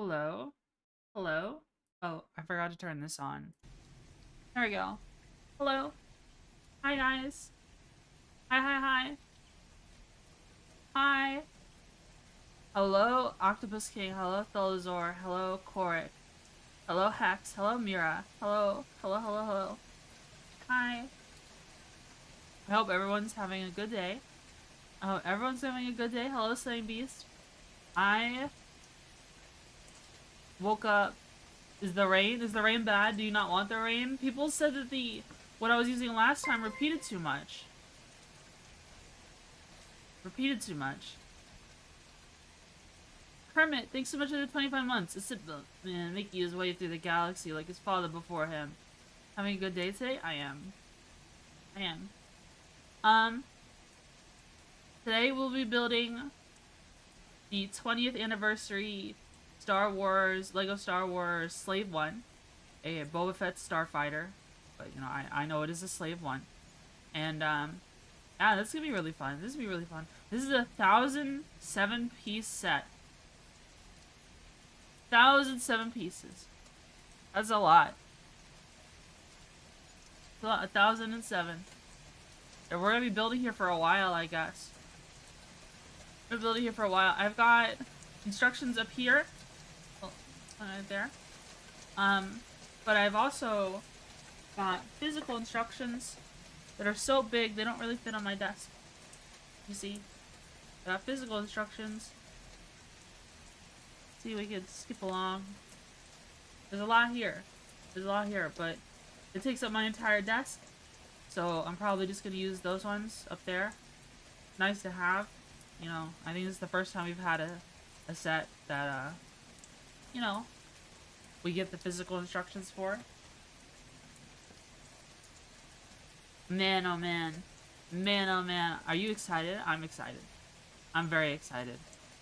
Hello? Hello? Oh, I forgot to turn this on. There we go. Hello? Hi, guys. Hi, hi, hi. Hi. Hello, Octopus King. Hello, Tholazor. Hello, Korik. Hello, Hex. Hello, Mira. Hello. Hello, hello, hello. Hi. I hope everyone's having a good day. I hope everyone's having a good day. Hello, Slaying Beast. I woke up. Is the rain bad? Do you not want the rain? People said that what I was using last time repeated too much. Repeated too much. Kermit, thanks so much for the 25 months. It's man, Mickey his way through the galaxy like his father before him. Having a good day today? I am. I am. Today we'll be building the 20th anniversary Lego Star Wars Slave 1. A Boba Fett starfighter. But, you know, I know it is a Slave 1. And, yeah, this is gonna be really fun. This is gonna be really fun. This is a 1,007-piece set. 1,007 pieces. That's a lot. It's a lot. 1,007. And we're gonna be building here for a while, I guess. We're building here for a while. I've got instructions up here. Oh, right there. But I've also got physical instructions that are so big they don't really fit on my desk. You see? I got physical instructions. See, we could skip along. There's a lot here. There's a lot here, but it takes up my entire desk. So I'm probably just gonna use those ones up there. Nice to have. You know, I think this is the first time we've had a set that, you know, we get the physical instructions for. Man, oh man. Man, oh man. Are you excited? I'm excited. I'm very excited.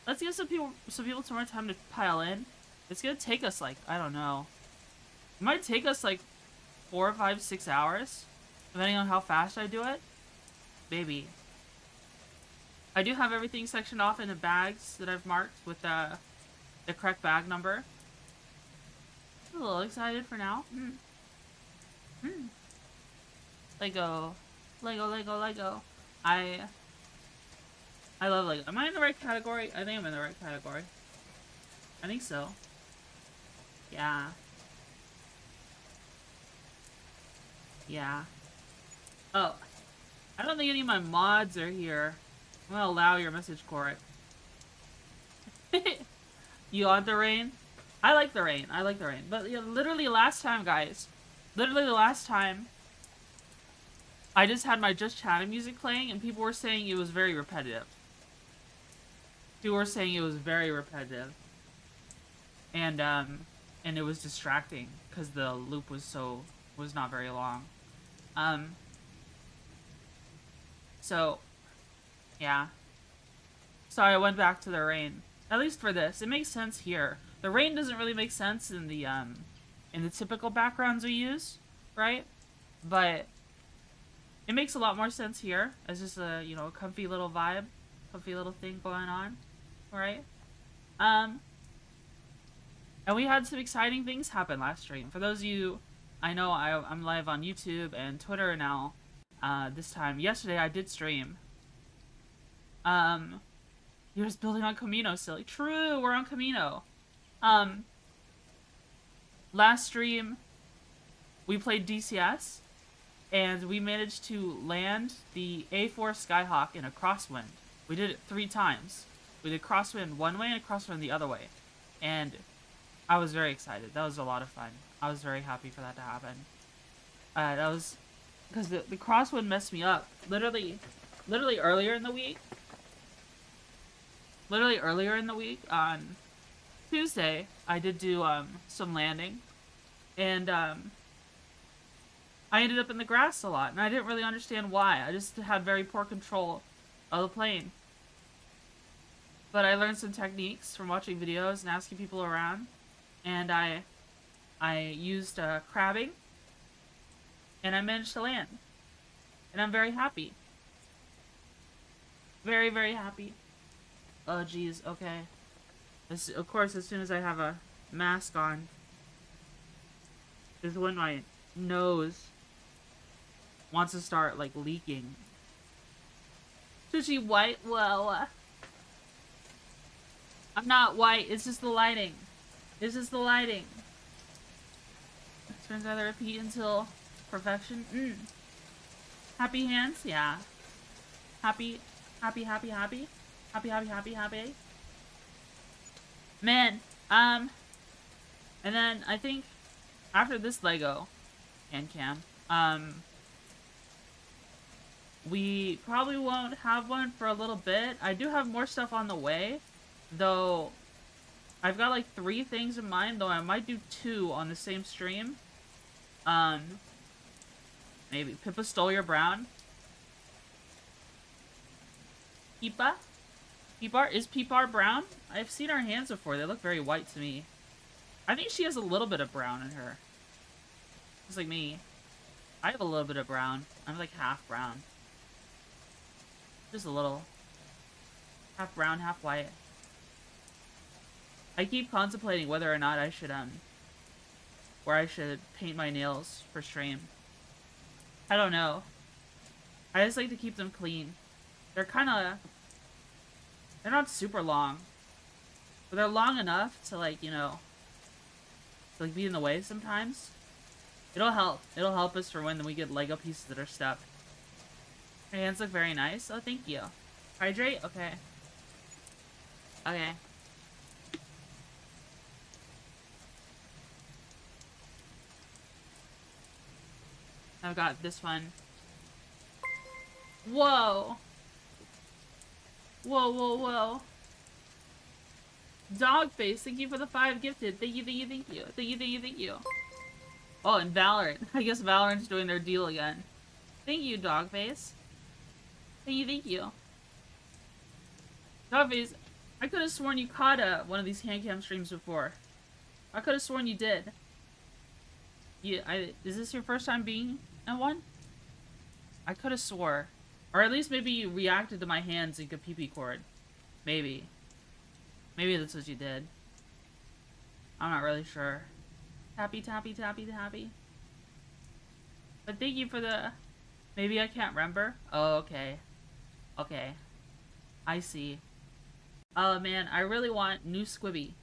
Let's give some people some more time to pile in. It's gonna take us like, I don't know. It might take us like 4, 5, 6 hours. Depending on how fast I do it. Maybe. I do have everything sectioned off in the bags that I've marked with the correct bag number. I'm a little excited for now. Lego. Lego, Lego, Lego. I love Lego. Am I in the right category? I think I'm in the right category. I think so. Yeah. Yeah. Oh. I don't think any of my mods are here. I'm gonna allow your message, Korik. You want the rain? I like the rain. I like the rain. But yeah, literally last time, guys. Literally the last time. I just had my Just Chatting music playing and people were saying it was very repetitive. People were saying it was very repetitive. And it was distracting because the loop was not very long. So, yeah. So I went back to the rain. At least for this. It makes sense here. The rain doesn't really make sense in the typical backgrounds we use, right? But it makes a lot more sense here as just a, you know, a comfy little vibe. Comfy little thing going on. Right? And we had some exciting things happen last stream. For those of you, I know I'm live on YouTube and Twitter now. This time. Yesterday I did stream. You're just building on Camino, silly. True, we're on Camino. Last stream, we played DCS, and we managed to land the A4 Skyhawk in a crosswind. We did it 3 times. We did crosswind one way and crosswind the other way. And I was very excited. That was a lot of fun. I was very happy for that to happen. That was... because the crosswind messed me up. Literally earlier in the week. Literally earlier in the week, on Tuesday, I did do, some landing. And, I ended up in the grass a lot, and I didn't really understand why. I just had very poor control of the plane. But I learned some techniques from watching videos and asking people around. And I used, crabbing. And I managed to land. And I'm very happy. Very, very happy. Oh, geez, okay. Of course, as soon as I have a mask on is when my nose wants to start, like, leaking. Twitchy white? Whoa. I'm not white. It's just the lighting. It's just the lighting. Turns out to repeat until perfection. Happy hands? Yeah. Happy, happy, happy, happy. Happy, happy, happy, happy. Man, and then I think after this Lego hand cam, we probably won't have one for a little bit. I do have more stuff on the way, though. I've got like 3 things in mind, though I might do 2 on the same stream. Maybe. Pippa stole your brown. Peepa? Peepar? Is Peepar brown? I've seen her hands before. They look very white to me. I think she has a little bit of brown in her. Just like me. I have a little bit of brown. I'm like half brown. Just a little. Half brown, half white. I keep contemplating whether or not I should, where I should paint my nails for stream. I don't know. I just like to keep them clean. They're they're not super long. But they're long enough to, like, you know, to, like, be in the way sometimes. It'll help. It'll help us for when we get Lego pieces that are stuck. Your hands look very nice. Oh, thank you. Hydrate? Okay. Okay. I've got this one. Whoa! Whoa, whoa, whoa. Dogface, thank you for the 5 gifted. Thank you, thank you, thank you. Thank you, thank you, thank you. Oh, and Valorant. I guess Valorant's doing their deal again. Thank you, Dogface. Thank you, thank you. Dogface, I could have sworn you caught one of these handcam streams before. I could have sworn you did. Is this your first time being in one? I could have swore. Or at least maybe you reacted to my hands and could pee-pee cord. Maybe. Maybe that's what you did. I'm not really sure. Tappy, tappy, tappy, tappy. But thank you for the... Maybe I can't remember? Oh, okay. Okay. I see. Oh, man. I really want new Squibby.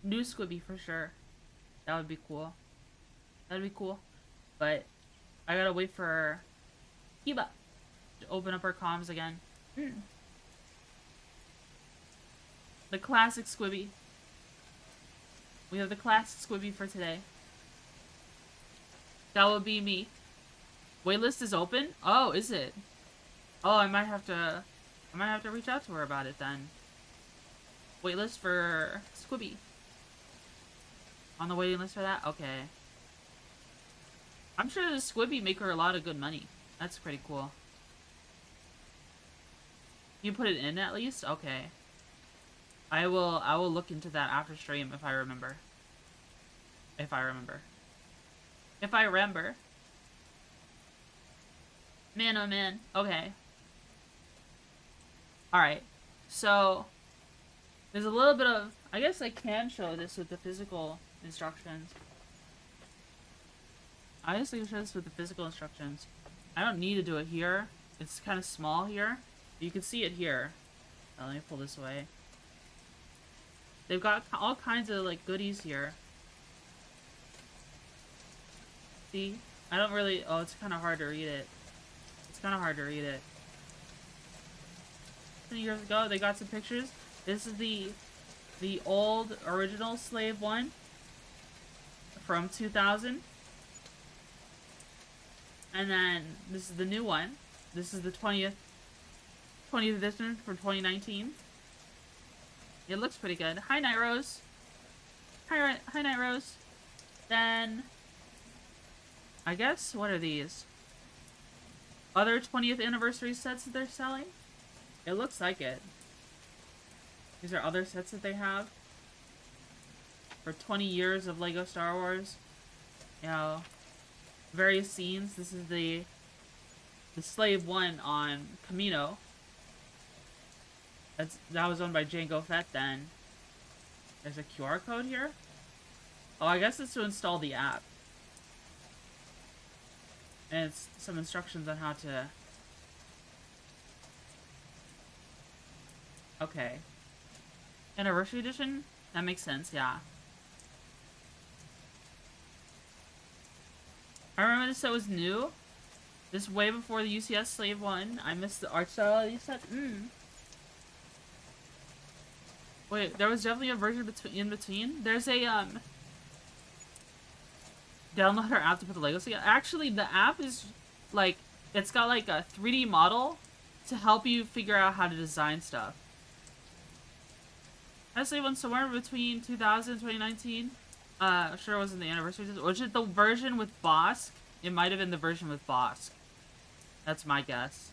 New Squibby for sure. That would be cool. That'd be cool. But I gotta wait for Kiba to open up her comms again. The classic Squibby. We have the classic Squibby for today. That would be me. Waitlist is open? Oh, is it? Oh, I might have to reach out to her about it then. Waitlist for Squibby. On the waiting list for that? Okay. I'm sure the Squibby make her a lot of good money. That's pretty cool. You put it in at least? Okay. I will look into that after stream if I remember. If I remember. If I remember. Man, oh man. Okay. Alright. So, there's a little bit of... I guess I can show this with the physical instructions. I just like to show this with the physical instructions. I don't need to do it here. It's kind of small here. You can see it here. Oh, let me pull this away. They've got all kinds of, like, goodies here. See? I don't really... Oh, it's kind of hard to read it. It's kind of hard to read it. 20 years ago, they got some pictures. This is the old original Slave 1 from 2000. And then this is the new one. This is the 20th edition from 2019. It looks pretty good. Hi, Night Rose. Hi, Night Rose. Then, I guess, what are these? Other 20th anniversary sets that they're selling? It looks like it. These are other sets that they have. For 20 years of LEGO Star Wars. You know, various scenes. This is the Slave 1 on Camino. That was owned by Jango Fett then. There's a QR code here. Oh, I guess it's to install the app. And it's some instructions on how to... Okay. Anniversary edition? That makes sense, yeah. I remember this set was new. This way before the UCS Slave one. I missed the art style you said. Wait, there was definitely a version in between. There's a download our app to put the Legos together. Actually, the app is like it's got like a 3D model to help you figure out how to design stuff. I say one somewhere between 2000 and 2019. Sure it wasn't the anniversary. Was it the version with Bosk? It might have been the version with Bosk. That's my guess.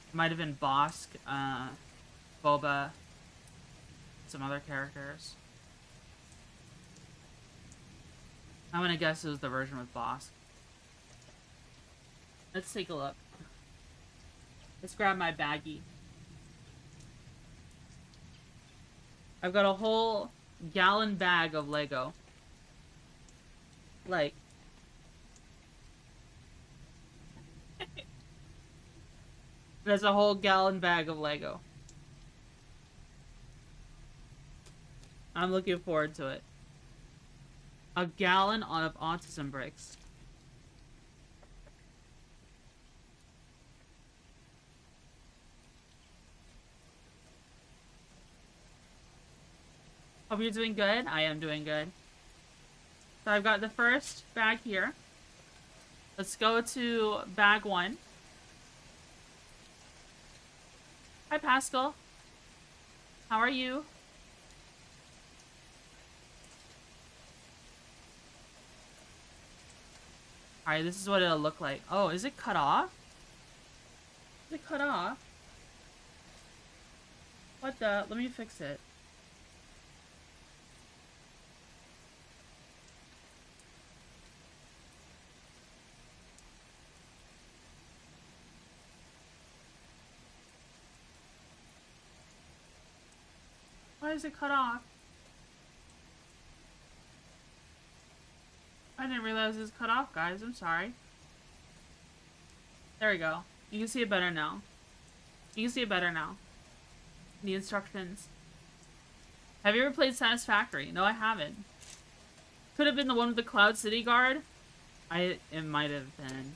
It might have been Bosk, Boba, some other characters. I'm gonna guess it was the version with Bosk. Let's take a look. Let's grab my baggie. I've got a whole gallon bag of Lego. Like... There's a whole gallon bag of Lego. I'm looking forward to it. A gallon of autism bricks. Hope you're doing good. I am doing good. So I've got the first bag here. Let's go to bag 1. Hi, Pascal. How are you? Alright, this is what it'll look like. Oh, is it cut off? Is it cut off? What the? Let me fix it. Why is it cut off? I didn't realize it was cut off, guys. I'm sorry. There we go. You can see it better now. You can see it better now. The instructions. Have you ever played Satisfactory? No, I haven't. Could have been the one with the Cloud City Guard. It might have been.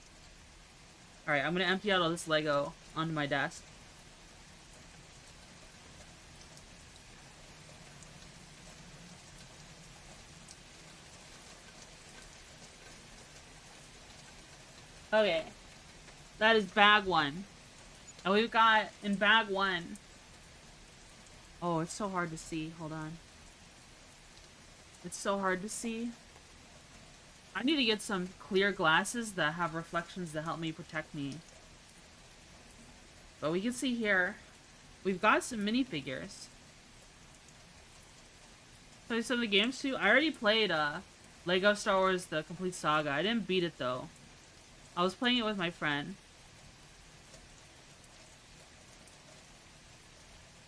Alright, I'm gonna empty out all this Lego onto my desk. Okay. That is bag 1. And we've got, in bag 1... Oh, it's so hard to see. Hold on. It's so hard to see. I need to get some clear glasses that have reflections that help me protect me. But we can see here, we've got some minifigures. Play some of the games too. I already played Lego Star Wars The Complete Saga. I didn't beat it though. I was playing it with my friend.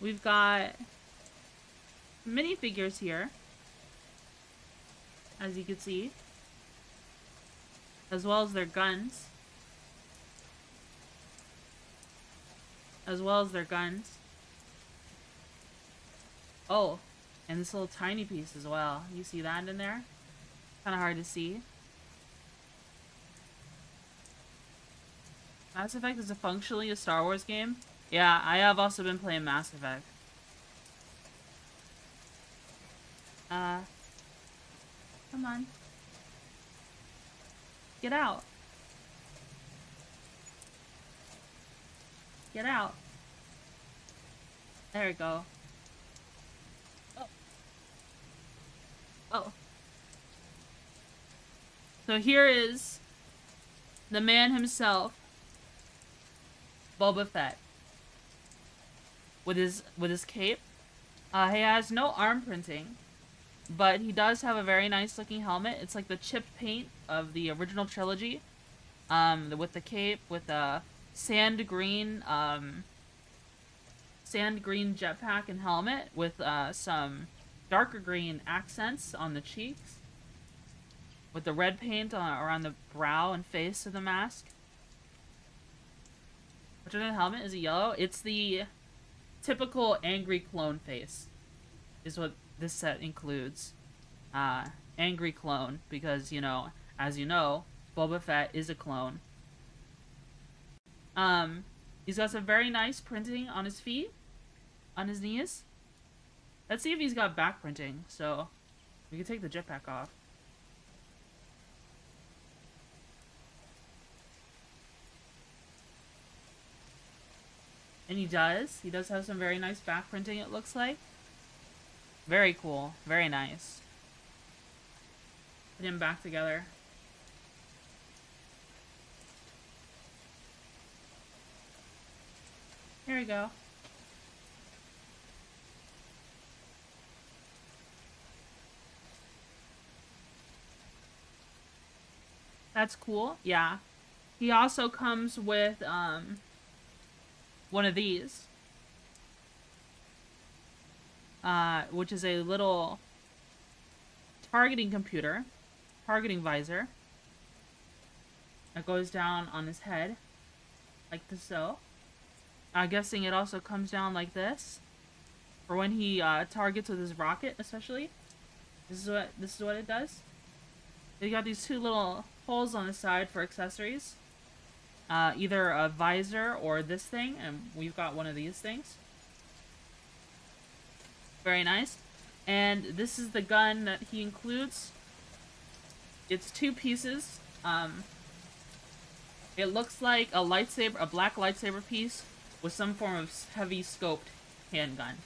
We've got minifigures here, as you can see, as well as their guns. Oh, and this little tiny piece as well. You see that in there? Kind of hard to see. Mass Effect is functionally a Star Wars game. Yeah, I have also been playing Mass Effect. Come on. Get out. Get out. There we go. Oh. Oh. So here is the man himself, Boba Fett, with his cape. He has no arm printing, but he does have a very nice looking helmet. It's like the chipped paint of the original trilogy, with the cape, with a sand green jetpack and helmet with some darker green accents on the cheeks, with the red paint around the brow and face of the mask. Which other helmet is it yellow? It's the typical angry clone face, is what this set includes. Angry clone, because, you know, as you know, Boba Fett is a clone. He's got some very nice printing on his feet, on his knees. Let's see if he's got back printing, so we can take the jetpack off. And he does. He does have some very nice back printing, it looks like. Very cool. Very nice. Put him back together. Here we go. That's cool. Yeah. He also comes with, one of these. Which is a little targeting computer. Targeting visor. That goes down on his head. Like this, so. I'm guessing it also comes down like this. For when he, targets with his rocket, especially. This is what it does. You got these two little holes on the side for accessories. Either a visor or this thing, and we've got one of these things. Very nice. And this is the gun that he includes. It's two pieces. It looks like a lightsaber, a black lightsaber piece with some form of heavy scoped handgun.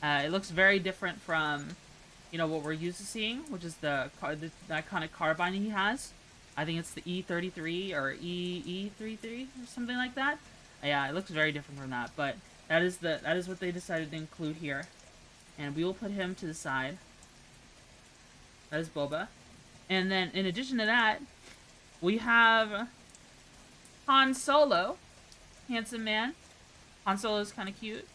It looks very different from, you know, what we're used to seeing, which is the iconic carbine he has. I think it's the E33 or E33 or something like that. Yeah, it looks very different from that, but that is what they decided to include here. And we will put him to the side. That is Boba. And then, in addition to that, we have Han Solo. Handsome man. Han Solo's kind of cute.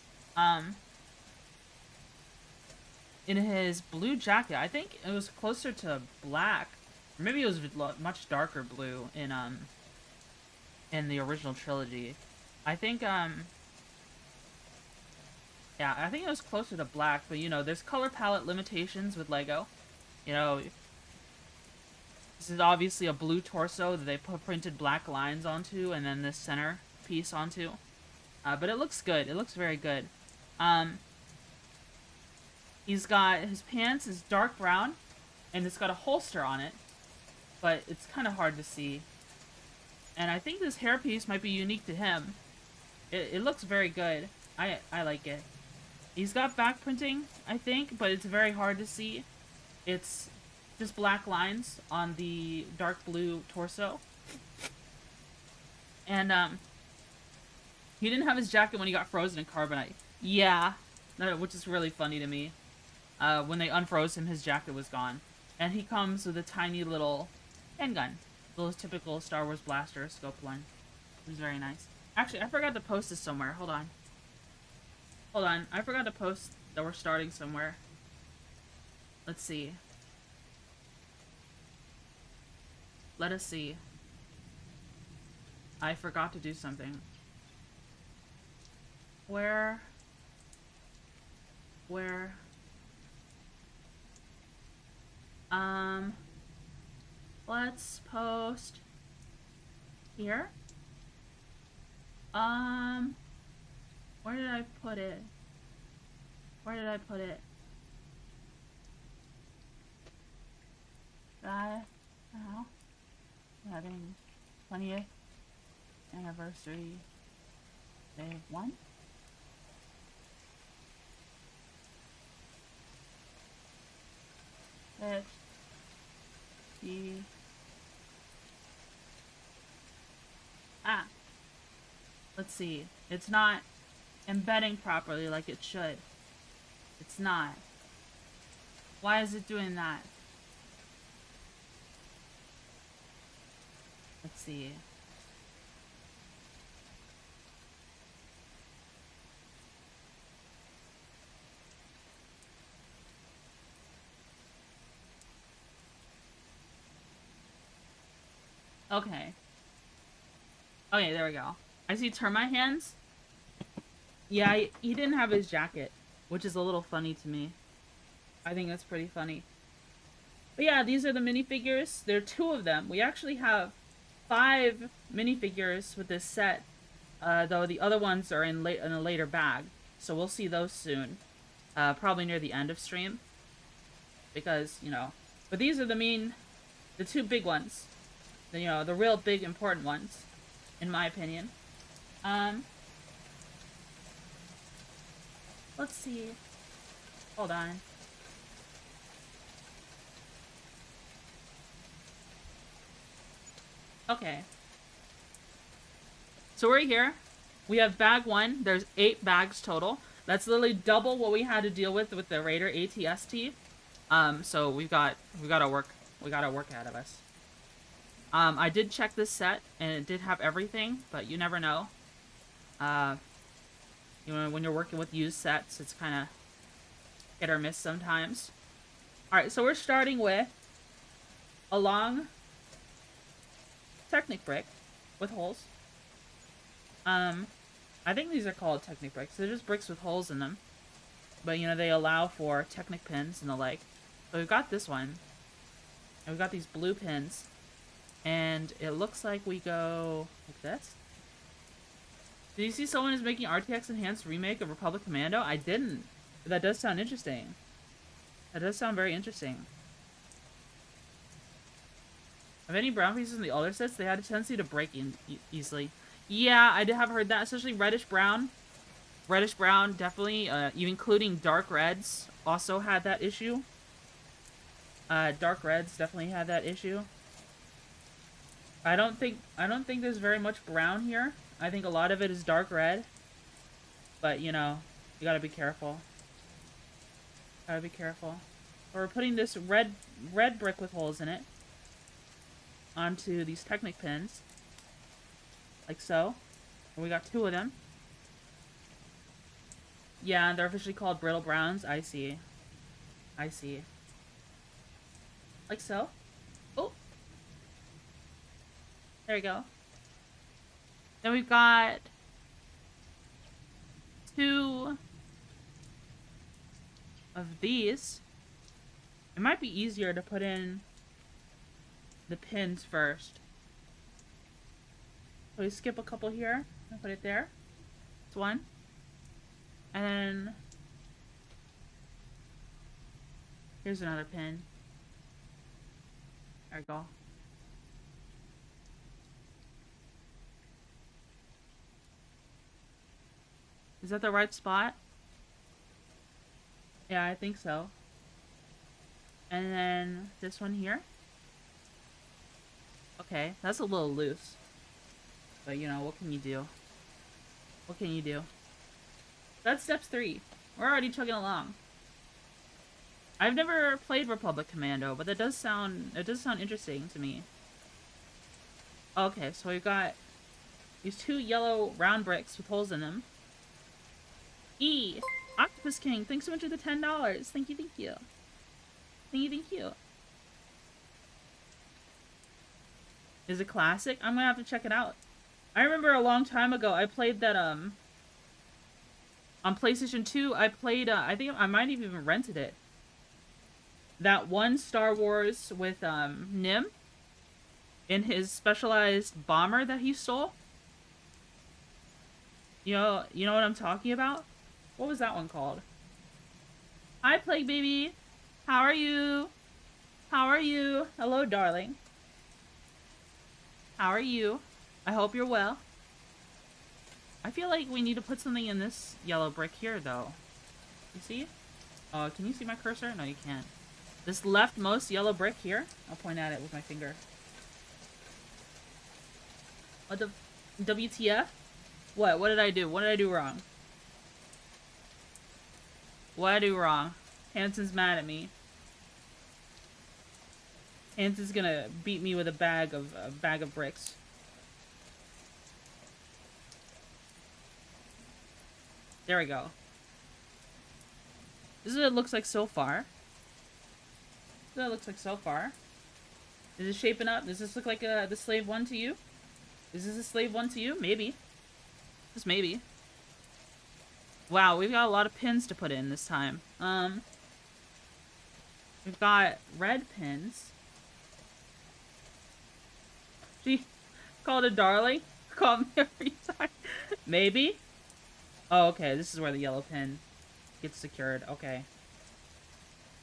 In his blue jacket, I think it was closer to black. Or maybe it was much darker blue in the original trilogy. I think, yeah, I think it was closer to black, but, you know, there's color palette limitations with LEGO. You know, this is obviously a blue torso that they printed black lines onto, and then this center piece onto. But it looks good. It looks very good. He's got, his pants is dark brown, and it's got a holster on it, but it's kind of hard to see. And I think this hairpiece might be unique to him. It looks very good. I like it. He's got back printing, I think, but it's very hard to see. It's just black lines on the dark blue torso. And, he didn't have his jacket when he got frozen in carbonite. Yeah, which is really funny to me. When they unfroze him, his jacket was gone. And he comes with a tiny little handgun. Those typical Star Wars blaster scope line. It was very nice. Actually, I forgot to post this somewhere. Hold on. Hold on. I forgot to post that we're starting somewhere. Let's see. Let us see. I forgot to do something. Where? Let's post here. Where did I put it? Now, having 20th anniversary day 1. Let's see. Let's see. It's not embedding properly like it should. It's not. Why is it doing that? Let's see. Okay. Okay, there we go. I see termite hands. Yeah, he didn't have his jacket, which is a little funny to me. I think that's pretty funny. But yeah, these are the minifigures. There are 2 of them. We actually have 5 minifigures with this set, though the other ones are in a later bag. So we'll see those soon. Probably near the end of stream. Because, you know. But these are the 2 big ones. The, you know, the real big important ones. In my opinion. Let's see. Hold on. Okay. So we're here. We have bag 1. There's 8 bags total. That's literally double what we had to deal with the Raider ATST. So we got our work ahead of us. I did check this set and it did have everything, but you never know. You know, when you're working with used sets, it's kind of hit or miss sometimes. Alright, so we're starting with a long Technic brick with holes. I think these are called Technic bricks. They're just bricks with holes in them. But, you know, they allow for Technic pins and the like. So we've got this one. And we've got these blue pins. And it looks like we go like this. Did you see someone is making RTX Enhanced remake of Republic Commando? I didn't. But that does sound interesting. That does sound very interesting. Have any brown pieces in the older sets? They had a tendency to break easily. Yeah, I have heard that, especially reddish brown. Reddish brown, definitely, including dark reds, also had that issue. Dark reds definitely had that issue. I don't think there's very much brown here. I think a lot of it is dark red. But, you know, you gotta be careful. Gotta be careful. We're putting this red brick with holes in it onto these Technic pins. Like so. And we got 2 of them. Yeah, they're officially called brittle browns. I see. I see. Like so. Oh! There we go. Then we've got 2 of these. It might be easier to put in the pins first. So we skip a couple here and put it there. It's 1. And then here's another pin. There we go. Is that the right spot? Yeah, I think so. And then this one here. Okay, that's a little loose. But, you know, what can you do? What can you do? That's step 3. We're already chugging along. I've never played Republic Commando, but it does sound interesting to me. Okay, so we've got these 2 yellow round bricks with holes in them. E! Octopus King, thanks so much for the $10. Thank you, thank you. Thank you, thank you. Is it classic? I'm gonna have to check it out. I remember a long time ago, I played that, on PlayStation 2, I played, I think I might have even rented it. That one Star Wars with, Nim. In his specialized bomber that he stole. You know what I'm talking about? What was that one called? Hi, Plague Baby. How are you? How are you? Hello, darling. How are you? I hope you're well. I feel like we need to put something in this yellow brick here, though. You see? Oh, can you see my cursor? No, you can't. This leftmost yellow brick here. I'll point at it with my finger. What the... WTF? What? What did I do? What did I do wrong? What did I do wrong? Hanson's mad at me. Hanson's gonna beat me with a bag of bricks. There we go. This is what it looks like so far. This is what it looks like so far. Is it shaping up? Does this look like the slave one to you? Is this a slave one to you? Maybe. Just maybe. Wow, we've got a lot of pins to put in this time. We've got red pins. She called a darling. Called me every time. Maybe. Oh, okay. This is where the yellow pin gets secured. Okay.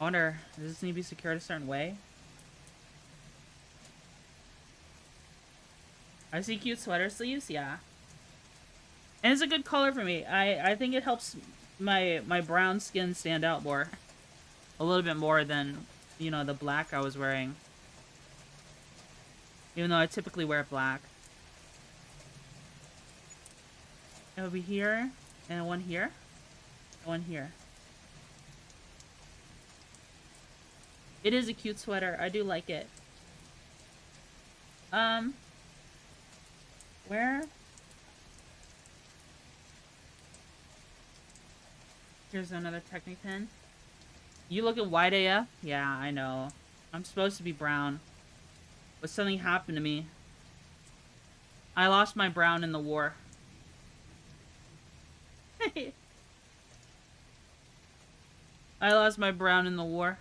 I wonder, does this need to be secured a certain way? I see cute sweater sleeves. Yeah. And it's a good color for me. I think it helps my brown skin stand out more. A little bit more than, you know, the black I was wearing. Even though I typically wear black. It'll be here, and one here, and one here. It is a cute sweater. I do like it. Where? Here's another Technic pin. You looking white AF? Yeah, I know. I'm supposed to be brown. But something happened to me. I lost my brown in the war. I lost my brown in the war.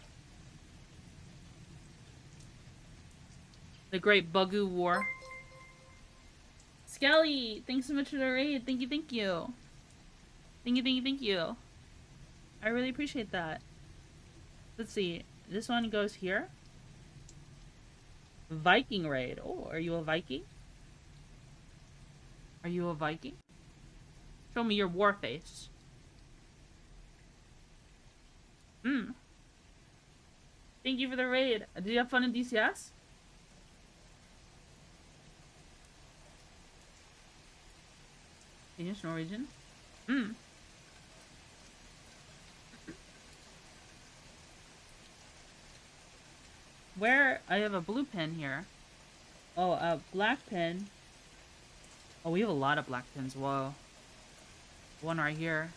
The Great Bugoo War. Skelly! Thanks so much for the raid. Thank you, thank you. Thank you, thank you, thank you. I really appreciate that. Let's see. This one goes here. Viking raid. Oh, are you a Viking? Are you a Viking? Show me your war face. Thank you for the raid. Did you have fun in DCS? Danish, Norwegian? Where? I have a blue pin here. Oh, a black pin. Oh, we have a lot of black pins. Whoa. One right here.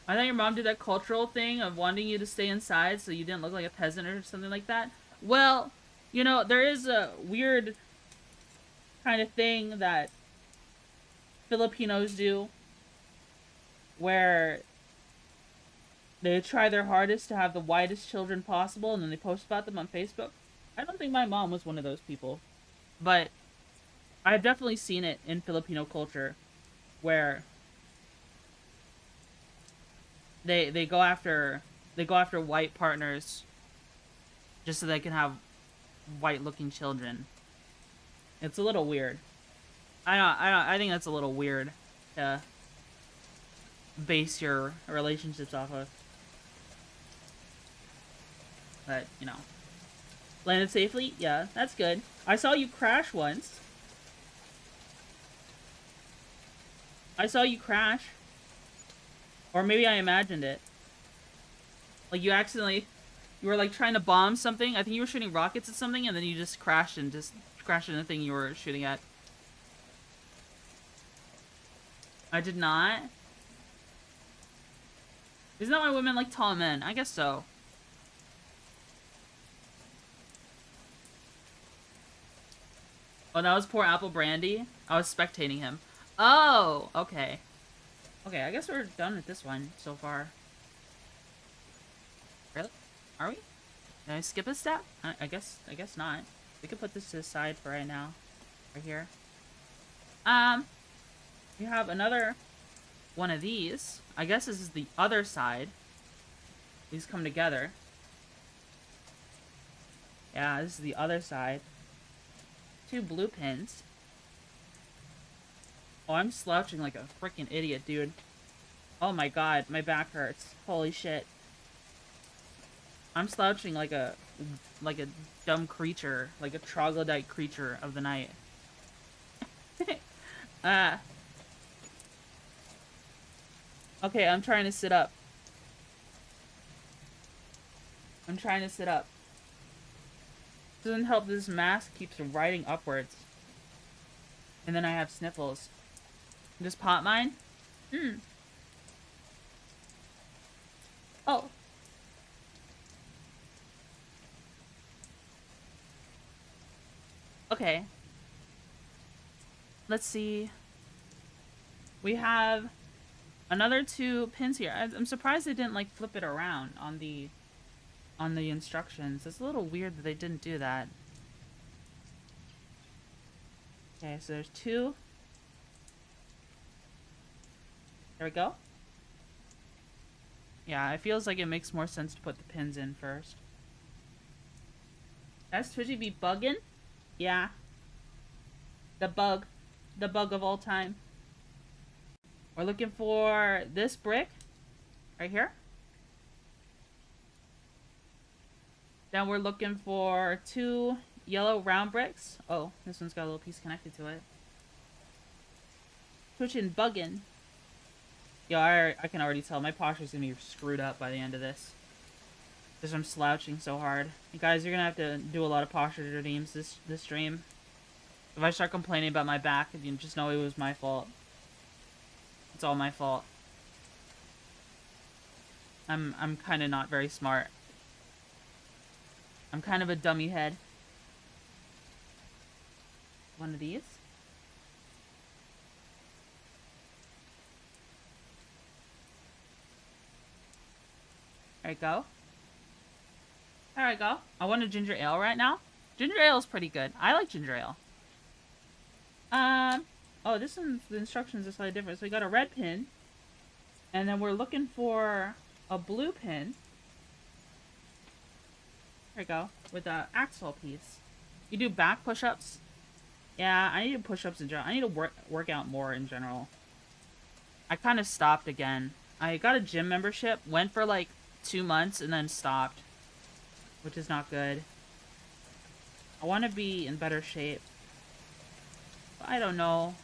I thought your mom did that cultural thing of wanting you to stay inside so you didn't look like a peasant or something like that. Well, you know, there is a weird kind of thing that Filipinos do where they try their hardest to have the whitest children possible and then they post about them on Facebook. I don't think my mom was one of those people. But I've definitely seen it in Filipino culture where they go after white partners just so they can have white looking children. It's a little weird. I think that's a little weird to base your relationships off of. But, you know. Landed safely? Yeah, that's good. I saw you crash once. I saw you crash. Or maybe I imagined it. Like you were like trying to bomb something. I think you were shooting rockets at something and then you just crashed into the thing you were shooting at. I did not. Isn't that why women like tall men? I guess so. Oh, that was poor Apple Brandy? I was spectating him. Oh, okay. Okay, I guess we're done with this one so far. Really? Are we? Did I skip a step? I guess not. We could put this to the side for right now. Right here. We have another one of these. I guess this is the other side. These come together. Yeah, this is the other side. 2 blue pins. Oh, I'm slouching like a freaking idiot, dude. Oh my god, my back hurts. Holy shit. I'm slouching like a dumb creature, like a troglodyte creature of the night. Okay, I'm trying to sit up. Doesn't help this mask keeps riding upwards. And then I have sniffles. This pot mine? Oh. Okay. Let's see. We have another 2 pins here. I'm surprised they didn't like flip it around on the instructions. It's a little weird that they didn't do that. Okay, so there's 2. There we go. Yeah, it feels like it makes more sense to put the pins in first. That's Twitchy be bugging? Yeah. The bug. The bug of all time. We're looking for this brick. Right here. Then we're looking for 2 yellow round bricks. Oh, this one's got a little piece connected to it. Twitching bugging. Yo, I can already tell my posture's gonna be screwed up by the end of this. Because I'm slouching so hard. You guys, you're gonna have to do a lot of posture redeems this stream. If I start complaining about my back, you just know it was my fault. It's all my fault. I'm kind of not very smart. I'm kind of a dummy head. One of these. There you go. There we go. I want a ginger ale right now. Ginger ale is pretty good. I like ginger ale. Oh, this one's, the instructions are slightly different. So we got a red pin. And then we're looking for a blue pin. There we go. With the axle piece. You do back push-ups? Yeah, I need to push-ups in general. I need to work out more in general. I kind of stopped again. I got a gym membership. Went for like 2 months and then stopped. Which is not good. I want to be in better shape. But I don't know.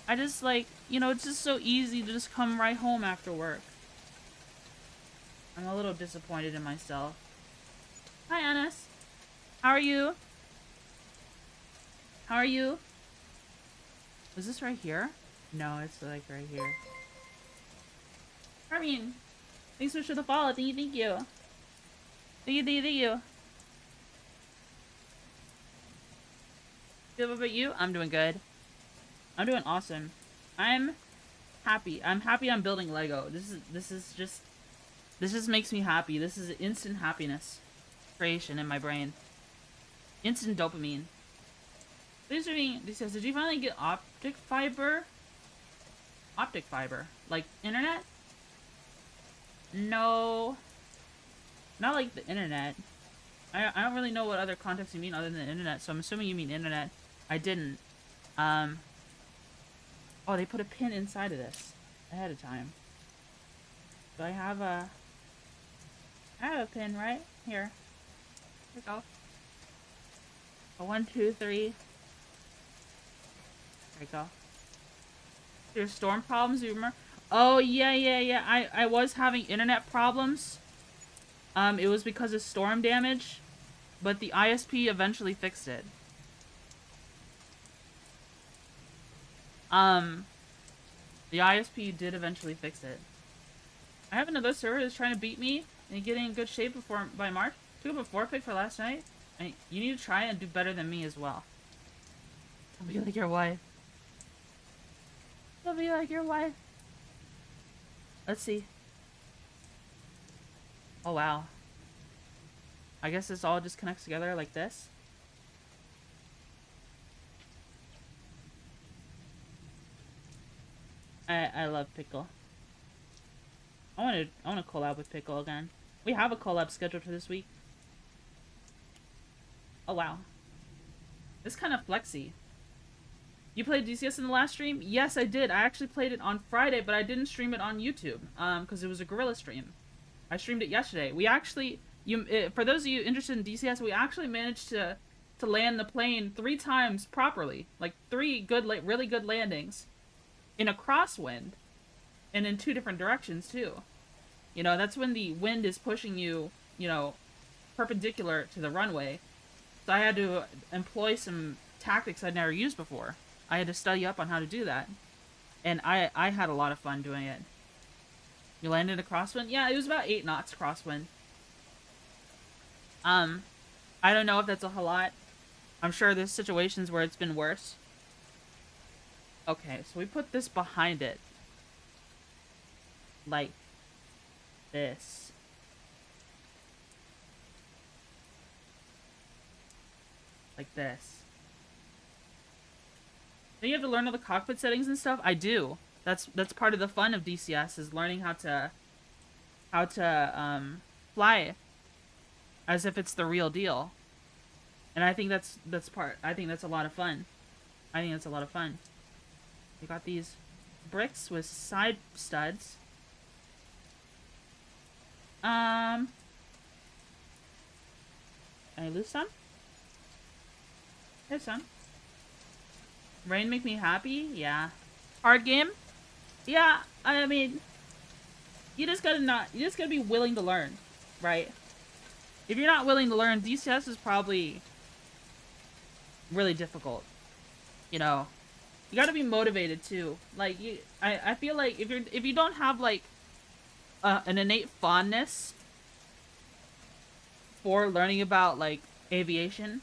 I just like, you know, it's just so easy to just come right home after work. I'm a little disappointed in myself. Hi, Anis. How are you? How are you? Was this right here? No, it's like right here. Armin, thanks so much for the follow. Thank you, thank you. Thank you, thank you, thank you. What about you? I'm doing good. I'm doing awesome. I'm happy. I'm happy I'm building Lego. This just makes me happy. This is instant happiness creation in my brain. Instant dopamine. This says, did you finally get optic fiber? Optic fiber? Like internet? No. Not like the internet. I don't really know what other context you mean other than the internet, so I'm assuming you mean internet. I didn't. Oh, they put a pin inside of this ahead of time. Do I have a... I have a pin right here. Here we go. A 1, 2, 3. There we go. There's storm problems, you remember? Oh, yeah. I was having internet problems. It was because of storm damage, but the ISP eventually fixed it. The ISP did eventually fix it. I have another server that's trying to beat me and getting in good shape by March. Took up a 4 pick for last night. And you need to try and do better than me as well. I'll be like your wife. I'll be like your wife. Let's see. Oh wow. I guess this all just connects together like this. I love Pickle. I want to collab with Pickle again. We have a collab scheduled for this week. Oh wow. This kind of flexy. You played DCS in the last stream? Yes, I did. I actually played it on Friday, but I didn't stream it on YouTube because it was a guerrilla stream. I streamed it yesterday. We actually, for those of you interested in DCS, we actually managed to land the plane 3 times properly, like 3 good, really good landings, in a crosswind, and in 2 different directions too. You know, that's when the wind is pushing you, you know, perpendicular to the runway. So I had to employ some tactics I'd never used before. I had to study up on how to do that. And I had a lot of fun doing it. You landed a crosswind? Yeah, it was about 8 knots crosswind. I don't know if that's a whole lot. I'm sure there's situations where it's been worse. Okay, so we put this behind it. Like this. Like this. Then you have to learn all the cockpit settings and stuff. I do. That's part of the fun of DCS, is learning how to fly as if it's the real deal. And I think that's I think that's a lot of fun. I think that's a lot of fun. We got these bricks with side studs. Can I lose some? There's some. Rain make me happy? Yeah. Hard game? Yeah, I mean, you just gotta be willing to learn, right? If you're not willing to learn, DCS is probably really difficult. You know, you gotta be motivated too. Like, I feel like if you don't have like an innate fondness for learning about like aviation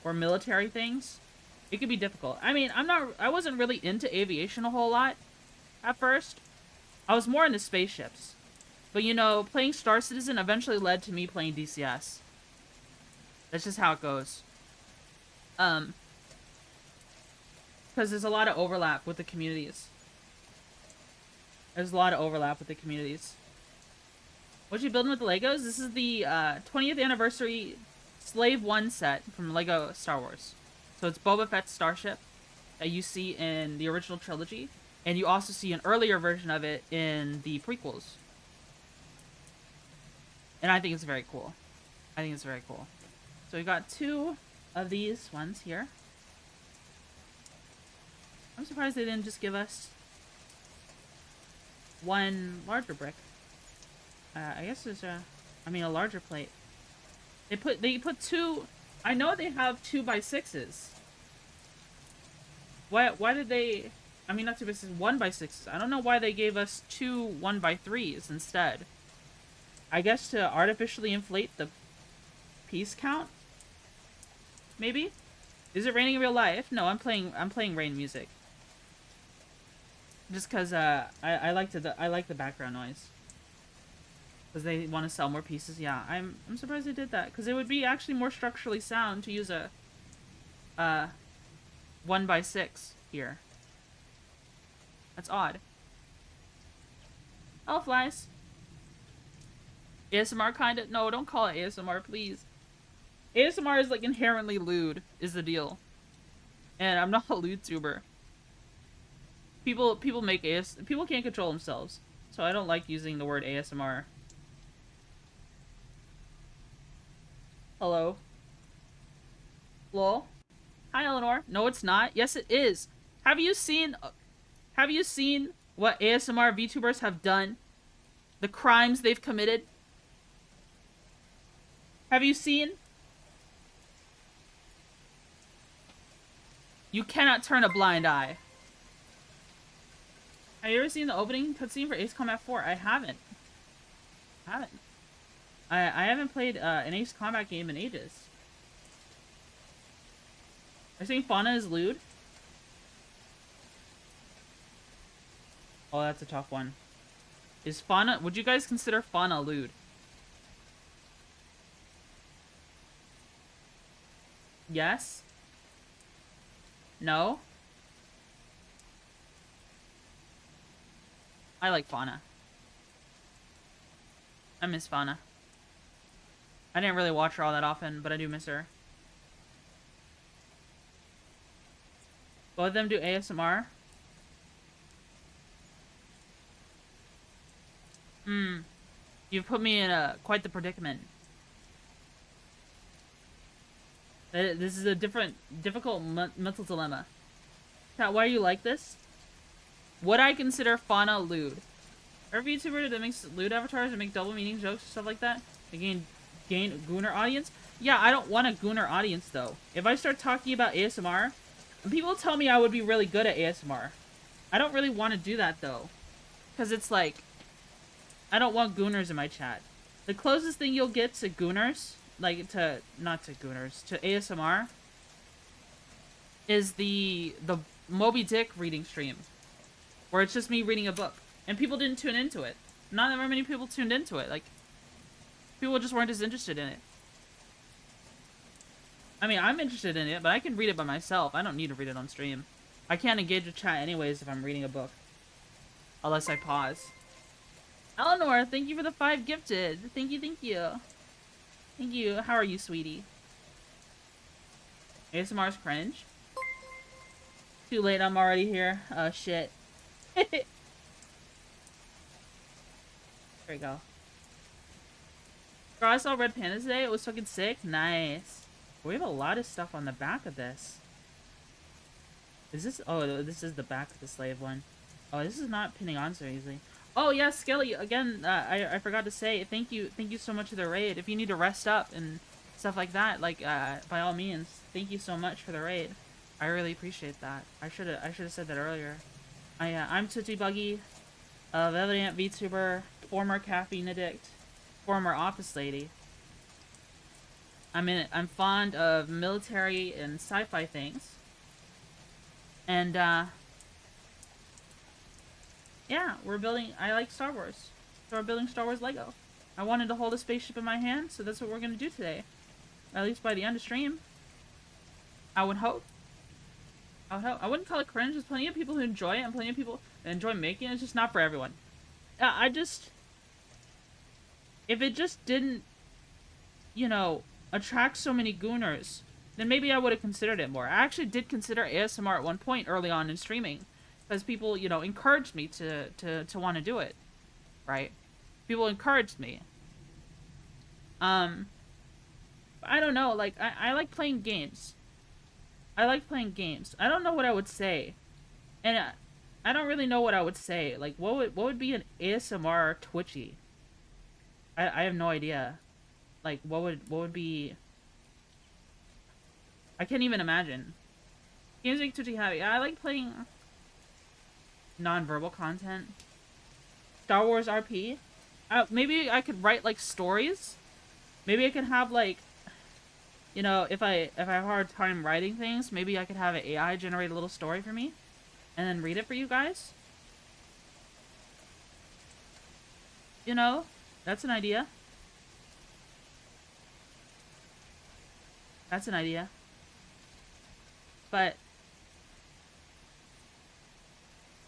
or military things, it could be difficult. I mean, I wasn't really into aviation a whole lot at first. I was more into spaceships. But you know, playing Star Citizen eventually led to me playing DCS. That's just how it goes. Because there's a lot of overlap with the communities. There's a lot of overlap with the communities. What you building with the Legos? This is the 20th anniversary Slave 1 set from Lego Star Wars. So it's Boba Fett's starship that you see in the original trilogy. And you also see an earlier version of it in the prequels. And I think it's very cool. I think it's very cool. So we got 2 of these ones here. I'm surprised they didn't just give us 1 larger brick. I guess there's a larger plate. They put 2. I know they have 2x6s. Why did they? I mean, not 2x6s, 1x6s. I don't know why they gave us 2 1x3s instead. I guess to artificially inflate the piece count? Maybe? Is it raining in real life? No, I'm playing rain music. Just cause I like the background noise. Cause they want to sell more pieces. Yeah, I'm surprised they did that. Cause it would be actually more structurally sound to use a 1x6 here. That's odd. Oh, flies. ASMR kinda? No, don't call it ASMR, please. ASMR is like inherently lewd, is the deal. And I'm not a lewd tuber. People can't control themselves. So I don't like using the word ASMR. Hello. Lol. Hi, Eleanor. No, it's not. Yes, it is. Have you seen what ASMR VTubers have done? The crimes they've committed? Have you seen? You cannot turn a blind eye. Have you ever seen the opening cutscene for Ace Combat 4? I haven't. I haven't played an Ace Combat game in ages. Are you saying Fauna is lewd? Oh, that's a tough one. Is Fauna... Would you guys consider Fauna lewd? Yes? No? I like Fauna. I miss Fauna. I didn't really watch her all that often, but I do miss her. Both of them do ASMR. You've put me in quite the predicament. This is a difficult mental dilemma. Chat, why are you like this? Would I consider Fauna lewd? Are a VTuber that makes lewd avatars and make double meaning jokes and stuff like that? To gain a gooner audience? Yeah, I don't want a gooner audience though. If I start talking about ASMR, people tell me I would be really good at ASMR. I don't really want to do that though. Because it's like, I don't want gooners in my chat. The closest thing you'll get to gooners like to not to Gooners, to ASMR is the Moby Dick reading stream, where it's just me reading a book, and people didn't tune into it. Not that very many people tuned into it. Like, people just weren't as interested in it. I mean, I'm interested in it, but I can read it by myself. I don't need to read it on stream. I can't engage with chat anyways if I'm reading a book, unless I pause. Eleanor, thank you for the 5 gifted. Thank you, thank you. Thank you. How are you, sweetie? ASMR's cringe. Too late, I'm already here. Oh, shit. There we go. Girl, I saw Red Panda today. It was fucking sick. Nice. We have a lot of stuff on the back of this. Is this... Oh, this is the back of the slave one. Oh, this is not pinning on so easily. Oh, yeah, Skelly. Again, I forgot to say, thank you so much for the raid. If you need to rest up and stuff like that, like, by all means, thank you so much for the raid. I really appreciate that. I should have said that earlier. I'm Twitchy Buggy, evident VTuber, former caffeine addict, former office lady. I'm fond of military and sci-fi things. And, yeah, I like Star Wars. So we're building Star Wars Lego. I wanted to hold a spaceship in my hand, so that's what we're gonna do today. At least by the end of stream. I would hope. I wouldn't call it cringe. There's plenty of people who enjoy it, and plenty of people that enjoy making it. It's just not for everyone. If it just didn't, you know, attract so many gooners, then maybe I would have considered it more. I actually did consider ASMR at one point early on in streaming, because people, you know, encouraged me to want to do it, right? People encouraged me. I don't know, like, I like playing games. I like playing games. I don't know what I would say. And I don't really know what I would say. Like, what would be an ASMR Twitchy? I have no idea. Like, what would be... I can't even imagine. Games make Twitchy happy. I like playing non-verbal content. Star Wars RP. Maybe I could write, like, stories. Maybe I could have, like... You know, if I have a hard time writing things, maybe I could have an AI generate a little story for me, and then read it for you guys. You know, that's an idea. That's an idea. But,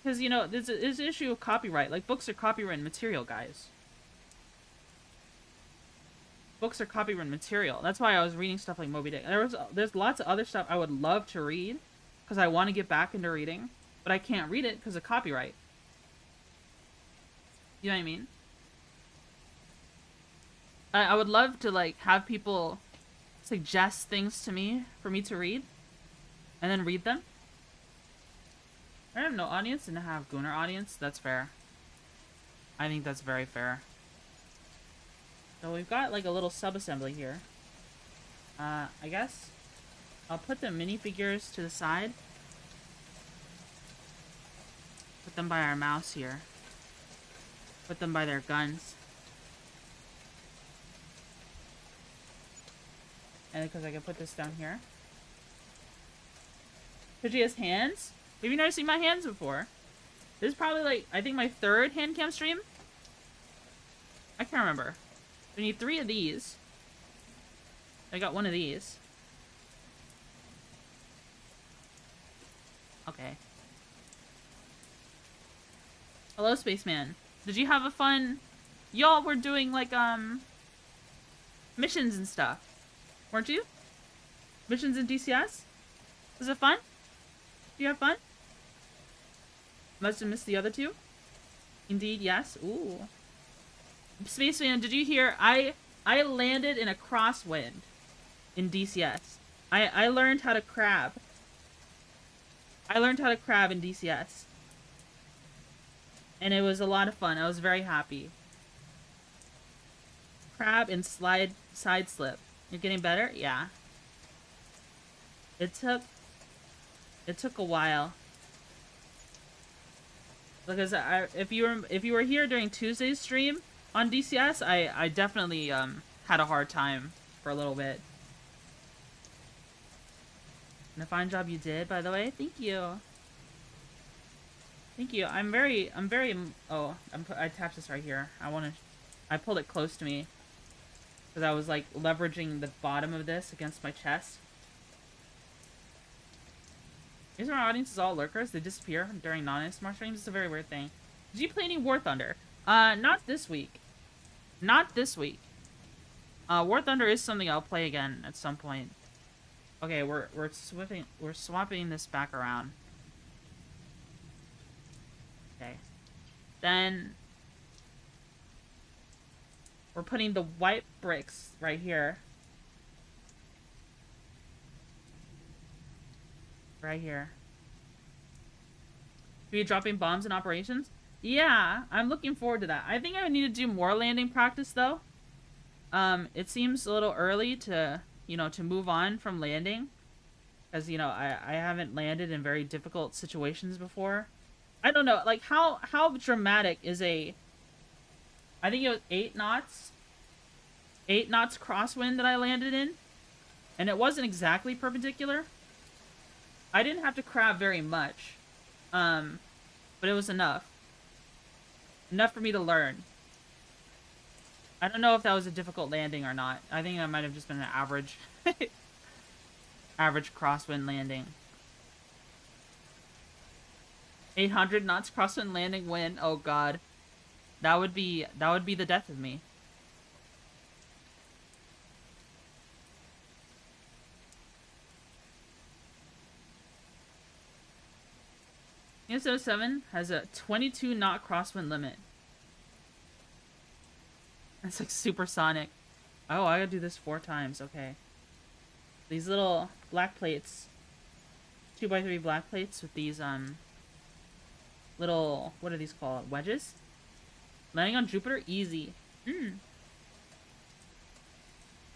because, you know, there's an issue of copyright. Like, books are copyrighted material, guys. Books are copyrighted material. That's why I was reading stuff like Moby Dick. There's lots of other stuff I would love to read, because I want to get back into reading, but I can't read it because of copyright. You know what I mean? I would love to, like, have people suggest things to me for me to read, and then read them. I have no audience and I have Gooner audience. That's fair. I think that's very fair. So we've got, like, a little sub-assembly here. I guess I'll put the minifigures to the side. Put them by our mouse here. Put them by their guns. And because I can put this down here. Twitchy has hands? Have you never seen my hands before? This is probably, like, I think my 3rd hand cam stream? I can't remember. We need 3 of these. I got 1 of these. Okay. Hello, Spaceman. Did you have a fun... Y'all were doing, like, missions and stuff. Weren't you? Missions in DCS? Was it fun? Did you have fun? Must have missed the other 2. Indeed, yes. Ooh. Spaceman, did you hear? I landed in a crosswind in DCS. I learned how to crab. I learned how to crab in DCS. And it was a lot of fun. I was very happy. Crab and side slip. You're getting better? Yeah. It took a while. Because if you were here during Tuesday's stream on DCS, I definitely had a hard time for a little bit. And a fine job you did, by the way. Thank you. Thank you. Oh, I tapped this right here. I pulled it close to me. Because I was, like, leveraging the bottom of this against my chest. These are our audiences all lurkers. They disappear during non-ASMR streams. It's a very weird thing. Did you play any War Thunder? Not this week. Not this week. War Thunder is something I'll play again at some point. Okay, we're swapping this back around. Okay. Then we're putting the white bricks right here. Right here. Are you dropping bombs in operations? Yeah, I'm looking forward to that. I think I need to do more landing practice though. It seems a little early to, you know, to move on from landing. As, you know, I haven't landed in very difficult situations before. I don't know, like, how dramatic is I think it was 8 knots? 8 knots crosswind that I landed in. And it wasn't exactly perpendicular. I didn't have to crab very much. But it was enough. Enough for me to learn. I don't know if that was a difficult landing or not. I think that might have just been an average... average crosswind landing. 800 knots crosswind landing wind. Oh god. That would be the death of me. ESO 7 has a 22 knot crosswind limit. That's like supersonic. Oh, I gotta do this 4 times. Okay. These little black plates. 2x3 black plates with these, little, what are these called? Wedges? Landing on Jupiter? Easy.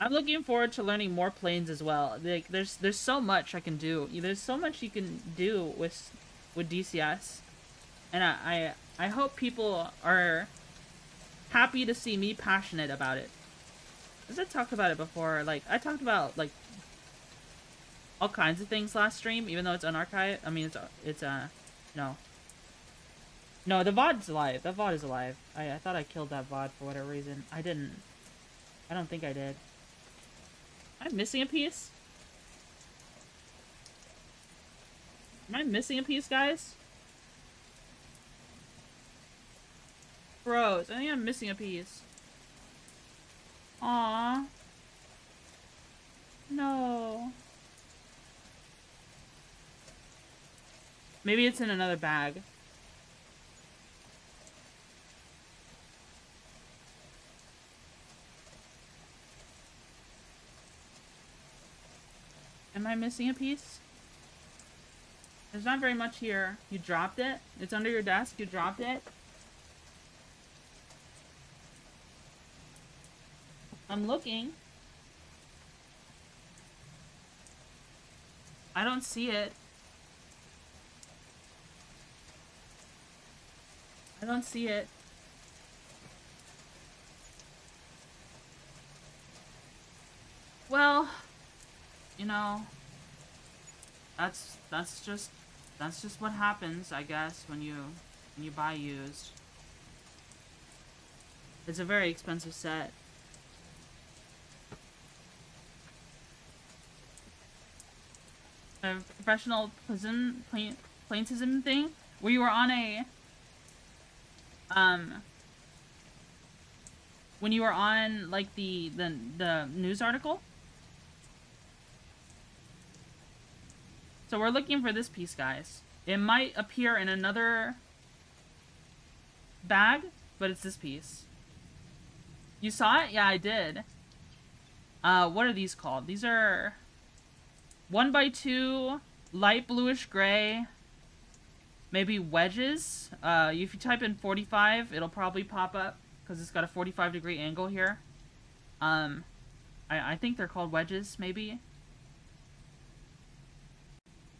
I'm looking forward to learning more planes as well. Like, there's so much I can do. There's so much you can do with DCS. And I hope people are happy to see me passionate about it. As I talked about it before, like, I talked about, like, all kinds of things last stream, even though it's unarchived. I mean, no. No, the VOD's alive. The VOD is alive. I thought I killed that VOD for whatever reason. I didn't. I don't think I did. Am I missing a piece? Am I missing a piece, guys? Bros, I think I'm missing a piece. Aww. No. Maybe it's in another bag. Am I missing a piece? There's not very much here. You dropped it? It's under your desk? You dropped it? I'm looking. I don't see it. I don't see it. Well, you know, that's just what happens, I guess, when you buy used. It's a very expensive set. A professional plaintism thing where you were on a when you were on like the news article. So we're looking for this piece, guys. It might appear in another bag, but it's this piece. You saw it? Yeah, I did. What are these called? These are 1x2, light bluish gray, maybe wedges. If you type in 45, it'll probably pop up because it's got a 45-degree angle here. I think they're called wedges, maybe.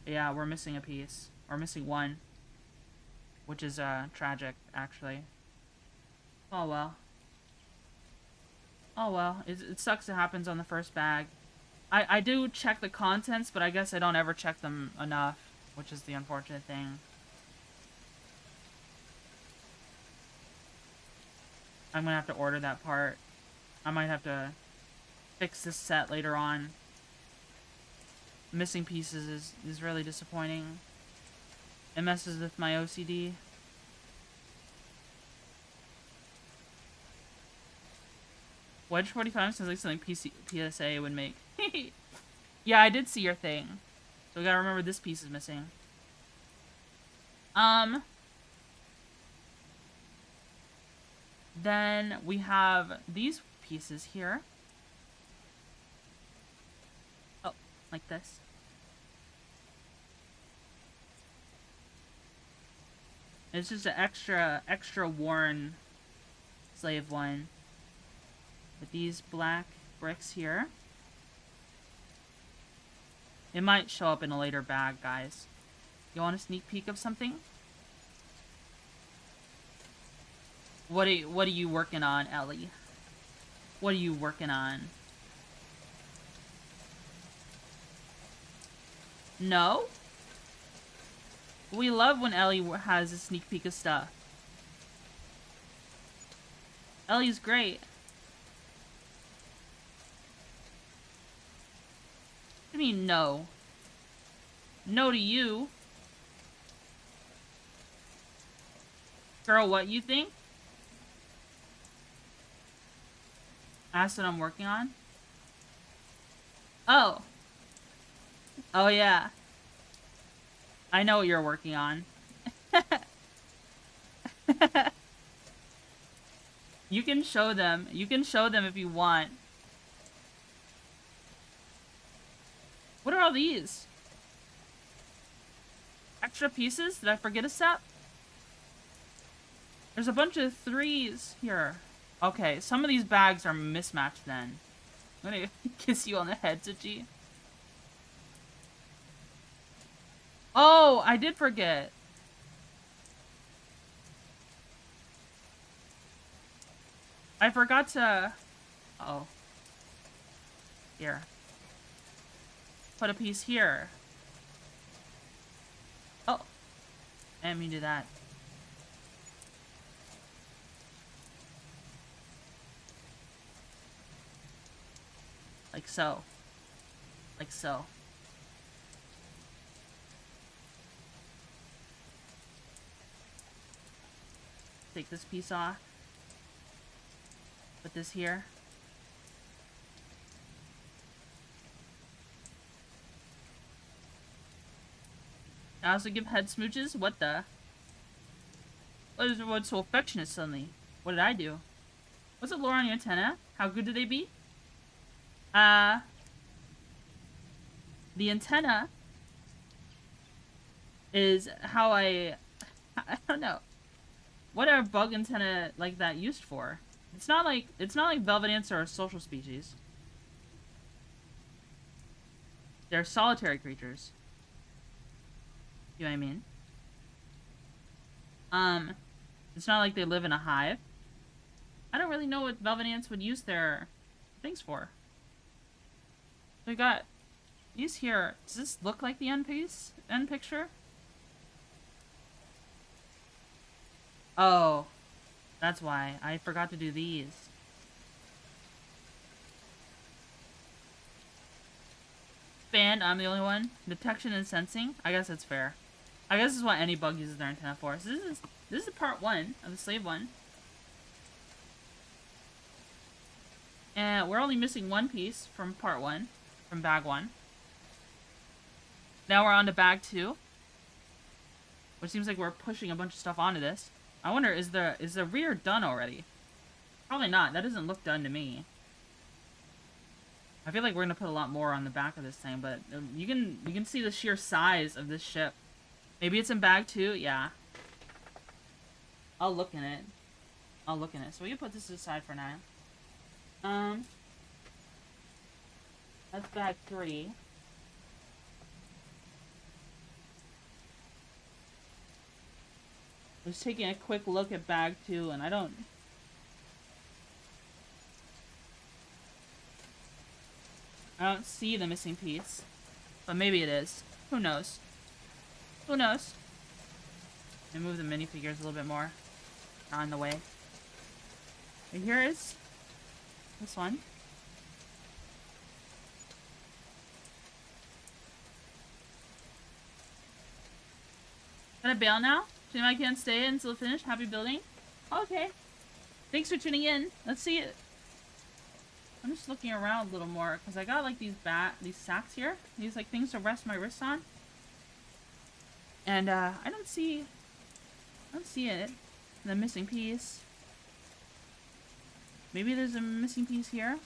Yeah, we're missing a piece. We're missing one. Which is, tragic, actually. Oh, well. Oh well, it sucks it happens on the first bag. I do check the contents, but I guess I don't ever check them enough, which is the unfortunate thing. I'm gonna have to order that part. I might have to fix this set later on. Missing pieces is really disappointing. It messes with my OCD. Wedge 45 sounds like something PSA would make. Yeah, I did see your thing. So we gotta remember this piece is missing. Then we have these pieces here. Oh, like this. It's just an extra worn slave one. With these black bricks here. It might show up in a later bag, guys. You want a sneak peek of something? What are you working on, Ellie? What are you working on? No? We love when Ellie has a sneak peek of stuff. Ellie's great. What do you mean, no? No to you. Girl, what you think? Ask what I'm working on? Oh. Oh, yeah. I know what you're working on. You can show them. You can show them if you want. What are all these? Extra pieces? Did I forget a set? There's a bunch of 3s here. Okay, some of these bags are mismatched then. I'm gonna kiss you on the head, Twitchy. Oh, I did forget. I forgot to... Uh-oh. Here. Put a piece here. Oh. I didn't mean to do that. Like so. Like so. Take this piece off. Put this here. I also give head smooches? What the? What's so affectionate suddenly? What did I do? What's the lore on your antenna? How good do they be? The antenna is how I don't know. What are bug antenna like that used for? It's not like velvet ants are a social species. They're solitary creatures. You know what I mean? It's not like they live in a hive. I don't really know what velvet ants would use their things for. We got these here. Does this look like the end piece? End picture? Oh. That's why. I forgot to do these. Band, I'm the only one. Detection and sensing. I guess that's fair. I guess this is what any bug uses their antenna for. So this is part 1 of the slave one. And we're only missing one piece from part 1. From bag 1. Now we're on to bag 2. Which seems like we're pushing a bunch of stuff onto this. I wonder, is the rear done already? Probably not. That doesn't look done to me. I feel like we're gonna put a lot more on the back of this thing, but you can see the sheer size of this ship. Maybe it's in bag 2? Yeah. I'll look in it. I'll look in it. So we can put this aside for now. That's bag 3. I was taking a quick look at bag 2, and I don't... I don't see the missing piece. But maybe it is. Who knows? Who knows? Let me move the minifigures a little bit more. Not in the way. And here is this one. Gonna bail now? Jim, I can't stay until finished. Happy building. Okay. Thanks for tuning in. Let's see it. I'm just looking around a little more because I got like these sacks here. These like things to rest my wrists on. And I don't see it. The missing piece. Maybe there's a missing piece here.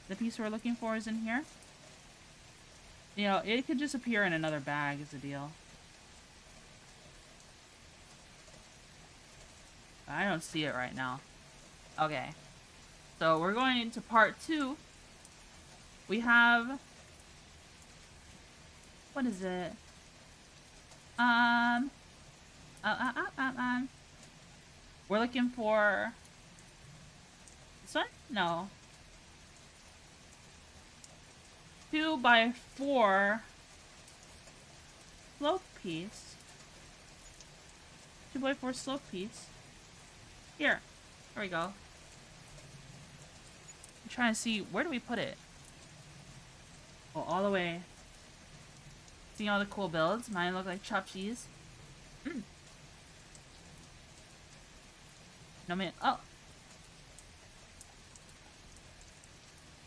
The piece we're looking for is in here. You know, it could just appear in another bag is the deal. I don't see it right now. Okay. So we're going into part 2. We have... What is it? We're looking for... This one? No. 2x4 slope piece. 2x4 slope piece. Here. There we go. I'm trying to see, where do we put it? Oh, all the way. Seeing all the cool builds. Mine look like chopped cheese. No man. Oh.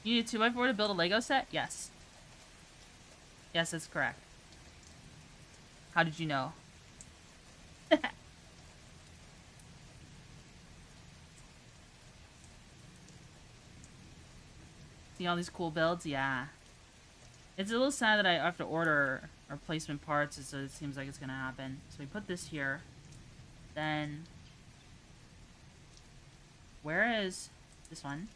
You need a 2x4 to build a Lego set? Yes. Yes, that's correct. How did you know? See all these cool builds? Yeah. It's a little sad that I have to order replacement parts, so it seems like it's gonna happen. So we put this here. Then... Where is this one?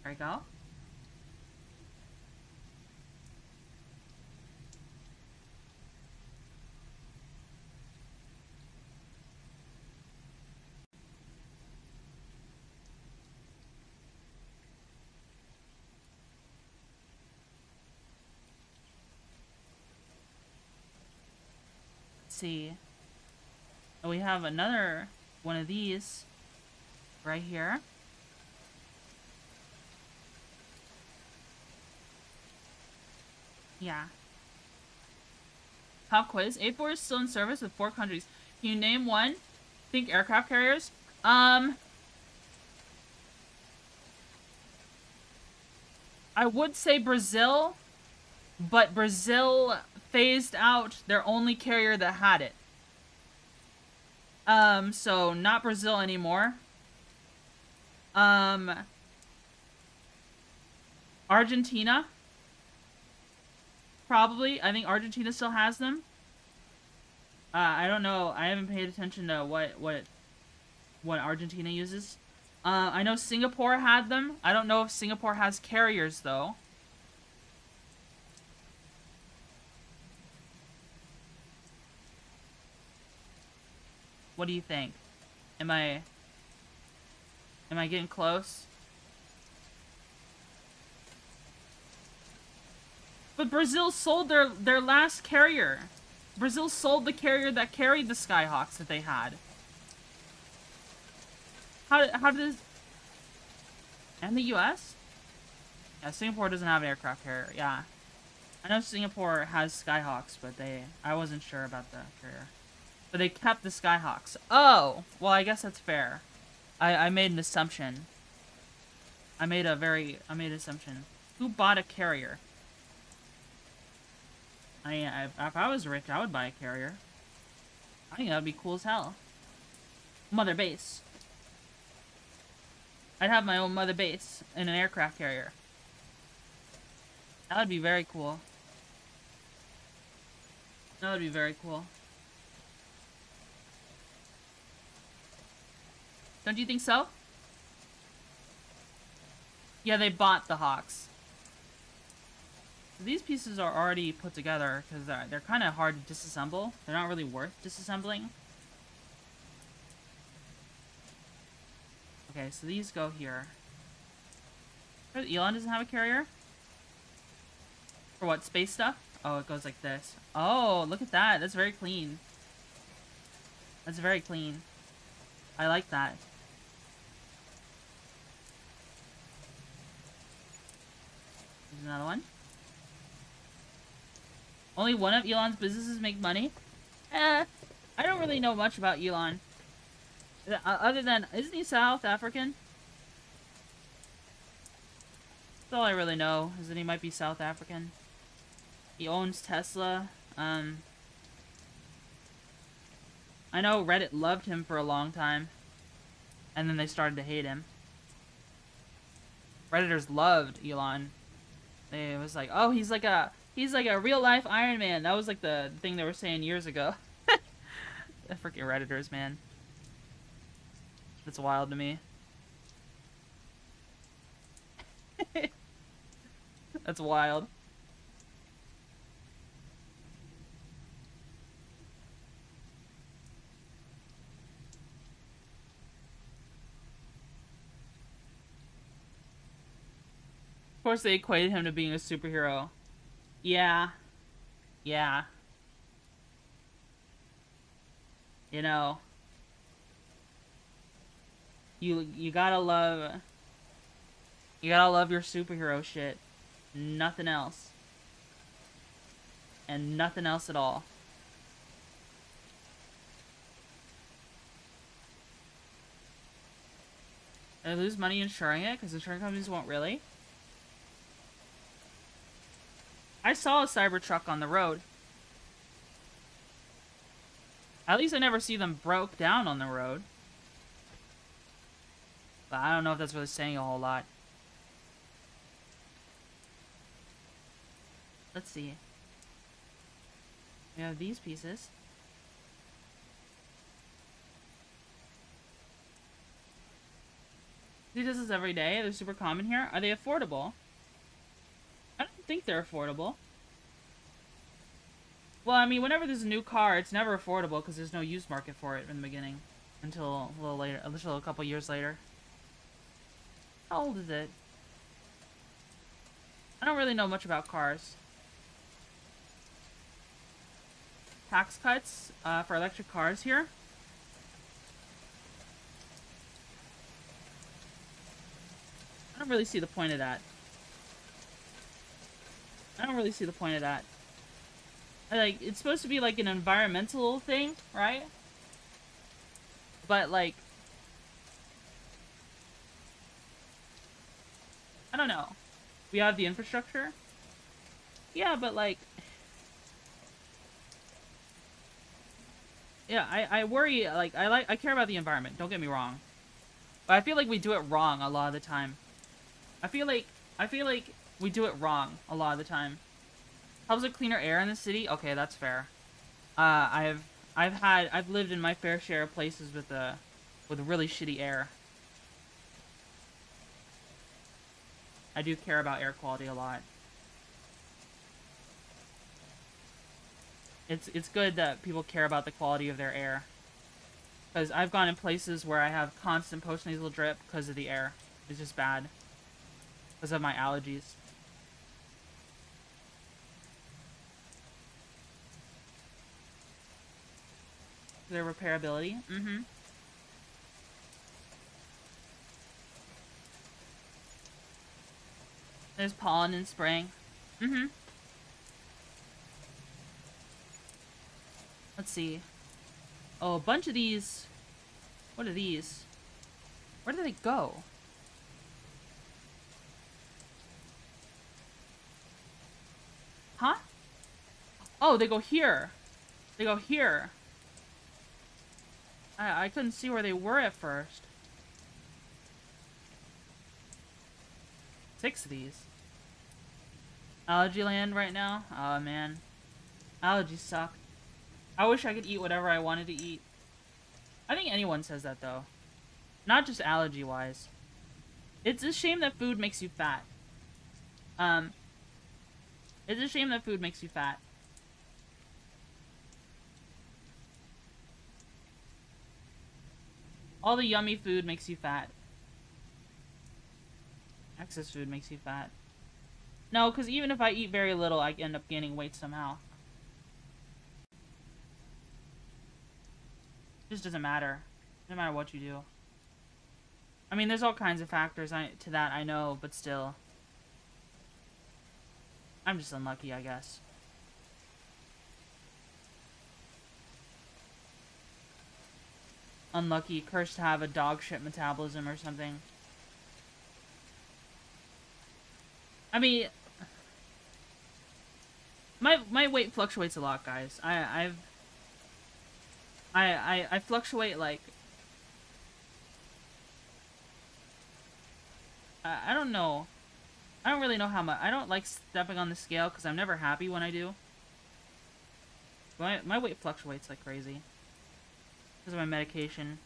There we go. Let's see. And we have another one of these right here. Yeah. Pop quiz. A4 is still in service with 4 countries. Can you name one? Think aircraft carriers? I would say Brazil, but Brazil phased out their only carrier that had it. So not Brazil anymore. Argentina. Probably. I think Argentina still has them. I don't know. I haven't paid attention to what Argentina uses. I know Singapore had them. I don't know if Singapore has carriers though. What do you think? Am I getting close? But Brazil sold their last carrier. Brazil sold the carrier that carried the Skyhawks that they had. How does... And the US? Yeah, Singapore doesn't have an aircraft carrier. Yeah. I know Singapore has Skyhawks, but I wasn't sure about the carrier. But they kept the Skyhawks. Oh! Well, I guess that's fair. I made an assumption. I made an assumption. Who bought a carrier? If I was rich, I would buy a carrier. I think that would be cool as hell. Mother base. I'd have my own mother base in an aircraft carrier. That would be very cool. That would be very cool. Don't you think so? Yeah, they bought the Hawks. These pieces are already put together because they're kind of hard to disassemble. They're not really worth disassembling. Okay, so these go here. Elon doesn't have a carrier? For what, space stuff? Oh, it goes like this. Oh, look at that. That's very clean. That's very clean. I like that. There's another one. Only one of Elon's businesses make money? I don't really know much about Elon. Other than, isn't he South African? That's all I really know, is that he might be South African. He owns Tesla. I know Reddit loved him for a long time. And then they started to hate him. Redditors loved Elon. It was like, oh, he's like a real life Iron Man. That was like the thing they were saying years ago. The freaking Redditors, man. That's wild to me. That's wild. Of course they equated him to being a superhero. Yeah. Yeah. You know. You gotta love your superhero shit. Nothing else. And nothing else at all. They lose money insuring it because insurance companies won't really. I saw a Cybertruck on the road. At least I never see them broke down on the road. But I don't know if that's really saying a whole lot. Let's see. We have these pieces. He does this every day. They're super common here. Are they affordable? I don't think they're affordable. Well, I mean, whenever there's a new car, it's never affordable because there's no used market for it in the beginning. Until a little later, until a couple years later. How old is it? I don't really know much about cars. Tax cuts for electric cars here. I don't really see the point of that. I don't really see the point of that. Like, it's supposed to be like an environmental thing, right? But like, I don't know. We have the infrastructure. Yeah, but like, yeah, I worry, like, I care about the environment, don't get me wrong. But I feel like we do it wrong a lot of the time. I feel like we do it wrong a lot of the time. Helps with cleaner air in the city? Okay, that's fair. I've lived in my fair share of places with really shitty air. I do care about air quality a lot. It's good that people care about the quality of their air. Because I've gone in places where I have constant post-nasal drip because of the air. It's just bad. Because of my allergies. Their repairability. Mm-hmm. There's pollen in spring. Mm-hmm. Let's see. Oh, a bunch of these. What are these? Where do they go? Huh? Oh, they go here. They go here. I couldn't see where they were at first. 6 of these. Allergy land right now? Oh, man. Allergies suck. I wish I could eat whatever I wanted to eat. I think anyone says that, though. Not just allergy-wise. It's a shame that food makes you fat. It's a shame that food makes you fat. All the yummy food makes you fat. Excess food makes you fat. No, because even if I eat very little, I end up gaining weight somehow. It just doesn't matter. No matter what you do. I mean, there's all kinds of factors to that, I know, but still. I'm just unlucky, I guess. Unlucky, cursed to have a dog shit metabolism or something. I mean, my weight fluctuates a lot, guys. I fluctuate like I don't know. I don't really know how much. I don't like stepping on the scale because I'm never happy when I do. My weight fluctuates like crazy because of my medication,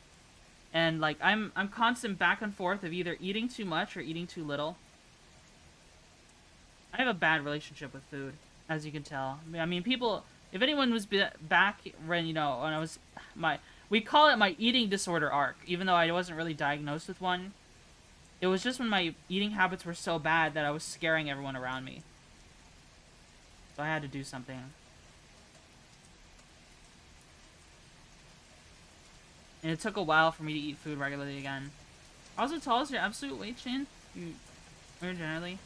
and like I'm constant back and forth of either eating too much or eating too little. I have a bad relationship with food, as you can tell. I mean, people. If anyone was back when, you know, when I was we call it my eating disorder arc, even though I wasn't really diagnosed with one. It was just when my eating habits were so bad that I was scaring everyone around me. So I had to do something. And it took a while for me to eat food regularly again. Also, tall is your absolute weight, Shane? Or generally?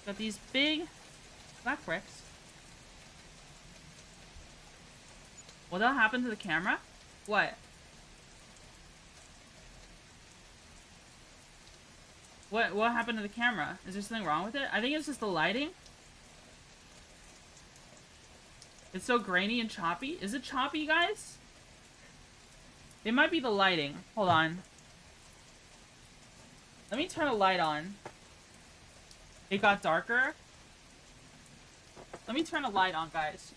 Got these big black bricks. Will that happen to the camera? What? What happened to the camera? Is there something wrong with it? I think it's just the lighting. It's so grainy and choppy. Is it choppy, guys? It might be the lighting. Hold on. Let me turn a light on. It got darker. Let me turn a light on, guys.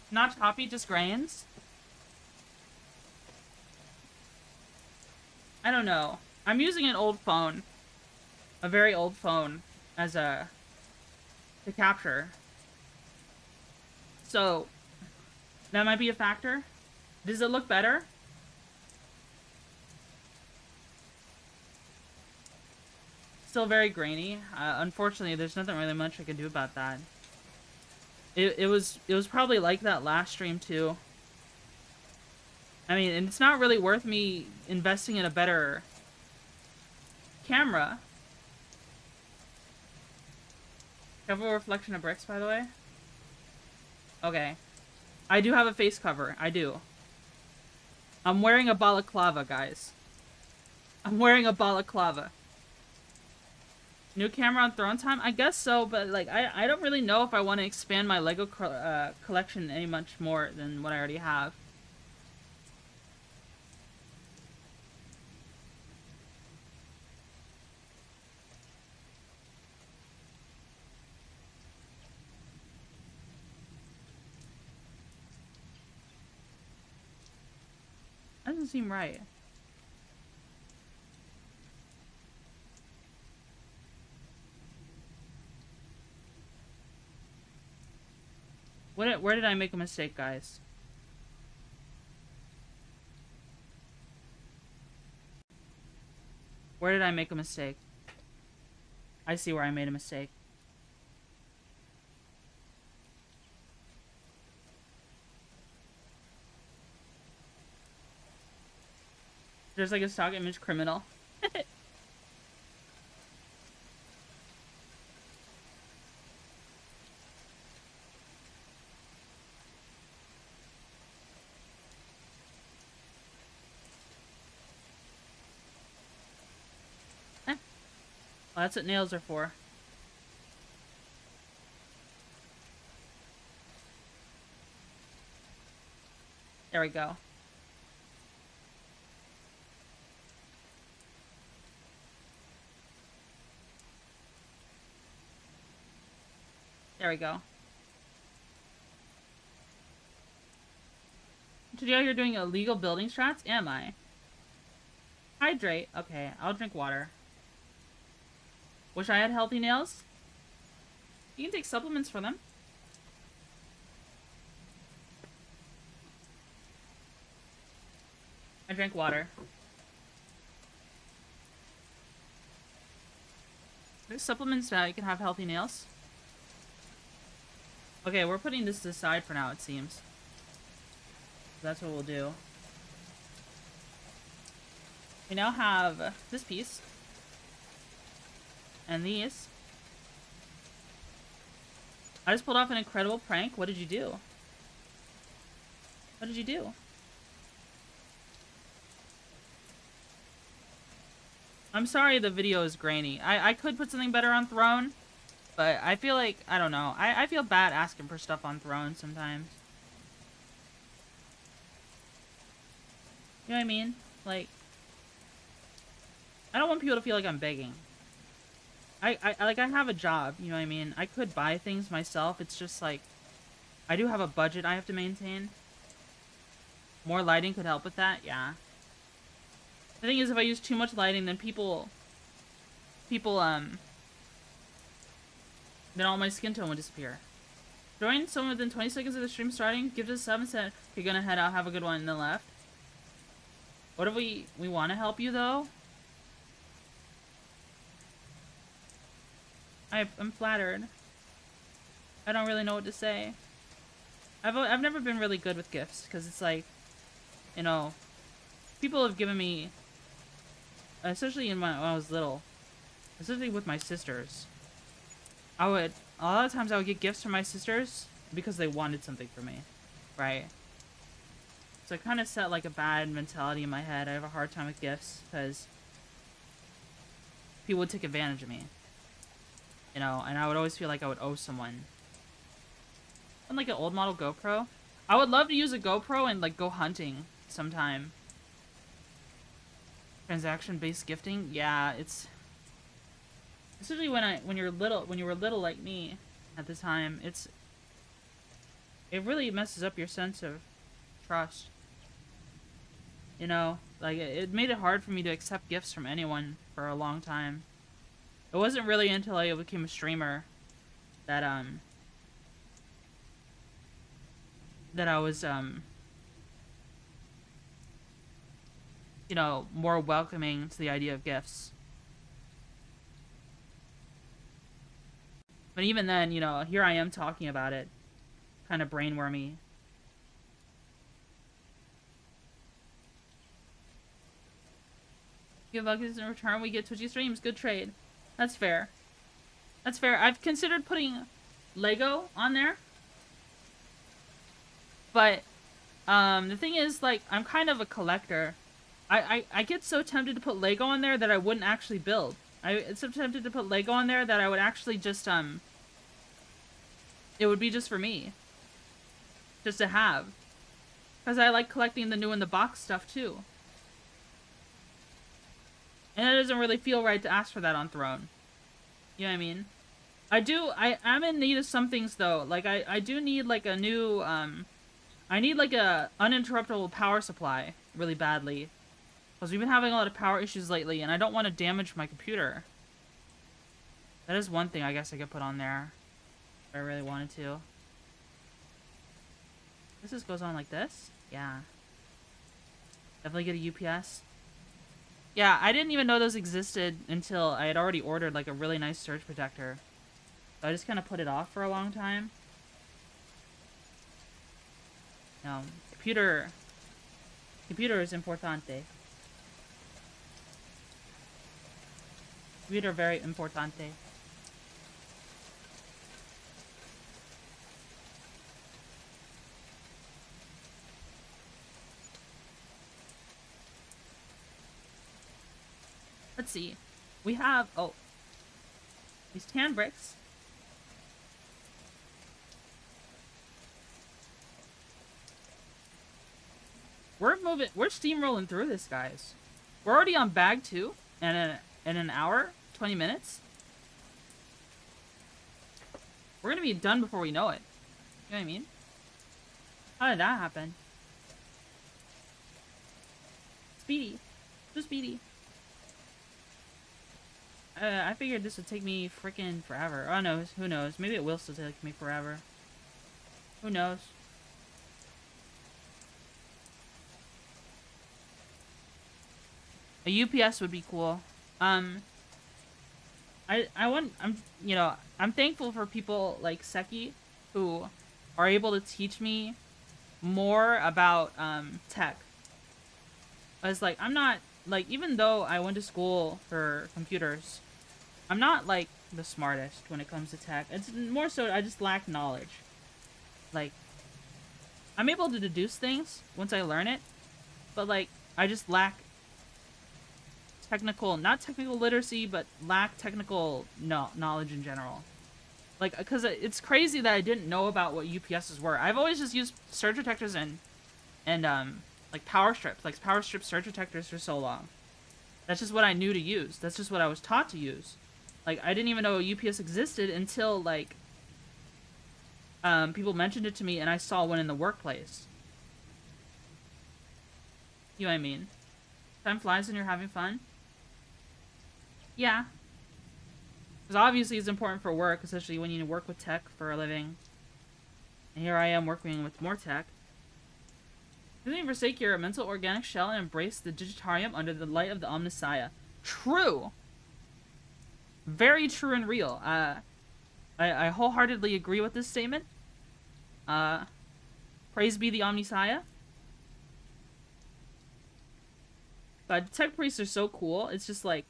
Not choppy, just grains. I don't know. I'm using an old phone. A very old phone as to capture. So, that might be a factor. Does it look better? Still very grainy. Unfortunately, there's nothing really much I can do about that. It was probably like that last stream too. I mean, and it's not really worth me investing in a better camera. Careful reflection of bricks, by the way. Okay. I do have a face cover. I do. I'm wearing a balaclava, guys. I'm wearing a balaclava. New camera on Throne Time? I guess so, but like I don't really know if I want to expand my Lego collection any much more than what I already have. That doesn't seem right. Where did I make a mistake, guys? Where did I make a mistake? I see where I made a mistake. There's like a stock image criminal. Well, that's what nails are for. There we go. There we go. Today you're doing illegal building strats? Am I? Hydrate. Okay, I'll drink water. Wish I had healthy nails. You can take supplements for them. I drank water. There's supplements that you can have healthy nails. Okay, we're putting this aside for now, it seems. That's what we'll do. We now have this piece. And these. I just pulled off an incredible prank. What did you do? What did you do? I'm sorry the video is grainy. I could put something better on Throne, but I feel like, I don't know. I feel bad asking for stuff on Throne sometimes. You know what I mean? Like, I don't want people to feel like I'm begging. I have a job, you know what I mean? I could buy things myself. It's just like, I do have a budget I have to maintain. More lighting could help with that, yeah. The thing is, if I use too much lighting, then then all my skin tone would disappear. Join someone within 20 seconds of the stream starting. Give us a 7 cent. You're gonna head out. Have a good one. And then left. What if we want to help you though? I'm flattered. I don't really know what to say. I've never been really good with gifts because it's like, you know, people have given me, especially when I was little, especially with my sisters. A lot of times I would get gifts from my sisters because they wanted something from me, right? So I kind of set like a bad mentality in my head. I have a hard time with gifts because people would take advantage of me. You know, and I would always feel like I would owe someone. And like an old model GoPro. I would love to use a GoPro and like go hunting sometime. Transaction-based gifting? Yeah, it's especially when you were little like me at the time, it really messes up your sense of trust. You know, like it made it hard for me to accept gifts from anyone for a long time. It wasn't really until I became a streamer that that I was you know, more welcoming to the idea of gifts. But even then, you know, here I am talking about it. Kind of brainwormy. Give luggage in return, we get Twitchy streams. Good trade. That's fair. That's fair. I've considered putting Lego on there. But, the thing is, like, I'm kind of a collector. I get so tempted to put Lego on there that I wouldn't actually build. I'm so tempted to put Lego on there that I would actually just, it would be just for me. Just to have. Because I like collecting the new in the box stuff, too. And it doesn't really feel right to ask for that on Throne. You know what I mean? I am in need of some things, though. Like, I do need, like, a new, I need, like, a uninterruptible power supply really badly. Because we've been having a lot of power issues lately, and I don't want to damage my computer. That is one thing I guess I could put on there. If I really wanted to. This just goes on like this? Yeah. Definitely get a UPS. Yeah, I didn't even know those existed until I had already ordered, like, a really nice surge protector. So I just kind of put it off for a long time. No, computer es importante. Computer very importante. Let's see. We have, oh, these tan bricks. We're steamrolling through this, guys. We're already on bag 2 in an hour, 20 minutes. We're gonna be done before we know it. You know what I mean? How did that happen? Speedy. So speedy. I figured this would take me freaking forever. Oh no, who knows? Maybe it will still take me forever. Who knows? A UPS would be cool. I'm thankful for people like Seki who are able to teach me more about tech. As like I'm not like even though I went to school for computers, I'm not like the smartest when it comes to tech. It's more so I just lack knowledge. Like I'm able to deduce things once I learn it, but like I just lack not technical literacy, but lack technical knowledge in general. Like, because it's crazy that I didn't know about what UPSs were. I've always just used surge detectors and like power strips, like power strip surge detectors for so long. That's just what I knew to use. That's just what I was taught to use. Like, I didn't even know a UPS existed until like people mentioned it to me and I saw one in the workplace. You know what I mean? Time flies when you're having fun. Yeah. Because obviously it's important for work, especially when you work with tech for a living. And here I am working with more tech. Continue to forsake your mental organic shell and embrace the digitarium under the light of the Omnissiah. True! Very true and real. I wholeheartedly agree with this statement. Praise be the Omnissiah. But tech priests are so cool. It's just like,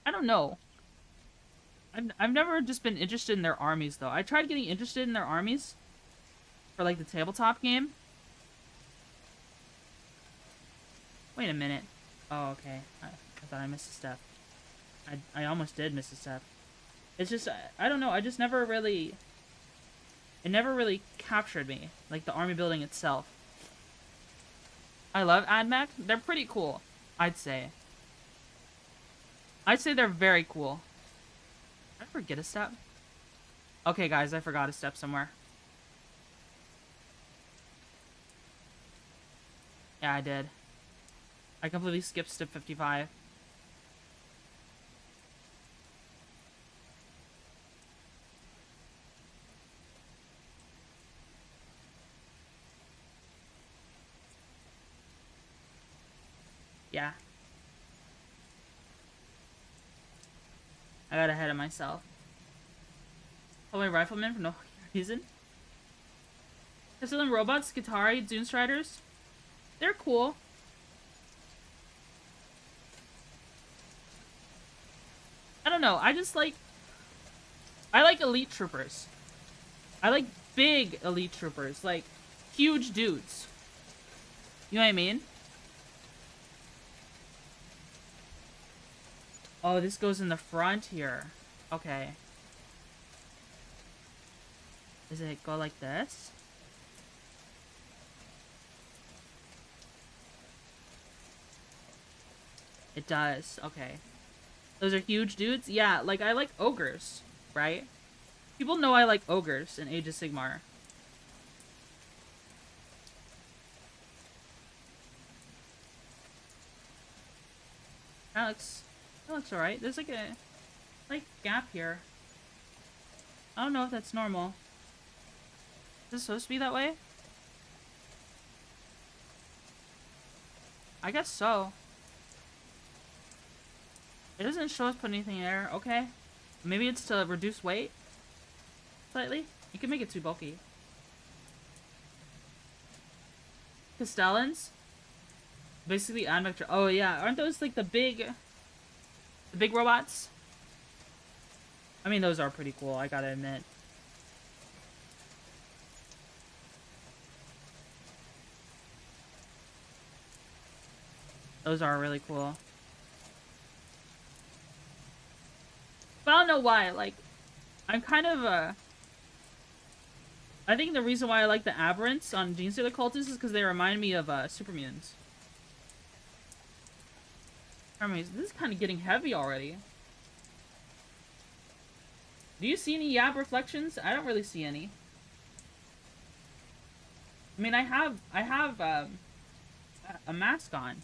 I don't know. I've never just been interested in their armies, though. I tried getting interested in their armies for, like, the tabletop game. Wait a minute. Oh, okay. I thought I missed a step. I almost did miss a step. It's just, I don't know. I just never really... It never really captured me. Like, the army building itself. I love AdMech. They're pretty cool, I'd say. I'd say they're very cool. Did I forget a step? Okay, guys, I forgot a step somewhere. Yeah, I did. I completely skipped step 55. Yeah. I got ahead of myself. Oh, my rifleman for no reason. Castilian robots, Skitari, Dune Striders. They're cool. I don't know. I like elite troopers. I like big elite troopers. Like, huge dudes. You know what I mean? Oh, this goes in the front here. Okay. Does it go like this? It does. Okay. Those are huge dudes? Yeah, like, I like ogres, right? People know I like ogres in Age of Sigmar. That looks alright. There's like a gap here. I don't know if that's normal. Is it supposed to be that way? I guess so. It doesn't show us put anything there. Okay. Maybe it's to reduce weight? Slightly? You can make it too bulky. Castellans? Basically Admech. Oh yeah, aren't those like the big robots? I mean, those are pretty cool, I gotta admit. Those are really cool. But I don't know why, like, I'm kind of, I think the reason why I like the Aberrants on Genestealer Cultists is because they remind me of, Super Mutants. I mean, this is kind of getting heavy already. Do you see any Yab reflections? I don't really see any. I mean, I have a mask on.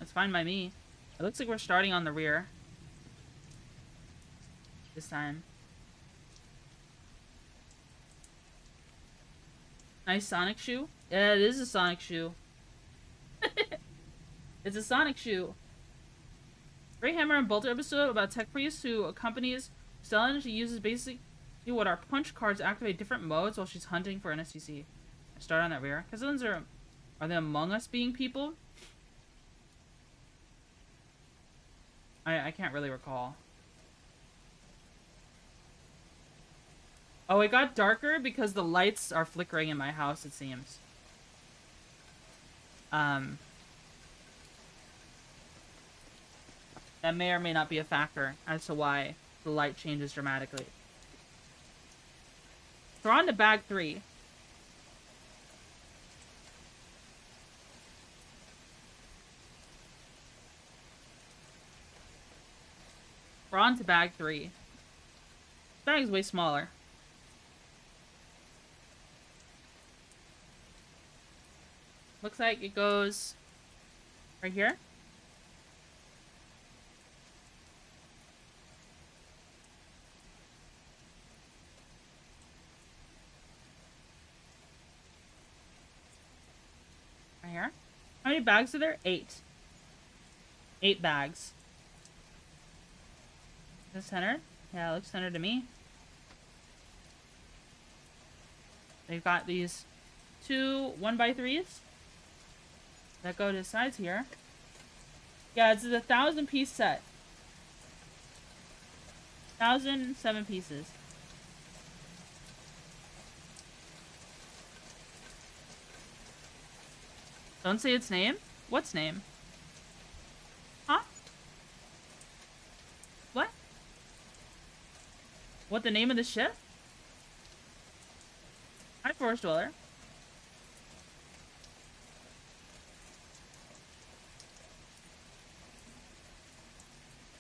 That's fine by me. It looks like we're starting on the rear. This time. Nice Sonic shoe? Yeah, it is a Sonic shoe. It's a Sonic shoe. Great Hammer and Bolter episode about tech priest who accompanies Stella, and she uses basically what our punch cards activate different modes while she's hunting for an STC. Start on that rear. Because those are they Among Us being people? I can't really recall. Oh, it got darker because the lights are flickering in my house, it seems. That may or may not be a factor as to why the light changes dramatically. So we're on to bag 3. We're on to bag 3. This bag is way smaller. Looks like it goes right here. Right here. How many bags are there? 8. 8 bags. Is it centered? Yeah, it looks centered to me. They've got these 2 1x3s that go to the sides here. Yeah, it's a 1,000-piece set. 1,007 pieces. Don't say its name? What's name? Huh? What? What, the name of the ship? Hi, Forest Dweller.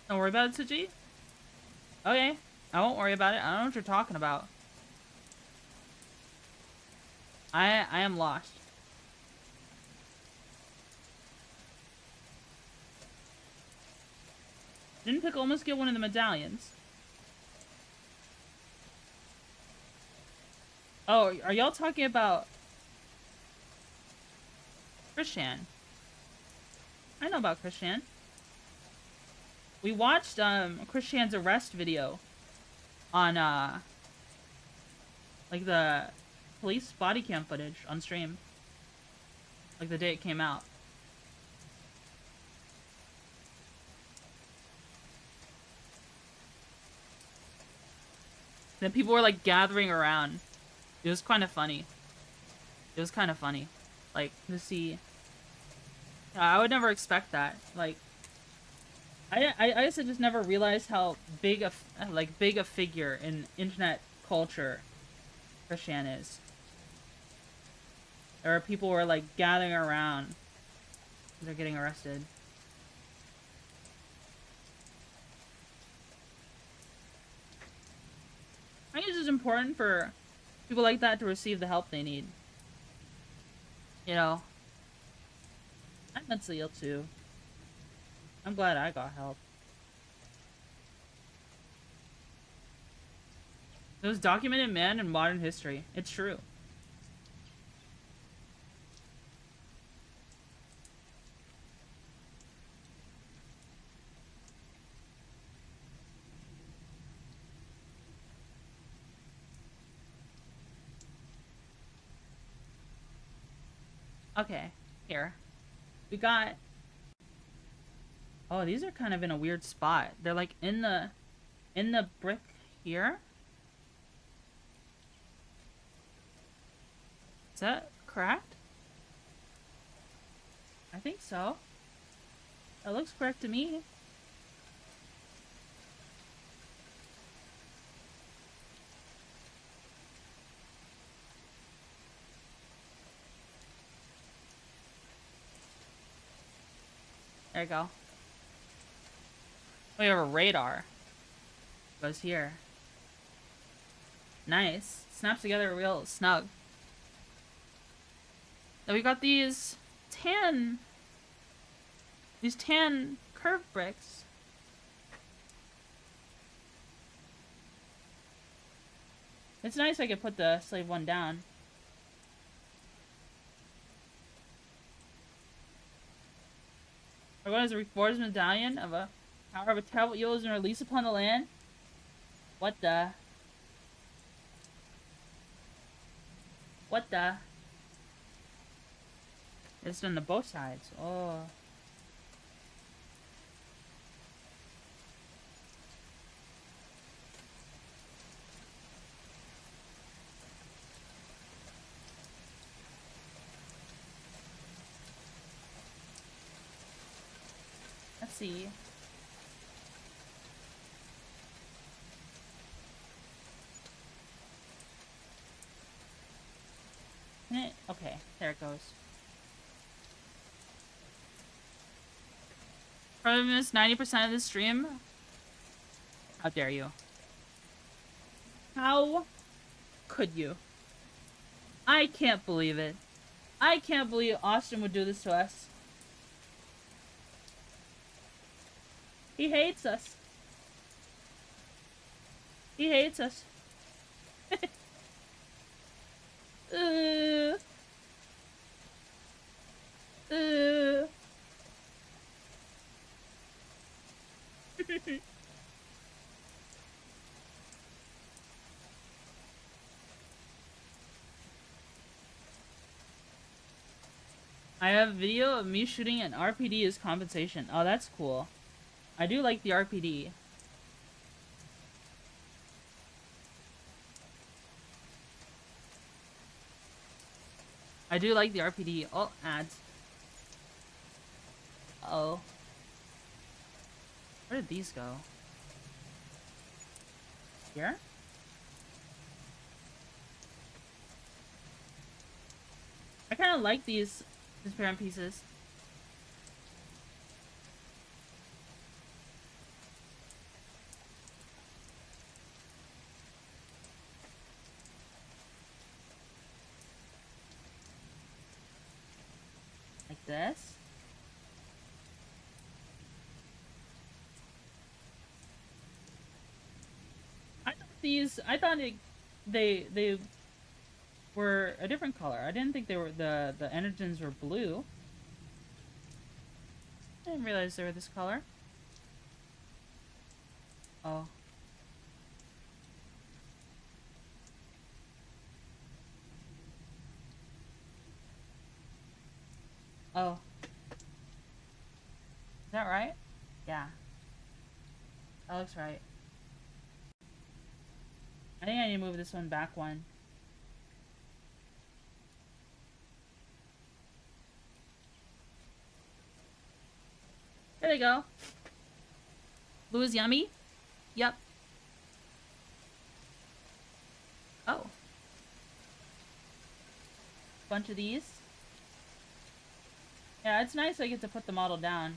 Don't worry about it, Twitchy. Okay, I won't worry about it. I don't know what you're talking about. I am lost. Didn't Pickle almost get one of the medallions? Oh, are y'all talking about Christian? I know about Christian. We watched Christian's arrest video on like the police body cam footage on stream. Like the day it came out. Then people were like gathering around. It was kind of funny. It was kind of funny. Like to see. I would never expect that. Like I guess I just never realized how big a figure in internet culture Christian is. There are people who are like gathering around. They're getting arrested. I think it's just important for people like that to receive the help they need. You know, I'm mentally ill too. I'm glad I got help. It was documented man in modern history. It's true. Okay, here. We got... Oh, these are kind of in a weird spot. They're like in the brick here. Is that correct? I think so. That looks correct to me. There you go. We have a radar. Goes here. Nice. Snaps together real snug. Then we got these tan These tan curved bricks. It's nice I could put the slave one down. Our one is a reforged medallion of a power of a terrible evil is released upon the land. What the? What the? It's done to both sides. Oh. Let's see. Okay, there it goes. Probably missed 90% of the stream. How dare you? How could you? I can't believe it. I can't believe Austin would do this to us. He hates us. He hates us. uh. I have a video of me shooting an RPD as compensation. Oh, that's cool. I do like the RPD. I do like the RPD. Oh, ads. Uh-oh. Where did these go? Here? I kind of like these transparent pieces. Like this. I thought they were a different color. I didn't think they were the energins were blue. I didn't realize they were this color. Oh. Oh. Is that right? Yeah. That looks right. I think I need to move this one back one. There they go. Blue is yummy? Yep. Oh. Bunch of these. Yeah, it's nice I get to put the model down.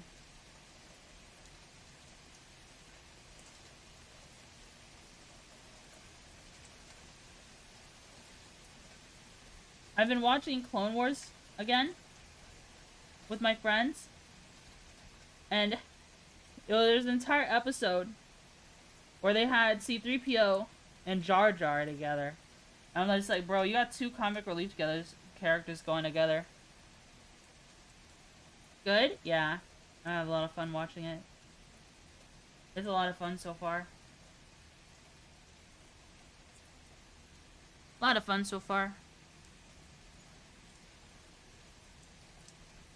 I've been watching Clone Wars again with my friends, and there's an entire episode where they had C-3PO and Jar Jar together. And I'm just like, bro, you got two comic relief characters going together. Good? Yeah. I have a lot of fun watching it. It's a lot of fun so far. A lot of fun so far.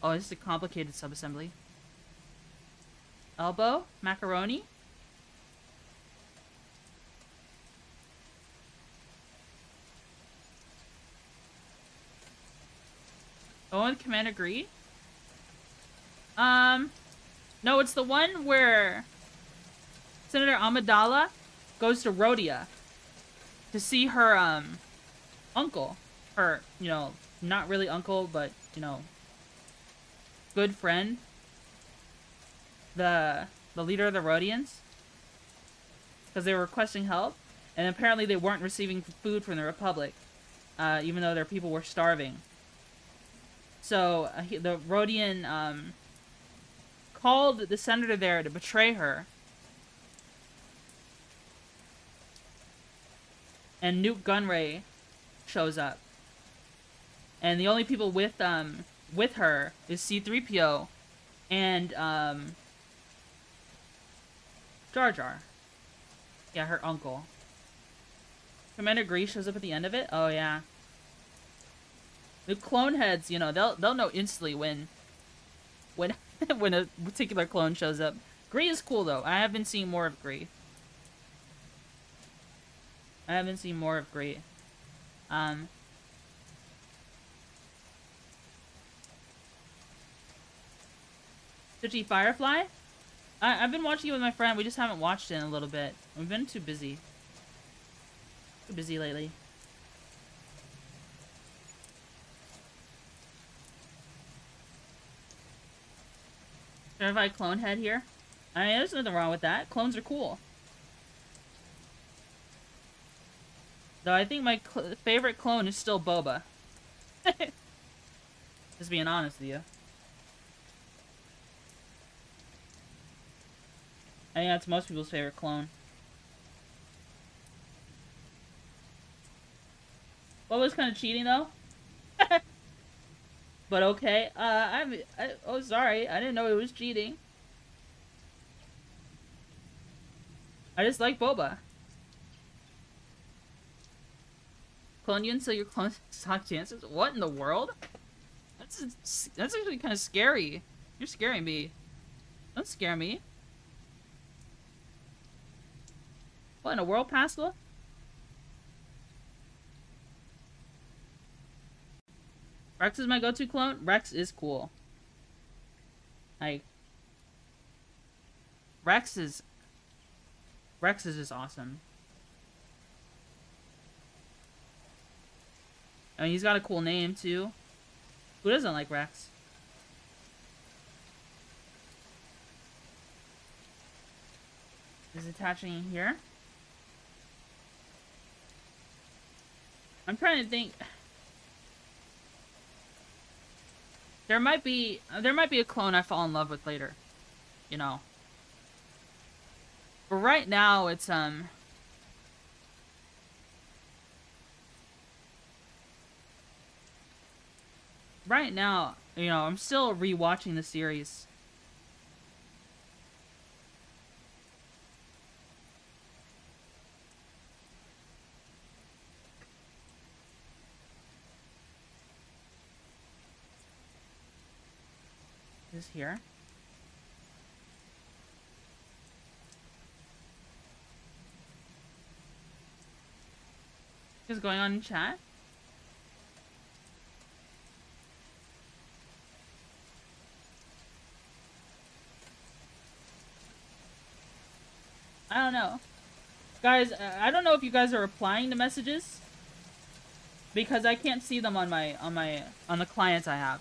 Oh, this is a complicated subassembly. Elbow, macaroni. Oh, with Commander Greed? No, it's the one where Senator Amidala goes to Rhodia to see her, uncle. Her, not really uncle, but, good friend. The leader of the Rhodians. Because they were requesting help. And apparently they weren't receiving food from the Republic. Even though their people were starving. So, the Rhodian, called the senator there to betray her. And Newt Gunray shows up. And the only people with her is C-3PO and Jar Jar. Yeah, her uncle. Commander Grease shows up at the end of it. Oh yeah. The clone heads, you know, they'll know instantly when when a particular clone shows up. Gree is cool though. I haven't seen more of Gree. Twitchy Firefly? I've been watching it with my friend. We just haven't watched it in a little bit. We've been too busy. Too busy lately. Certified clone head here. I mean, there's nothing wrong with that. Clones are cool. Though I think my favorite clone is still Boba. Just being honest with you. I think that's most people's favorite clone. What was kind of cheating though? But okay. Oh, sorry. I didn't know it was cheating. I just like Boba. Clone you until your clone stock chances? What in the world? That's actually kind of scary. You're scaring me. Don't scare me. What in a world, Pascal? Rex is my go-to clone. Rex is cool. Like, Rex is just awesome. I mean, he's got a cool name too. Who doesn't like Rex? Is attaching here. I'm trying to think. There might be a clone I fall in love with later, you know. But right now it's right now, you know, I'm still rewatching the series. Is here. What's going on in chat? I don't know. Guys, I don't know if you guys are replying to messages because I can't see them on the clients I have.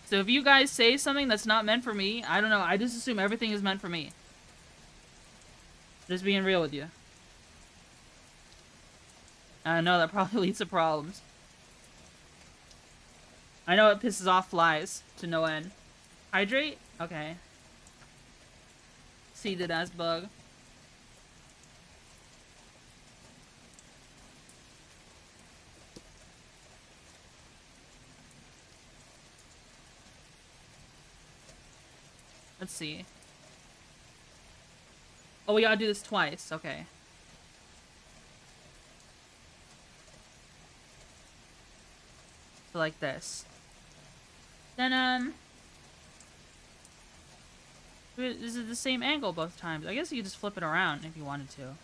So if you guys say something that's not meant for me, I don't know, I just assume everything is meant for me. Just being real with you. I know that probably leads to problems. I know it pisses off flies to no end. Hydrate? Okay. Seeded as bug. Let's see. Oh, we gotta do this twice. Okay. So like this. Then, is it the same angle both times? I guess you could just flip it around if you wanted to.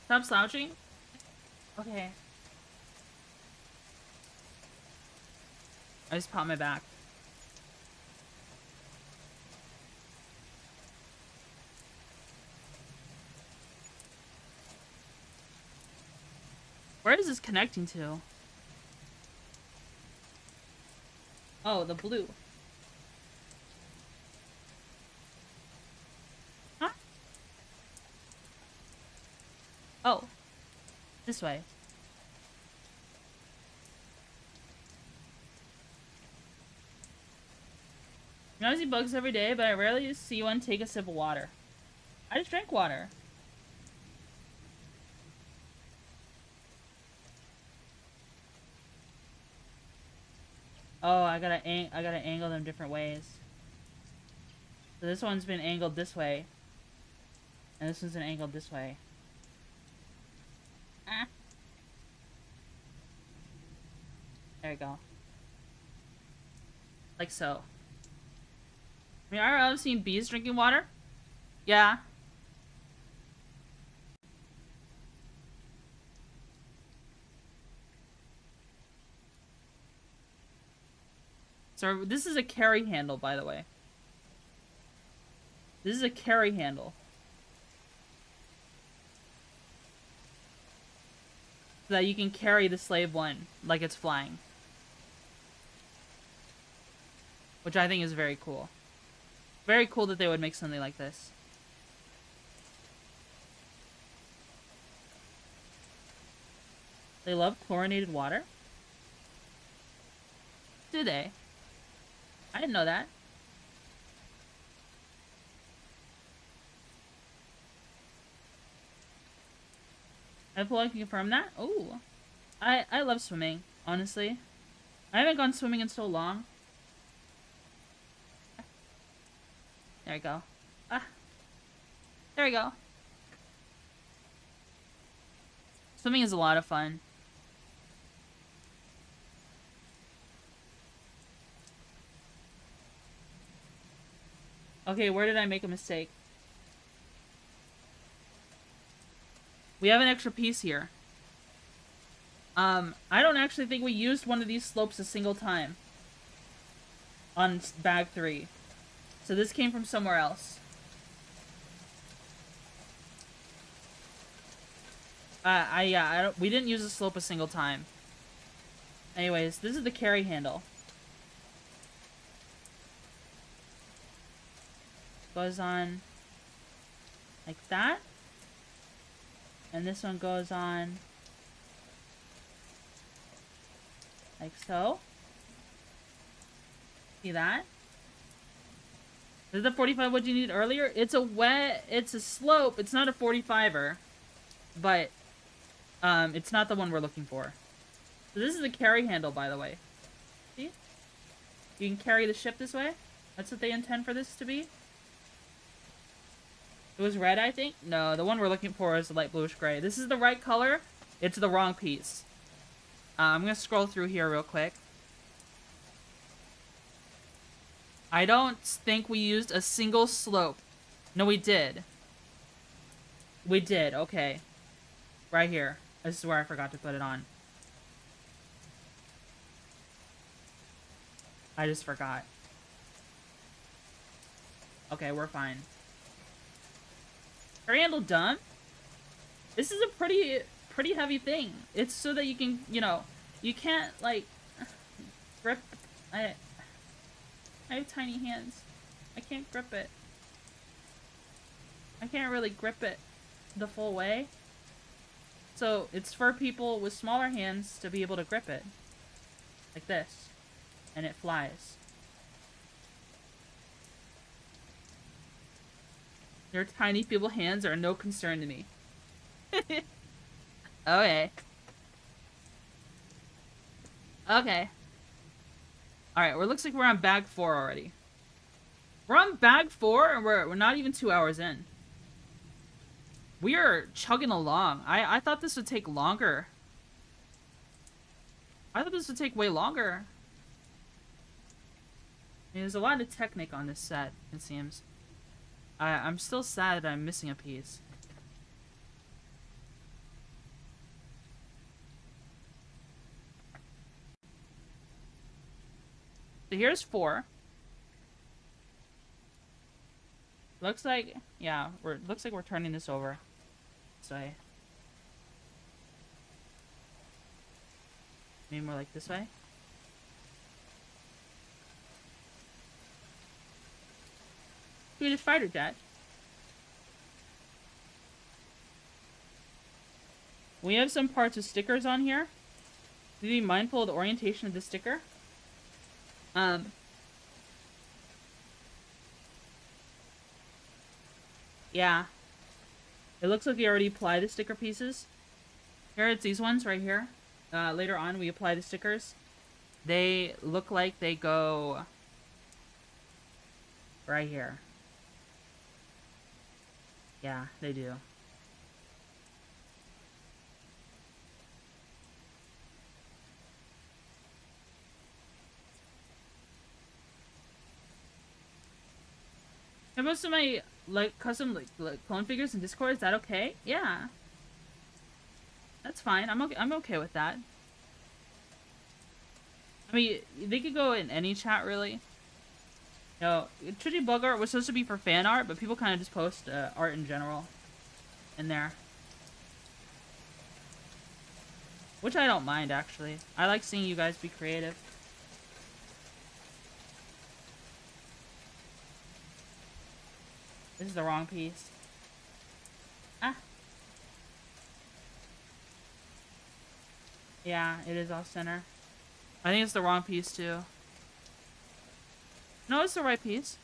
Stop slouching? Okay. I just popped my back. Where is this connecting to? Oh, the blue. Huh? Oh, this way. You know, I see bugs every day, but I rarely see one take a sip of water. I just drank water. Oh, I gotta angle them different ways. So this one's been angled this way. And this one's been angled this way. Ah. There you go. Like so. I mean, I've seen bees drinking water. Yeah. So this is a carry handle, by the way. This is a carry handle. So that you can carry the slave one like it's flying. Which I think is very cool. Very cool that they would make something like this. They love chlorinated water? Do they? I didn't know that. I feel like I can confirm that. Oh, I love swimming, honestly. I haven't gone swimming in so long. There we go. Ah. There we go. Swimming is a lot of fun. Okay, where did I make a mistake? We have an extra piece here. I don't actually think we used one of these slopes a single time. On bag 3. So this came from somewhere else. We didn't use the slope a single time. Anyways, this is the carry handle. Goes on like that. And this one goes on like so. See that? This is the 45 what you need earlier? It's a slope. It's not a 45er. But, it's not the one we're looking for. So this is the carry handle, by the way. See? You can carry the ship this way. That's what they intend for this to be. It was red, I think? No, the one we're looking for is the light bluish gray. This is the right color. It's the wrong piece. I'm gonna scroll through here real quick. I don't think we used a single slope. No, we did. We did, okay. Right here. This is where I forgot to put it on. I just forgot. Okay, we're fine. Carry handle done? This is a pretty heavy thing. It's so that you can, you know, you can't, like, grip... I have tiny hands. I can't grip it. I can't really grip it the full way. So, it's for people with smaller hands to be able to grip it. Like this. And it flies. Your tiny feeble hands are no concern to me. Okay. Okay. Alright, well, it looks like we're on bag 4 already. We're on bag 4 and we're not even 2 hours in. We are chugging along. I thought this would take longer. I thought this would take way longer. I mean, there's a lot of technique on this set, it seems. I'm still sad that I'm missing a piece. So here's 4. Looks like, yeah, looks like we're turning this over. This way. Maybe more like this way. Swedish fighter jet. We have some parts with stickers on here. Be mindful of the orientation of the sticker. Yeah. It looks like we already applied the sticker pieces. Here, it's these ones right here. Later on, we apply the stickers. They look like they go right here. Yeah, they do. And most of my custom like clone figures in Discord, is that okay? Yeah. That's fine. I'm okay with that. I mean, they could go in any chat, really. You know, Twitchy bug art was supposed to be for fan art, but people kind of just post art in general in there. Which I don't mind, actually. I like seeing you guys be creative. This is the wrong piece. Ah. Yeah, it is off center. I think it's the wrong piece, too. No, it's the right piece.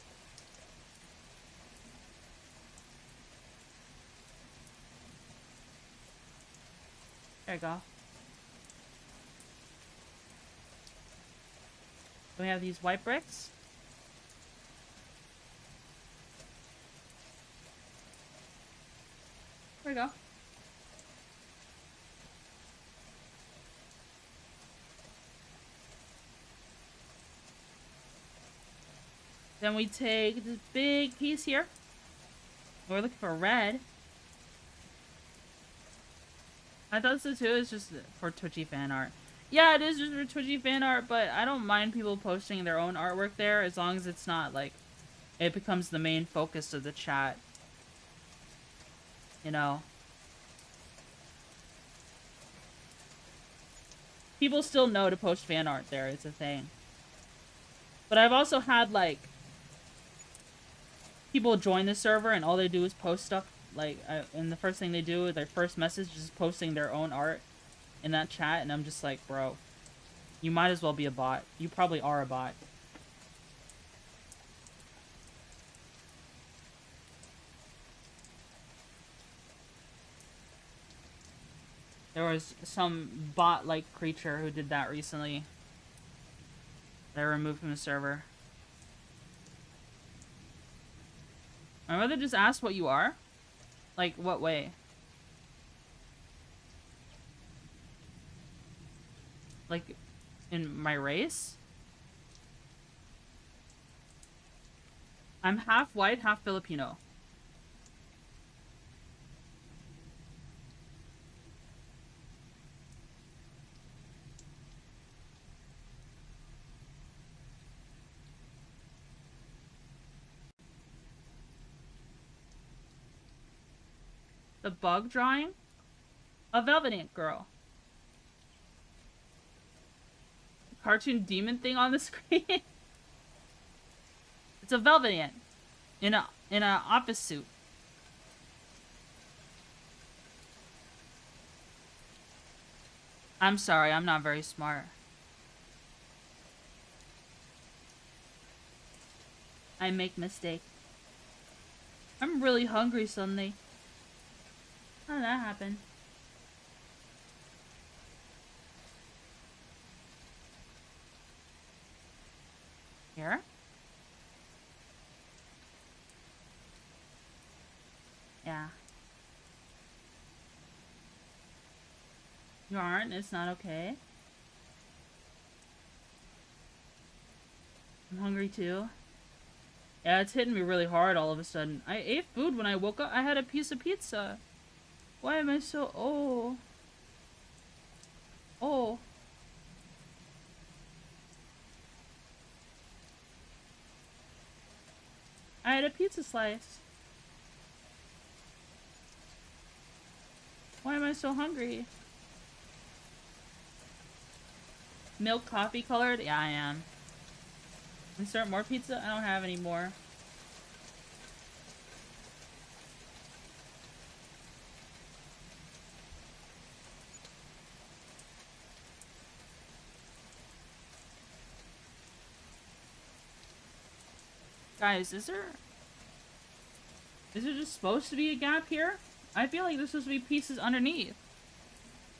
There you go. We have these white bricks. There we go. Then we take this big piece here. We're looking for red. I thought so too. It's just for Twitchy fan art. Yeah, it is just for Twitchy fan art, but I don't mind people posting their own artwork there as long as it's not like it becomes the main focus of the chat. You know. People still know to post fan art there. It's a thing. But I've also had like people join the server and all they do is post stuff. Like, and the first thing they do, their first message is posting their own art in that chat, and I'm just like, bro, you might as well be a bot. You probably are a bot. There was some bot-like creature who did that recently. They were removed from the server. My mother just asked what you are. Like, what way? Like, in my race? I'm half white, half Filipino. The bug drawing? A Velvet Ant girl. Cartoon demon thing on the screen? It's a Velvet Ant. In a office suit. I'm sorry, I'm not very smart. I make mistakes. I'm really hungry suddenly. How did that happen? Here? Yeah. You aren't? It's not okay? I'm hungry too. Yeah, it's hitting me really hard all of a sudden. I ate food when I woke up. I had a piece of pizza. Why am I so... Oh. Oh. I had a pizza slice. Why am I so hungry? Milk coffee colored? Yeah, I am. Insert more pizza? I don't have any more. Guys, is there just supposed to be a gap here? I feel like there's supposed to be pieces underneath.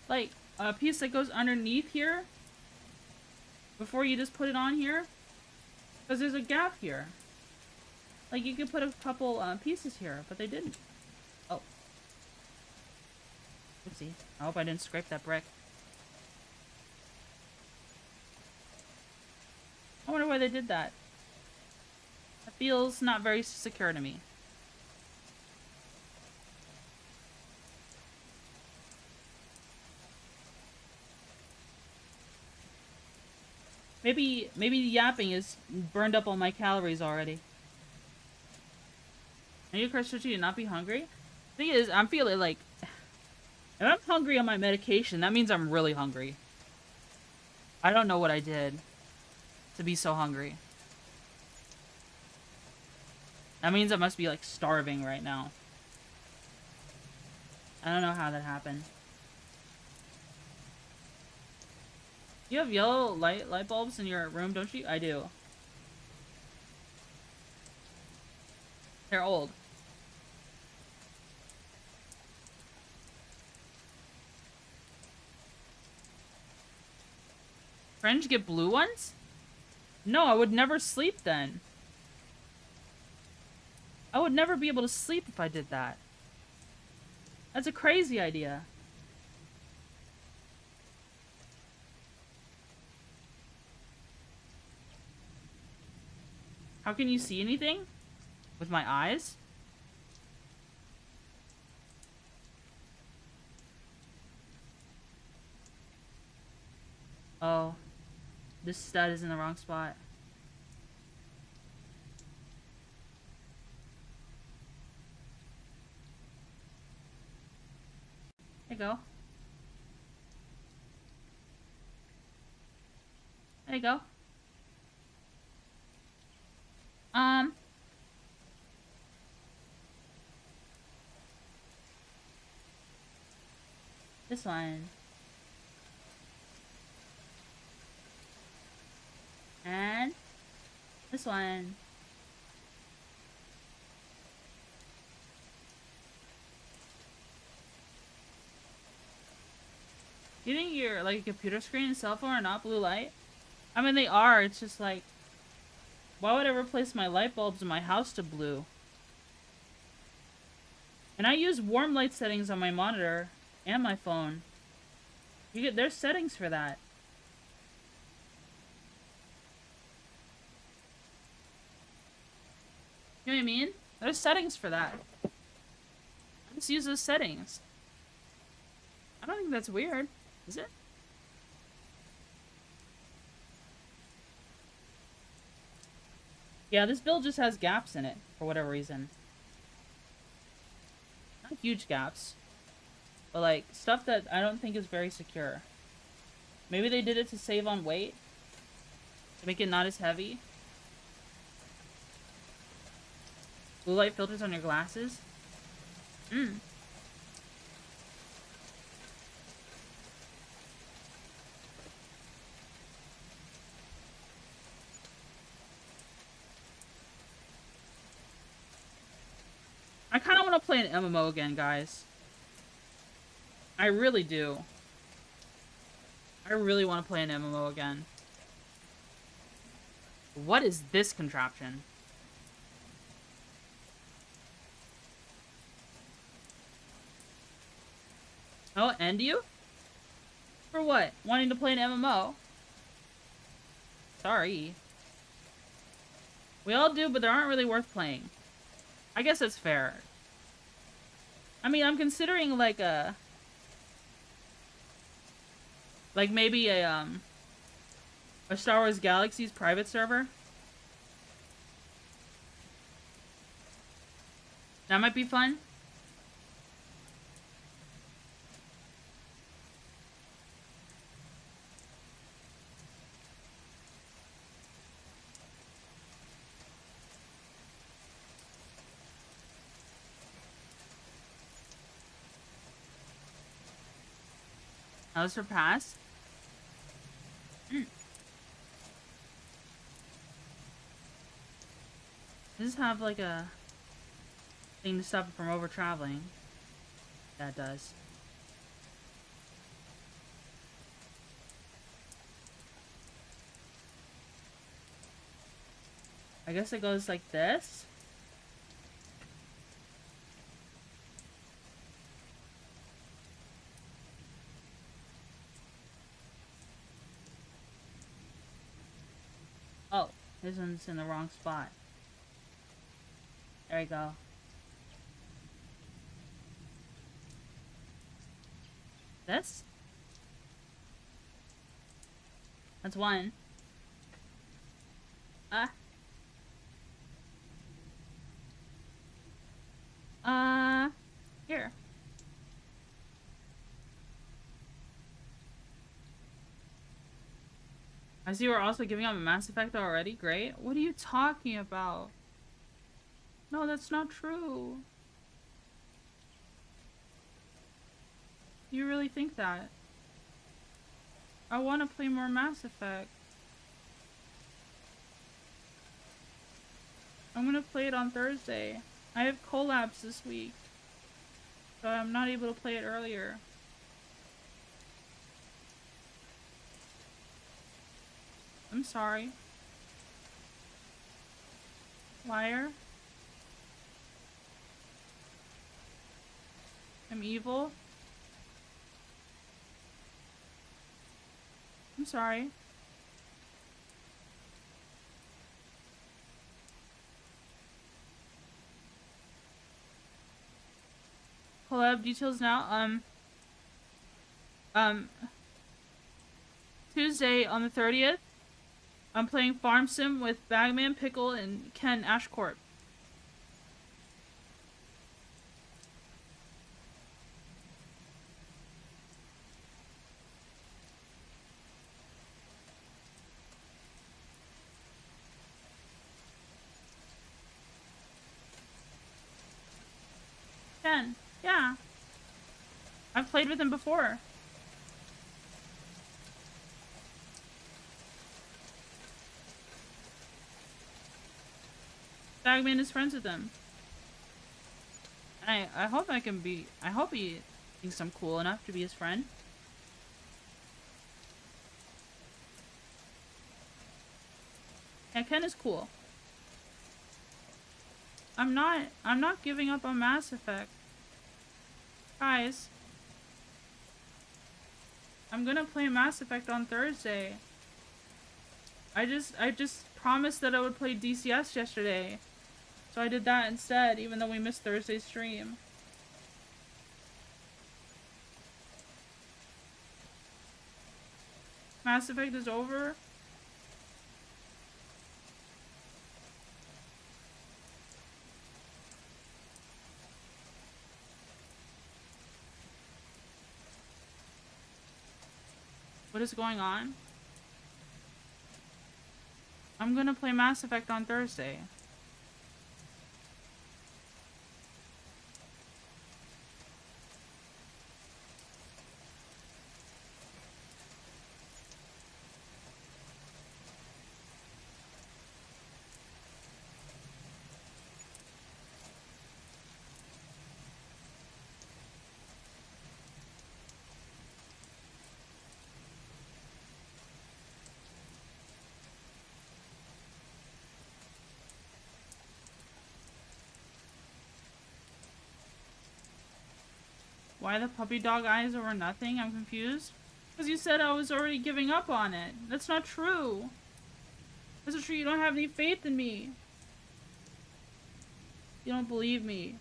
Like, a piece that goes underneath here before you just put it on here. Because there's a gap here. Like, you could put a couple pieces here, but they didn't. Oh. Oopsie. I hope I didn't scrape that brick. I wonder why they did that. That feels not very secure to me. Maybe yapping has burned up all my calories already. I need to crush Twitchy to not be hungry. The thing is, I'm feeling like... If I'm hungry on my medication, that means I'm really hungry. I don't know what I did to be so hungry. That means I must be, like, starving right now. I don't know how that happened. You have yellow light bulbs in your room, don't you? I do. They're old. Friends get blue ones? No, I would never sleep then. I would never be able to sleep if I did that. That's a crazy idea. How can you see anything? With my eyes? Oh. This stud is in the wrong spot. There you go. There you go. This one. And this one. You think your like a computer screen and cell phone are not blue light? I mean they are, it's just like why would I replace my light bulbs in my house to blue? And I use warm light settings on my monitor and my phone. There's settings for that. You know what I mean? There's settings for that. I just use those settings. I don't think that's weird, is it? Yeah, this build just has gaps in it, for whatever reason. Not huge gaps. But, like, stuff that I don't think is very secure. Maybe they did it to save on weight? To make it not as heavy? Blue light filters on your glasses? I kind of want to play an MMO again, guys. I really do. I really want to play an MMO again. What is this contraption? Oh, end you? For what? Wanting to play an MMO? Sorry. We all do, but they aren't really worth playing. I guess that's fair. I mean, I'm considering like a... Like maybe a Star Wars Galaxy's private server. That might be fun. That was her pass. Does this have like a thing to stop it from over traveling? Yeah, it does. I guess it goes like this. Oh, this one's in the wrong spot. There we go. This? That's one. Ah. Here. I see we're also giving up a Mass Effect already. Great. What are you talking about? No, that's not true. You really think that? I want to play more Mass Effect. I'm gonna play it on Thursday. I have collabs this week, so I'm not able to play it earlier. I'm sorry. Liar. I'm evil. I'm sorry. Collab details now. Tuesday on the 30th, I'm playing Farm Sim with Bagman, Pickle, and Ken Ashcorp. Ken, yeah. I've played with him before. Bagman is friends with him. And I hope I can be... I hope he thinks I'm cool enough to be his friend. Yeah, Ken is cool. I'm not giving up on Mass Effect. Guys. I'm gonna play Mass Effect on Thursday. I just promised that I would play DCS yesterday. So I did that instead, even though we missed Thursday's stream. Mass Effect is over. What is going on? I'm gonna play Mass Effect on Thursday. Why the puppy dog eyes over nothing? I'm confused. Because you said I was already giving up on it. That's not true. That's not true. You don't have any faith in me. You don't believe me.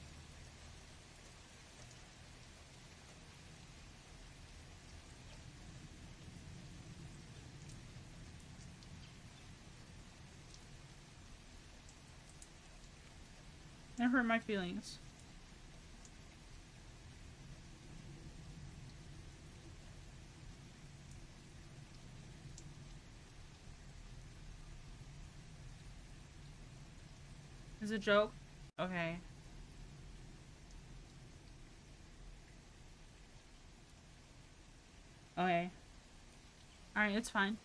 That hurt my feelings. Is it a joke? Okay. Okay. Alright, it's fine.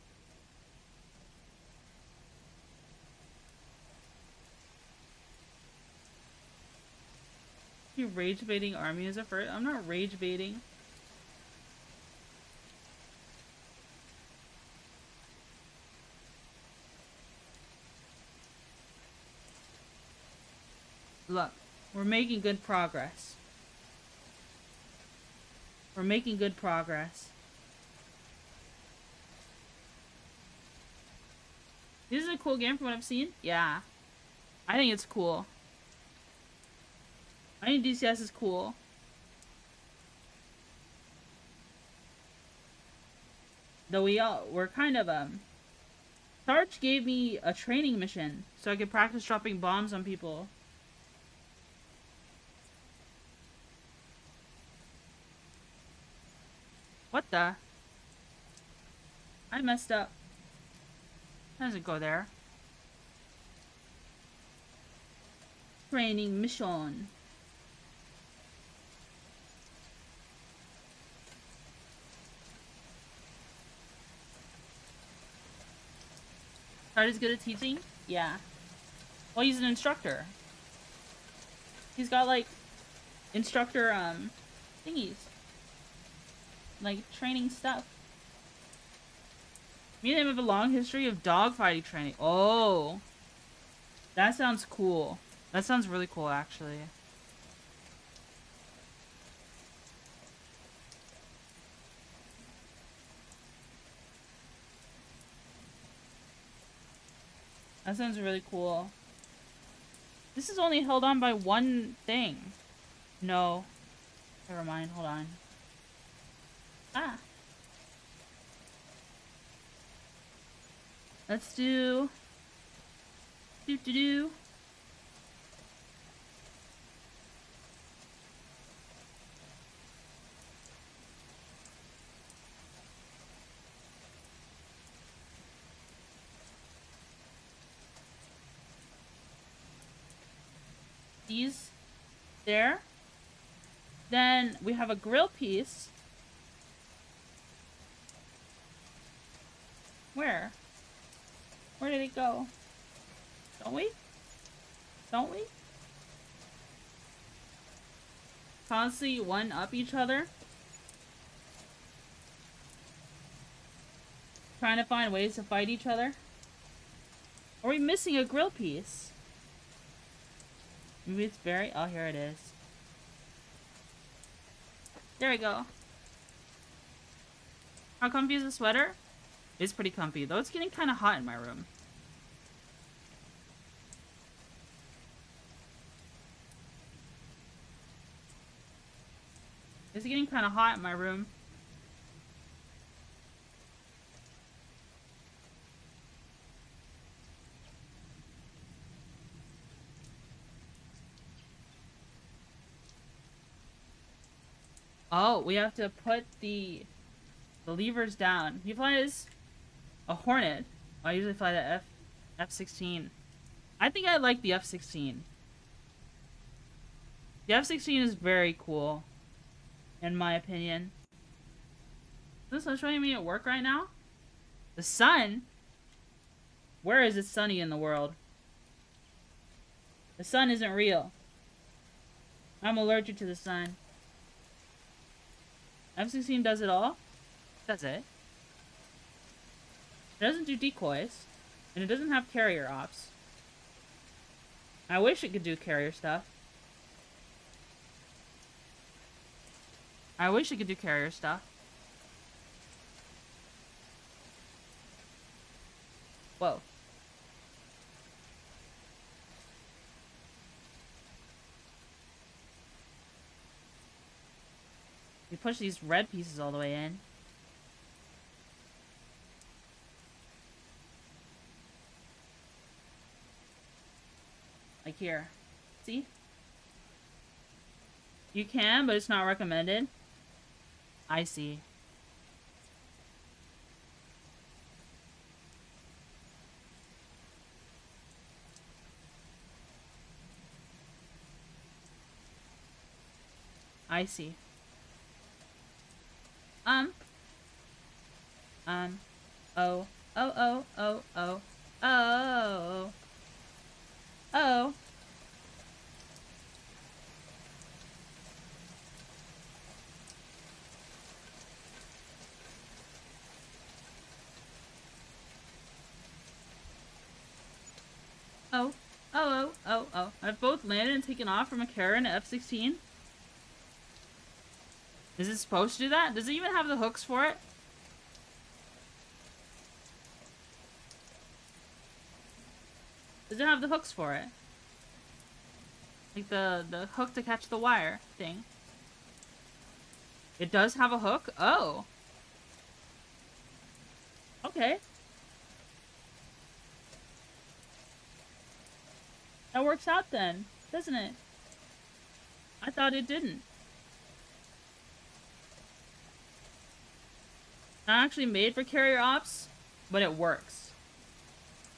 You rage baiting army as a first? I'm not rage baiting. Look, we're making good progress. We're making good progress. This is a cool game from what I've seen. Yeah. I think it's cool. I think DCS is cool. Though we're kind of, Sarge gave me a training mission so I could practice dropping bombs on people. What the? I messed up. That doesn't go there. Training mission. Sarge is good at teaching? Yeah. Well, he's an instructor. He's got, like, instructor, thingies. Like, training stuff. Me and him have a long history of dogfighting training. Oh. That sounds cool. That sounds really cool, actually. That sounds really cool. This is only held on by one thing. No. Never mind, hold on. Ah. Let's do... Do-do-do. These there. Then we have a grill piece. Where? Where did it go? Don't we? Don't we? Constantly one up each other. Trying to find ways to fight each other. Are we missing a grill piece? Maybe it's buried. Oh, here it is. There we go. How comfy is the sweater? It's pretty comfy, though it's getting kind of hot in my room. It's getting kind of hot in my room. Oh, we have to put the levers down. He flies a Hornet. I usually fly the F-16. I think I like the F-16. The F-16 is very cool, in my opinion. Is this showing me at work right now? The sun? Where is it sunny in the world? The sun isn't real. I'm allergic to the sun. F-16 does it all? Does it? It doesn't do decoys. And it doesn't have carrier ops. I wish it could do carrier stuff. I wish it could do carrier stuff. Whoa. We push these red pieces all the way in. Like here. See? You can, but it's not recommended. I see. I see. Oh. Oh, oh, oh, oh. Oh. Oh. oh. I've both landed and taken off from a carrier in F-16. Is it supposed to do that? Does it even have the hooks for it? Does it have the hooks for it? Like the hook to catch the wire thing. It does have a hook? Oh. Okay. That works out then, doesn't it? I thought it didn't. Not actually made for carrier ops, but it works.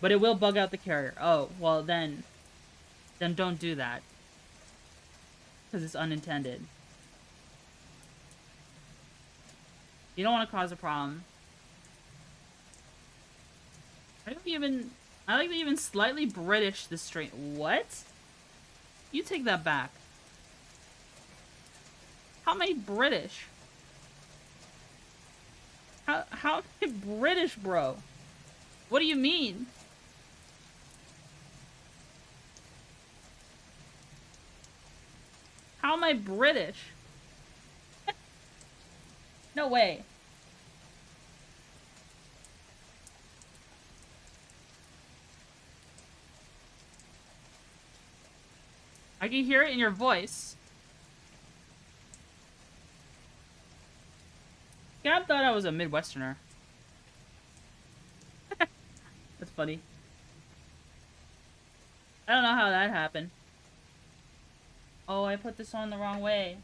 But it will bug out the carrier. Oh, well then don't do that. Because it's unintended. You don't want to cause a problem. I like to even slightly British the string. What? You take that back. How am I British? How am I British, bro? What do you mean? How am I British? No way. I can hear it in your voice. Gab thought I was a Midwesterner. That's funny. I don't know how that happened. Oh, I put this on the wrong way.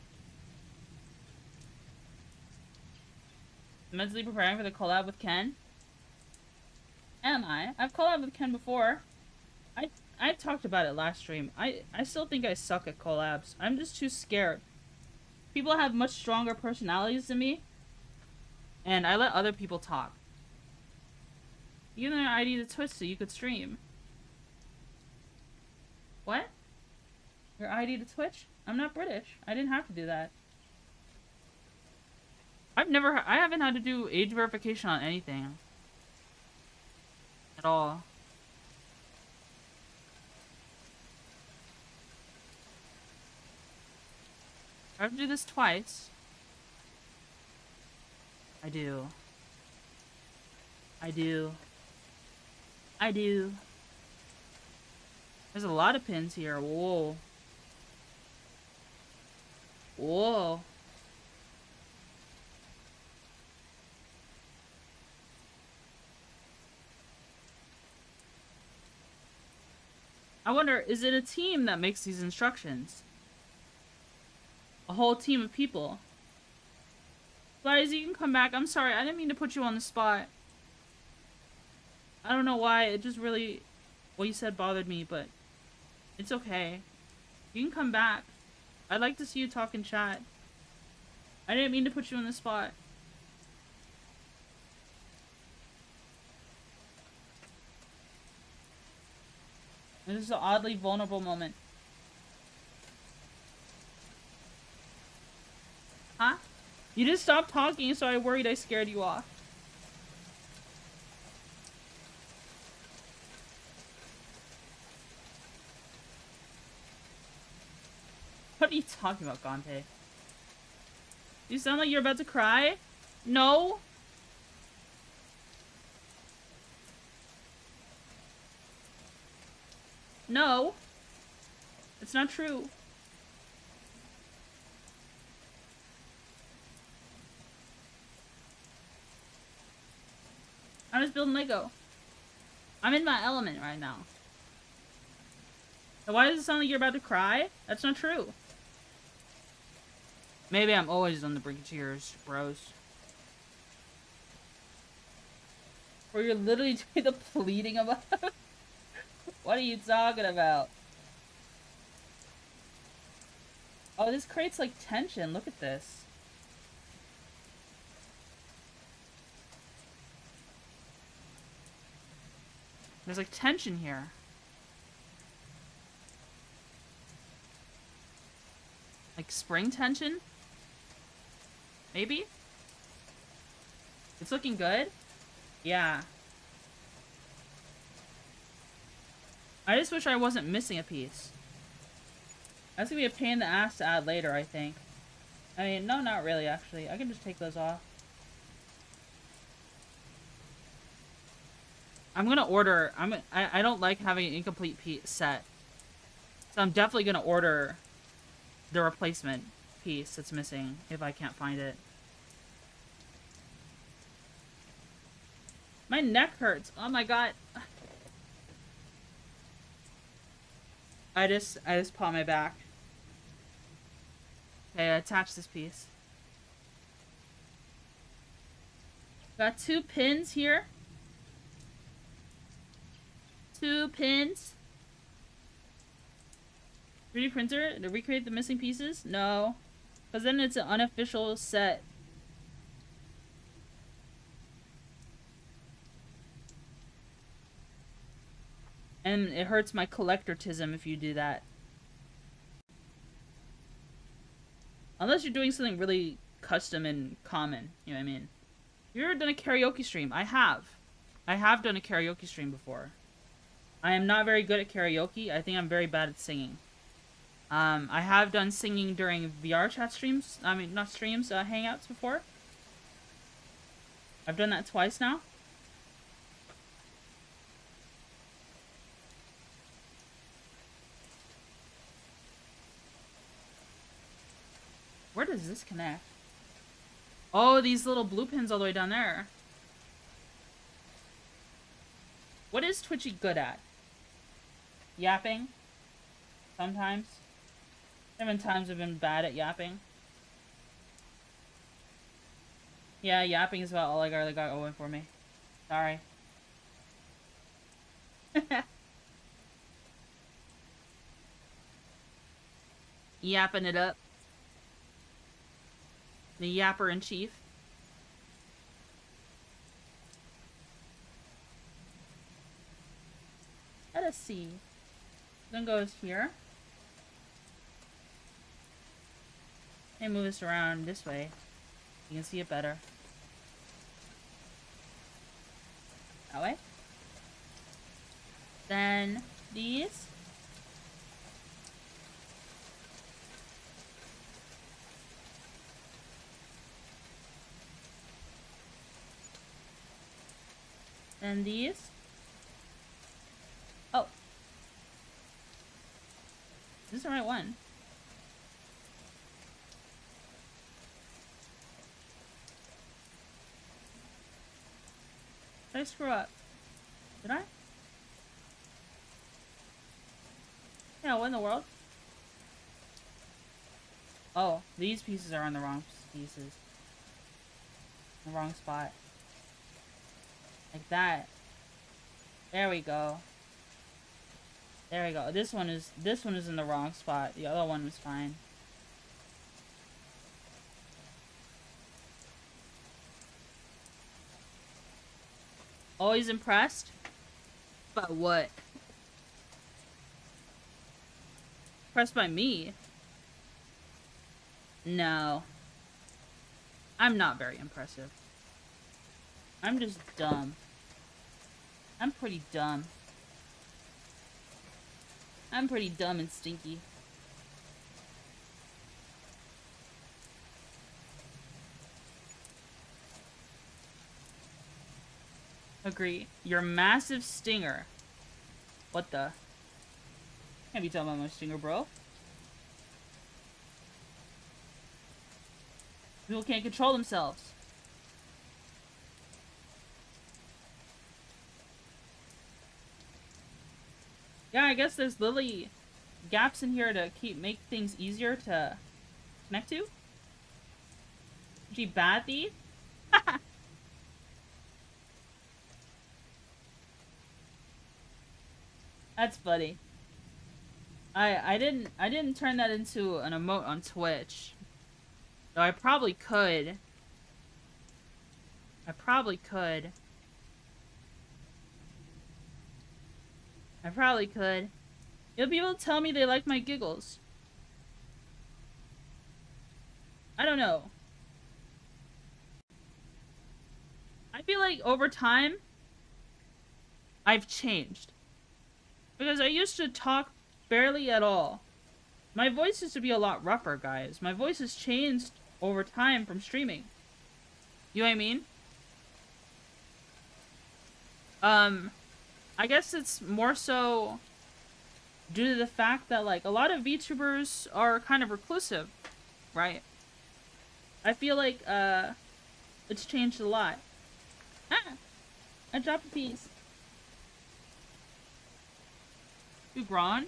Mentally preparing for the collab with Ken? Am I? I've collabed with Ken before. I talked about it last stream. I still think I suck at collabs. I'm just too scared. People have much stronger personalities than me. And I let other people talk. You give them their ID to Twitch so you could stream. What? Your ID to Twitch? I'm not British. I didn't have to do that. I haven't had to do age verification on anything. At all. I have to do this twice. I do. There's a lot of pins here. Whoa. Whoa. I wonder, is it a team that makes these instructions? A whole team of people. Guys, you can come back. I'm sorry, I didn't mean to put you on the spot. I don't know why, it just really... what you said bothered me, but... it's okay. You can come back. I'd like to see you talk in chat. I didn't mean to put you on the spot. This is an oddly vulnerable moment. Huh? You just stopped talking, so I worried I scared you off. What are you talking about, Gante? You sound like you're about to cry? No? No. It's not true. I'm just building Lego. I'm in my element right now. So why does it sound like you're about to cry? That's not true. Maybe I'm always on the brink of tears, bros. Or you're literally doing the pleading about it? What are you talking about? Oh, this creates like tension. Look at this. There's like tension here. Like spring tension? Maybe? It's looking good? Yeah. I just wish I wasn't missing a piece. That's gonna be a pain in the ass to add later, I think. I mean, no, not really, actually. I can just take those off. I'm gonna order... I don't like having an incomplete set. So I'm definitely gonna order the replacement piece that's missing if I can't find it. My neck hurts. Oh my god. I just paw my back. Okay, attach this piece. Got 2 pins here. 2 pins. 3D printer to recreate the missing pieces? No. Because then it's an unofficial set. And it hurts my collectortism if you do that. Unless you're doing something really custom and common. You know what I mean? You ever done a karaoke stream? I have. I have done a karaoke stream before. I am not very good at karaoke. I think I'm very bad at singing. I have done singing during VR chat streams. I mean, not streams, hangouts before. I've done that twice now. Where does this connect? Oh, these little blue pins all the way down there. What is Twitchy good at? Yapping? Sometimes. There have been times I've been bad at yapping. Yeah, yapping is about all I got going for me. Sorry. Yapping it up. The yapper in chief. Let us see. Then goes here. And move this around this way. You can see it better. That way. Then these. Then these. Oh. Is this the right one? Did I screw up? Did I? Yeah, what in the world? Oh, these pieces are on the wrong pieces. The wrong spot. Like that. There we go. There we go. This one is in the wrong spot. The other one was fine. Always impressed? But what? Impressed by me? No. I'm not very impressive. I'm just dumb. I'm pretty dumb. I'm pretty dumb and stinky. Agree. Your massive stinger. What the? Can't be talking about my stinger, bro. People can't control themselves. Yeah, I guess there's literally gaps in here to make things easier to connect to. Gee, Bathy? That's funny. I didn't turn that into an emote on Twitch. Though I probably could. I probably could. You'll be able to tell me they like my giggles. I don't know. I feel like over time, I've changed. Because I used to talk barely at all. My voice used to be a lot rougher, guys. My voice has changed over time from streaming. You know what I mean? I guess it's more so due to the fact that, like, a lot of VTubers are kind of reclusive, right? I feel like, it's changed a lot. Ah! I dropped a piece. You grown?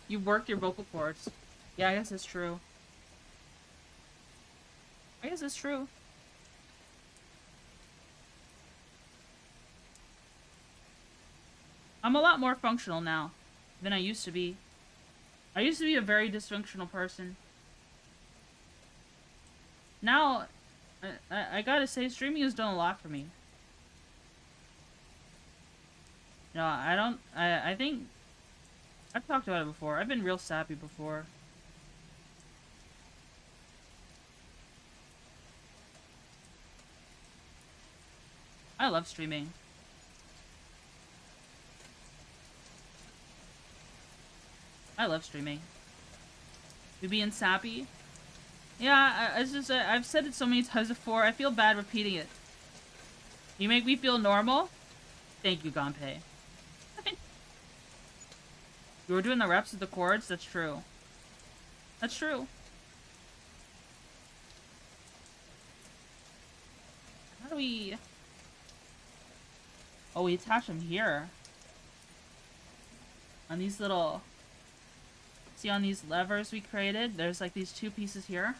You worked your vocal cords. Yeah, I guess it's true. I guess it's true. I'm a lot more functional now than I used to be. I used to be a very dysfunctional person. Now, I gotta say, streaming has done a lot for me. No, I don't. I think I've talked about it before. I've been real sappy before. I love streaming. I love streaming. You being sappy? Yeah, it's just I've said it so many times before. I feel bad repeating it. You make me feel normal. Thank you, Gonpei. You were doing the reps with the chords? That's true. That's true. How do we... Oh, we attach them here. On these little... See, on these levers we created, there's like these two pieces here.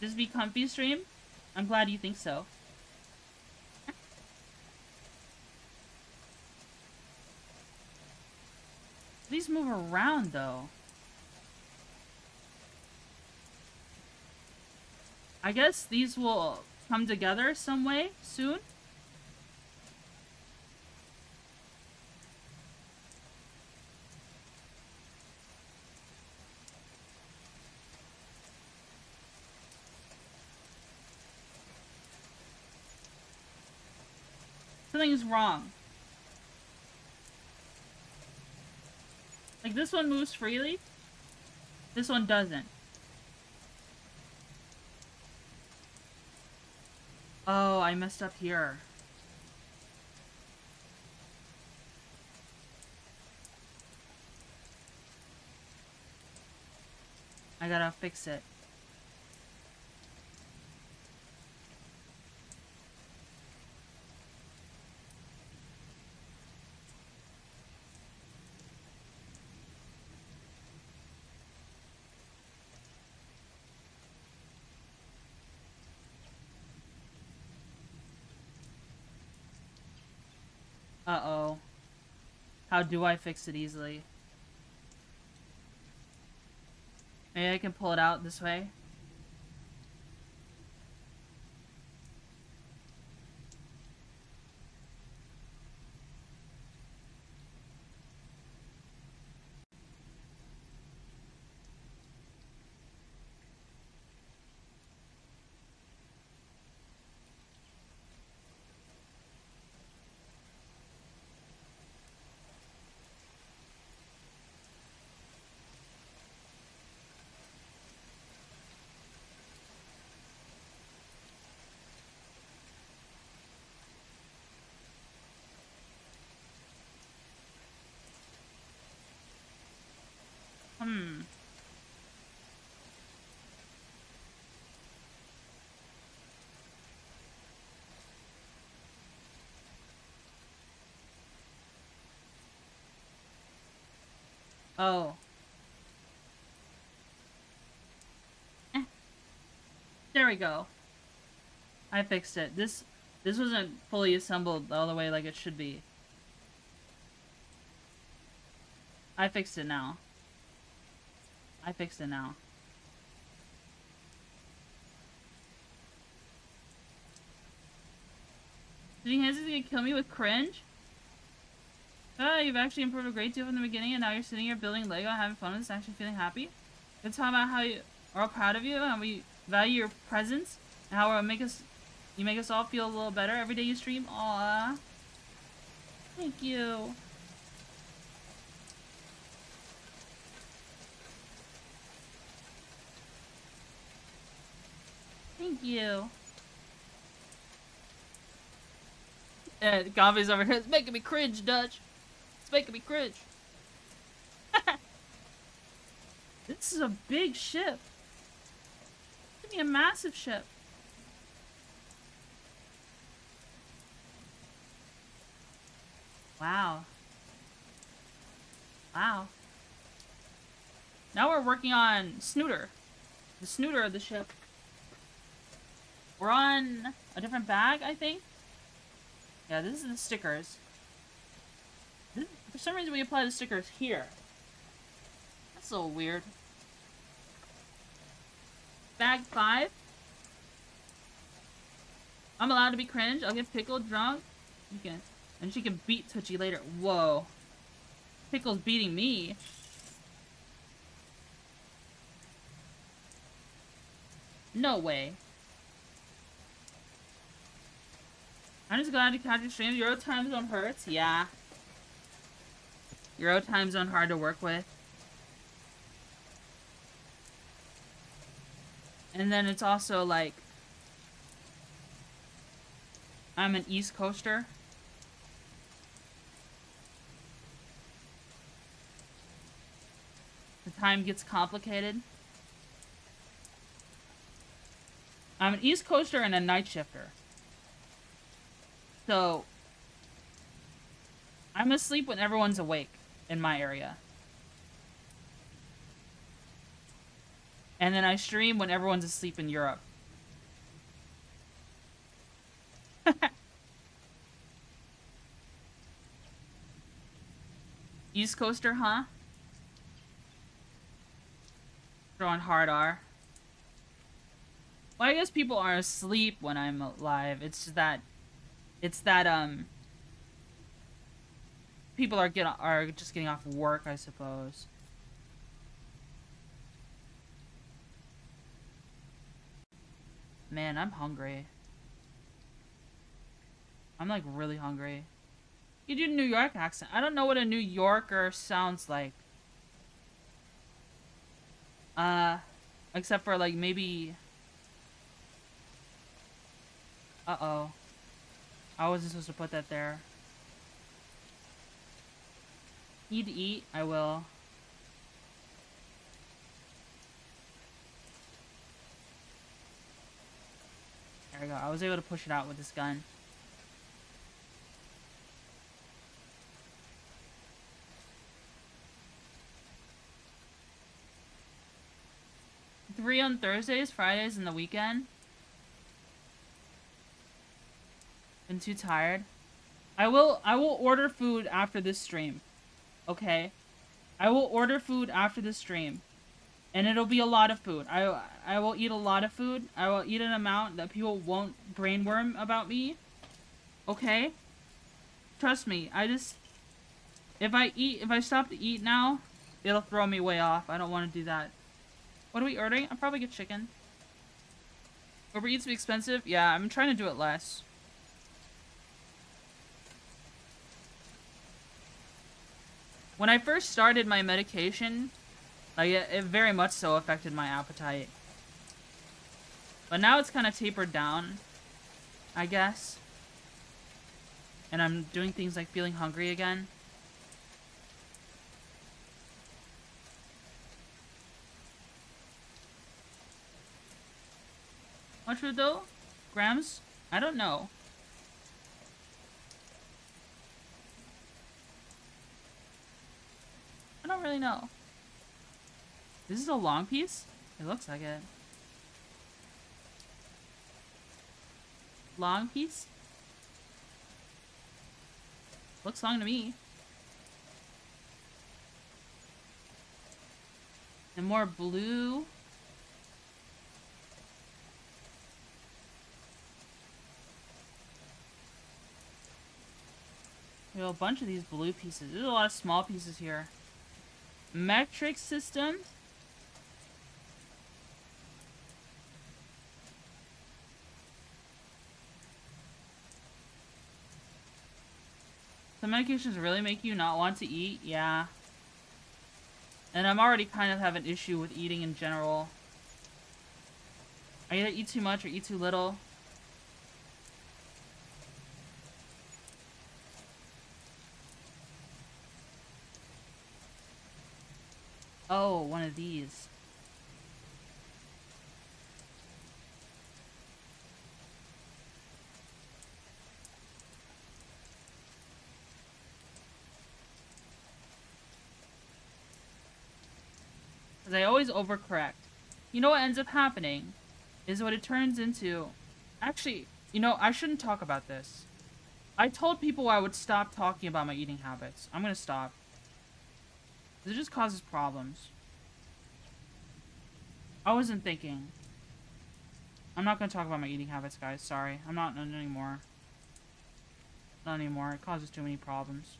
Just be comfy, stream? I'm glad you think so. These move around, though. I guess these will come together some way soon. Something's wrong. Like, this one moves freely. This one doesn't. Oh, I messed up here. I gotta fix it. Uh-oh. How do I fix it easily? Maybe I can pull it out this way? Hmm. Oh. Eh. There we go. I fixed it. This wasn't fully assembled all the way like it should be. I fixed it now. I fixed it now. Did he hesitate to kill me with cringe? You've actually improved a great deal from the beginning, and now you're sitting here building Lego, having fun with this, actually feeling happy. Let's talk about how you are all proud of you, and we value your presence, and how you make us all feel a little better every day you stream. Aww. Thank you. Thank you. Coffee's over here. It's making me cringe, Dutch. It's making me cringe. This is a big ship. It's gonna be a massive ship. Wow. Wow. Now we're working on Snooter. The Snooter of the ship. We're on a different bag, I think. Yeah, this is the stickers. For some reason we apply the stickers here. That's a little weird. Bag 5. I'm allowed to be cringe. I'll get Pickle drunk. And she can beat Twitchy later. Whoa. Pickle's beating me. No way. I'm just glad to catch your stream. Euro time zone hurts. Yeah. Euro time zone hard to work with. And then it's also like I'm an East Coaster. The time gets complicated. I'm an East Coaster and a night shifter. So I'm asleep when everyone's awake in my area. And then I stream when everyone's asleep in Europe. East Coaster, huh? Throwing hard R. Well, I guess people are asleep when I'm live. It's just that... people are just getting off work, I suppose. Man, I'm hungry. I'm like really hungry. You do a New York accent. I don't know what a New Yorker sounds like. Except for like maybe... Uh-oh. I wasn't supposed to put that there. Need to eat? I will. There we go. I was able to push it out with this gun. Three on Thursdays, Fridays, and the weekend. Been too tired. I will order food after this stream. Okay? I will order food after the stream. And it'll be a lot of food. I will eat a lot of food. I will eat an amount that people won't brainworm about me. Okay? Trust me. If I stop to eat now, it'll throw me way off. I don't want to do that. What are we ordering? I'll probably get chicken. Uber Eats be expensive? Yeah, I'm trying to do it less. When I first started my medication, like it very much so affected my appetite. But now it's kind of tapered down, I guess. And I'm doing things like feeling hungry again. Much food though? Grams? I don't know. I don't really know. This is a long piece? It looks like it. Long piece? Looks long to me. And more blue. We have a bunch of these blue pieces. There's a lot of small pieces here. Metric systems. Some medications really make you not want to eat, yeah. And I'm already kind of have an issue with eating in general. I either eat too much or eat too little. Oh, one of these. Because I always overcorrect. You know what ends up happening is what it turns into. Actually, you know, I shouldn't talk about this. I told people I would stop talking about my eating habits. I'm gonna stop. It just causes problems. I wasn't thinking. I'm not gonna talk about my eating habits, guys. Sorry. I'm not anymore. Not anymore. It causes too many problems.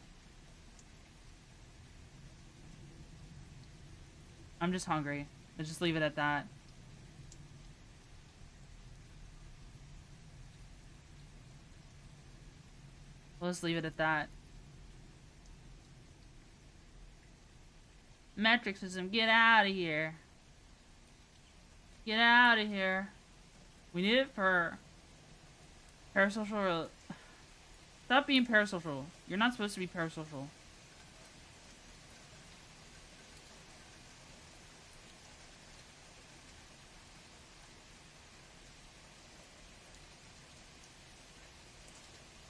I'm just hungry. Let's just leave it at that. Let's leave it at that. Metric system, get out of here. Get out of here. We need it for parasocial. Stop being parasocial. You're not supposed to be parasocial.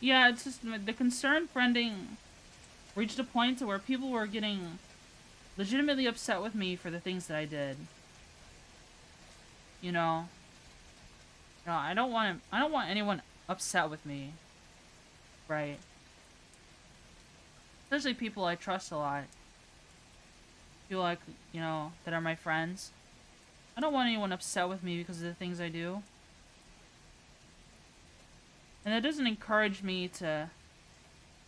Yeah, it's just the concern friending reached a point to where people were getting legitimately upset with me for the things that I did. You know, I don't want anyone upset with me, right? Especially people I trust a lot. People like, you know, that are my friends. I don't want anyone upset with me because of the things I do. And that doesn't encourage me to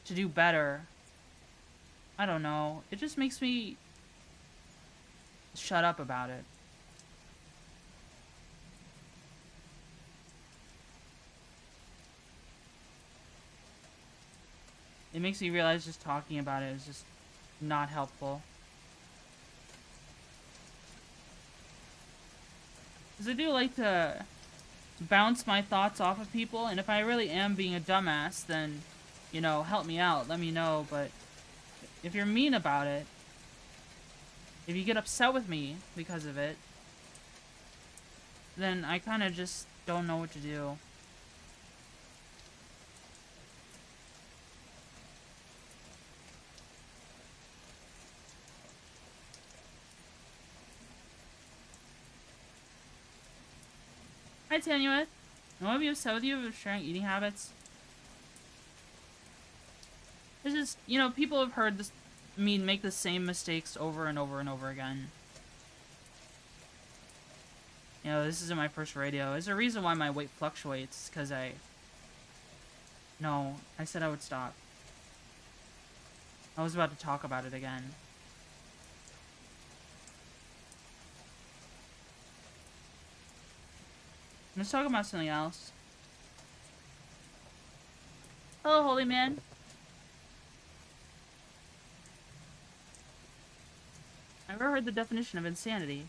do better. I don't know. It just makes me shut up about it. It makes me realize just talking about it is just not helpful. Because I do like to bounce my thoughts off of people, and if I really am being a dumbass, then, you know, help me out, let me know. But if you're mean about it, if you get upset with me because of it, then I kind of just don't know what to do. Hi, Tanuet. I want to be upset with you for sharing eating habits. It's just, you know, people have heard this, me make the same mistakes over and over and over again. You know, this isn't my first radio. There's a reason why my weight fluctuates, because No, I said I would stop. I was about to talk about it again. Let's talk about something else. Hello, holy man. I've never heard the definition of insanity.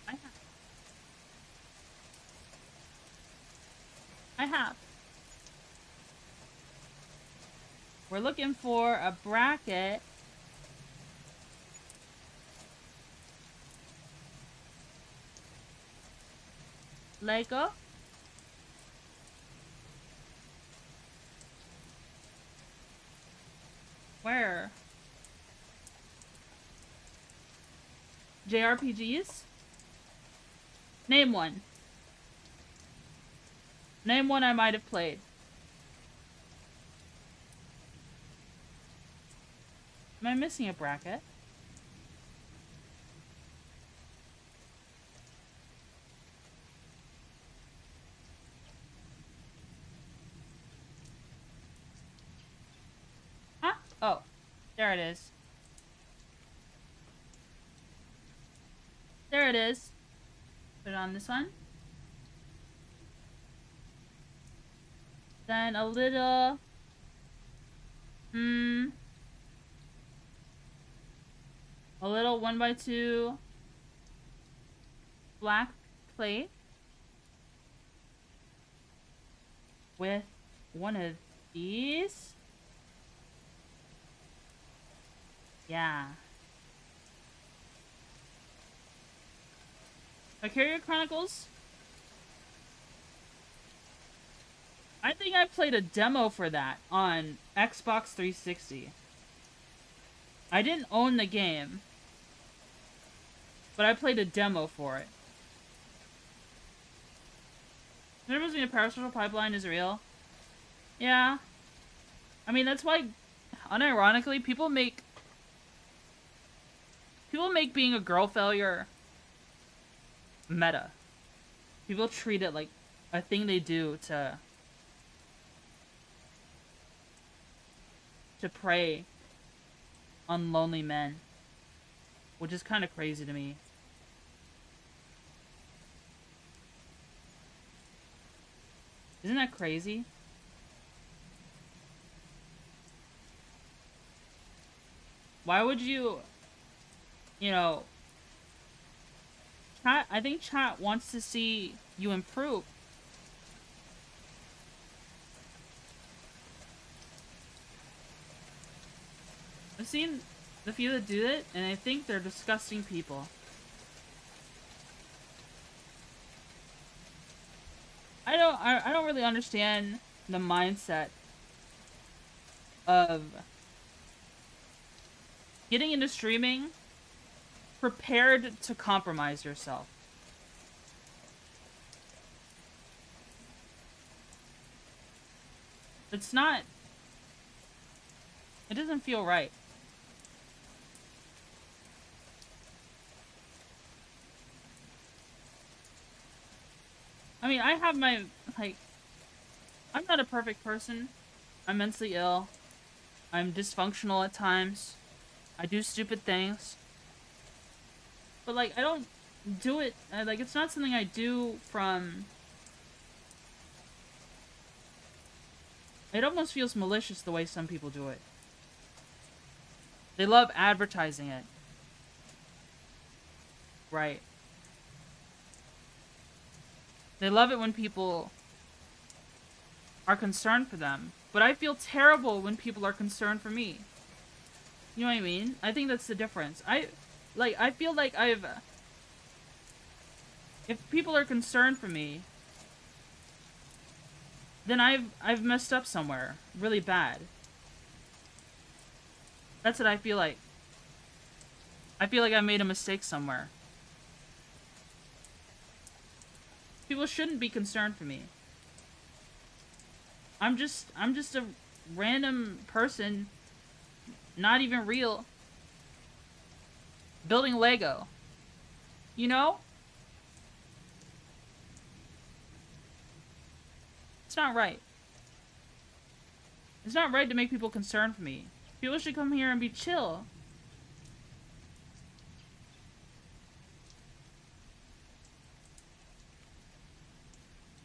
I have. I have. We're looking for a bracket. Lego. Where? JRPGs? Name one. Name one I might have played. Am I missing a bracket? There it is. There it is. Put it on this one. Then a little... a little 1x2 black plate with one of these. Yeah. Valkyria Chronicles. I think I played a demo for that on Xbox 360. I didn't own the game, but I played a demo for it. There must be a parasocial pipeline is real. Yeah. I mean, that's why, unironically, people make being a girl failure meta. People treat it like a thing they do to prey on lonely men, which is kind of crazy to me. Isn't that crazy? Why would you know, chat, I think chat wants to see you improve. I've seen the few that do it, and I think they're disgusting people. I don't really understand the mindset of getting into streaming prepared to compromise yourself. It's not... It doesn't feel right. I mean, I have my, like... I'm not a perfect person. I'm mentally ill. I'm dysfunctional at times. I do stupid things. But, like, I don't do it... like, it's not something I do from... It almost feels malicious the way some people do it. They love advertising it. Right. They love it when people are concerned for them. But I feel terrible when people are concerned for me. You know what I mean? I think that's the difference. I feel like if people are concerned for me, then I've messed up somewhere really bad. That's what I feel like. I feel like I made a mistake somewhere. People shouldn't be concerned for me. I'm just a random person, not even real, building Lego. You know? It's not right. It's not right to make people concerned for me. People should come here and be chill.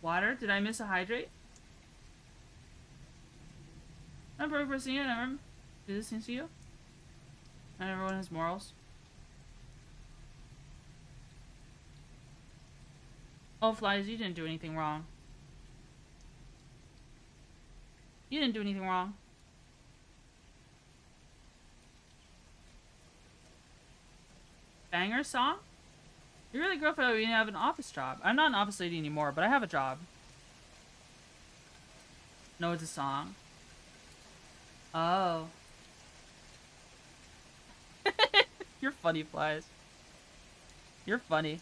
Water? Did I miss a hydrate? I'm a perfect person yet. I remember. Did this seem to you? Not everyone has morals. Oh, Flies, you didn't do anything wrong. You didn't do anything wrong. Banger song? You're really girlfriend when you have an office job. I'm not an office lady anymore, but I have a job. No, it's a song. Oh. You're funny, Flies. You're funny.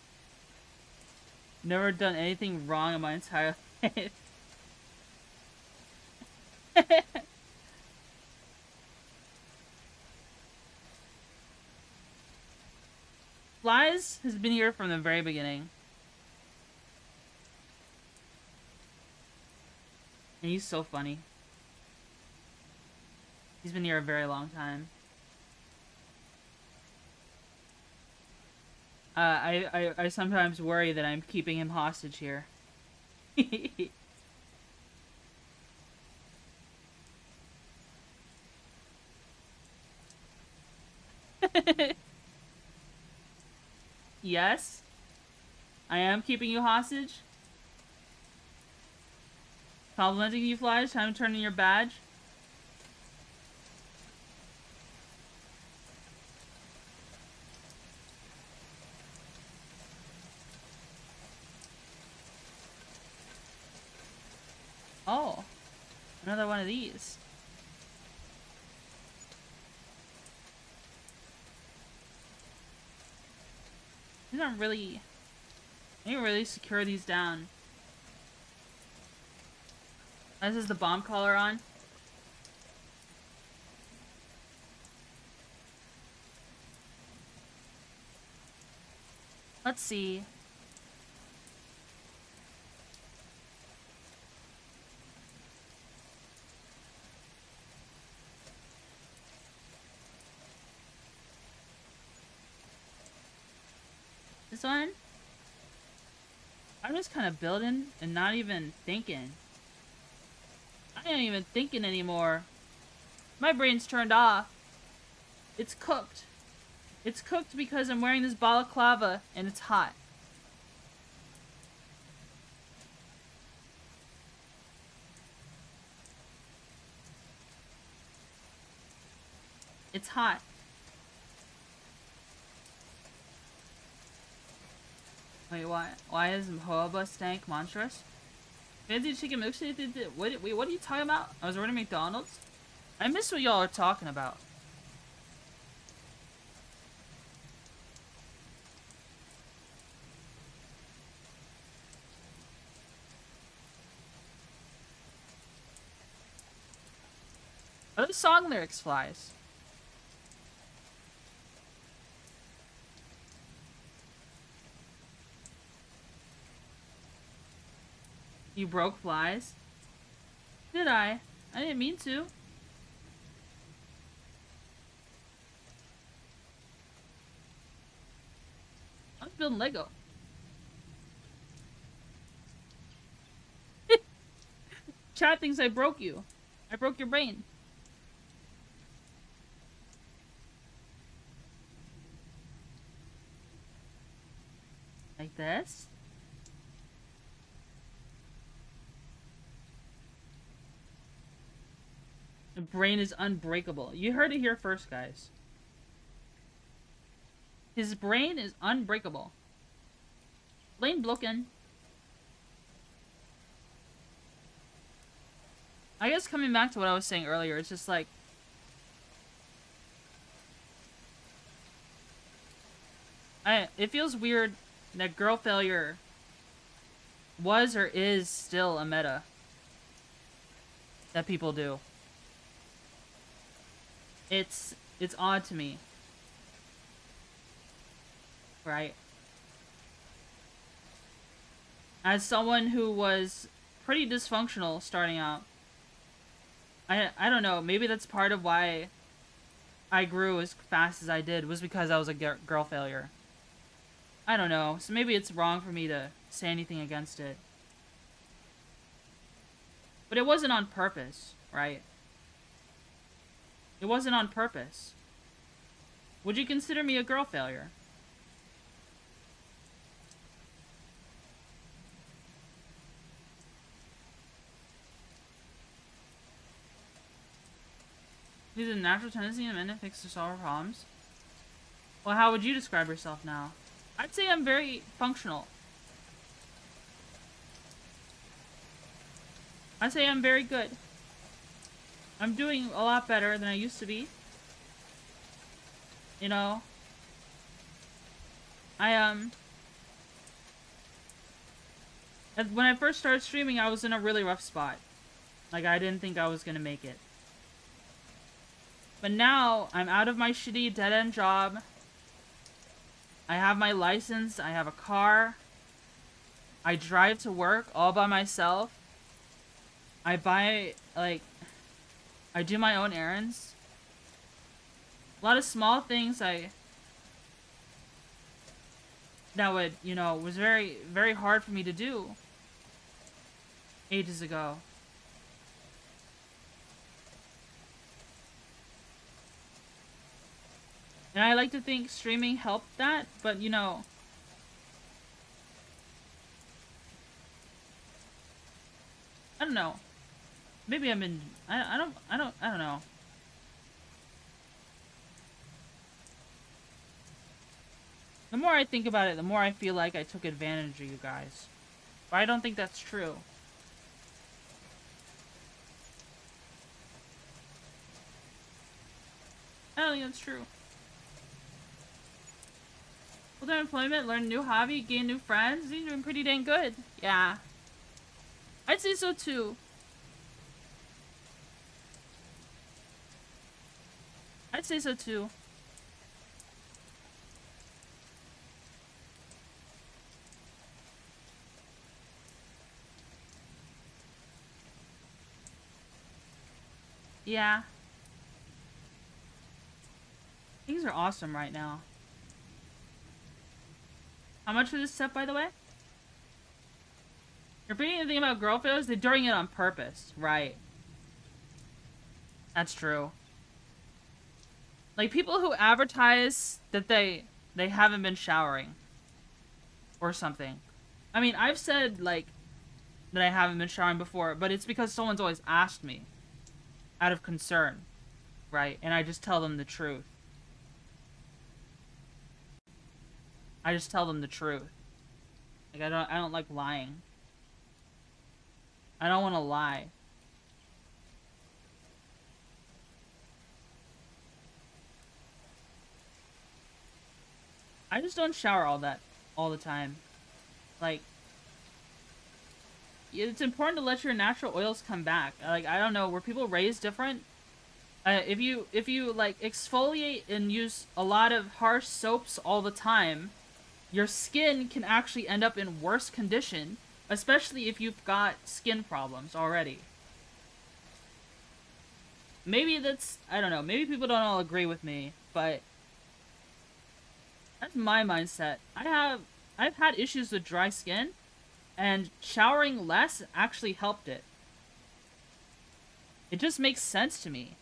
Never done anything wrong in my entire life. Flies has been here from the very beginning. And he's so funny. He's been here a very long time. I sometimes worry that I'm keeping him hostage here. Yes, I am keeping you hostage. Complimenting you, Flash. Time to turn in your badge. Oh, another one of these. These aren't really... I need to really secure these down. This is the bomb collar on. Let's see. This one? I'm just kind of building and not even thinking. I ain't even thinking anymore. My brain's turned off. It's cooked. It's cooked because I'm wearing this balaclava and it's hot. It's hot. Wait, why is Hoaba stank monstrous? Fancy chicken milkshake? Wait, what are you talking about? I was ordering McDonald's? I miss what y'all are talking about. Are those song lyrics, Flies? You broke Flies? Did I? I didn't mean to. I was building Lego. Chat thinks I broke you. I broke your brain. Like this? The brain is unbreakable. You heard it here first, guys. His brain is unbreakable. Lane Bloken. I guess coming back to what I was saying earlier, it's just like... it feels weird that girl failure was or is still a meta that people do. It's odd to me. Right? As someone who was pretty dysfunctional starting out, I don't know, maybe that's part of why I grew as fast as I did, was because I was a girl failure. I don't know, so maybe it's wrong for me to say anything against it. But it wasn't on purpose, right? It wasn't on purpose. Would you consider me a girl failure? These are natural tendency and men to fix to solve problems. Well, how would you describe yourself now? I'd say I'm very functional. I'd say I'm very good. I'm doing a lot better than I used to be. You know? When I first started streaming, I was in a really rough spot. Like, I didn't think I was gonna make it. But now, I'm out of my shitty dead-end job. I have my license, I have a car. I drive to work all by myself. I buy, like... I do my own errands. A lot of small things that would, you know, was very, very hard for me to do ages ago. And I like to think streaming helped that, but you know, I don't know. Maybe I'm in. I don't know. The more I think about it, the more I feel like I took advantage of you guys. But I don't think that's true. I don't think that's true. Full-time employment, learn a new hobby, gain new friends. You're doing pretty dang good. Yeah. I'd say so too. I'd say so too. Yeah. Things are awesome right now. How much for this set, by the way? You're reading anything about girl failures? They're doing it on purpose. Right. That's true. Like, people who advertise that they haven't been showering. Or something. I mean, I've said, like, that I haven't been showering before, but it's because someone's always asked me. Out of concern. Right? And I just tell them the truth. I just tell them the truth. Like, I don't like lying. I don't want to lie. I just don't shower all the time. Like, it's important to let your natural oils come back. Like, I don't know, were people raised different? If you like exfoliate and use a lot of harsh soaps all the time, your skin can actually end up in worse condition, especially if you've got skin problems already. Maybe that's, I don't know, maybe people don't all agree with me, but that's my mindset. I've had issues with dry skin, and showering less actually helped it. It just makes sense to me.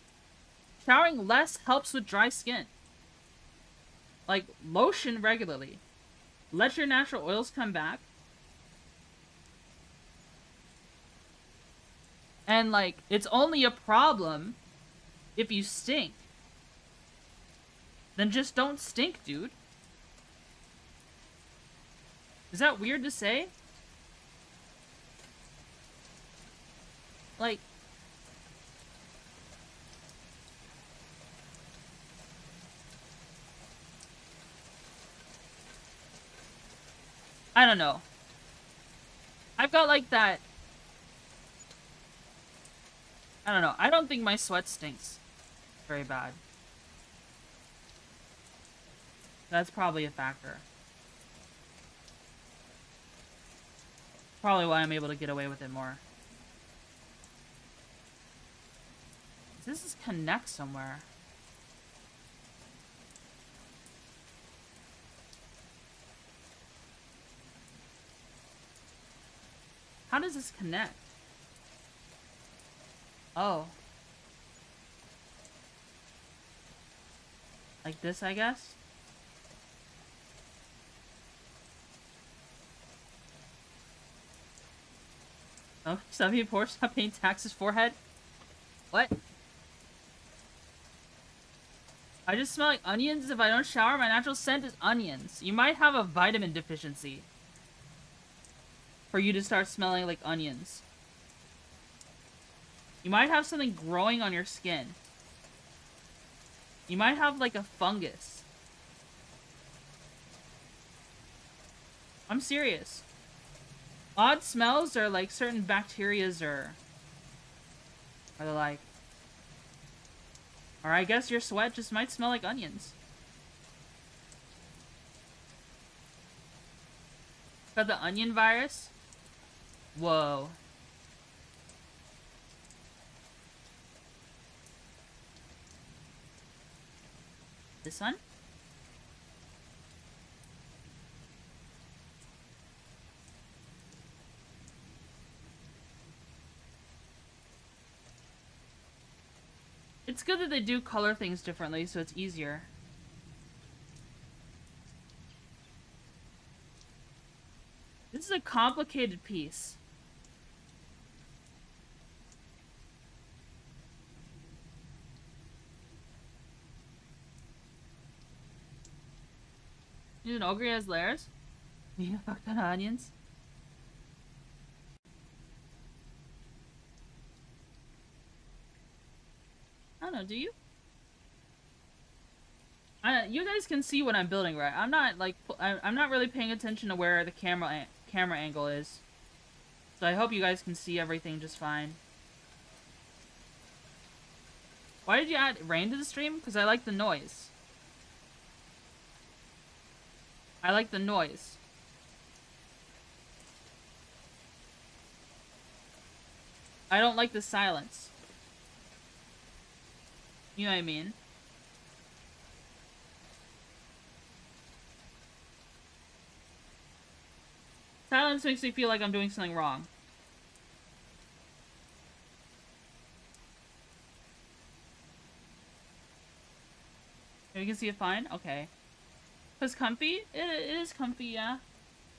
Showering less helps with dry skin. Like, lotion regularly. Let your natural oils come back. And, like, it's only a problem if you stink. Then just don't stink, dude. Is that weird to say? Like, I don't know. I've got like that. I don't know. I don't think my sweat stinks very bad. That's probably a factor. Probably why I'm able to get away with it more. This is connect somewhere. How does this connect? Oh. Like this, I guess? Oh, some people stop paying taxes forehead? What? I just smell like onions if I don't shower. My natural scent is onions. You might have a vitamin deficiency for you to start smelling like onions. You might have something growing on your skin. You might have like a fungus. I'm serious. Odd smells are like certain bacterias are the like. Or I guess your sweat just might smell like onions. Got the onion virus? Whoa. This one? It's good that they do color things differently, so it's easier. This is a complicated piece. He's an ogre, has layers. You fucked on onions. I don't know, do you? You guys can see what I'm building, right? I'm not like I'm not really paying attention to where the camera angle is. So I hope you guys can see everything just fine. Why did you add rain to the stream? Because I like the noise. I like the noise. I don't like the silence. You know what I mean? Silence makes me feel like I'm doing something wrong. You can see it fine? Okay. It's comfy? It is comfy, yeah.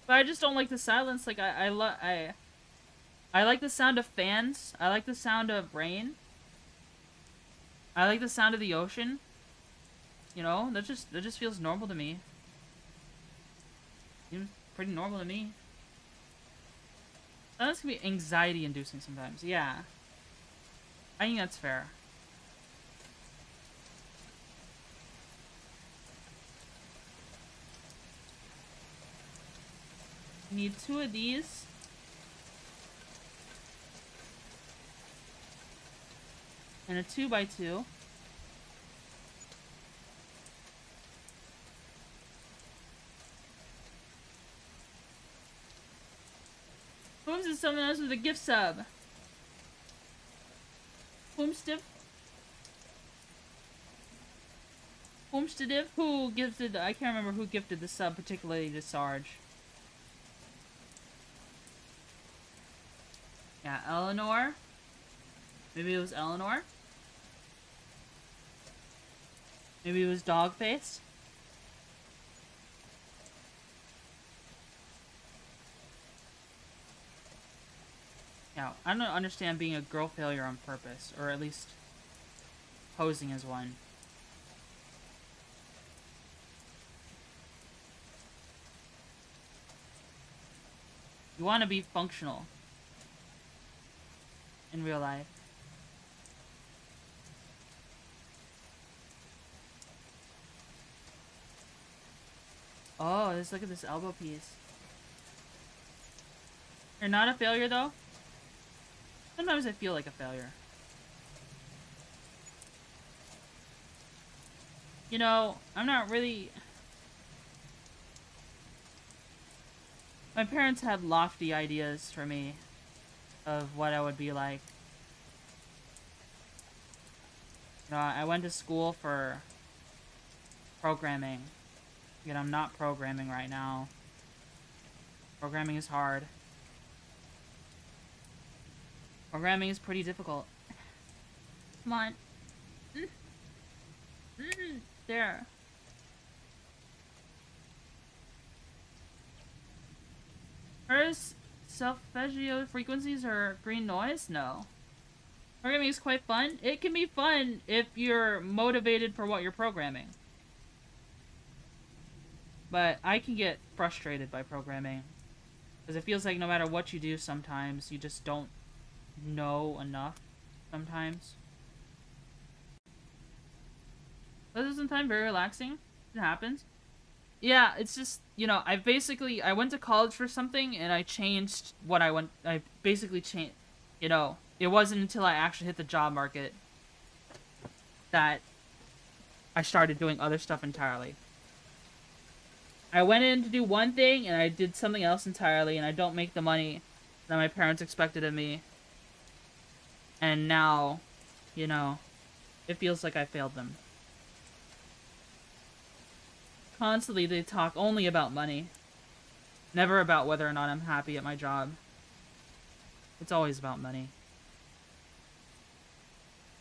But I just don't like the silence. Like, I like the sound of fans. I like the sound of rain. I like the sound of the ocean. You know, that just feels normal to me. Seems pretty normal to me. Silence can be anxiety-inducing sometimes. Yeah. I think that's fair. Need 2 of these. And a 2x2. Whooms is someone else with a gift sub. Whoomstiff. Whoomstidiv? Who gifted, I can't remember who gifted the sub, particularly to Sarge. Yeah, Eleanor. Maybe it was Eleanor. Maybe it was Dogface. Yeah, I don't understand being a girl failure on purpose, or at least posing as one. You want to be functional in real life. Oh, let's look at this elbow piece. You're not a failure, though? Sometimes I feel like a failure. You know, I'm not really... My parents had lofty ideas for me of what I would be like. You know, I went to school for programming. Yet I'm not programming right now. Programming is hard. Programming is pretty difficult. Come on. There. Hers solfeggio frequencies or green noise? No. Programming is quite fun. It can be fun if you're motivated for what you're programming. But I can get frustrated by programming. Because it feels like no matter what you do sometimes, you just don't know enough sometimes. But isn't time very relaxing? It happens. Yeah, it's just, you know, I went to college for something and I changed what I basically changed, you know, it wasn't until I actually hit the job market that I started doing other stuff entirely. I went in to do one thing and I did something else entirely and I don't make the money that my parents expected of me. And now, you know, it feels like I failed them. Constantly they talk only about money. Never about whether or not I'm happy at my job. It's always about money.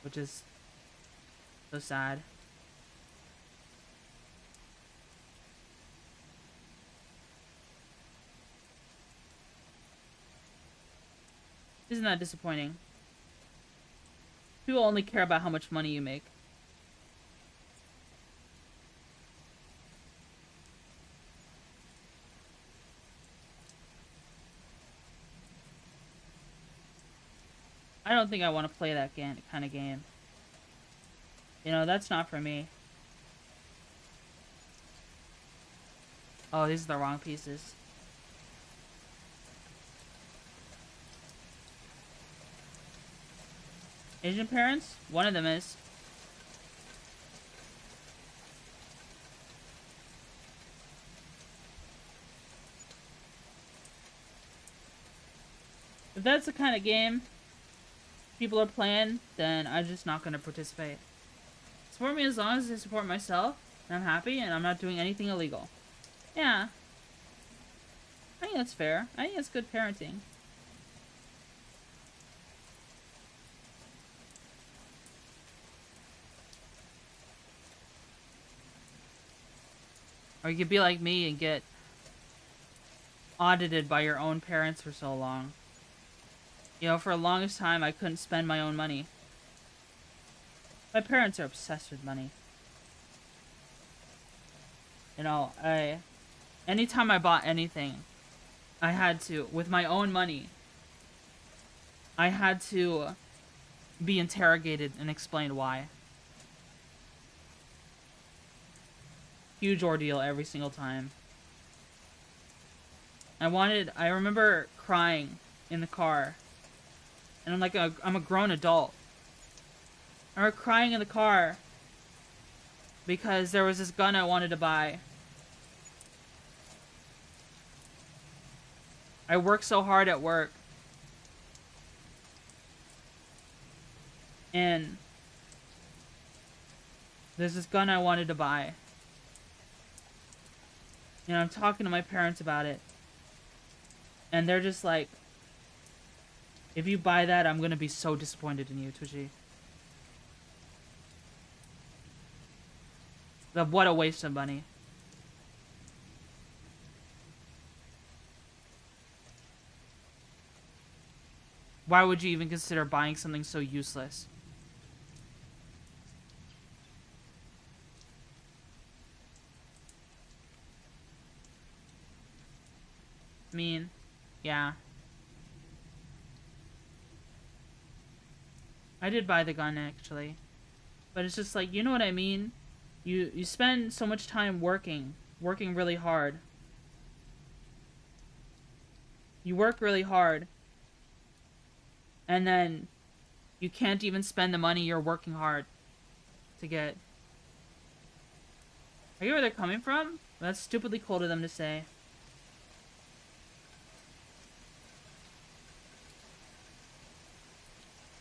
Which is So sad. Isn't that disappointing? People only care about how much money you make. I don't think I want to play that kind of game. You know, that's not for me. Oh, these are the wrong pieces. Asian parents? One of them is. If that's the kind of game people are playing, then I'm just not going to participate. Support me as long as I support myself, and I'm happy, and I'm not doing anything illegal. Yeah. I think that's fair. I think that's good parenting. Or you could be like me and get audited by your own parents for so long. You know, for the longest time, I couldn't spend my own money. My parents are obsessed with money. You know, anytime I bought anything, I had to, with my own money, I had to be interrogated and explained why. Huge ordeal every single time. I remember crying in the car. And I'm a grown adult. I remember crying in the car because there was this gun I wanted to buy. I worked so hard at work. And there's this gun I wanted to buy. And I'm talking to my parents about it. And they're just like, if you buy that, I'm gonna be so disappointed in you, Twitchy. What a waste of money. Why would you even consider buying something so useless? I mean, yeah. I did buy the gun, actually. But it's just like, you know what I mean? You spend so much time working really hard. You work really hard. And then you can't even spend the money you're working hard to get. I get where they're coming from. That's stupidly cold of them to say.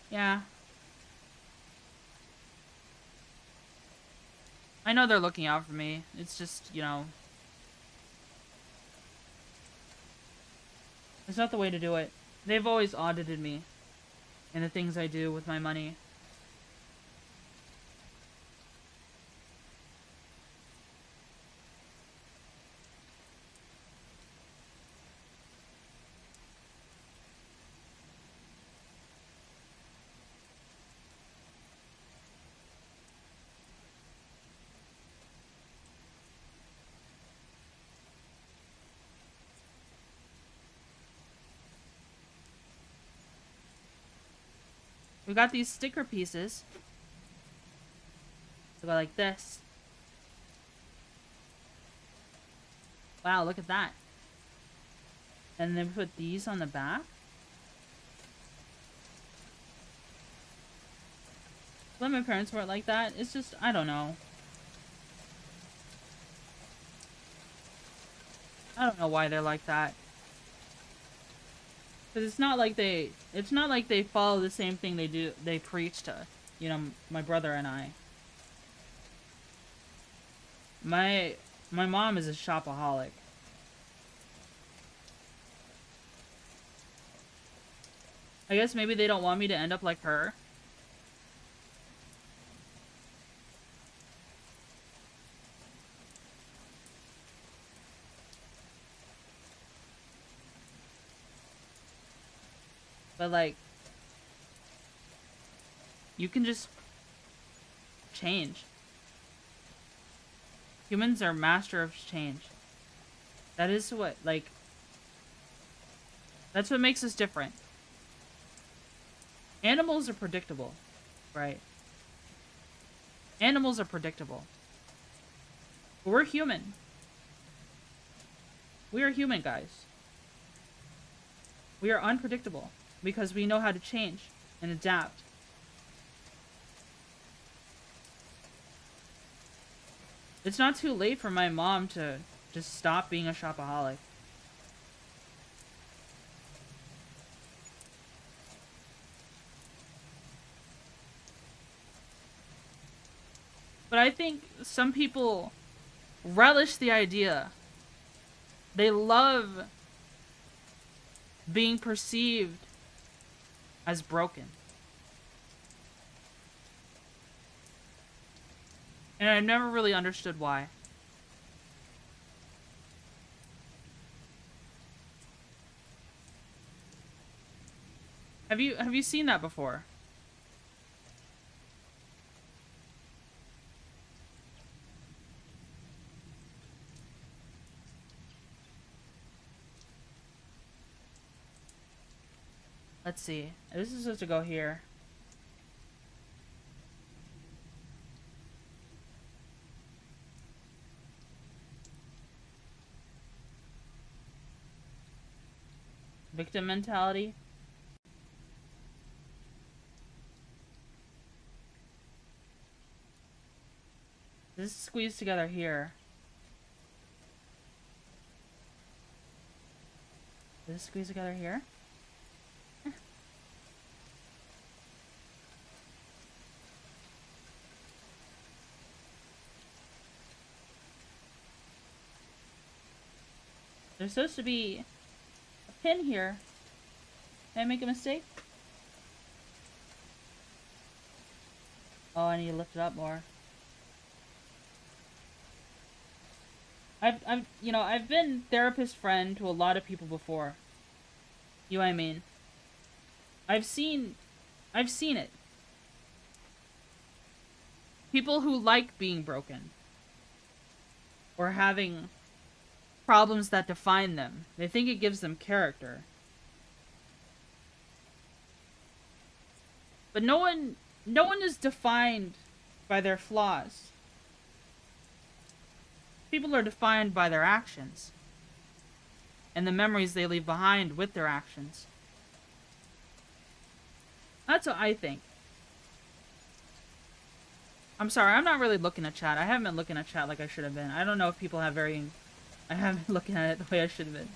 Yeah. I know they're looking out for me. It's just, you know. It's not the way to do it. They've always audited me. And the things I do with my money. We got these sticker pieces. So go like this. Wow, look at that. And then put these on the back. When my parents weren't like that, it's just, I don't know. I don't know why they're like that. Because it's not like they follow the same thing they preach to, you know, my brother and I. My mom is a shopaholic. I guess maybe they don't want me to end up like her. But like, you can just change. Humans are master of change. That is what, like, that's what makes us different. Animals are predictable, right? Animals are predictable. But we're human. We are human, guys. We are unpredictable because we know how to change and adapt. It's not too late for my mom to just stop being a shopaholic. But I think some people relish the idea. They love being perceived as broken. And I never really understood why. Have you seen that before? Let's see. This is supposed to go here. Victim mentality. This is squeezed together here. Does this squeeze together here? There's supposed to be a pin here. Did I make a mistake? Oh, I need to lift it up more. I've been therapist friend to a lot of people before. You know what I mean? I've seen it. People who like being broken. Or having problems that define them. They think it gives them character. But no one is defined by their flaws. People are defined by their actions. And the memories they leave behind with their actions. That's what I think. I'm sorry, I'm not really looking at chat. I haven't been looking at chat like I should have been. I don't know if people have varying... I haven't been looking at it the way I should have been.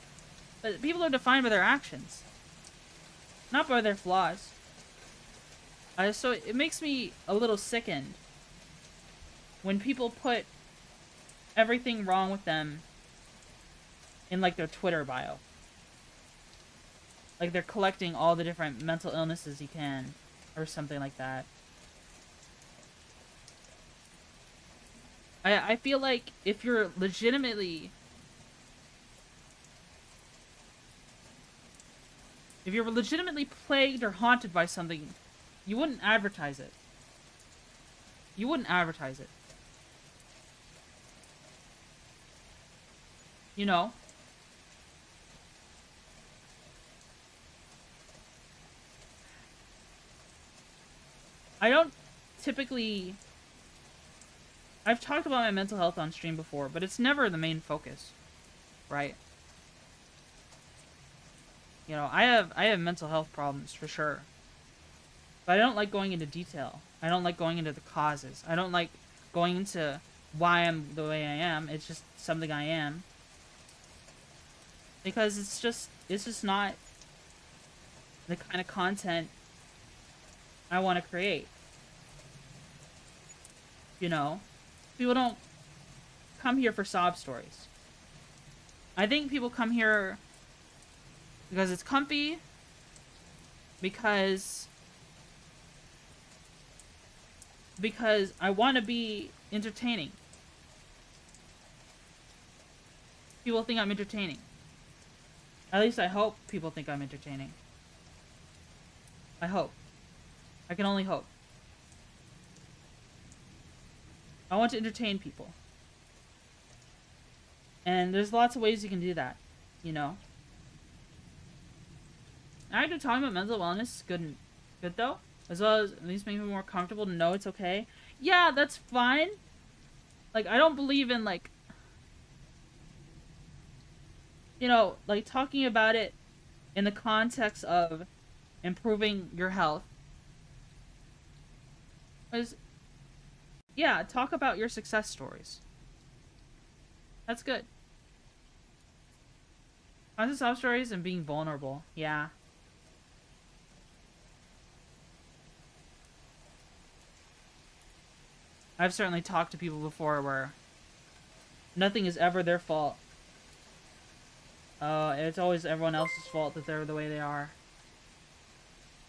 But people are defined by their actions. Not by their flaws. So it makes me a little sickened when people put everything wrong with them in, like, their Twitter bio. Like, they're collecting all the different mental illnesses you can, or something like that. I feel like if you're legitimately plagued or haunted by something, you wouldn't advertise it. You wouldn't advertise it. You know? I don't typically... I've talked about my mental health on stream before, but it's never the main focus. Right? You know, I have mental health problems, for sure. But I don't like going into detail. I don't like going into the causes. I don't like going into why I'm the way I am. It's just something I am. Because it's just not the kind of content I want to create. You know? People don't come here for sob stories. I think people come here because it's comfy, because I want to be entertaining. People think I'm entertaining. At least I hope people think I'm entertaining. I hope. I can only hope. I want to entertain people. And there's lots of ways you can do that, you know? Actually, talking about mental wellness is good though. As well as at least making me more comfortable to know it's okay. Yeah, that's fine. Like, I don't believe in, like, you know, like, talking about it in the context of improving your health. Because, yeah, talk about your success stories. That's good. Positive sob stories and being vulnerable. Yeah. I've certainly talked to people before where nothing is ever their fault. It's always everyone else's fault that they're the way they are.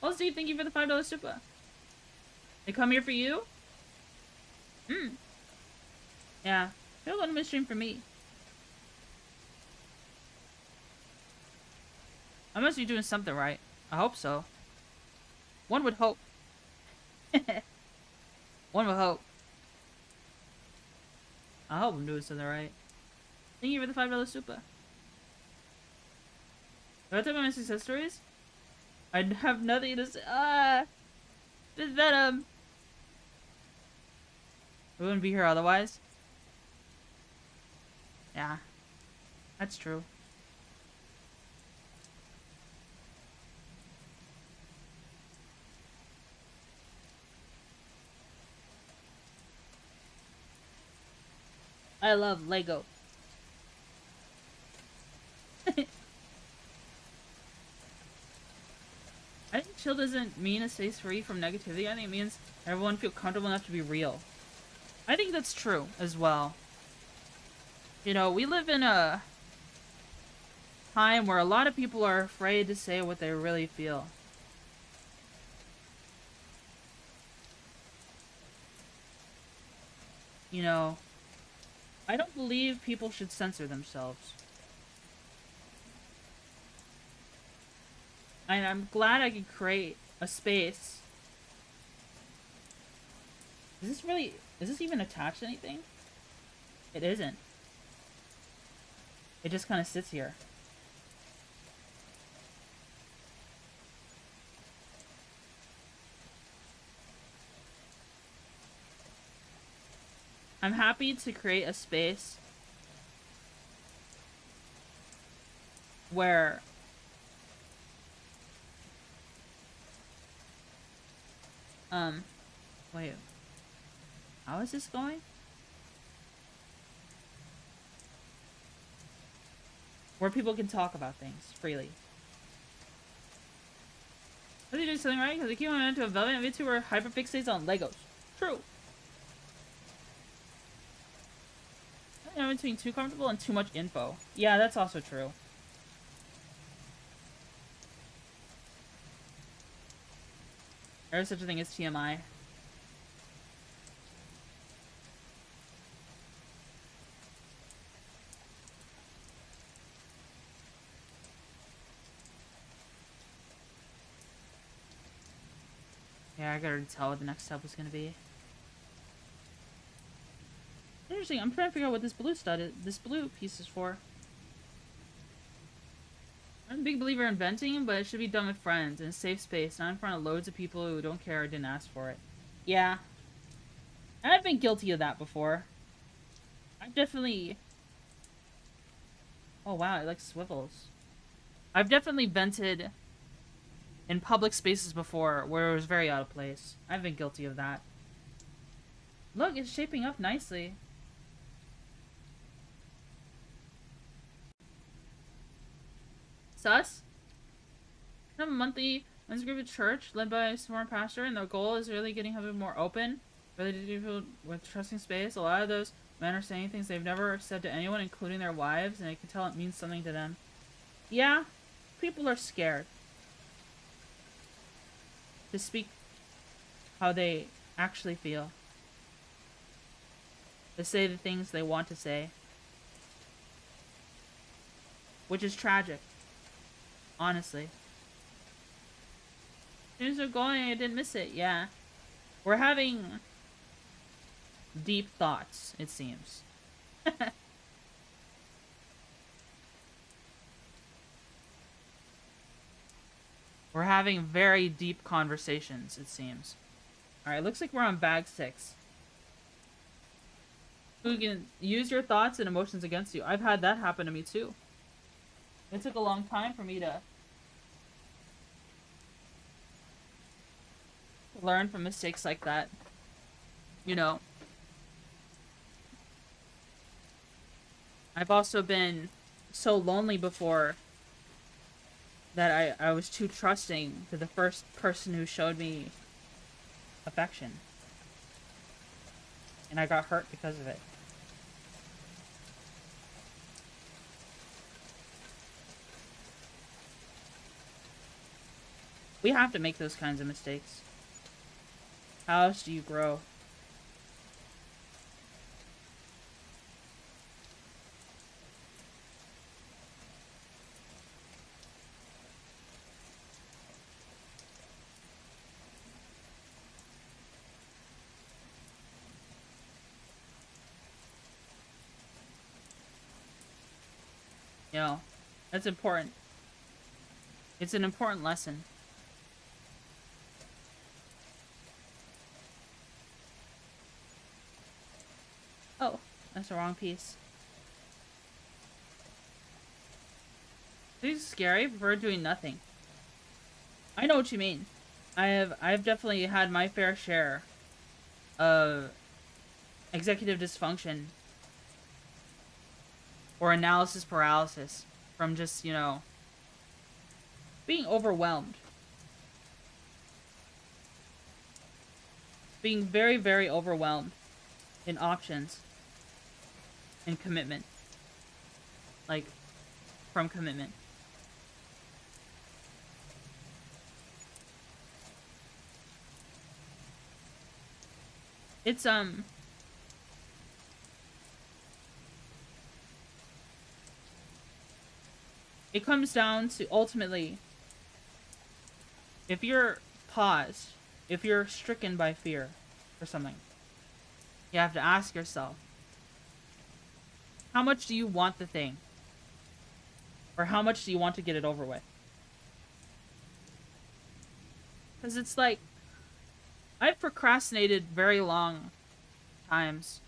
Well, Steve, thank you for the $5 super. They come here for you? Hmm. Yeah. They'll go to stream for me. I must be doing something right. I hope so. One would hope. One would hope. I hope I'm doing something right. Thank you for the $5 super. If I talk about my success stories, I'd have nothing to say. This Venom. We wouldn't be here otherwise. Yeah, that's true. I love Lego. I think chill doesn't mean a space free from negativity. I think it means everyone feel comfortable enough to be real. I think that's true as well. You know, we live in a time where a lot of people are afraid to say what they really feel. You know, I don't believe people should censor themselves. And I'm glad I could create a space. Is this even attached to anything? It isn't. It just kind of sits here. I'm happy to create a space where wait. How is this going? Where people can talk about things freely. Are they doing something right? Because they keep on into a Velvet and VTuber hyperfixates on Legos. True. I'm between too comfortable and too much info. Yeah, that's also true. There is such a thing as TMI. Yeah, I gotta tell what the next step was gonna be. Interesting, I'm trying to figure out what this blue piece is for. I'm a big believer in venting, but it should be done with friends in a safe space, not in front of loads of people who don't care or didn't ask for it. Yeah. I've been guilty of that before. I've definitely... Oh wow, it like swivels. I've definitely vented in public spaces before where it was very out of place. I've been guilty of that. Look, it's shaping up nicely. Sus? I have a monthly men's group at church led by a former pastor, and their goal is really getting a bit more open, really to people with trusting space. A lot of those men are saying things they've never said to anyone, including their wives, and I can tell it means something to them. Yeah, people are scared to speak how they actually feel, to say the things they want to say, which is tragic, honestly. Things are going, I didn't miss it, yeah. We're having deep thoughts, it seems. We're having very deep conversations, it seems. Alright, looks like we're on bag 6. Who can use your thoughts and emotions against you. I've had that happen to me too. It took a long time for me to learn from mistakes like that. You know, I've also been so lonely before that I was too trusting to the first person who showed me affection. And I got hurt because of it. We have to make those kinds of mistakes. How else do you grow? You know, that's important. It's an important lesson. Oh, that's the wrong piece. This is scary. I prefer doing nothing. I know what you mean. I've definitely had my fair share of executive dysfunction or analysis paralysis from just, you know, being overwhelmed. Being very, very overwhelmed in options and commitment. Like, from commitment. It's, it comes down to, ultimately, if you're paused, if you're stricken by fear or something, you have to ask yourself, how much do you want the thing? Or how much do you want to get it over with? Because it's like, I've procrastinated very long times.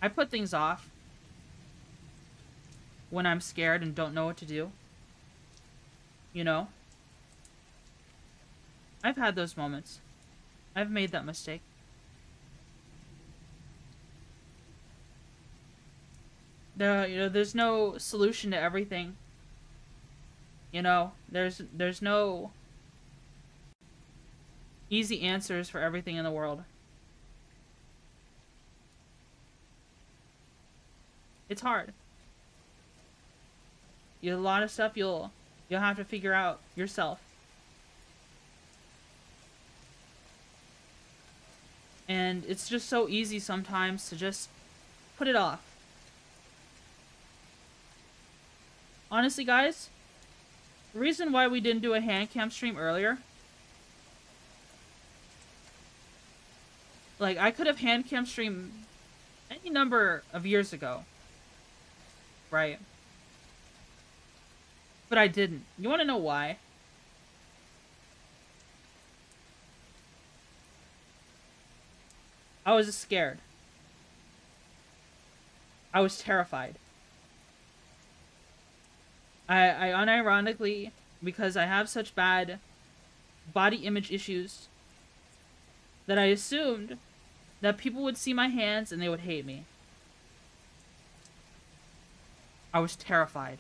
I put things off when I'm scared and don't know what to do. You know? I've had those moments. I've made that mistake. There's no solution to everything. You know, there's no easy answers for everything in the world. It's hard. A lot of stuff you'll have to figure out yourself. And it's just so easy sometimes to just put it off. Honestly, guys, the reason why we didn't do a hand cam stream earlier, like, I could have hand cam streamed any number of years ago. Right? But I didn't. You want to know why? I was scared. I was terrified. I unironically, because I have such bad body image issues, that I assumed that people would see my hands and they would hate me. I was terrified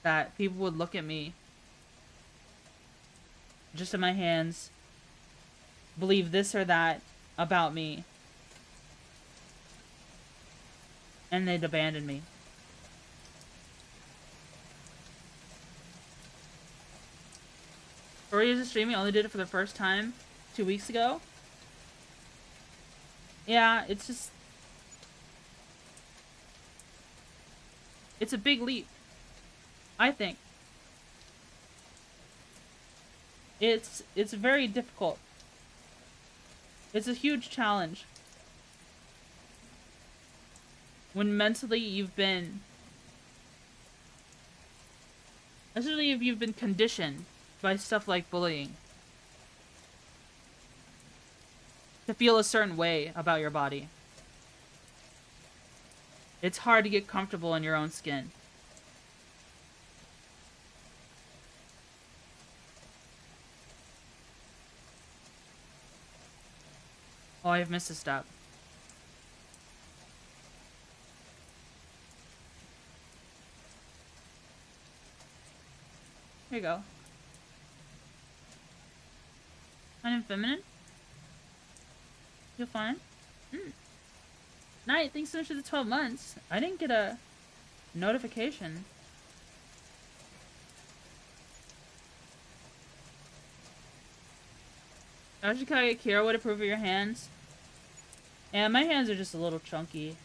that people would look at me, just at my hands, believe this or that about me, and they'd abandon me. 4 years of streaming, I only did it for the first time 2 weeks ago. Yeah, it's just... it's a big leap. I think. It's very difficult. It's a huge challenge. When mentally you've been... Especially if you've been conditioned by stuff like bullying. To feel a certain way about your body. It's hard to get comfortable in your own skin. Oh, I've missed a step. Here you go. Fine and feminine? Feel fine? Night, thanks so much for the 12 months. I didn't get a notification. Ashikage Kira would approve of your hands. Yeah, my hands are just a little chunky.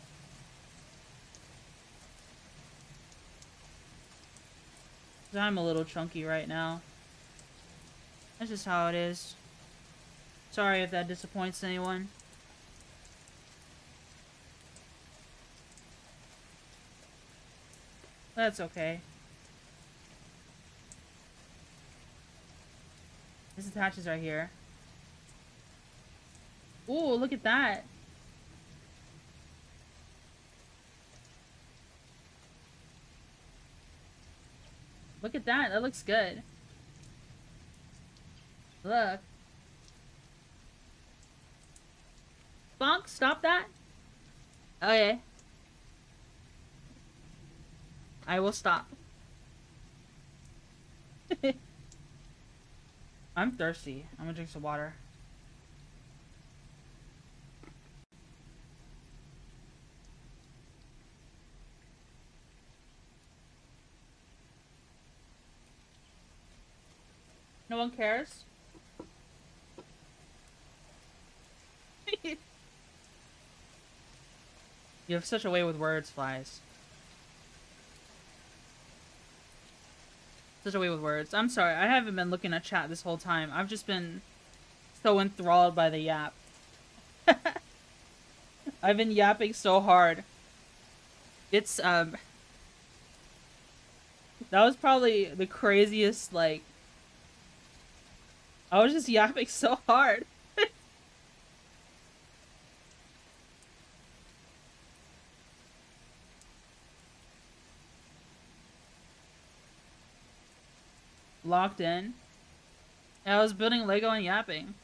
I'm a little chunky right now. That's just how it is. Sorry if that disappoints anyone. That's okay. This attaches right here. Ooh, look at that. Look at that. That looks good. Look. Bonk, stop that. Okay. I will stop. I'm thirsty. I'm gonna drink some water. No one cares? You have such a way with words, Flies. Such a way with words. I'm sorry, I haven't been looking at chat this whole time. I've just been so enthralled by the yap. I've been yapping so hard. It's, that was probably the craziest, like... I was just yapping so hard. Locked in. Yeah, I was building Lego and yapping.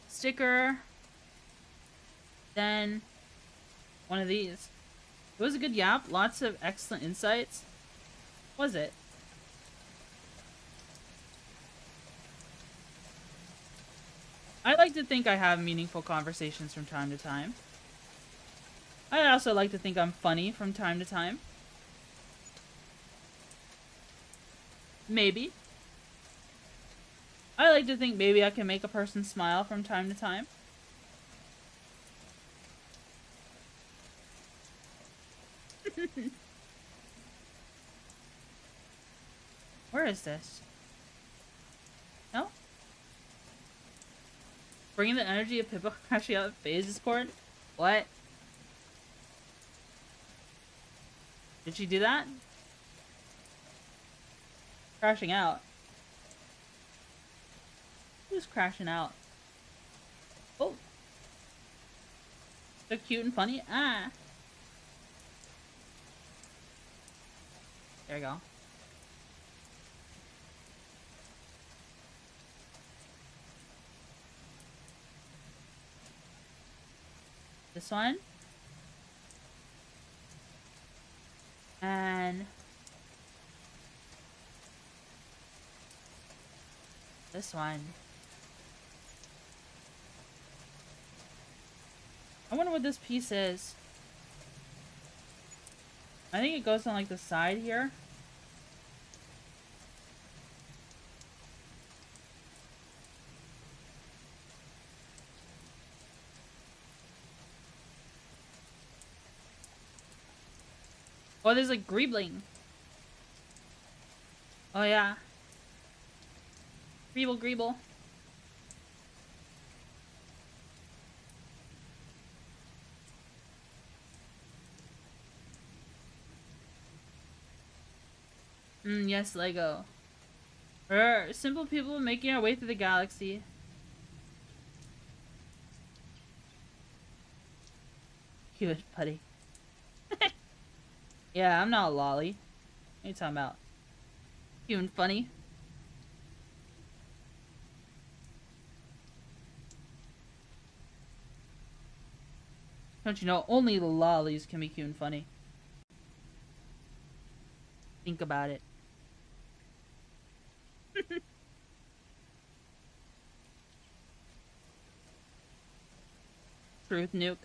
Sticker. Then one of these. It was a good yap. Lots of excellent insights. Was it? I like to think I have meaningful conversations from time to time. I also like to think I'm funny from time to time. Maybe. I like to think maybe I can make a person smile from time to time. Where is this? No? Bringing the energy of Pippa crashing out of Phase Discord? What? Did she do that? Crashing out. Who's crashing out? Oh. So cute and funny. Ah. There you go. This one. And this one. I wonder what this piece is. I think it goes on like the side here. Oh, there's like Greebling. Oh yeah. Greeble, Greeble. Yes, Lego. We're simple people making our way through the galaxy. Cute buddy. Yeah, I'm not a lolly. What are you talking about? Cute and funny. Don't you know, only the lollies can be cute and funny. Think about it. Truth nuke.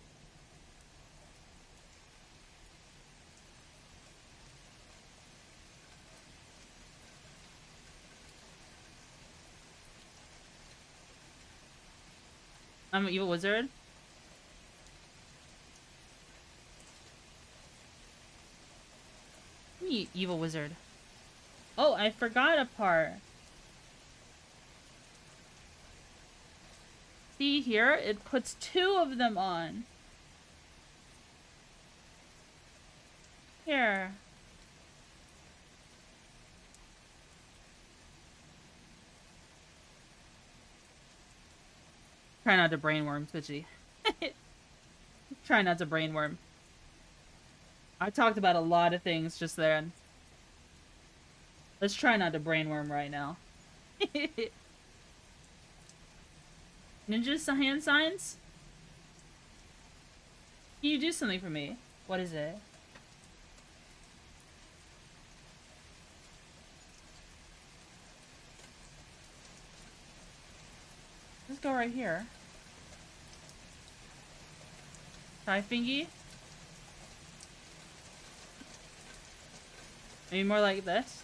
I'm an evil wizard. Me, evil wizard. Oh, I forgot a part. See here? It puts 2 of them on. Here. Try not to brainworm, Twitchy. Try not to brainworm. I talked about a lot of things just then. Let's try not to brainworm right now. Ninja hand signs? Can you do something for me? What is it? Let's go right here. Tie fingy? Maybe more like this?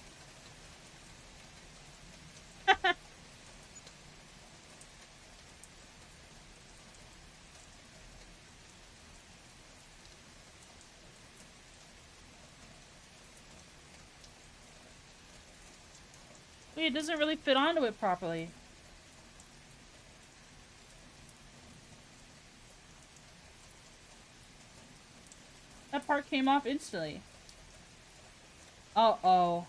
Wait, it doesn't really fit onto it properly. That part came off instantly. Uh-oh.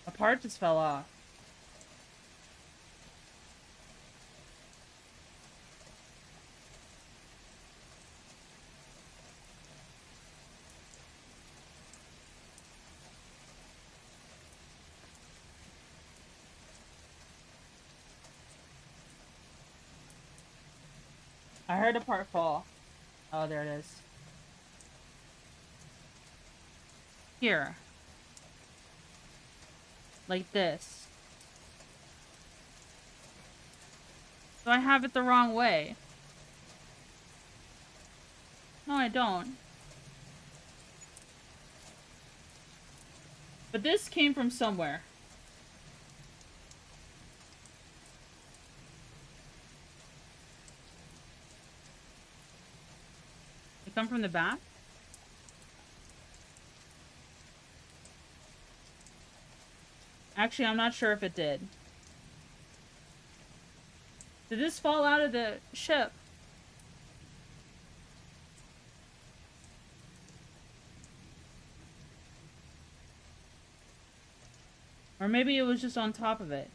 A part just fell off. I heard a part fall. Oh, there it is. Here. Like this. So I have it the wrong way. No, I don't. But this came from somewhere. It come from the back? Actually, I'm not sure if it did. Did this fall out of the ship? Or maybe it was just on top of it.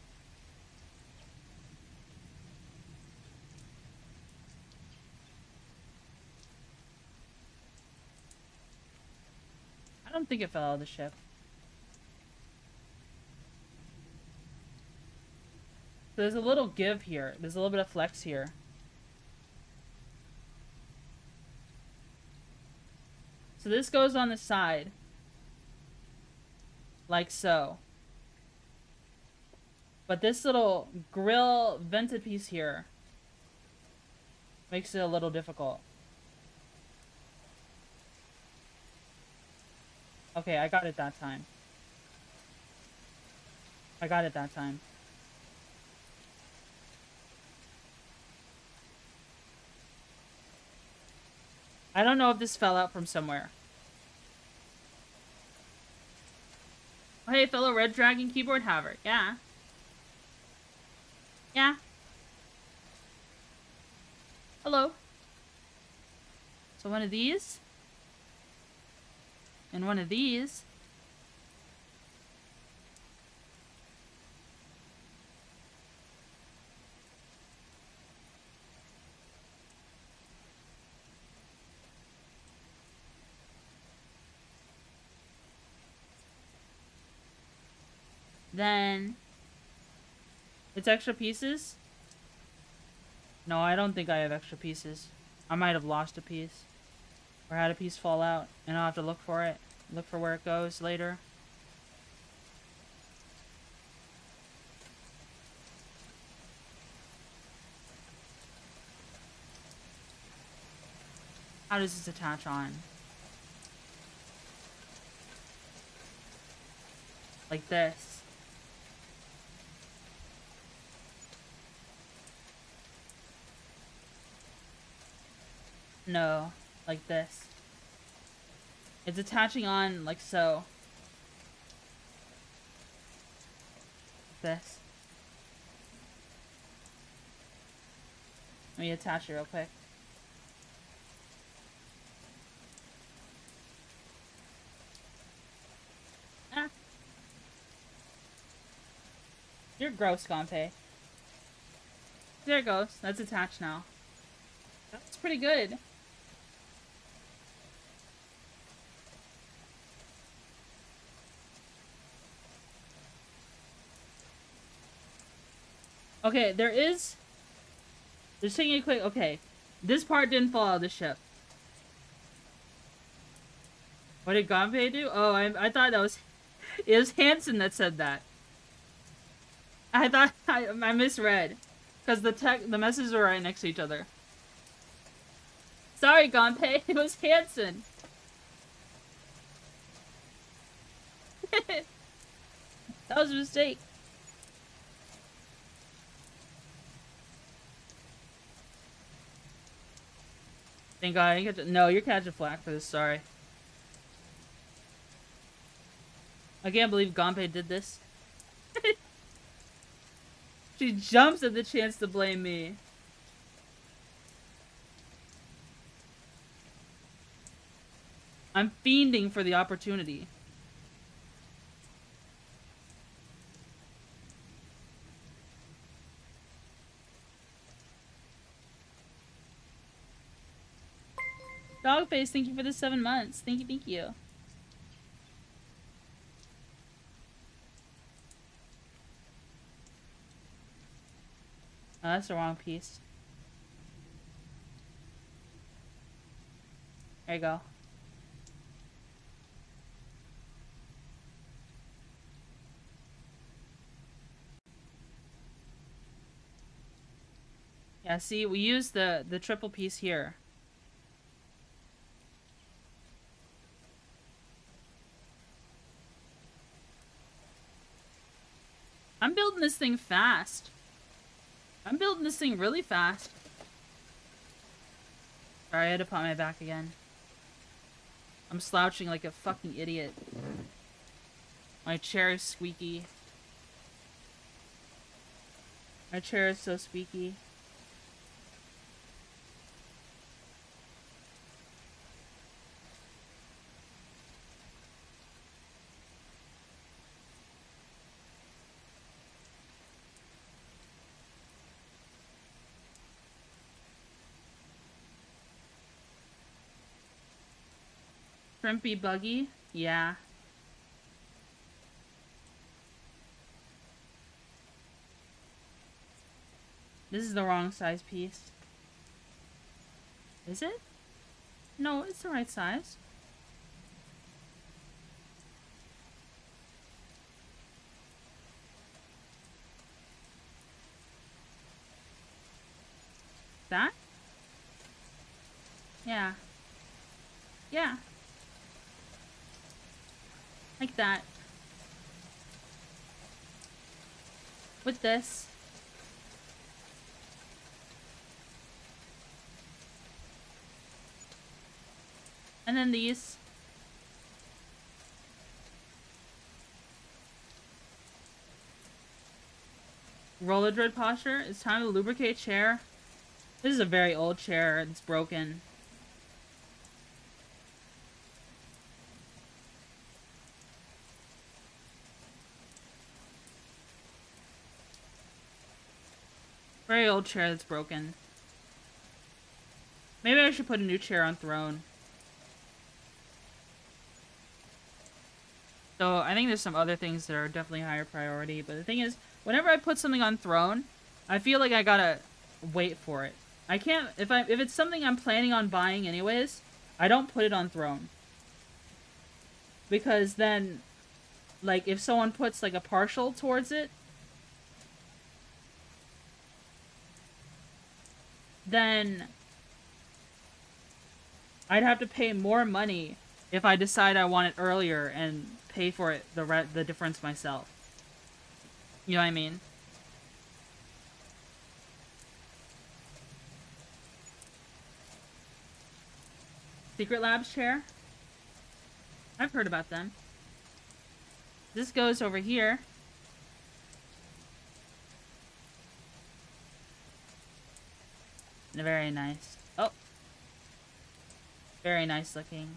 I don't think it fell out of the ship. So there's a little give here. There's a little bit of flex here. So this goes on the side. Like so. But this little grill vented piece here makes it a little difficult. Okay, I got it that time. I got it that time. I don't know if this fell out from somewhere. Oh, hey, fellow Red Dragon keyboard haver. Yeah. Yeah. Hello. So one of these. And one of these. Then it's extra pieces? No, I don't think I have extra pieces. I might have lost a piece. Or had a piece fall out. And I'll have to look for it. Look for where it goes later. How does this attach on? Like this. No, like this. It's attaching on like so. This. Let me attach it real quick. Ah. You're gross, Gonpei. There it goes. That's attached now. That's pretty good. Okay, there's taking a quick, okay. This part didn't fall out of the ship. What did Gonpei do? Oh, I thought that was, it was Hanson that said that. I thought, I misread. Because the messages are right next to each other. Sorry, Gonpei, it was Hanson. That was a mistake. Thank God I didn't get to, no, you're catching flack for this, sorry. I can't believe Gonpei did this. She jumps at the chance to blame me. I'm fiending for the opportunity. Dogface, thank you for the 7 months. Thank you, thank you. Oh, that's the wrong piece. There you go. Yeah, see, we use the triple piece here. I'm building this thing fast. I'm building this thing really fast. Sorry, I had to put my back again. I'm slouching like a fucking idiot. My chair is squeaky. My chair is so squeaky. Shrimpy buggy? Yeah. This is the wrong size piece. Is it? No, it's the right size. That? Yeah. Yeah. Like that. With this. And then these. Roller dread posture. It's time to lubricate chair. This is a very old chair. It's broken. Very old chair that's broken. Maybe I should put a new chair on throne. So I think there's some other things that are definitely higher priority. But the thing is, whenever I put something on throne, I feel like I gotta wait for it. I can't, if it's something I'm planning on buying anyways, I don't put it on throne. Because then, like, if someone puts, like, a partial towards it, then I'd have to pay more money if I decide I want it earlier and pay for it, the difference myself. You know what I mean? Secret Labs chair? I've heard about them. This goes over here. Very nice. Oh. Very nice looking.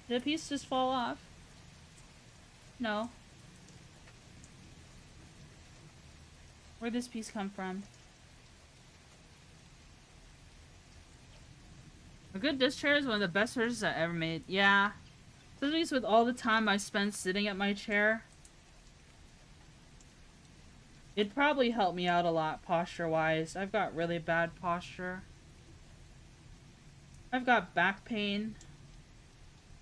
Did a piece just fall off? No. Where'd this piece come from? A good disc chair is one of the best purchases I ever made. Yeah. Especially with all the time I spend sitting at my chair. It'd probably help me out a lot posture-wise. I've got really bad posture. I've got back pain.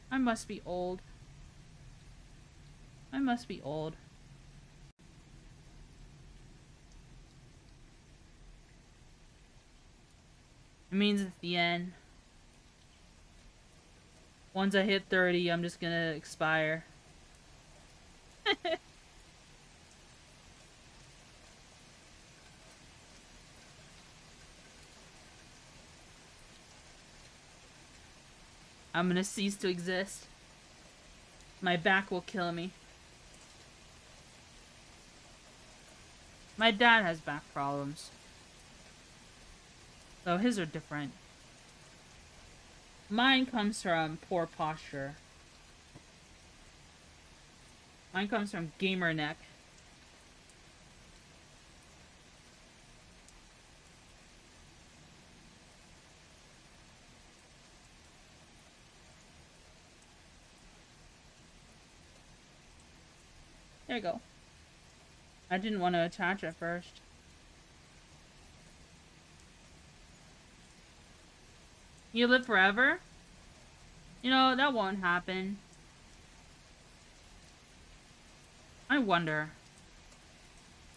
I must be old. I must be old. It means it's the end. Once I hit 30, I'm just gonna expire. I'm gonna cease to exist. My back will kill me. My dad has back problems. So his are different. Mine comes from poor posture. Mine comes from gamer neck. There you go. I didn't want to attach at first. You live forever? You know, that won't happen. I wonder.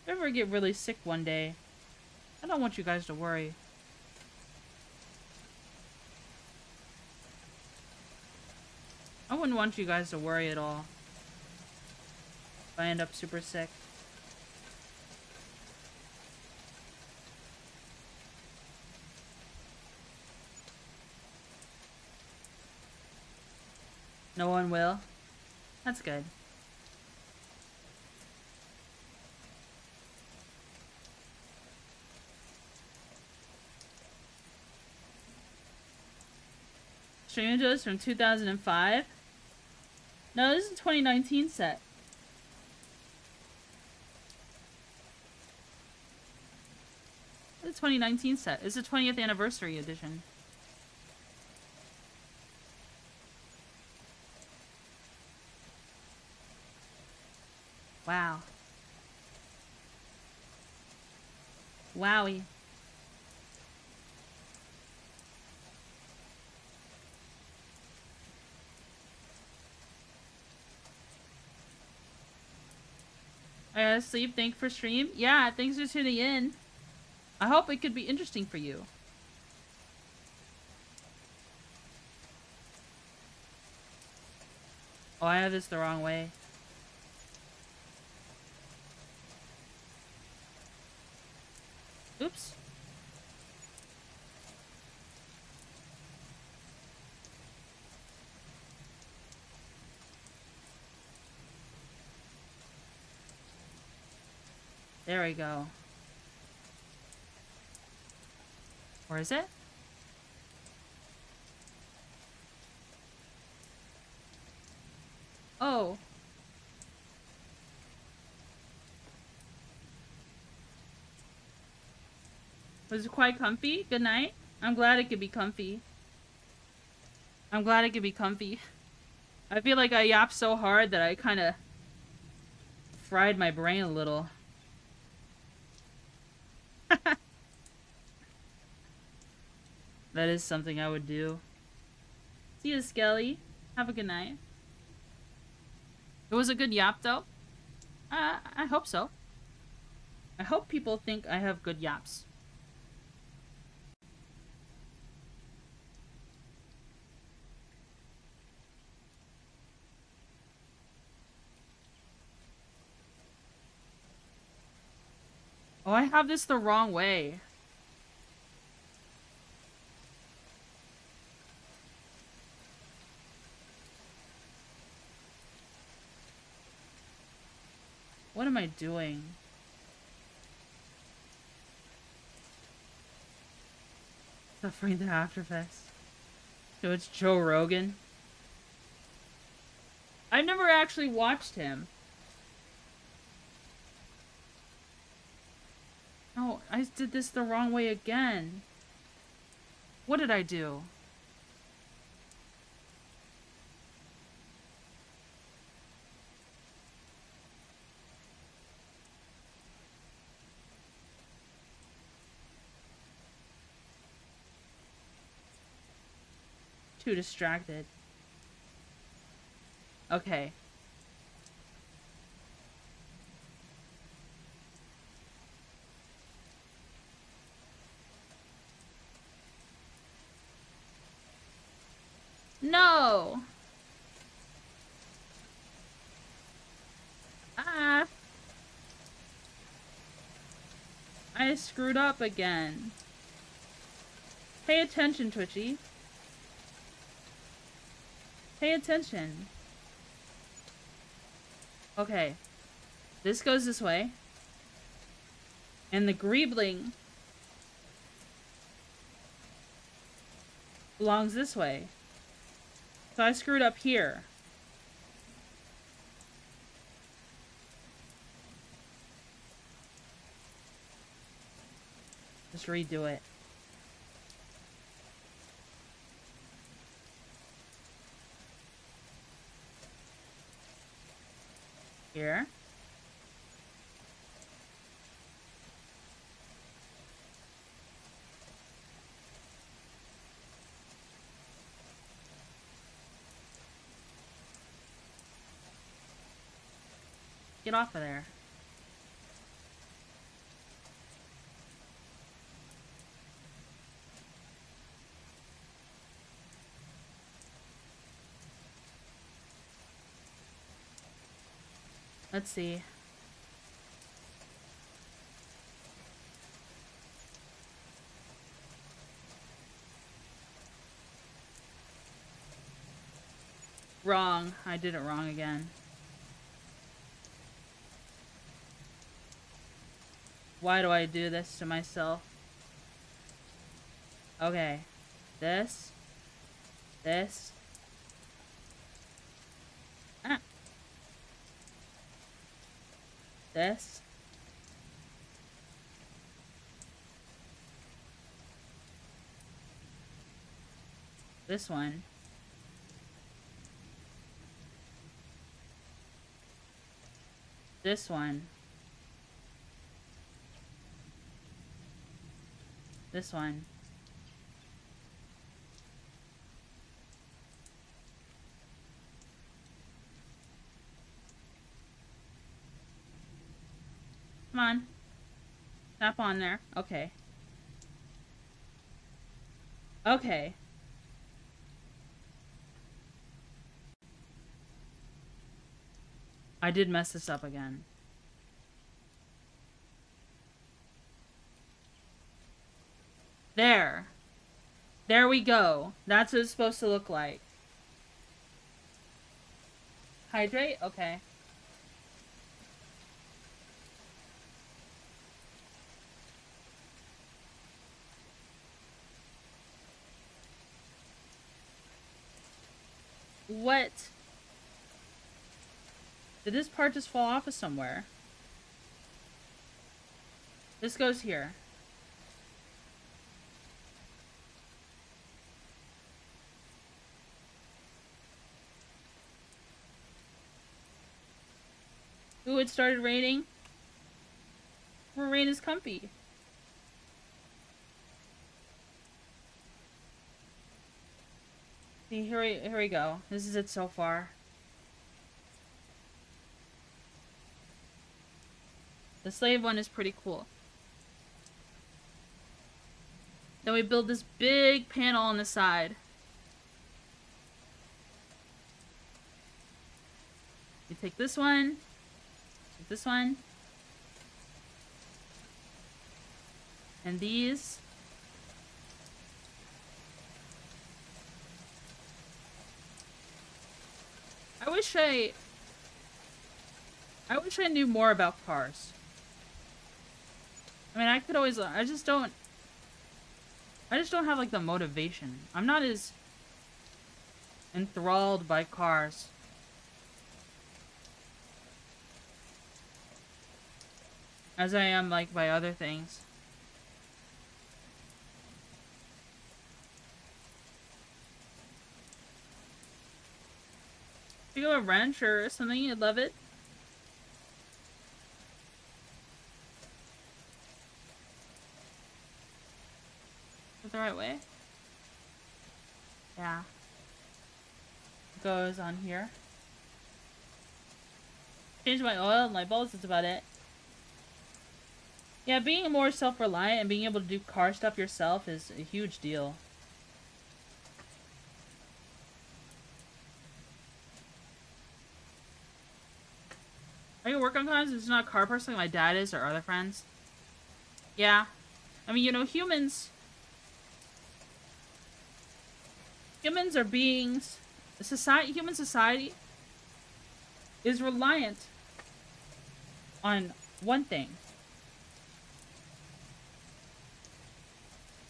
If I ever get really sick one day, I don't want you guys to worry. I wouldn't want you guys to worry at all. If I end up super sick. No one will? That's good. Strangers from 2005? No, this is a 2019 set. It's a 2019 set. It's a 20th anniversary edition. Wow. Wowie. I gotta sleep. Thank for stream. Yeah, thanks for tuning in. I hope it could be interesting for you. Oh, I have this the wrong way. There we go. Where is it? Oh. Was it quite comfy? Good night? I'm glad it could be comfy. I'm glad it could be comfy. I feel like I yapped so hard that I kind of fried my brain a little. That is something I would do. See you, Skelly. Have a good night. It was a good yap, though. I hope so. I hope people think I have good yaps. Oh, I have this the wrong way. What am I doing? Suffering the aftereffects. So it's Joe Rogan. I've never actually watched him. Oh, I did this the wrong way again. What did I do? Too distracted. Okay. No! Ah! I screwed up again. Pay attention, Twitchy. Pay attention. Okay. This goes this way. And the greebling belongs this way. So I screwed up here. Just redo it. Here. Get off of there. Let's see. Wrong. I did it wrong again. Why do I do this to myself? Okay. This. This. Ah. This. This one. This one. This one. Come on. Tap on there. Okay. Okay. I did mess this up again. There. There we go. That's what it's supposed to look like. Hydrate? Okay. What? Did this part just fall off of somewhere? This goes here. Ooh, it started raining. Where rain is comfy. See, here we go. This is it so far. The slave one is pretty cool. Then we build this big panel on the side. You take this one, take this one, and these. I wish I knew more about cars. I mean, I could always, I just don't have, like, the motivation. I'm not as enthralled by cars as I am, like, by other things. If you go a wrench or something, you'd love it. Is it the right way? Yeah. It goes on here. Change my oil and light bulbs, that's about it. Yeah, being more self-reliant and being able to do car stuff yourself is a huge deal. I can work on cars, it's not a car person like my dad is or other friends. Yeah. I mean, you know, humans are beings. Human society is reliant on one thing.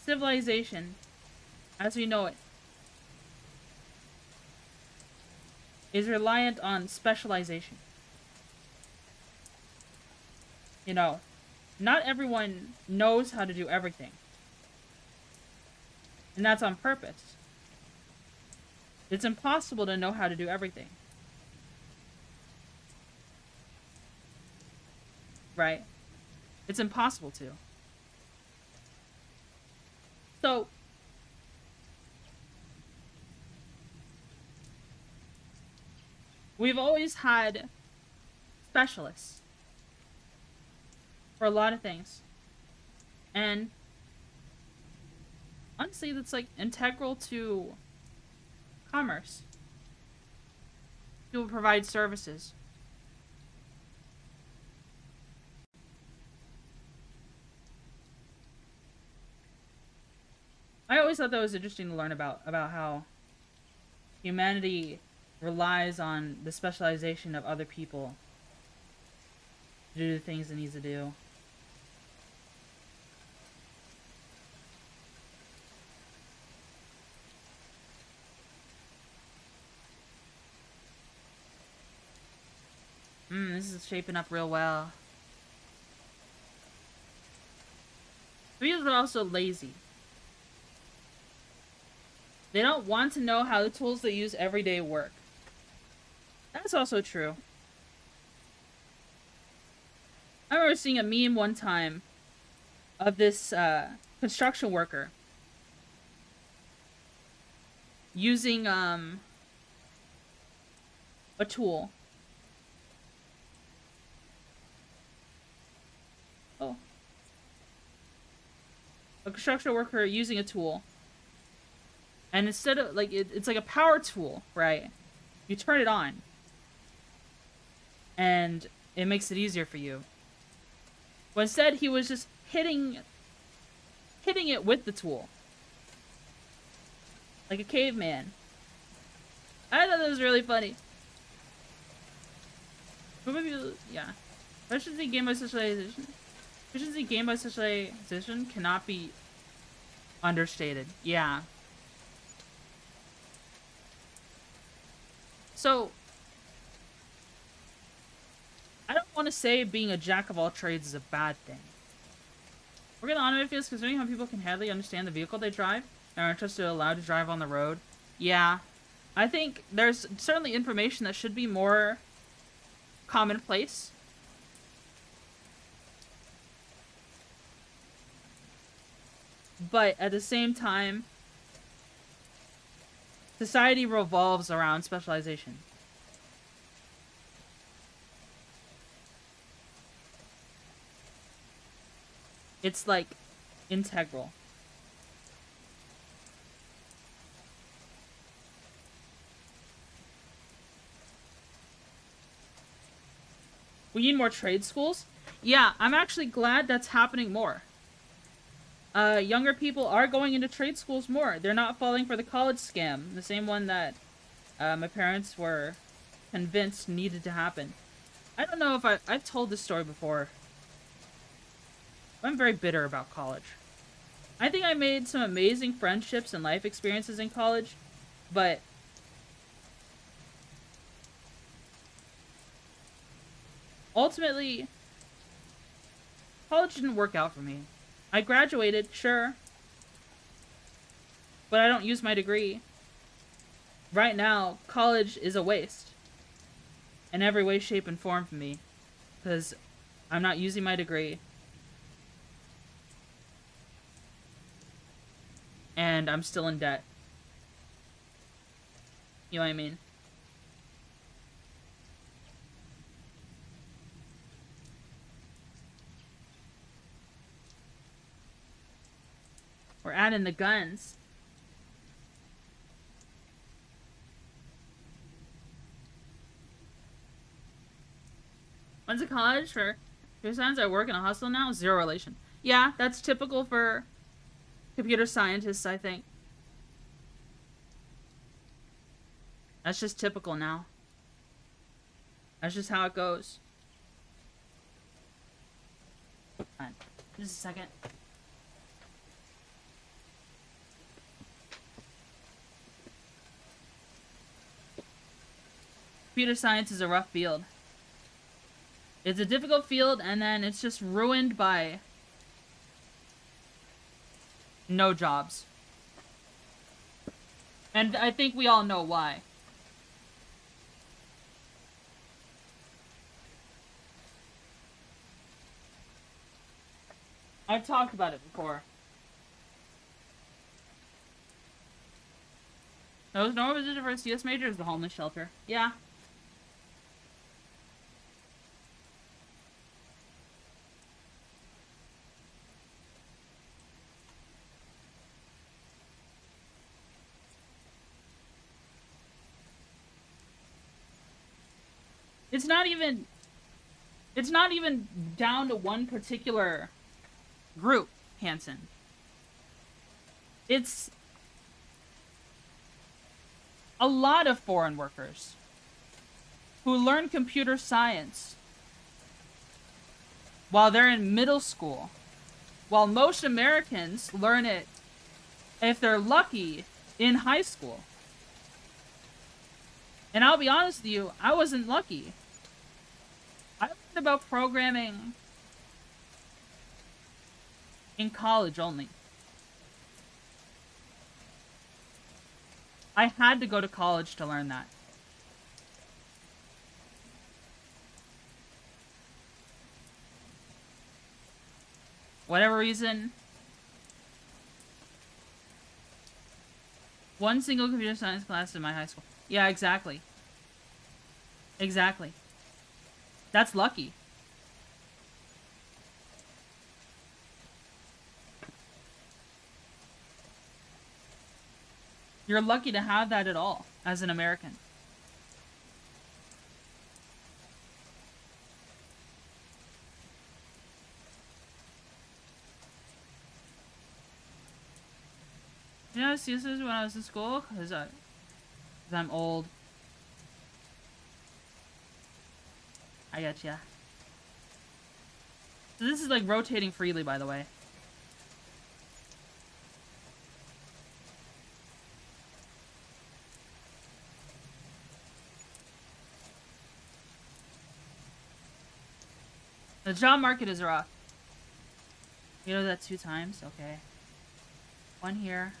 Civilization, as we know it, is reliant on specialization. You know, not everyone knows how to do everything. And that's on purpose. It's impossible to know how to do everything. Right? It's impossible to. So, we've always had specialists for a lot of things. And honestly, that's like integral to commerce. People provide services. I always thought that was interesting to learn about how humanity relies on the specialization of other people to do the things it needs to do. This is shaping up real well. People are also lazy. They don't want to know how the tools they use every day work. That's also true. I remember seeing a meme one time of this construction worker using a tool. Oh. A construction worker using a tool. And instead of, like, it's like a power tool, right? You turn it on. And it makes it easier for you. But instead, he was just hitting it with the tool. Like a caveman. I thought that was really funny. But maybe, yeah. Efficiency gained by socialization. Efficiency gained by socialization cannot be understated. Yeah. So, I don't want to say being a jack of all trades is a bad thing. We're gonna automate fields considering how people can hardly understand the vehicle they drive and are trusted allowed to drive on the road. Yeah. I think there's certainly information that should be more commonplace. But at the same time, society revolves around specialization. It's like integral. We need more trade schools? Yeah, I'm actually glad that's happening more. Younger people are going into trade schools more. They're not falling for the college scam. The same one that my parents were convinced needed to happen. I don't know if I've told this story before. I'm very bitter about college. I think I made some amazing friendships and life experiences in college, but ultimately, college didn't work out for me. I graduated, sure, but I don't use my degree. Right now, college is a waste. In every way, shape, and form for me. Because I'm not using my degree. And I'm still in debt. You know what I mean? We're adding the guns. When's the college for computer science? I work in a hostel now. Zero relation. Yeah, that's typical for computer scientists, I think. That's just typical now. That's just how it goes. Fine. Just a second. Computer science is a rough field. It's a difficult field, and then it's just ruined by no jobs. And I think we all know why. I've talked about it before. Those normal position for a CS major is the homeless shelter. Yeah. It's not even down to one particular group, Hanson. It's a lot of foreign workers who learn computer science while they're in middle school, while most Americans learn it, if they're lucky, in high school. And I'll be honest with you, I wasn't lucky. I learned about programming in college only. I had to go to college to learn that. Whatever reason, one single computer science class in my high school. Yeah, exactly. Exactly. That's lucky. You're lucky to have that at all, as an American. You know, see, this is when I was in school, because I'm old. I getcha. So this is like rotating freely, by the way. The job market is rough. You know that 2 times? Okay. 1 here.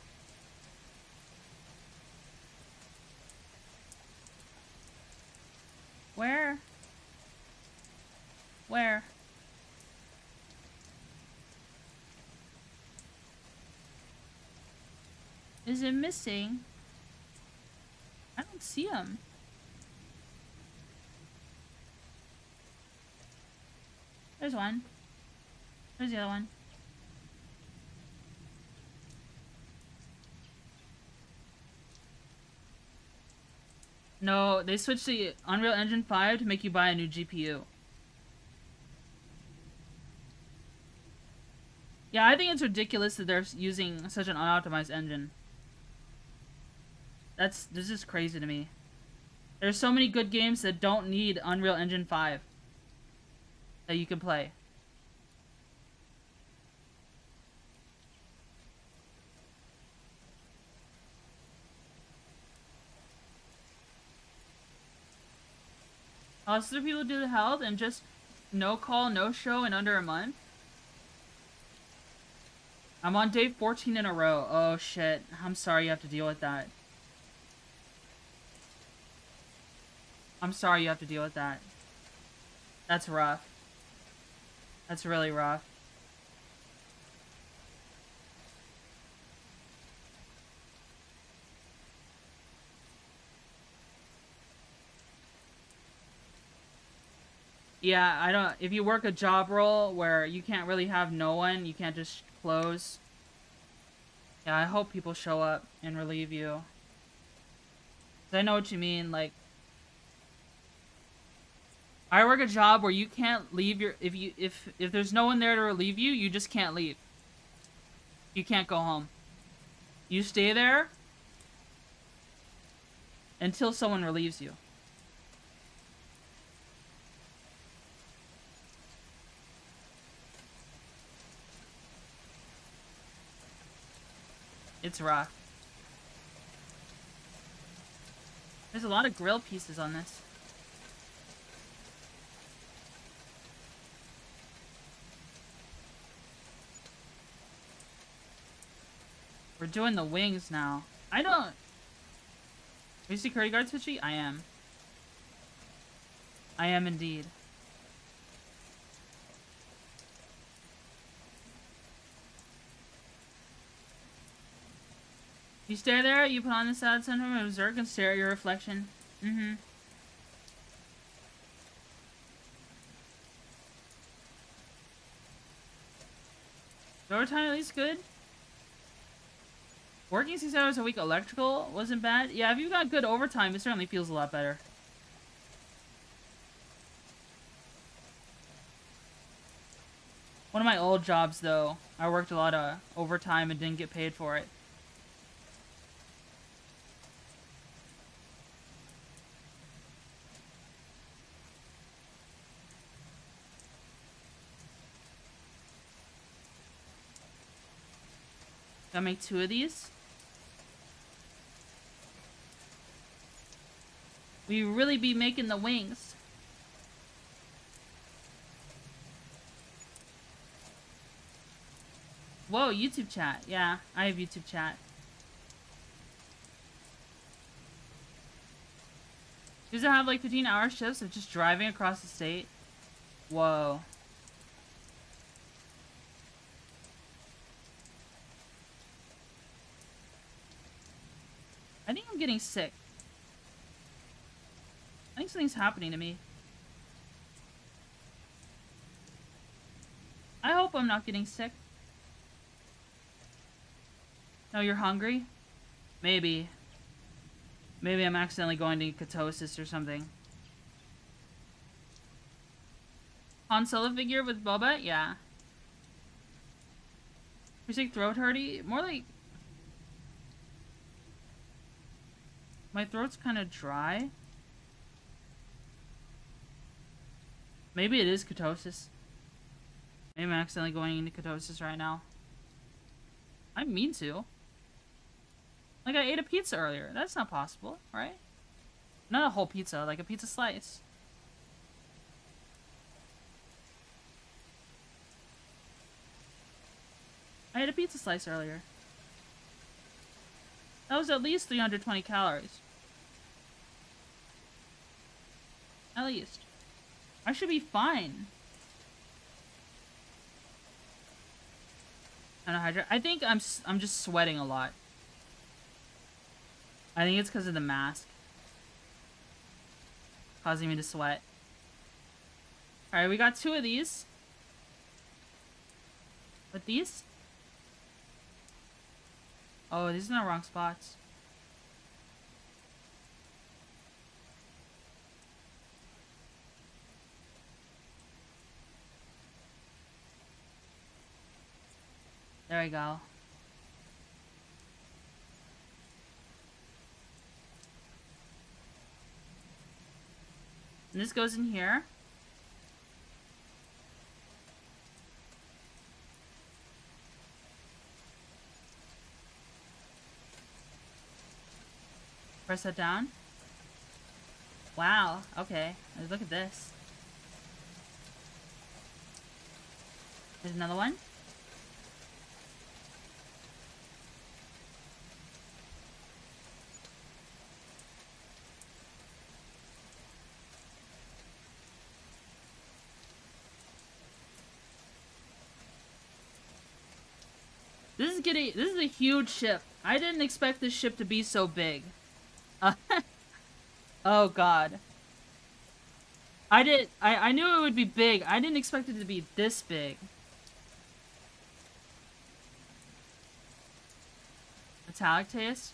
Where? Where? Is it missing? I don't see him. There's one. There's the other one. No, they switched to Unreal Engine 5 to make you buy a new GPU. Yeah, I think it's ridiculous that they're using such an unoptimized engine. This is crazy to me. There's so many good games that don't need Unreal Engine 5 that you can play. Also, people do the health and just no call, no show in under a month. I'm on day 14 in a row. Oh shit. I'm sorry you have to deal with that. I'm sorry you have to deal with that. That's rough. That's really rough. Yeah, I don't... If you work a job role where you can't really have no one, you can't just close. Yeah, I hope people show up and relieve you. 'Cause I know what you mean, like... I work a job where you can't leave your... If there's no one there to relieve you, you just can't leave. You can't go home. You stay there until someone relieves you. It's rough. There's a lot of grill pieces on this. We're doing the wings now. I don't... Are you security guard, Twitchy? I am. I am indeed. You stare there, you put on the sad syndrome and observe and stare at your reflection. Mm-hmm. Overtime at least good. Working 6 hours a week electrical wasn't bad. Yeah, if you got good overtime, it certainly feels a lot better. One of my old jobs, though, I worked a lot of overtime and didn't get paid for it. Gotta make 2 of these. We really be making the wings. Whoa, YouTube chat. Yeah, I have YouTube chat. Does it have like 15-hour shifts of just driving across the state? Whoa. I think I'm getting sick. I think something's happening to me. I hope I'm not getting sick. No, you're hungry? Maybe. Maybe I'm accidentally going to ketosis or something. Han Solo figure with Boba? Yeah. You say throat hurty? More like... My throat's kind of dry. Maybe it is ketosis. Maybe I'm accidentally going into ketosis right now. I mean to. Like, I ate a pizza earlier. That's not possible, right? Not a whole pizza, like a pizza slice. I had a pizza slice earlier. That was at least 320 calories. At least. I should be fine. I think I'm just sweating a lot. I think it's because of the mask. Causing me to sweat. Alright, we got 2 of these. With these? Oh, these are in the wrong spots. There we go. And this goes in here. Press that down. Wow, okay. Look at this. There's another one. This is a huge ship. I didn't expect this ship to be so big. Oh god. I knew it would be big. I didn't expect it to be this big. Metallic taste?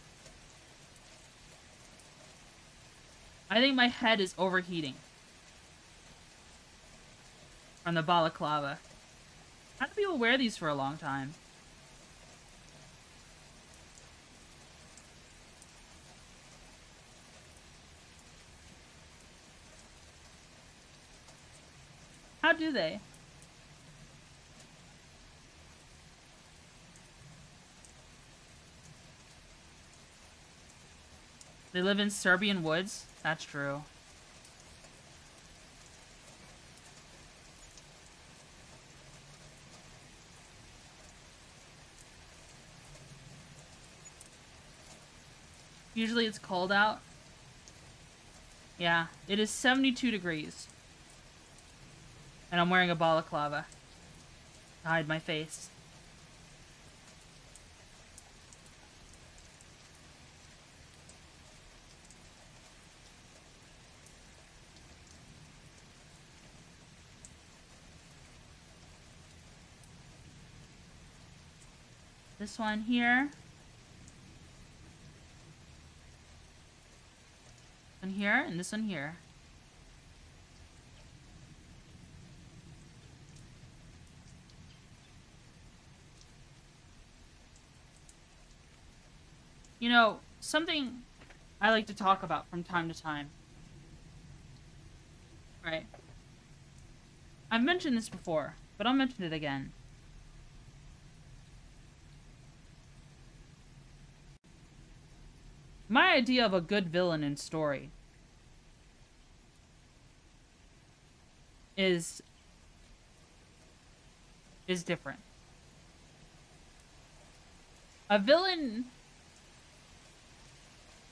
I think my head is overheating. From the balaclava. How do people wear these for a long time? How do they? They live in Serbian woods? That's true. Usually it's cold out. Yeah, it is 72 degrees. And I'm wearing a balaclava to hide my face. This one here. One here, and this one here. You know, something I like to talk about from time to time. Right. I've mentioned this before, but I'll mention it again. My idea of a good villain in story is different. A villain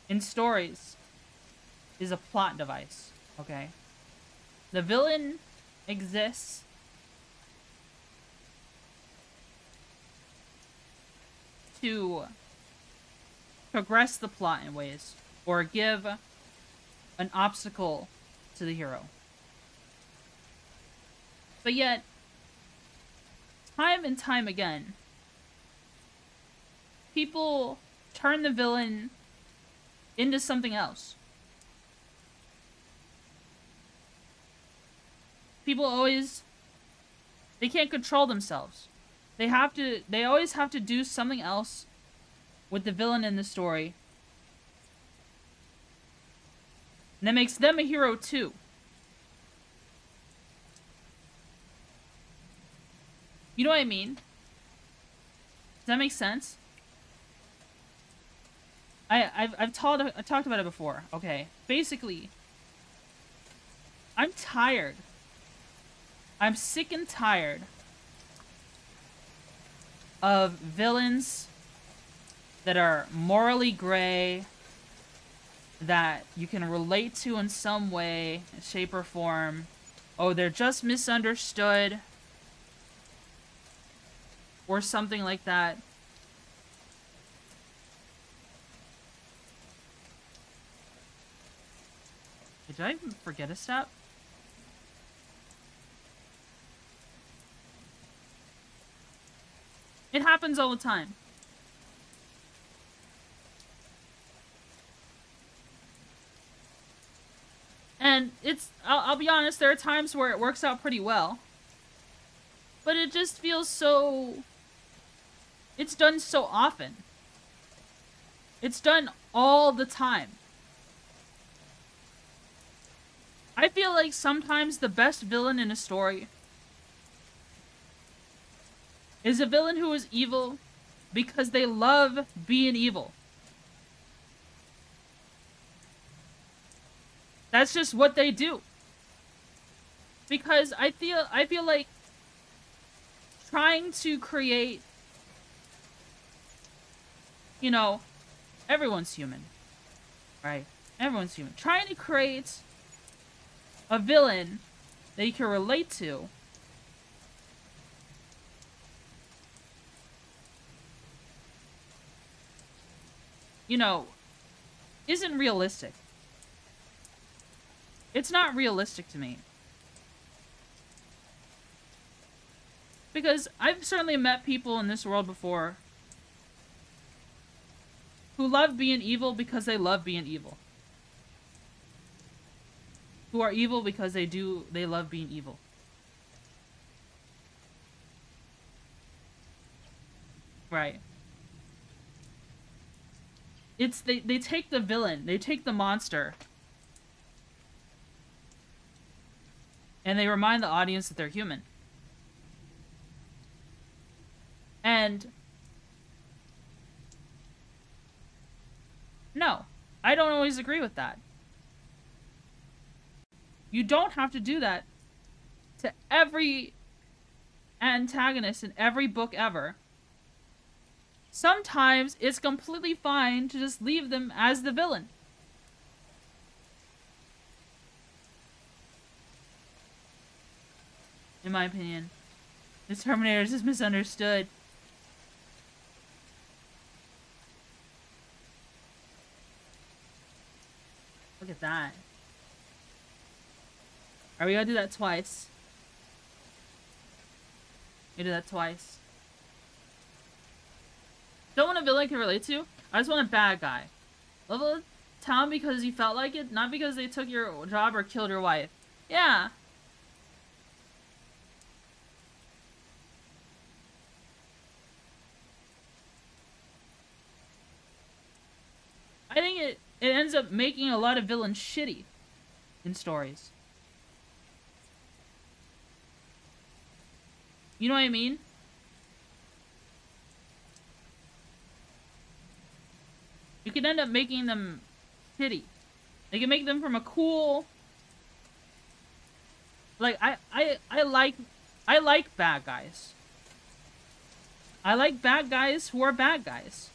in stories is a plot device, okay? The villain exists to progress the plot in ways, or give an obstacle to the hero. But yet, time and time again, people turn the villain into something else. People always... they can't control themselves. They always have to do something else with the villain in the story. And that makes them a hero too. You know what I mean? Does that make sense? I've talked about it before. Okay. Basically, I'm tired. I'm sick and tired of villains that are morally gray, that you can relate to in some way, shape, or form. Oh, they're just misunderstood. Or something like that. Did I even forget a step? It happens all the time. And I'll be honest, there are times where it works out pretty well. But it just feels so... It's done so often. It's done all the time. I feel like sometimes the best villain in a story is a villain who is evil because they love being evil. That's just what they do. Because I feel like trying to create, you know, everyone's human, right? Everyone's human. Trying to create a villain that you can relate to isn't realistic. It's not realistic to me. Because I've certainly met people in this world before who love being evil because they love being evil. Who are evil because they love being evil. Right. It's they take the villain, they take the monster, and they remind the audience that they're human. And no, I don't always agree with that. You don't have to do that to every antagonist in every book ever. Sometimes it's completely fine to just leave them as the villain. In my opinion, the Terminator is just misunderstood. Look at that. Are we gonna do that twice? We do that twice. Don't want a villain I can relate to. I just want a bad guy. Level of town because you felt like it, not because they took your job or killed your wife. Yeah. I think it ends up making a lot of villains shitty in stories. You know what I mean? You can end up making them shitty. They can make them from a cool... Like, I like bad guys. I like bad guys who are bad guys.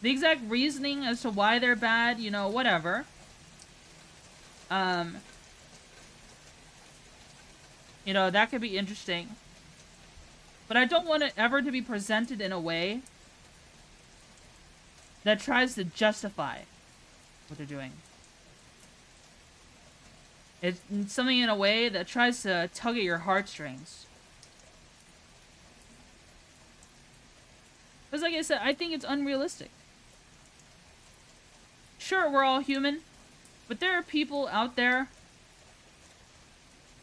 The exact reasoning as to why they're bad, you know, whatever. You know, that could be interesting. But I don't want it ever to be presented in a way that tries to justify what they're doing. It's something in a way that tries to tug at your heartstrings. Because like I said, I think it's unrealistic. Sure, we're all human, but there are people out there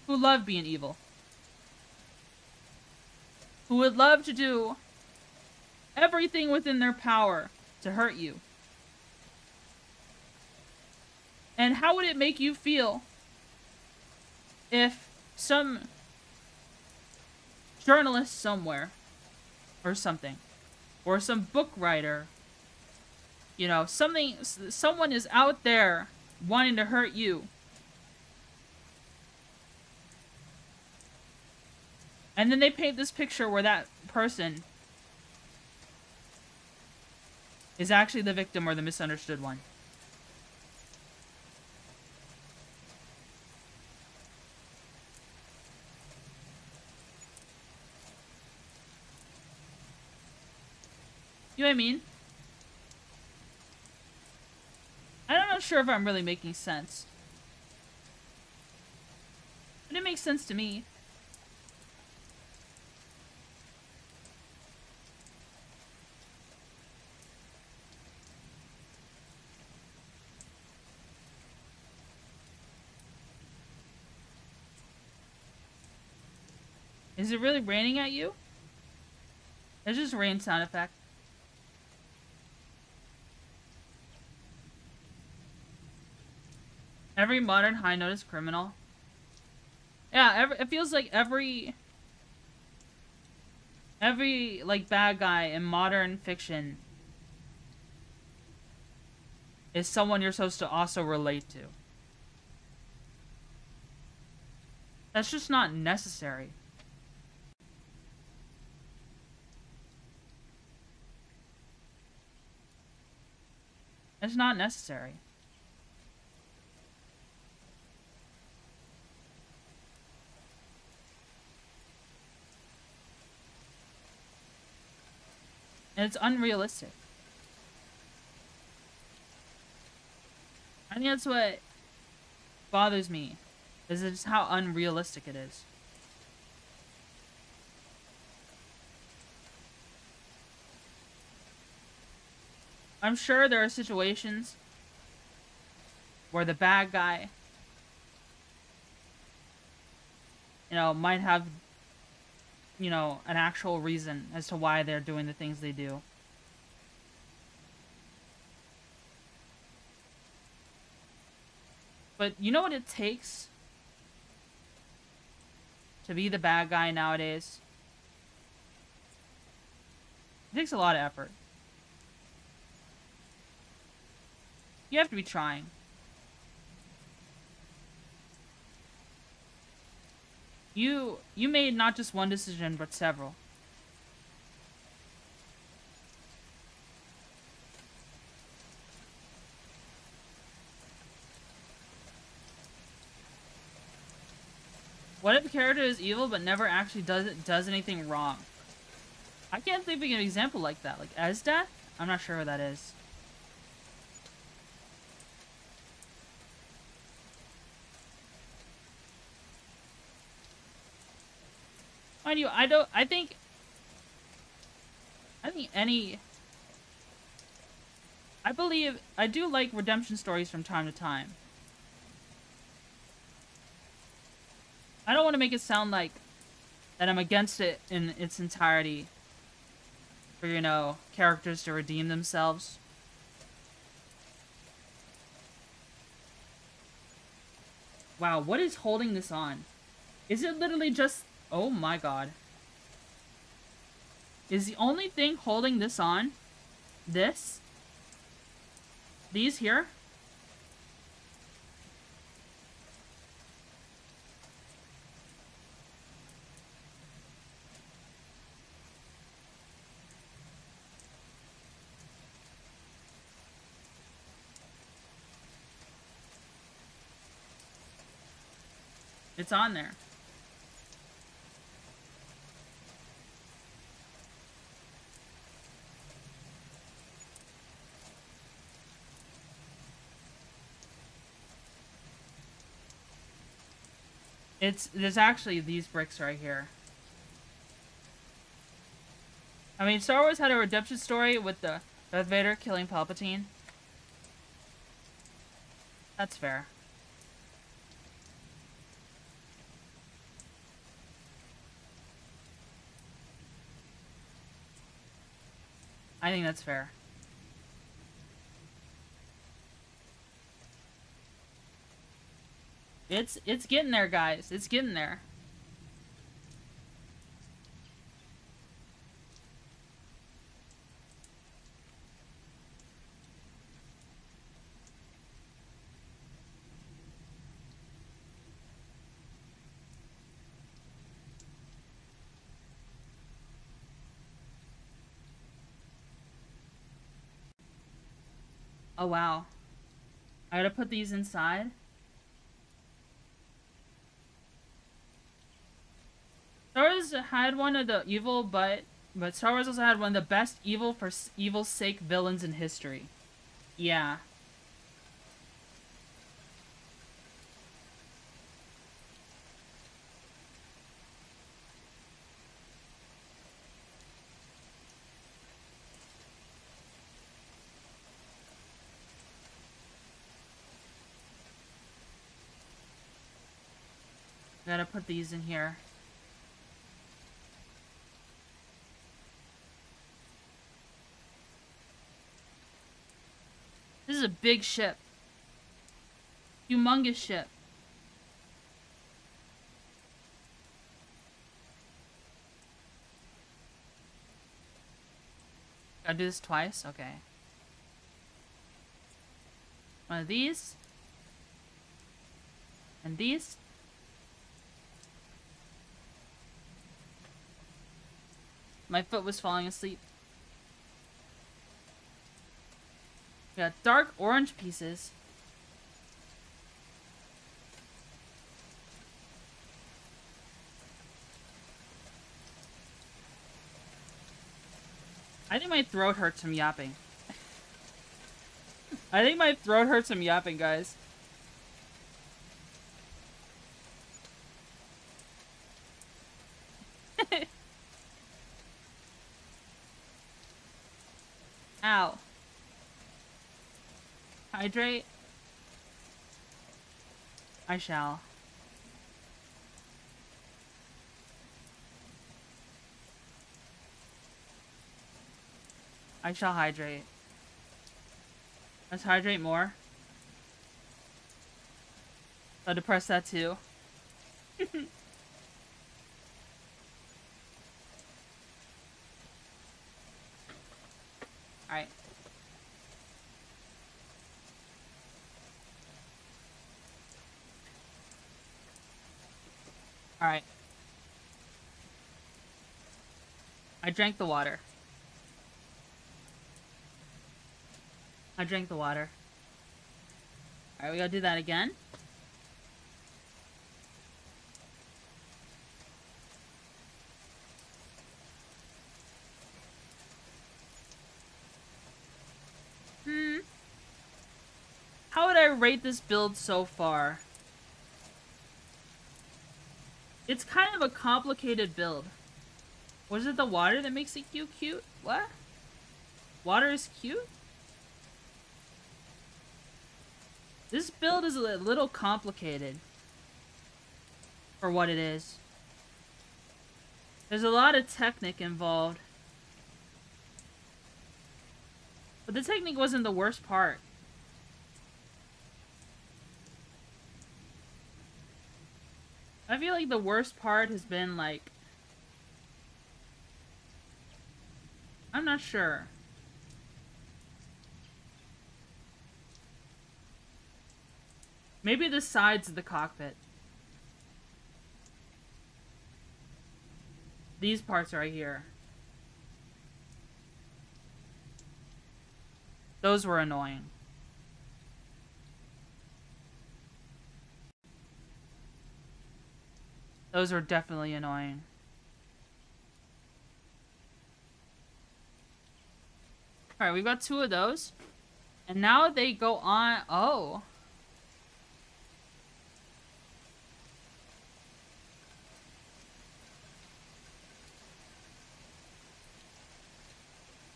who love being evil. Who would love to do everything within their power to hurt you. And how would it make you feel if some journalist somewhere or something, or some book writer, you know, someone is out there wanting to hurt you, and then they paint this picture where that person is actually the victim or the misunderstood one. You know what I mean? I'm not sure if I'm really making sense. But it makes sense to me. Is it really raining at you? It's just rain sound effect. Every modern high notice criminal. Yeah, it feels like every like bad guy in modern fiction is someone you're supposed to also relate to. That's just not necessary. It's not necessary. And it's unrealistic. I think that's what bothers me, is just how unrealistic it is. I'm sure there are situations where the bad guy, you know, might have, you know, an actual reason as to why they're doing the things they do. But you know what it takes to be the bad guy nowadays? It takes a lot of effort. You have to be trying. You made not just one decision, but several. What if a character is evil but never actually does anything wrong? I can't think of an example like that. Like Esdeath? I'm not sure what that is. Mind you, I think I believe I do like redemption stories from time to time. I don't want to make it sound like that I'm against it in its entirety. For, you know, characters to redeem themselves. Wow, what is holding this on? Is it literally just... Oh my god. Is the only thing holding this on this? These here? It's on there. There's actually these bricks right here. I mean, Star Wars had a redemption story with the Darth Vader killing Palpatine. That's fair. I think that's fair. It's getting there, guys. It's getting there. Oh, wow. I gotta put these inside. Star Wars had one of the evil, but Star Wars also had one of the best evil for evil's sake villains in history. Yeah. Gotta put these in here. This is a big ship. Humongous ship. Gotta do this twice? Okay. One of these. And these. My foot was falling asleep. We got dark orange pieces. I think my throat hurts from yapping. I think my throat hurts from yapping, guys. Ow. Hydrate. I shall. I shall hydrate. Let's hydrate more. I'll depress that too. Alright. Alright. I drank the water. I drank the water. Alright, we gotta do that again. How would I rate this build so far? It's kind of a complicated build. Was it the water that makes it cute? What? Water is cute? This build is a little complicated for what it is. There's a lot of technique involved. But the technique wasn't the worst part. I feel like the worst part has been like... I'm not sure. Maybe the sides of the cockpit. These parts right here. Those were annoying. Those were definitely annoying. Alright, we've got 2 of those. And now they go on... Oh.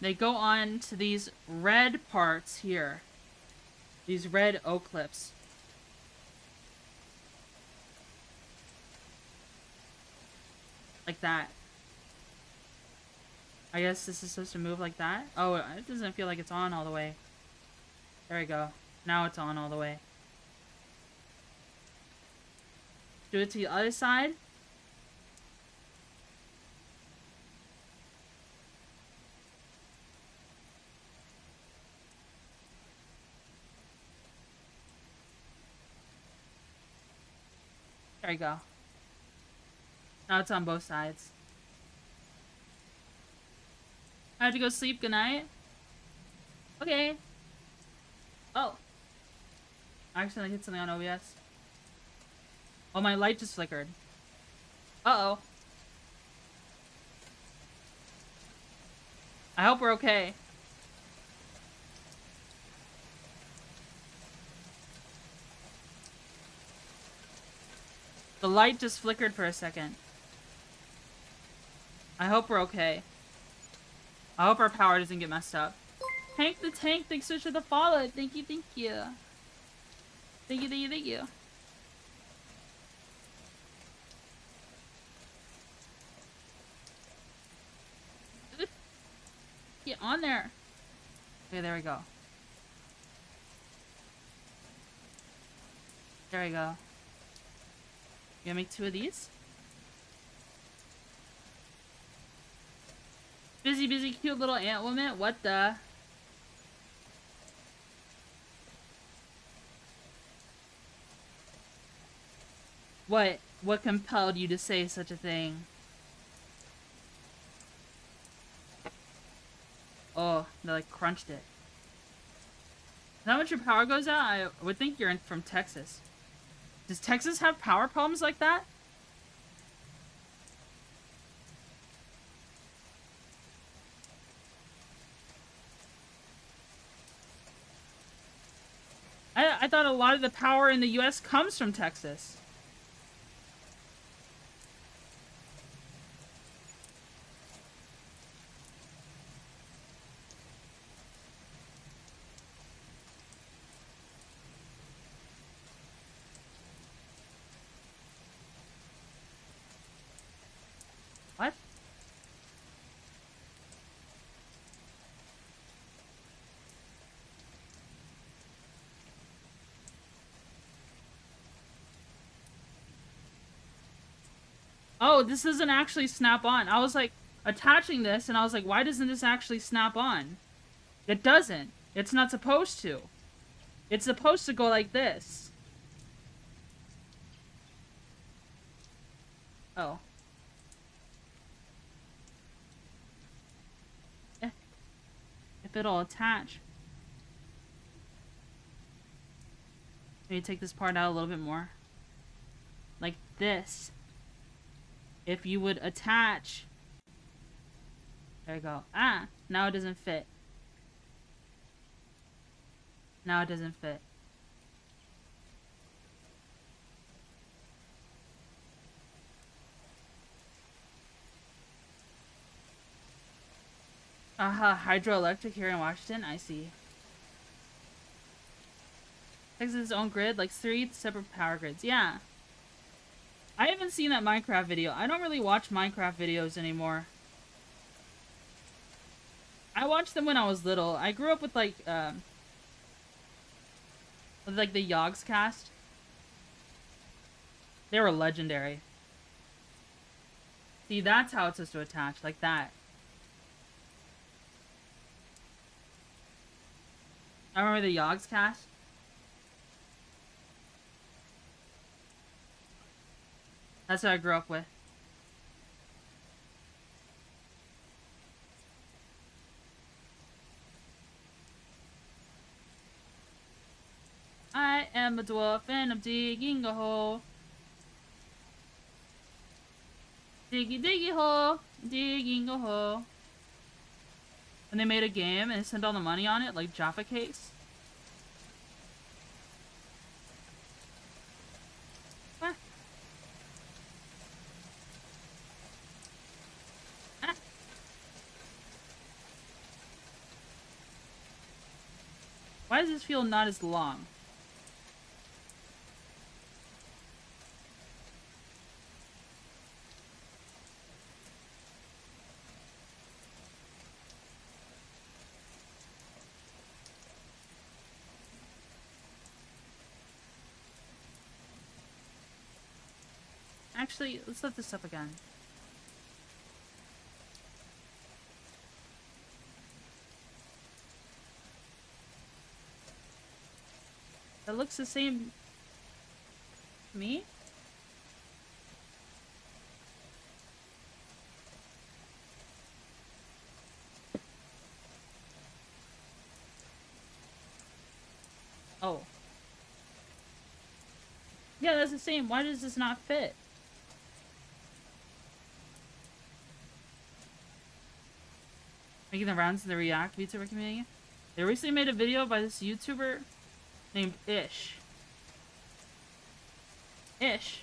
They go on to these red parts here. These red O-clips. Like that. I guess this is supposed to move like that. Oh, it doesn't feel like it's on all the way. There we go. Now it's on all the way. Do it to the other side. There you go. Now it's on both sides. I have to go sleep. Good night. Okay. Oh. I accidentally hit something on OBS. Oh, my light just flickered. Uh-oh. I hope we're okay. The light just flickered for a second. I hope we're okay. I hope our power doesn't get messed up. Hank the Tank, thanks so much for the follow. Thank you, thank you. Thank you, thank you, thank you. Get on there. Okay, there we go. There we go. You gonna make 2 of these? Busy, busy, cute little ant woman? What the? What compelled you to say such a thing? Oh, they like crunched it. Is that much your power goes out? I would think you're from Texas. Does Texas have power problems like that? I thought a lot of the power in the US comes from Texas. What? Oh, this doesn't actually snap on. I was like attaching this and I was like, why doesn't this actually snap on? It doesn't. It's not supposed to. It's supposed to go like this. Oh. If it'll attach. Maybe take this part out a little bit more. Like this. If you would attach. There you go. Ah, now it doesn't fit. Now it doesn't fit. Aha, hydroelectric here in Washington? I see. Texas' own grid, like 3 separate power grids. Yeah. I haven't seen that Minecraft video. I don't really watch Minecraft videos anymore. I watched them when I was little. I grew up with like the Yogs cast. They were legendary. See, that's how it's supposed to attach, like that. I remember the Yogs cast. That's what I grew up with. I am a dwarf and I'm digging a hole. Diggy diggy hole, digging a hole. And they made a game and spent all the money on it, like Jaffa Cakes. What? Ah. Why does this feel not as long? Actually, let's lift this up again. That looks the same to me. Oh. Yeah, that's the same. Why does this not fit? Making the rounds in the React VTuber community. They recently made a video by this YouTuber named Ish. Ish.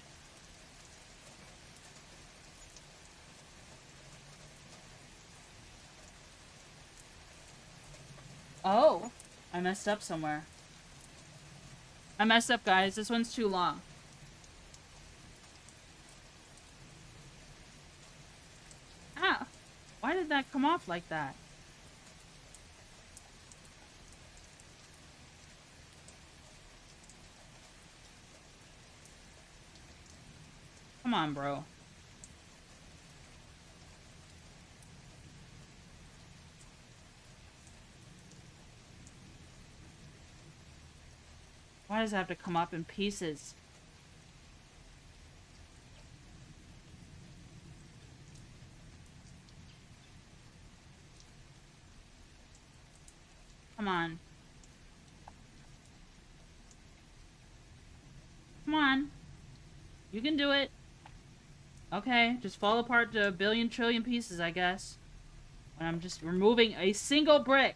Oh. I messed up somewhere. I messed up, guys. This one's too long. Ah! Why did that come off like that? Come on, bro. Why does it have to come up in pieces? Come on. Come on. You can do it. Okay, just fall apart to a billion trillion pieces, I guess. And I'm just removing a single brick.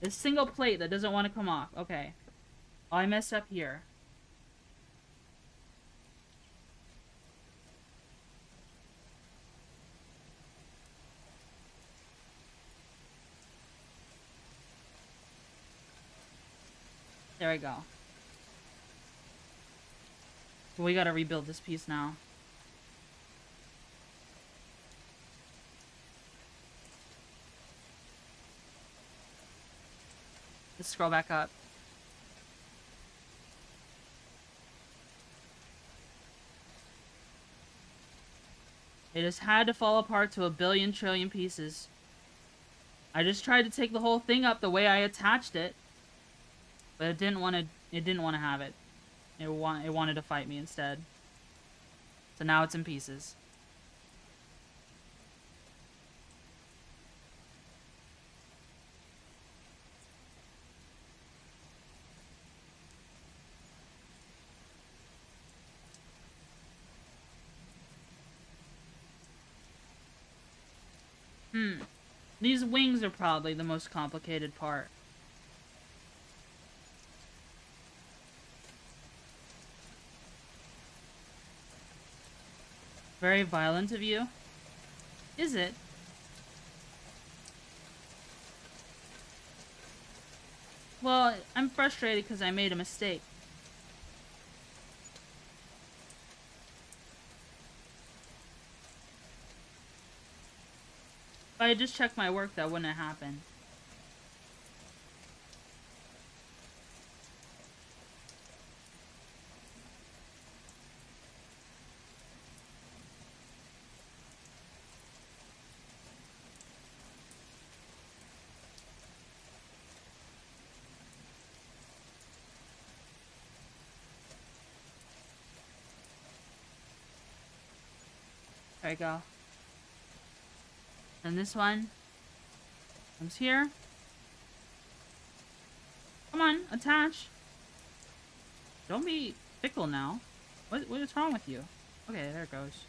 A single plate that doesn't want to come off. Okay. Oh, I messed up here. There we go. We gotta rebuild this piece now. Let's scroll back up. It just had to fall apart to a billion trillion pieces. I just tried to take the whole thing up the way I attached it, but it didn't want to. It didn't want to have it. It wanted to fight me instead. So now it's in pieces. These wings are probably the most complicated part. Very violent of you. Is it? Well, I'm frustrated because I made a mistake. If I had just checked my work, that wouldn't have happened. There we go. And this one comes here. Come on, attach. Don't be fickle now. What is wrong with you? Okay, there it goes.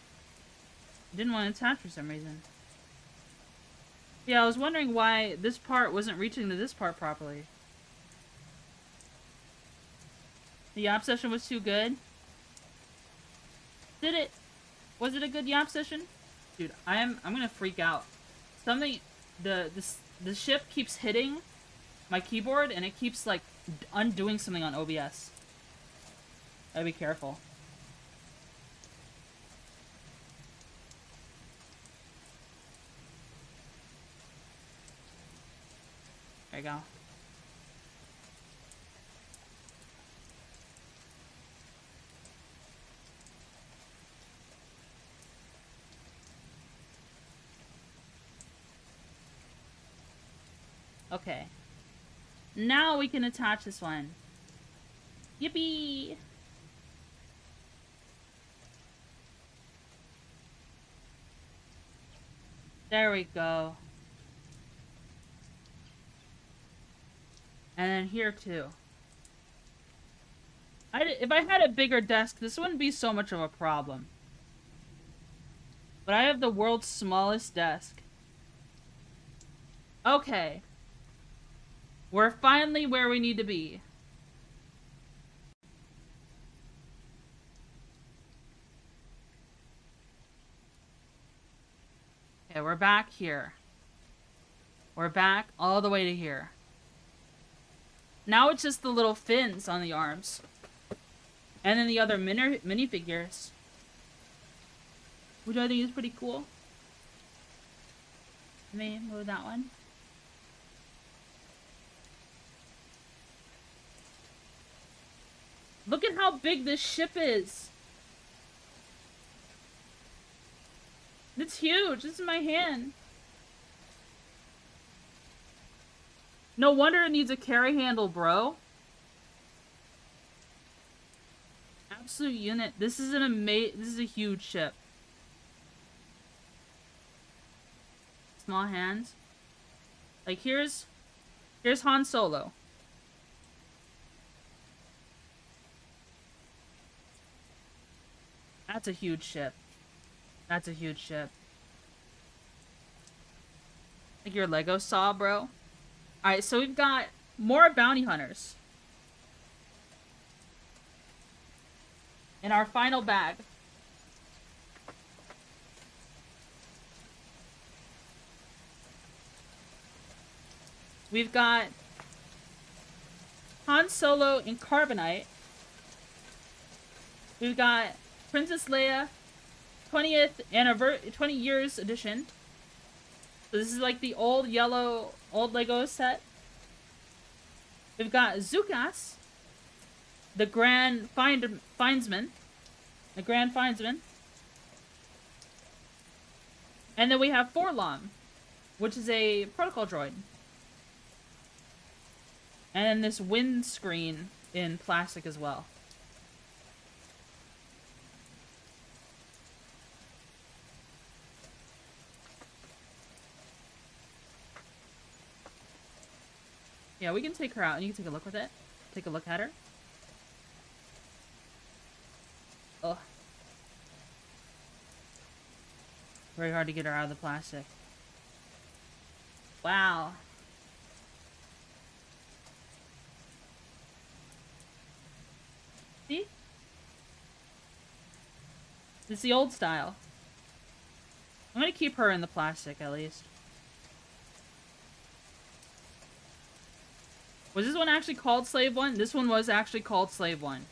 Didn't want to attach for some reason. Yeah, I was wondering why this part wasn't reaching to this part properly. The yap session was too good. Did it? Was it a good yap session? Dude, I'm gonna freak out. Something, the ship keeps hitting my keyboard and it keeps like undoing something on OBS. Gotta be careful. There you go. Okay. Now we can attach this one. Yippee! There we go. And then here too. If I had a bigger desk, this wouldn't be so much of a problem. But I have the world's smallest desk. Okay. We're finally where we need to be. Okay, we're back here. We're back all the way to here. Now it's just the little fins on the arms. And then the other minifigures. Which I think is pretty cool. Let me move that one. Look at how big this ship is. It's huge. This is my hand. No wonder it needs a carry handle, bro. Absolute unit. This is this is a huge ship. Small hands. Like here's Han Solo. That's a huge ship. That's a huge ship. Like your Lego saw, bro. Alright, so we've got more bounty hunters. In our final bag. We've got Han Solo in Carbonite. We've got Princess Leia 20 years edition. So this is like the old Lego set. We've got Zukas, the Grand Findsman. The Grand Findsman. And then we have Forlom, which is a protocol droid. And then this windscreen in plastic as well. Yeah, we can take her out and you can take a look with it. Take a look at her. Ugh. Very hard to get her out of the plastic. Wow. See? It's the old style. I'm gonna keep her in the plastic at least. Was this one actually called Slave 1? This one was actually called Slave 1.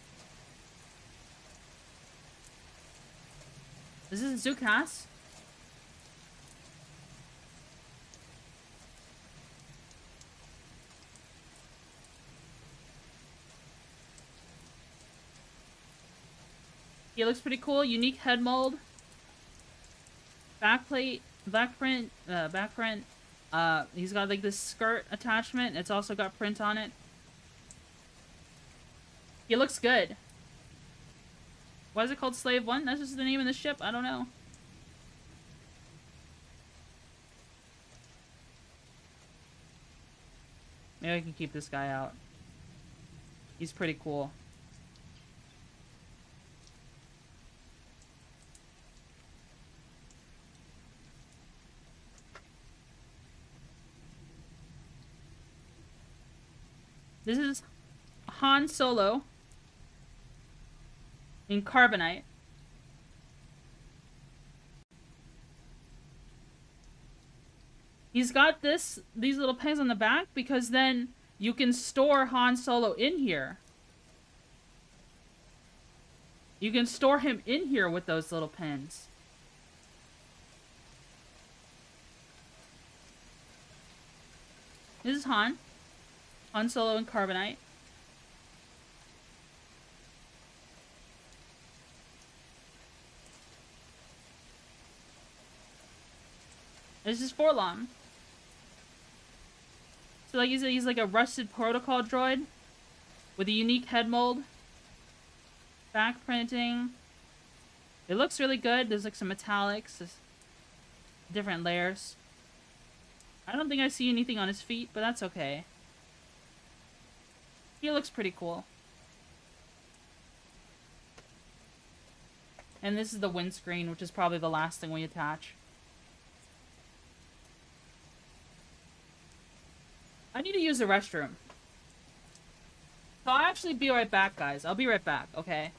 This is Zukas. He looks pretty cool. Unique head mold. Backplate, backprint. He's got like this skirt attachment. It's also got print on it. He looks good. Why is it called Slave 1? That's just the name of the ship. I don't know. Maybe I can keep this guy out. He's pretty cool. This is Han Solo in Carbonite. He's got these little pins on the back because then you can store Han Solo in here. You can store him in here with those little pins. This is Han Solo in Carbonite. This is Forlom. So like he's like a rusted protocol droid with a unique head mold. Back printing. It looks really good. There's like some metallics, different layers. I don't think I see anything on his feet, but that's okay. He looks pretty cool. And this is the windscreen, which is probably the last thing we attach. I need to use the restroom. So I'll actually be right back, guys. I'll be right back, okay?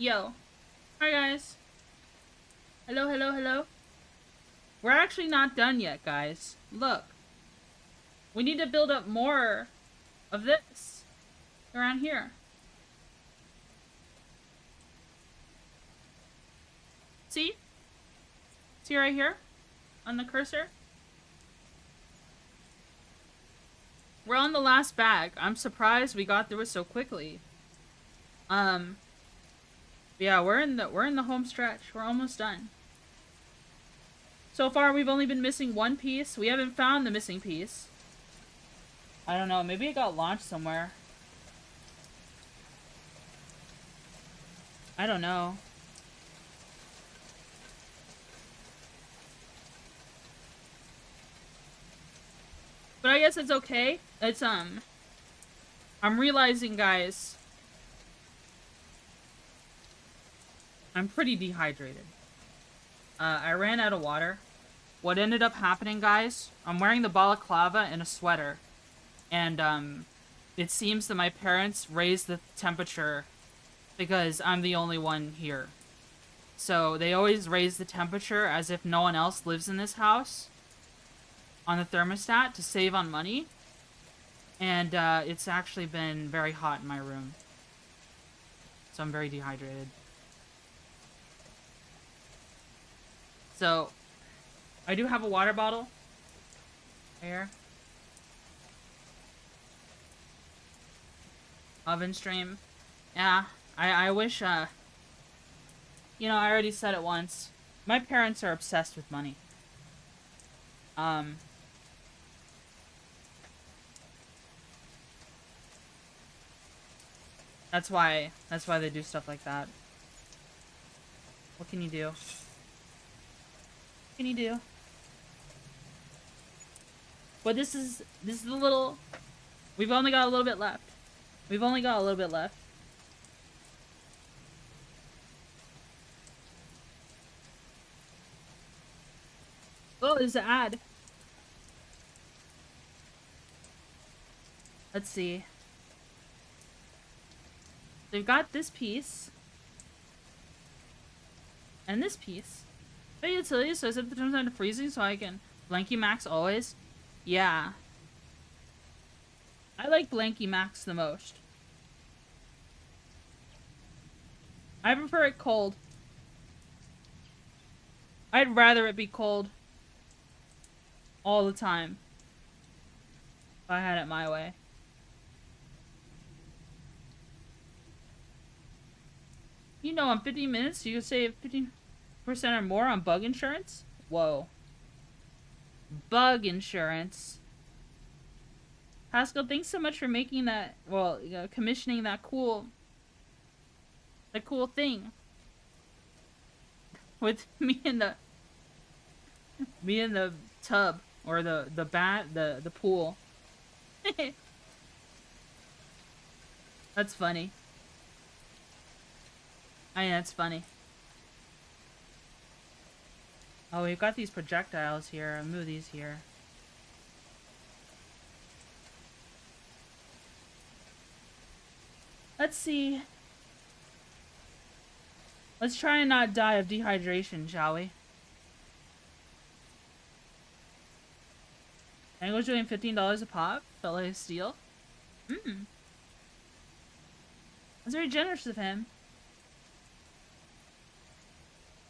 Yo. Hi, guys. Hello, hello, hello. We're actually not done yet, guys. Look. We need to build up more of this around here. See? See right here? On the cursor? We're on the last bag. I'm surprised we got through it so quickly. Yeah, we're in the home stretch. We're almost done. So far, we've only been missing one piece. We haven't found the missing piece. I don't know. Maybe it got launched somewhere. I don't know. But I guess it's okay. It's, I'm realizing, guys, I'm pretty dehydrated. I ran out of water. What ended up happening, guys, I'm wearing the balaclava and a sweater. And, it seems that my parents raised the temperature because I'm the only one here. So they always raise the temperature as if no one else lives in this house on the thermostat to save on money. And it's actually been very hot in my room. So I'm very dehydrated. So I do have a water bottle. Here. Oven stream. Yeah, I wish, you know, I already said it once. My parents are obsessed with money. That's why they do stuff like that. What can you do? What can you do? But this is the little... We've only got a little bit left. We've only got a little bit left. Oh, there's an ad. Let's see. They've got this piece. And this piece. Hey, utilities, so I set the terms down to freezing so I can blanky max always. Yeah. I like blanky max the most. I prefer it cold. I'd rather it be cold. All the time. If I had it my way. You know, in 15 minutes, you could save 15% or more on bug insurance? Whoa. Bug insurance. Haskell, thanks so much for making that, well, commissioning that cool thing. With me in the tub. Or the pool. That's funny. I mean, that's funny. Oh, we've got these projectiles here. I'll move these here. Let's see. Let's try and not die of dehydration, shall we? Angler's doing $15 a pop. Felt like a steal. That's very generous of him.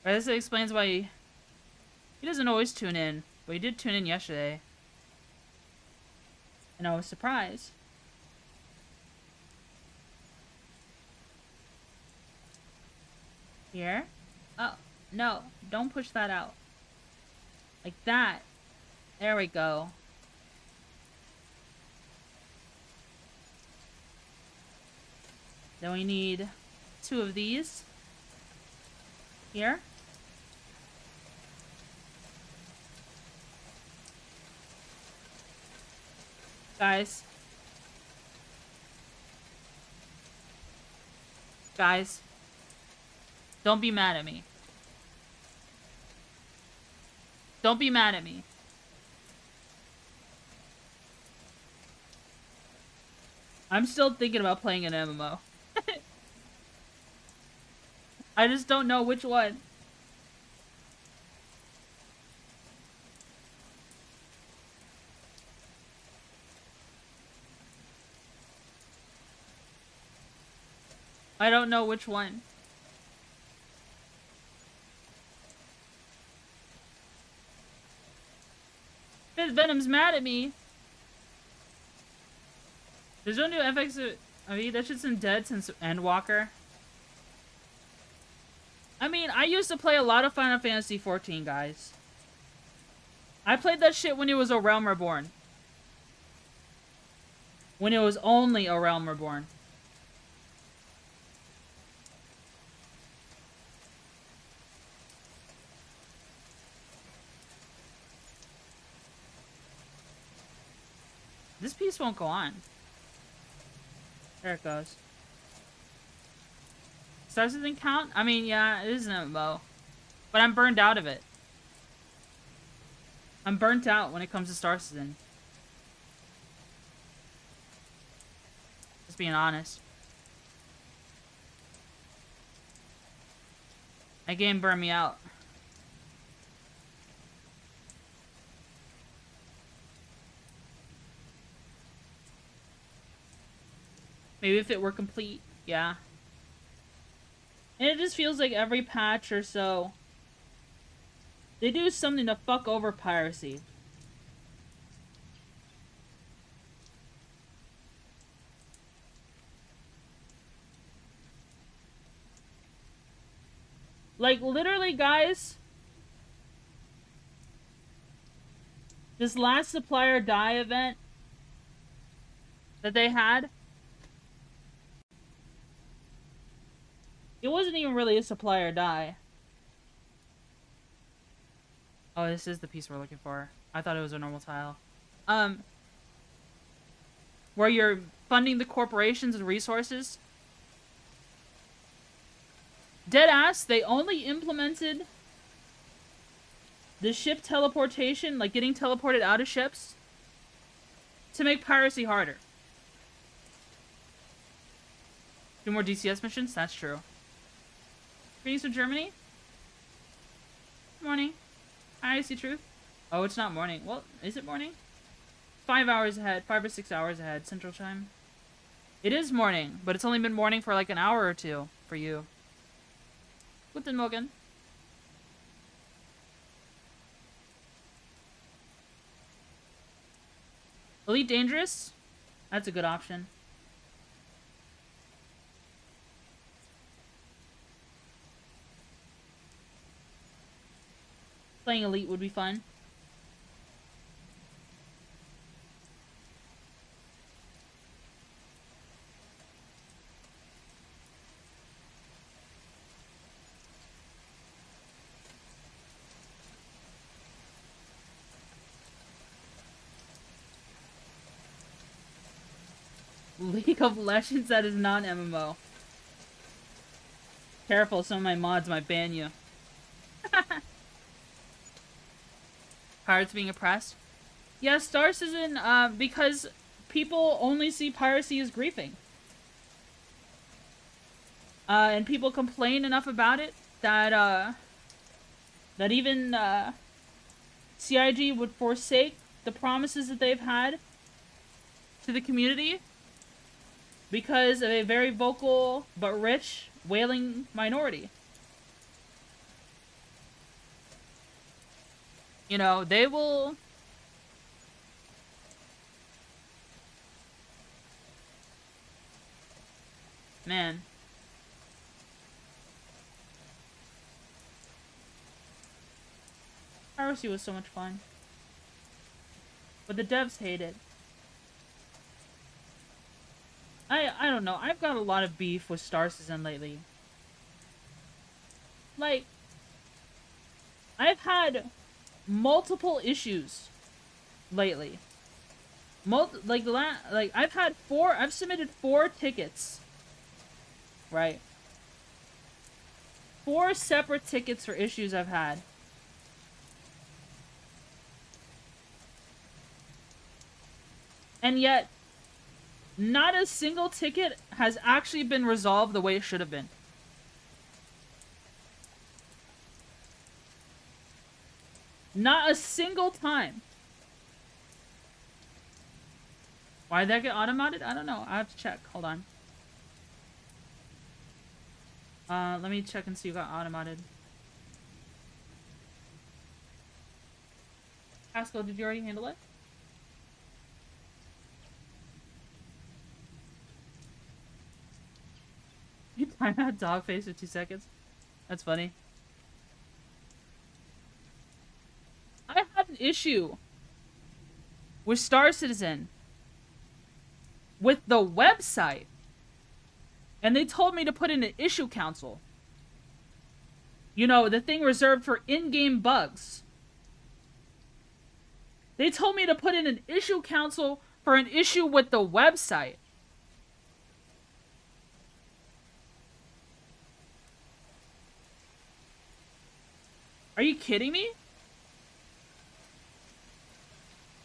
I guess it explains why he doesn't always tune in, but he did tune in yesterday. And I was surprised. Here? Oh, no. Don't push that out. Like that. There we go. Then we need 2 of these. Here. Guys. Guys. Don't be mad at me. Don't be mad at me. I'm still thinking about playing an MMO. I just don't know which one. I don't know which one. Because Venom's mad at me. There's no new FX. I mean, that shit's been dead since Endwalker. I mean, I used to play a lot of Final Fantasy XIV, guys. I played that shit when it was A Realm Reborn. When it was only A Realm Reborn. This piece won't go on. There it goes. Stars doesn't count? I mean, yeah, it is an MMO. But I'm burned out of it. I'm burnt out when it comes to Star Citizen. Just being honest. That game burned me out. Maybe if it were complete, yeah. And it just feels like every patch or so, they do something to fuck over piracy. Like, literally, guys, this last supplier die event that they had, it wasn't even really a supplier die. Oh, this is the piece we're looking for. I thought it was a normal tile. Where you're funding the corporations and resources. Deadass, they only implemented the ship teleportation, like getting teleported out of ships, to make piracy harder. Do more DCS missions? That's true. Greetings from Germany? Morning. I see truth. Oh, it's not morning. Well, is it morning? 5 hours ahead. 5 or 6 hours ahead. Central time. It is morning, but it's only been morning for like an hour or two for you. Guten Morgen. Elite Dangerous? That's a good option. Playing Elite would be fun. League of Legends, that is not MMO. Careful, some of my mods might ban you. Pirates being oppressed? Yeah, Star Citizen, because people only see piracy as griefing. And people complain enough about it that, that even, CIG would forsake the promises that they've had to the community because of a very vocal but rich whaling minority. You know, they will... Man. Piracy was so much fun. But the devs hate it. I don't know. I've got a lot of beef with Star Citizen lately. Like, I've had multiple issues lately. I've submitted 4 tickets. Right? 4 separate tickets for issues I've had. And yet, not a single ticket has actually been resolved the way it should have been. Not a single time. Why did that get automated? I don't know. I have to check. Hold on. Let me check and see who got automated. Pascal, did you already handle it? You time out dog face for 2 seconds? That's funny. I had an issue with Star Citizen with the website, and they told me to put in an issue council. You know, the thing reserved for in-game bugs. They told me to put in an issue council for an issue with the website. Are you kidding me?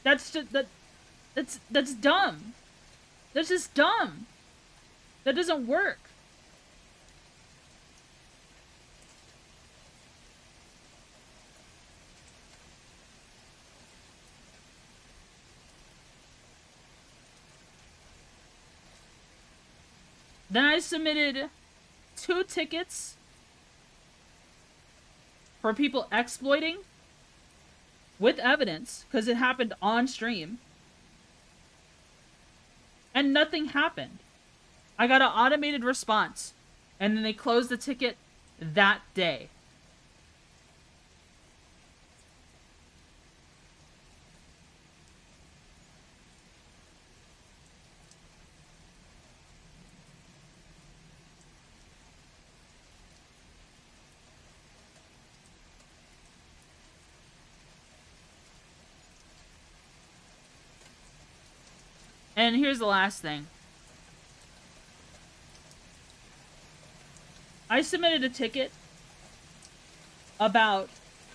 That's just, that's dumb. That's just dumb. That doesn't work. Then I submitted 2 tickets for people exploiting with evidence, because it happened on stream. And nothing happened. I got an automated response, and then they closed the ticket that day. And here's the last thing. I submitted a ticket about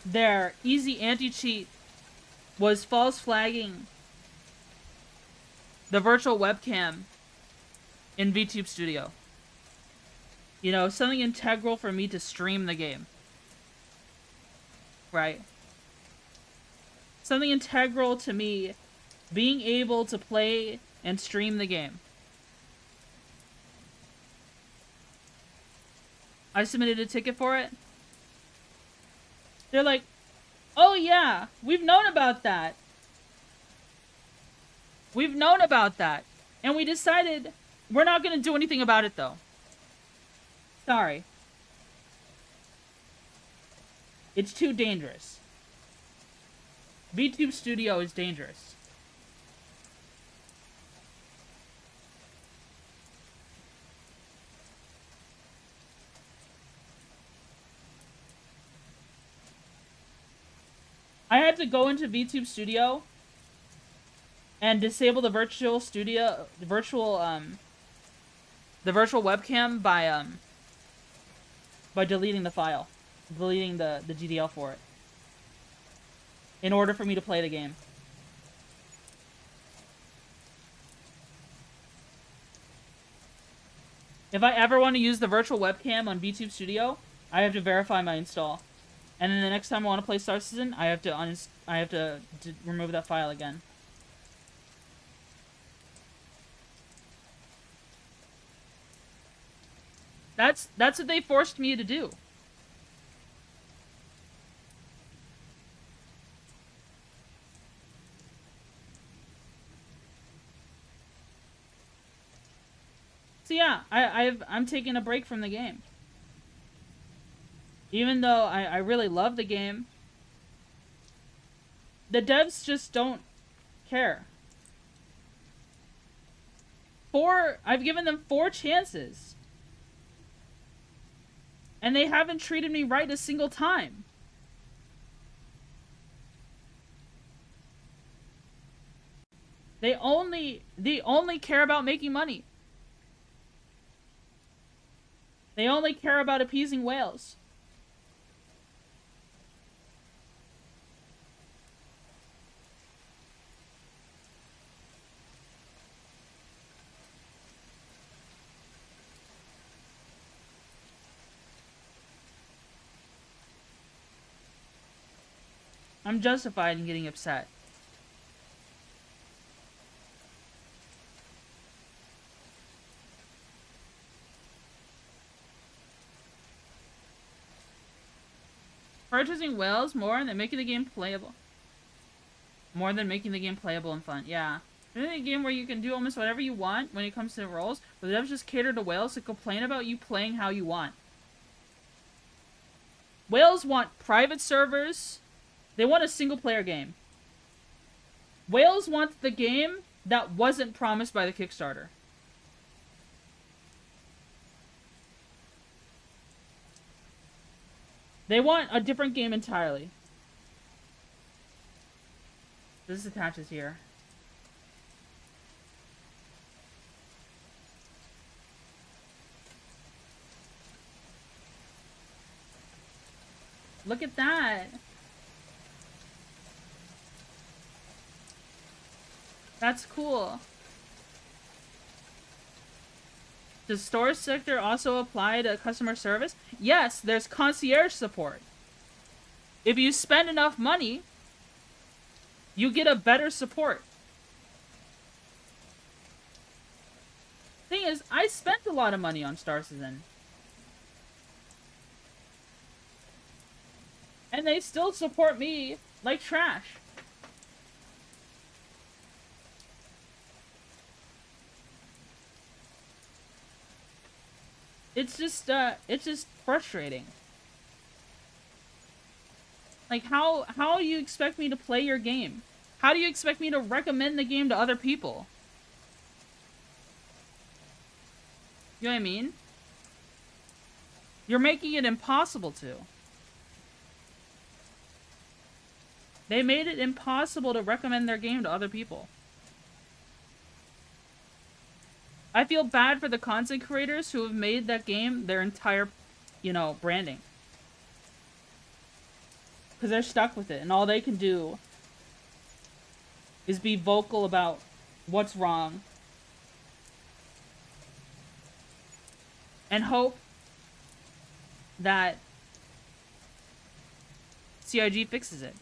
their easy anti-cheat was false flagging the virtual webcam in VTube Studio. You know, something integral for me to stream the game. Right? Something integral to me being able to play and stream the game. I submitted a ticket for it. They're like, oh yeah, we've known about that. We've known about that. And we decided we're not going to do anything about it though. Sorry. It's too dangerous. VTube Studio is dangerous. I had to go into VTube Studio and disable the virtual webcam by deleting the file, deleting the GDL for it, in order for me to play the game. If I ever want to use the virtual webcam on VTube Studio, I have to verify my install. And then the next time I want to play Star Citizen, I have to remove that file again. That's what they forced me to do. So yeah, I'm taking a break from the game. Even though I really love the game, the devs just don't care. I've given them 4 chances. And they haven't treated me right a single time. They only care about making money. They only care about appeasing whales. I'm justified in getting upset. Purchasing whales more than making the game playable. More than making the game playable and fun. Yeah. Isn't it a game where you can do almost whatever you want when it comes to roles, but the devs just cater to whales to complain about you playing how you want. Whales want private servers. They want a single-player game. Whales want the game that wasn't promised by the Kickstarter. They want a different game entirely. This attaches here. Look at that. That's cool. Does store sector also apply to customer service? Yes, there's concierge support. If you spend enough money, you get a better support. Thing is, I spent a lot of money on Star Citizen. And they still support me like trash. It's just frustrating. Like, how do you expect me to play your game? How do you expect me to recommend the game to other people? You know what I mean? You're making it impossible to. They made it impossible to recommend their game to other people. I feel bad for the content creators who have made that game their entire, you know, branding. Because they're stuck with it, and all they can do is be vocal about what's wrong. And hope that CIG fixes it.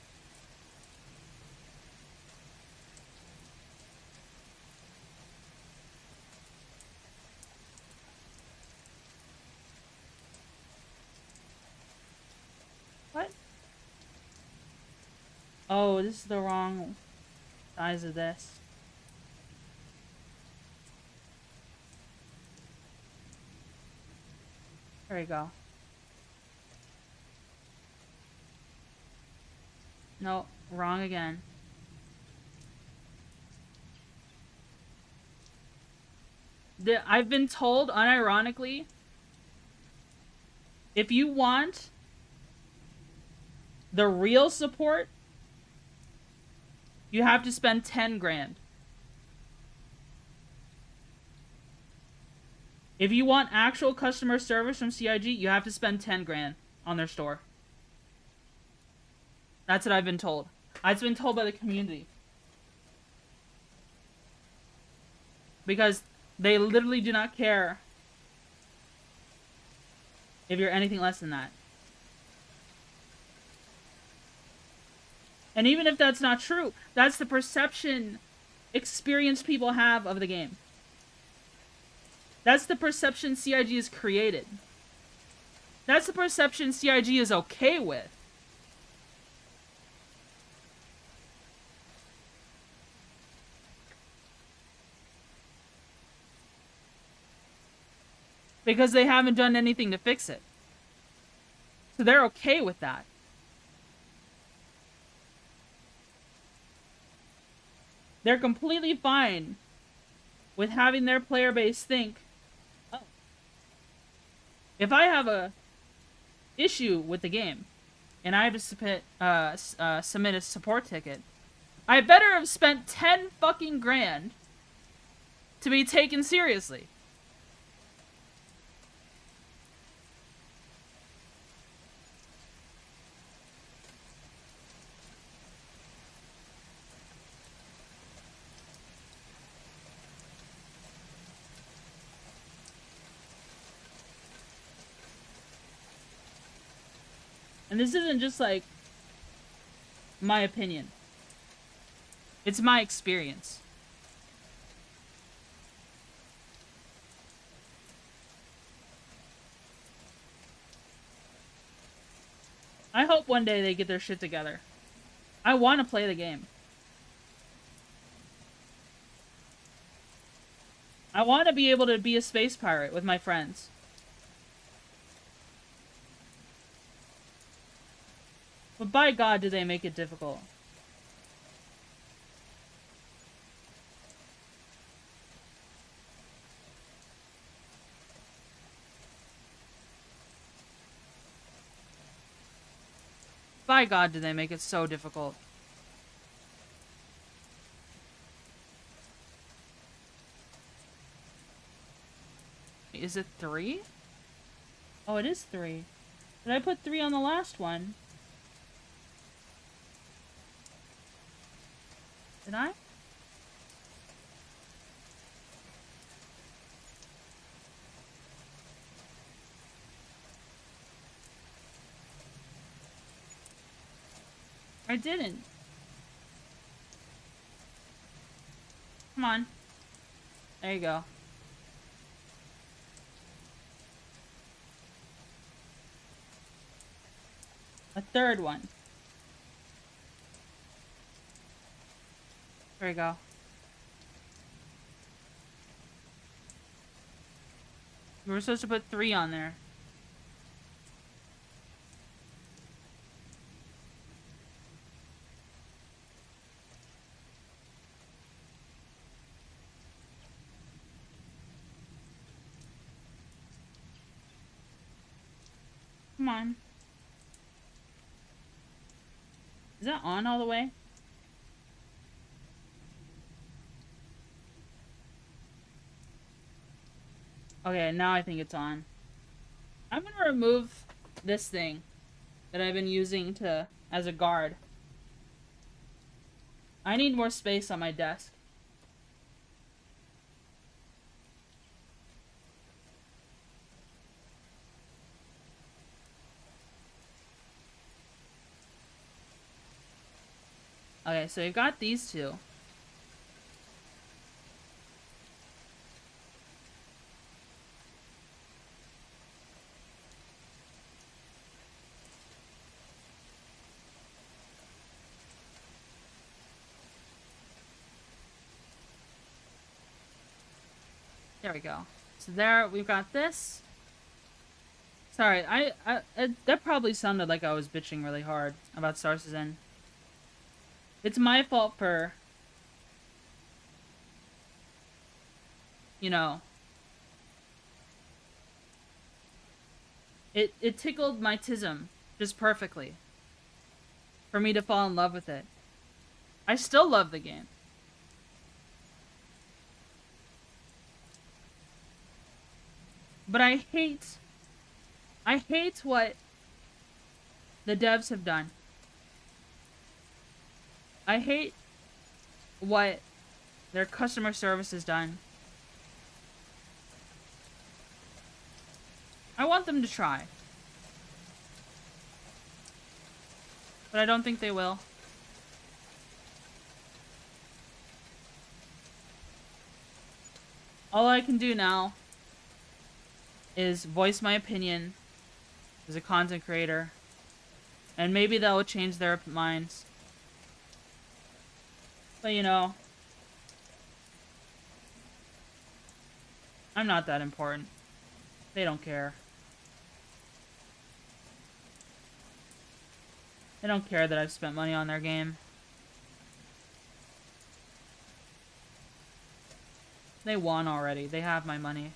What? Oh, this is the wrong size of this. There we go. No, wrong again. I've been told, unironically, if you want the real support, you have to spend 10 grand. If you want actual customer service from CIG, you have to spend 10 grand on their store. That's what I've been told. I've been told by the community. Because they literally do not care if you're anything less than that. And even if that's not true, that's the perception experienced people have of the game. That's the perception CIG has created. That's the perception CIG is okay with. Because they haven't done anything to fix it. So they're okay with that. They're completely fine with having their player base think, oh, if I have a issue with the game and I have to submit a support ticket, I better have spent 10 fucking grand to be taken seriously. And this isn't just, like, my opinion. It's my experience. I hope one day they get their shit together. I want to play the game. I want to be able to be a space pirate with my friends. But by God, do they make it difficult. By God, do they make it so difficult. Is it 3? Oh, it is 3. Did I put 3 on the last one? Did I? I didn't. Come on. There you go. A third one. There we go. We were supposed to put 3 on there. Come on. Is that on all the way? Okay, now I think it's on. I'm gonna remove this thing that I've been using as a guard. I need more space on my desk. Okay, so we've got these 2. There we go. So there, we've got this. Sorry, that probably sounded like I was bitching really hard about Star Citizen. It's my fault for, you know, it tickled my tism just perfectly for me to fall in love with it. I still love the game. But I hate what the devs have done. I hate what their customer service has done. I want them to try. But I don't think they will. All I can do now is voice my opinion as a content creator. And maybe that will change their minds. But you know, I'm not that important. They don't care. They don't care that I've spent money on their game. They won already. They have my money.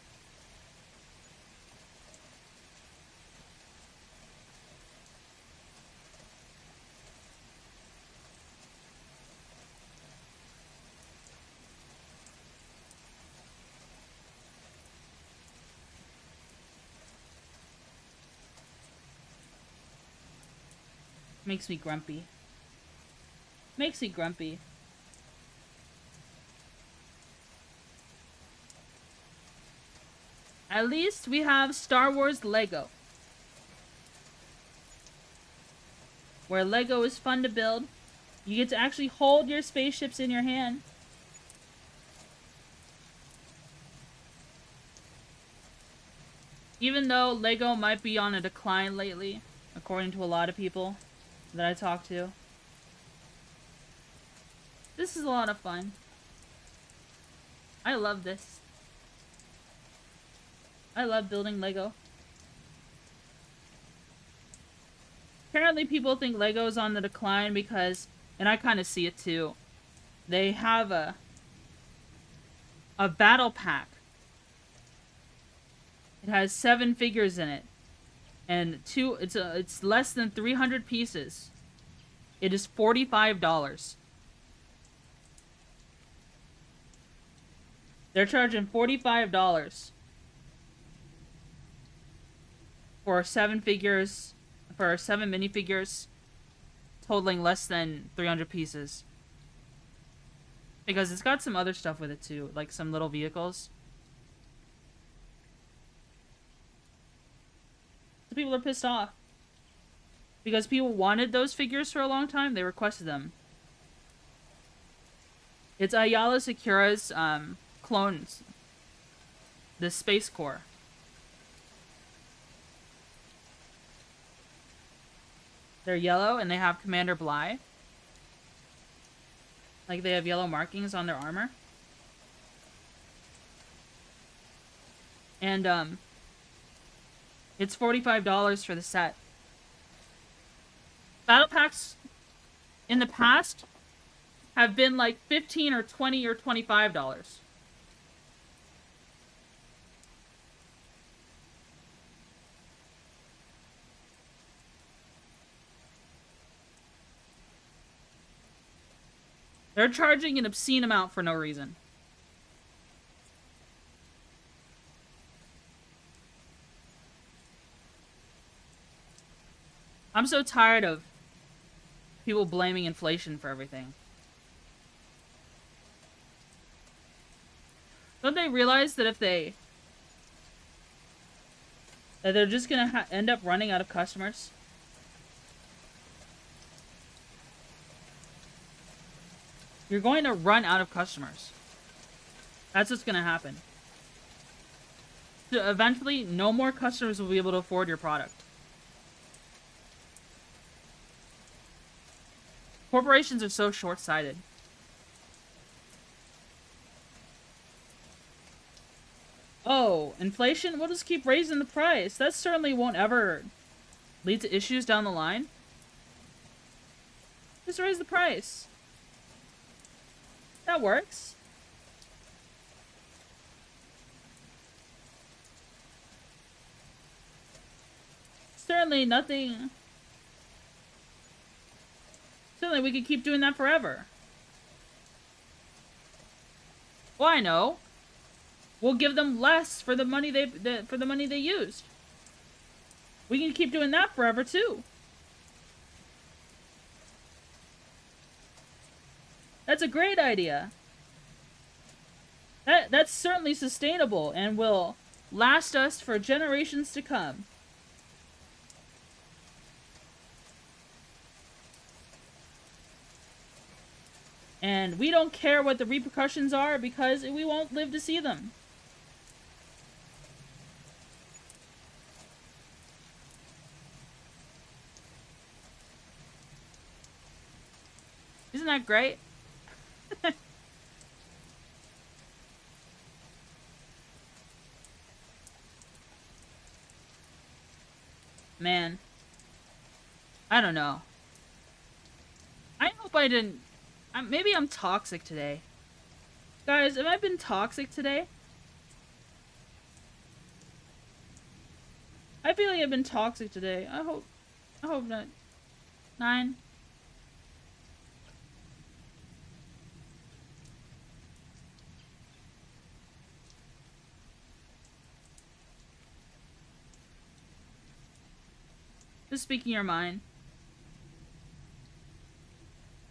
Makes me grumpy. Makes me grumpy. At least we have Star Wars Lego. Where Lego is fun to build. You get to actually hold your spaceships in your hand. Even though Lego might be on a decline lately, according to a lot of people that I talk to. This is a lot of fun. I love this. I love building Lego. Apparently people think Lego is on the decline because, and I kind of see it too, they have a battle pack. It has 7 figures in it. And it's less than 300 pieces. It is $45. They're charging $45 for 7 figures, for 7 minifigures, totaling less than 300 pieces. Because it's got some other stuff with it too, like some little vehicles. So people are pissed off. Because people wanted those figures for a long time, they requested them. It's Ayala Secura's clones. The Space Corps. They're yellow and they have Commander Bly. Like they have yellow markings on their armor. And it's $45 for the set. Battle packs in the past have been like $15 or $20 or $25. They're charging an obscene amount for no reason. I'm so tired of people blaming inflation for everything. Don't they realize that if they're just gonna end up running out of customers? You're going to run out of customers. That's what's gonna happen. So eventually, no more customers will be able to afford your product. Corporations are so short-sighted. Oh, inflation? We'll just keep raising the price. That certainly won't ever lead to issues down the line. Just raise the price. That works. Certainly nothing... Certainly we could keep doing that forever. Well, I know. We'll give them less for the money they used. We can keep doing that forever too. That's a great idea. That's certainly sustainable and will last us for generations to come. And we don't care what the repercussions are because we won't live to see them. Isn't that great? Man. I don't know. I hope I didn't... maybe I'm toxic today. Guys, have I been toxic today? I feel like I've been toxic today. I hope not. 9. Just speaking your mind.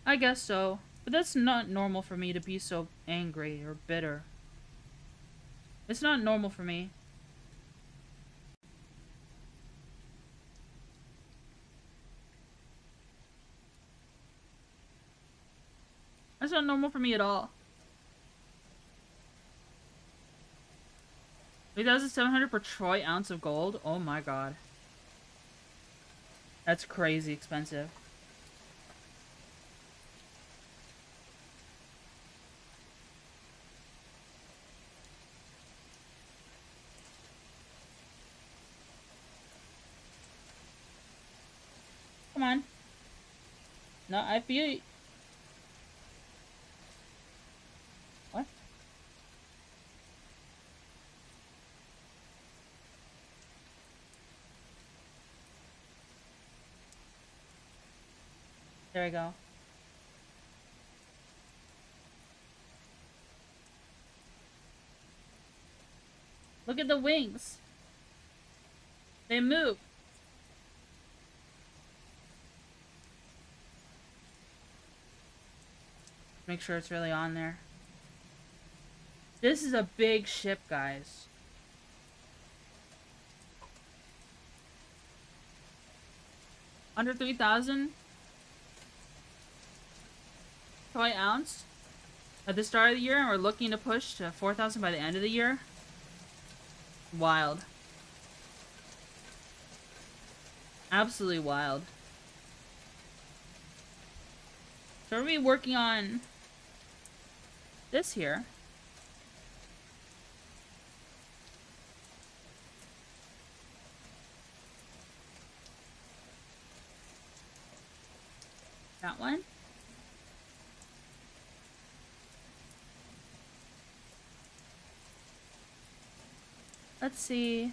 I guess so. But that's not normal for me to be so angry or bitter. It's not normal for me. That's not normal for me at all. 3,700 per troy ounce of gold? Oh my god. That's crazy expensive. Come on. No, I feel... What? There we go. Look at the wings. They move. Make sure it's really on there. This is a big ship, guys. Under 3,000 troy ounce at the start of the year, and we're looking to push to 4,000 by the end of the year. Wild. Absolutely wild. So are we working on this here? That one? Let's see.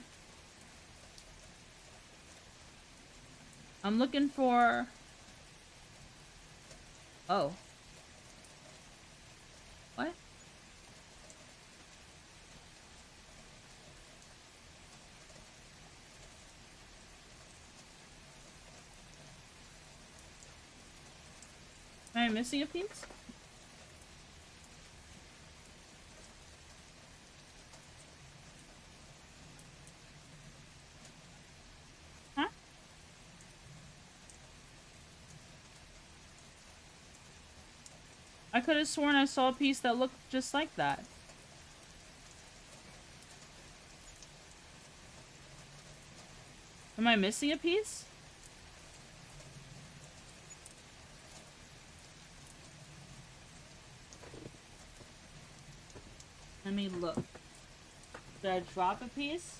I'm looking for... Oh. What? Am I missing a piece? Huh? I could have sworn I saw a piece that looked just like that. Am I missing a piece? Let me look. Did I drop a piece?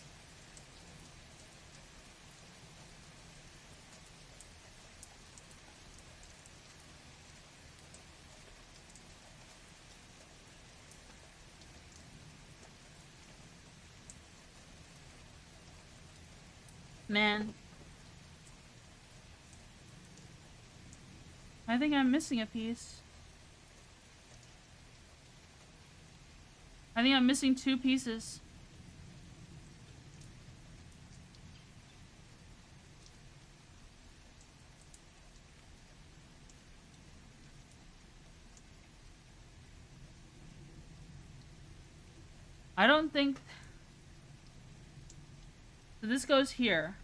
Man. I think I'm missing a piece. I think I'm missing 2 pieces. I don't think... So this goes here.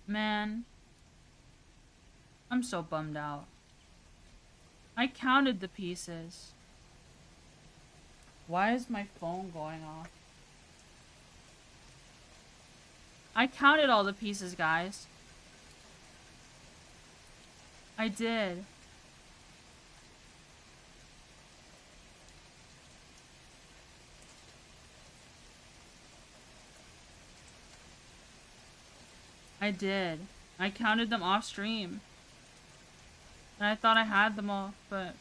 Man. I'm so bummed out. I counted the pieces. Why is my phone going off? I counted all the pieces, guys. I did. I did. I counted them off stream. And I thought I had them all, but...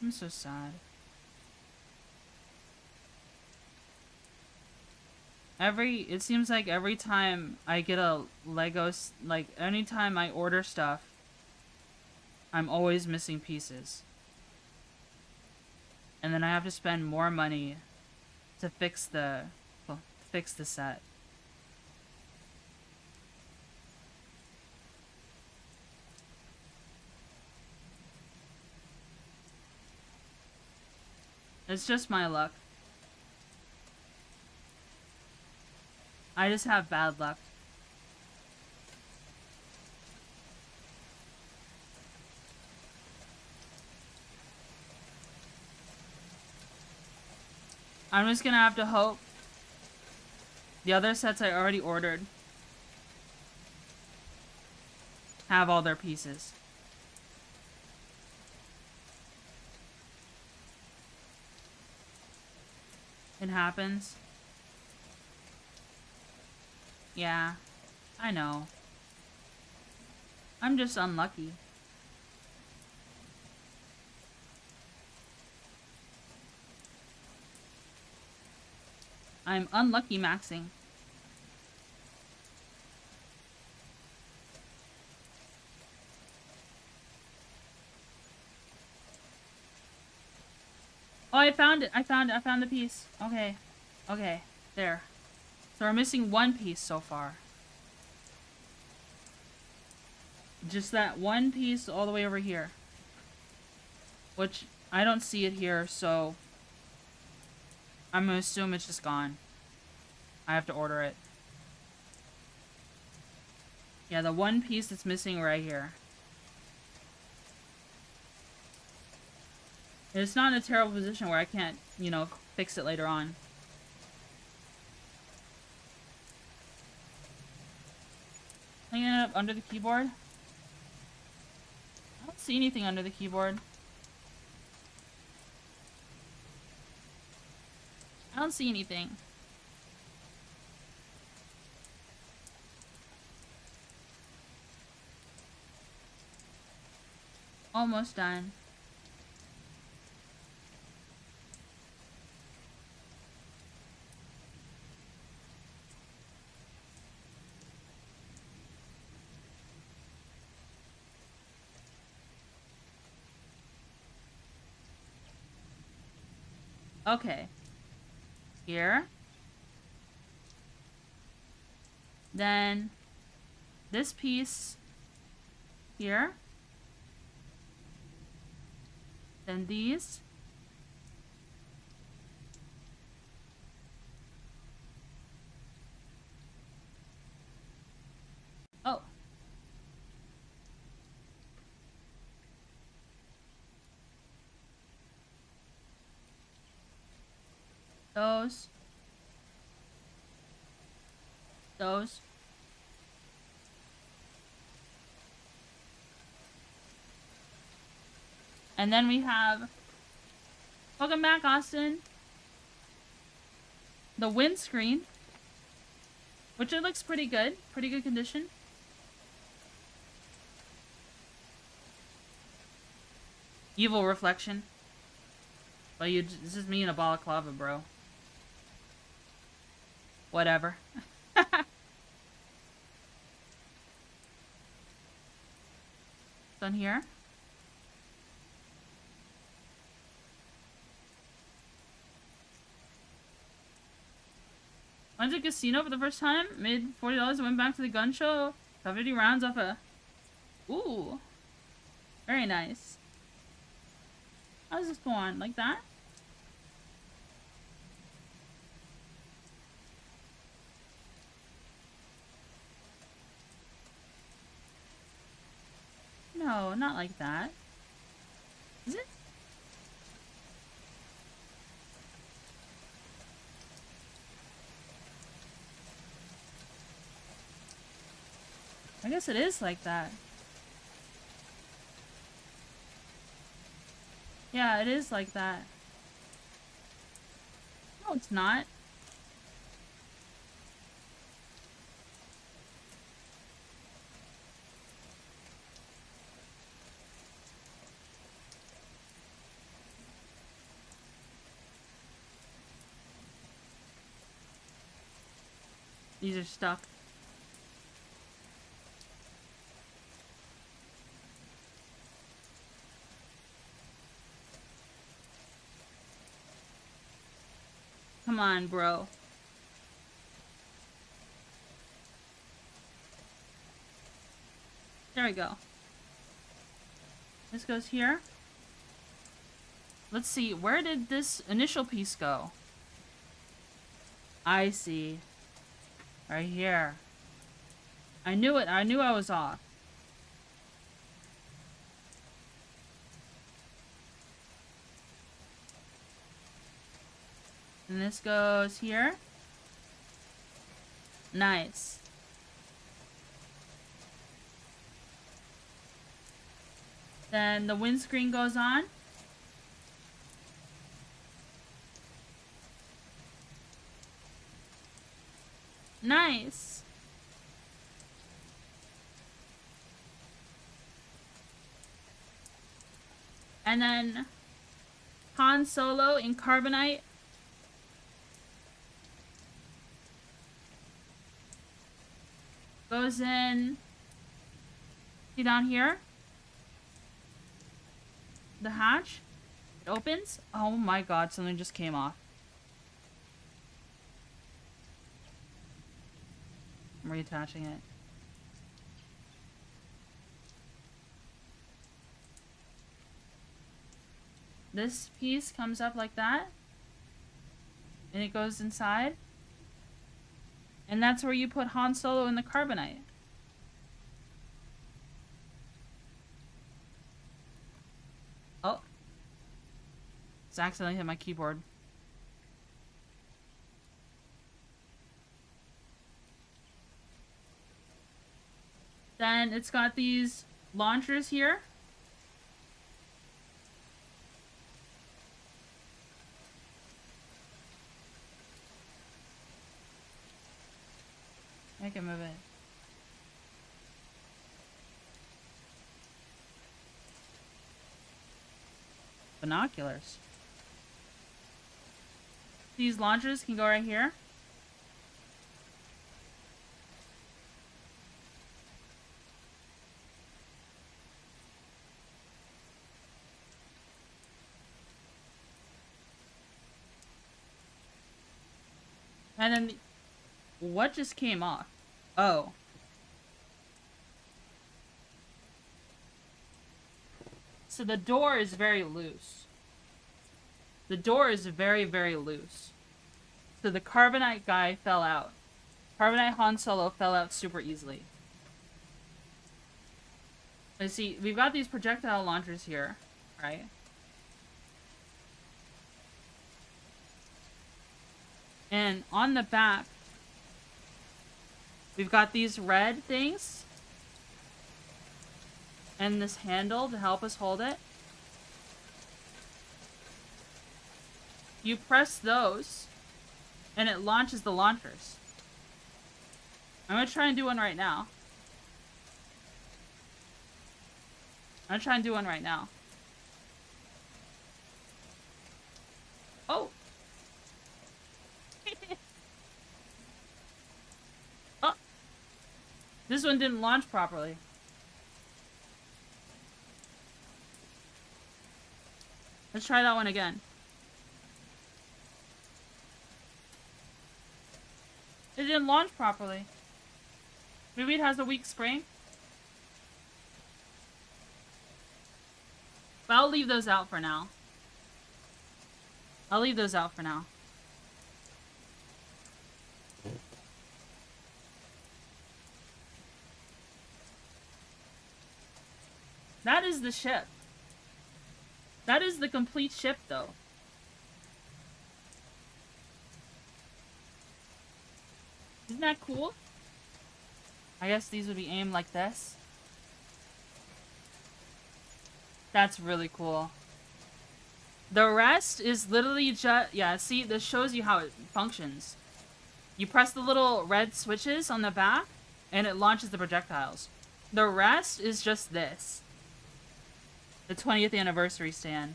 I'm so sad. It seems like every time I get a Lego, like, anytime I order stuff, I'm always missing pieces. And then I have to spend more money to fix the set. It's just my luck. I just have bad luck. I'm just gonna have to hope the other sets I already ordered have all their pieces. It happens. Yeah, I know. I'm just unlucky. I'm unlucky maxing. Oh, I found it. I found the piece. Okay. Okay. There. So we're missing 1 piece so far. Just that 1 piece all the way over here. Which, I don't see it here, so... I'm gonna assume it's just gone. I have to order it. Yeah, the 1 piece that's missing right here. It's not in a terrible position where I can't, you know, fix it later on. Hanging it up under the keyboard? I don't see anything under the keyboard. I don't see anything. Almost done. Okay. Here. Then this piece here. Then these. Oh. Those. Those. And then we have, welcome back, Austin, the windscreen, which it looks pretty good condition. Evil reflection. Well, this is me in a balaclava, bro. Whatever. Done here. Went to a casino for the first time, made $40, went back to the gun show, got 50 rounds off a... Ooh. Very nice. How does this go on? Like that? No, not like that. Is it? I guess it is like that. Yeah, it is like that. No, it's not. These are stuck. Come on, bro. There we go. This goes here. Let's see, where did this initial piece go? I see. Right here. I knew it. I knew I was off. And this goes here. Nice. Then the windscreen goes on. Nice. And then Han Solo in carbonite. Goes in. See down here? The hatch. It opens. Oh my god, something just came off. I'm reattaching it. This piece comes up like that. And it goes inside. And that's where you put Han Solo in the carbonite. Oh. It's accidentally hit my keyboard. Then it's got these launchers here. I can move it. Binoculars. These launchers can go right here. And then, what just came off? Oh. So the door is very loose. The door is very, very loose. So the carbonite guy fell out. Carbonite Han Solo fell out super easily. Let's see, we've got these projectile launchers here, right? And on the back, we've got these red things. And this handle to help us hold it. You press those, and it launches the launchers. I'm gonna try and do one right now. I'm gonna try and do one right now. Oh! Oh! This one didn't launch properly. Let's try that one again. It didn't launch properly. Maybe it has a weak spring. But I'll leave those out for now. I'll leave those out for now. That is the ship. That is the complete ship, though. Isn't that cool? I guess these would be aimed like this. That's really cool. The rest is literally just... Yeah, see, this shows you how it functions. You press the little red switches on the back, and it launches the projectiles. The rest is just this. The 20th anniversary stand.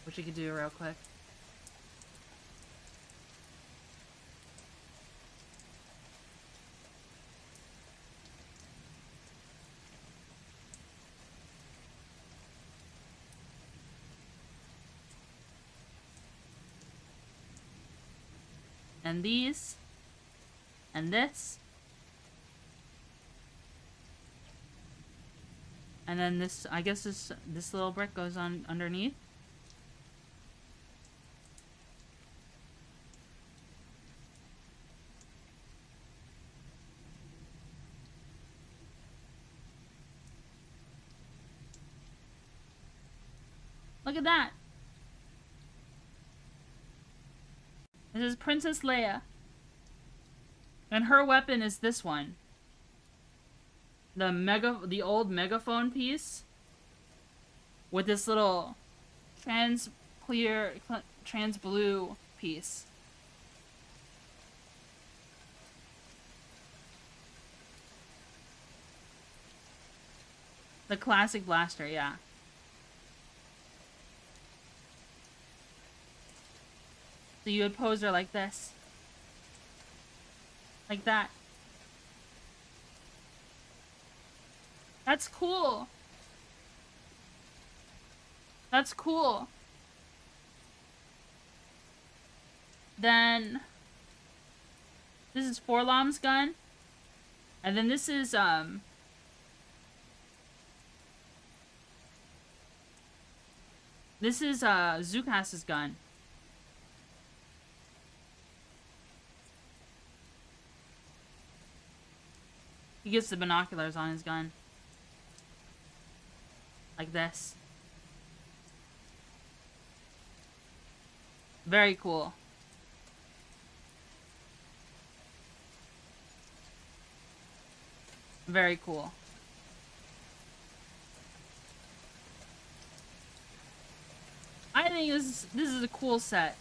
Which we could do real quick. And these. And this. And then this, I guess this little brick goes on underneath. Look at that. This is Princess Leia. And her weapon is this one. The old megaphone piece with this little trans blue piece. The classic blaster, yeah. So you would pose her like this. Like that. That's cool. That's cool. Then this is Forlom's gun. And then this is Zukas's gun. He gets the binoculars on his gun. Like this. Very cool. Very cool. I think this is a cool set.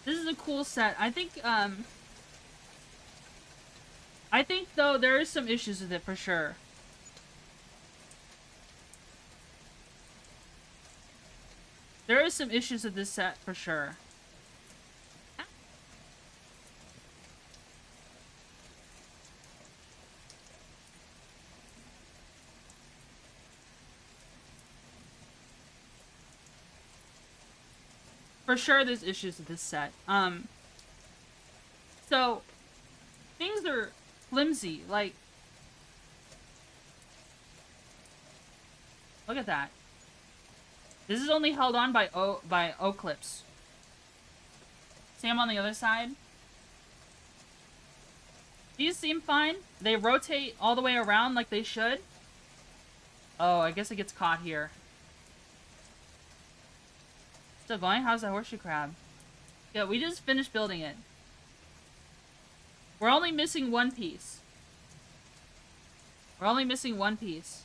This is a cool set. I think though there is some issues with it for sure. There is some issues with this set for sure. For sure there's issues with this set. So things are flimsy, like look at that. This is only held on by O clips. See, I'm on the other side. These seem fine. They rotate all the way around like they should. Oh, I guess it gets caught here. Still going? How's that horseshoe crab? Yeah, we just finished building it. We're only missing one piece. We're only missing one piece.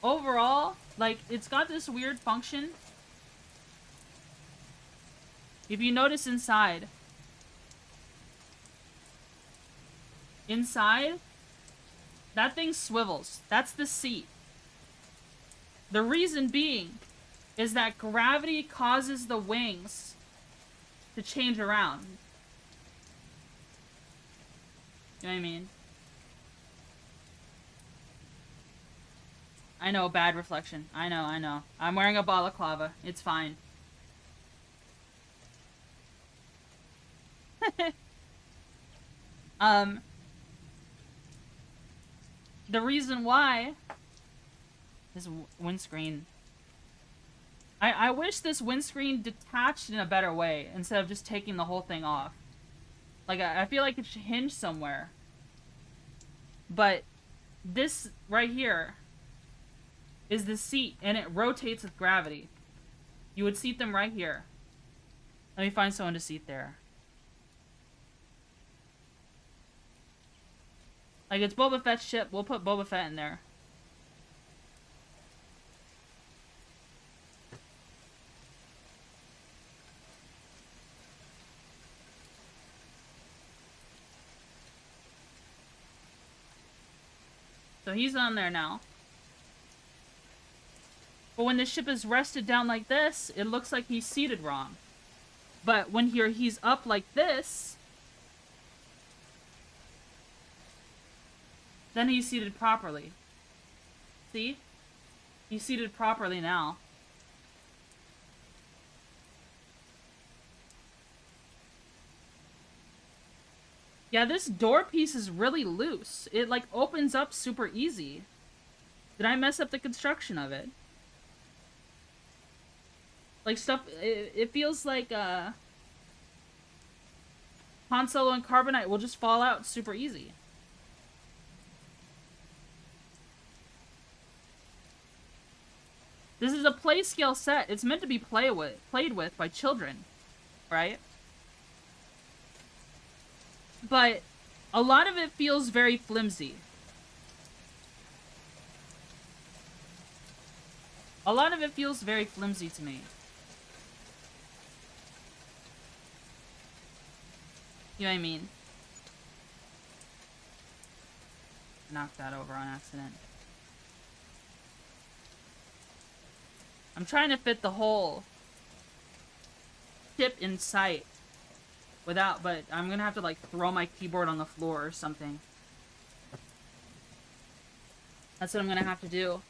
Overall, like, it's got this weird function. If you notice inside, that thing swivels. That's the seat. The reason being is that gravity causes the wings to change around. You know what I mean? I know, bad reflection. I know. I'm wearing a balaclava. It's fine. The reason why this windscreen, I wish this windscreen detached in a better way instead of just taking the whole thing off. Like, I feel like it should hinge somewhere. But this right here is the seat, and it rotates with gravity. You would seat them right here. Let me find someone to seat there. Like, it's Boba Fett's ship. We'll put Boba Fett in there. So he's on there now. But when the ship is rested down like this, it looks like he's seated wrong. But when he's up like this, then he's seated properly. See? He's seated properly now. Yeah, this door piece is really loose. It, like, opens up super easy. Did I mess up the construction of it? Like, stuff... It feels like, Han Solo and Carbonite will just fall out super easy. This is a play scale set. It's meant to be played with by children, right? But a lot of it feels very flimsy. A lot of it feels very flimsy to me. You know what I mean? Knocked that over on accident. I'm trying to fit the whole ship in sight without, but I'm gonna have to, like, throw my keyboard on the floor or something. That's what I'm gonna have to do.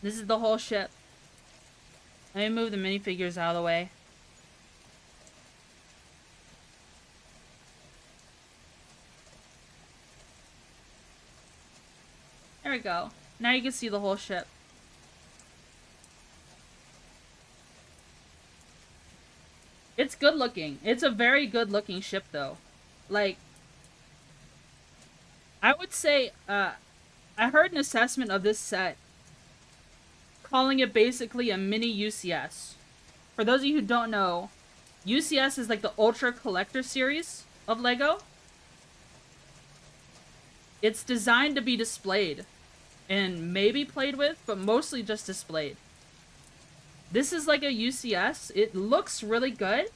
This is the whole ship. Let me move the minifigures out of the way. There we go. Now you can see the whole ship. It's good looking. It's a very good looking ship though. Like, I would say, I heard an assessment of this set calling it basically a mini UCS. For those of you who don't know, UCS is like the Ultra Collector series of LEGO. It's designed to be displayed and maybe played with, but mostly just displayed. This is like a UCS. It looks really good.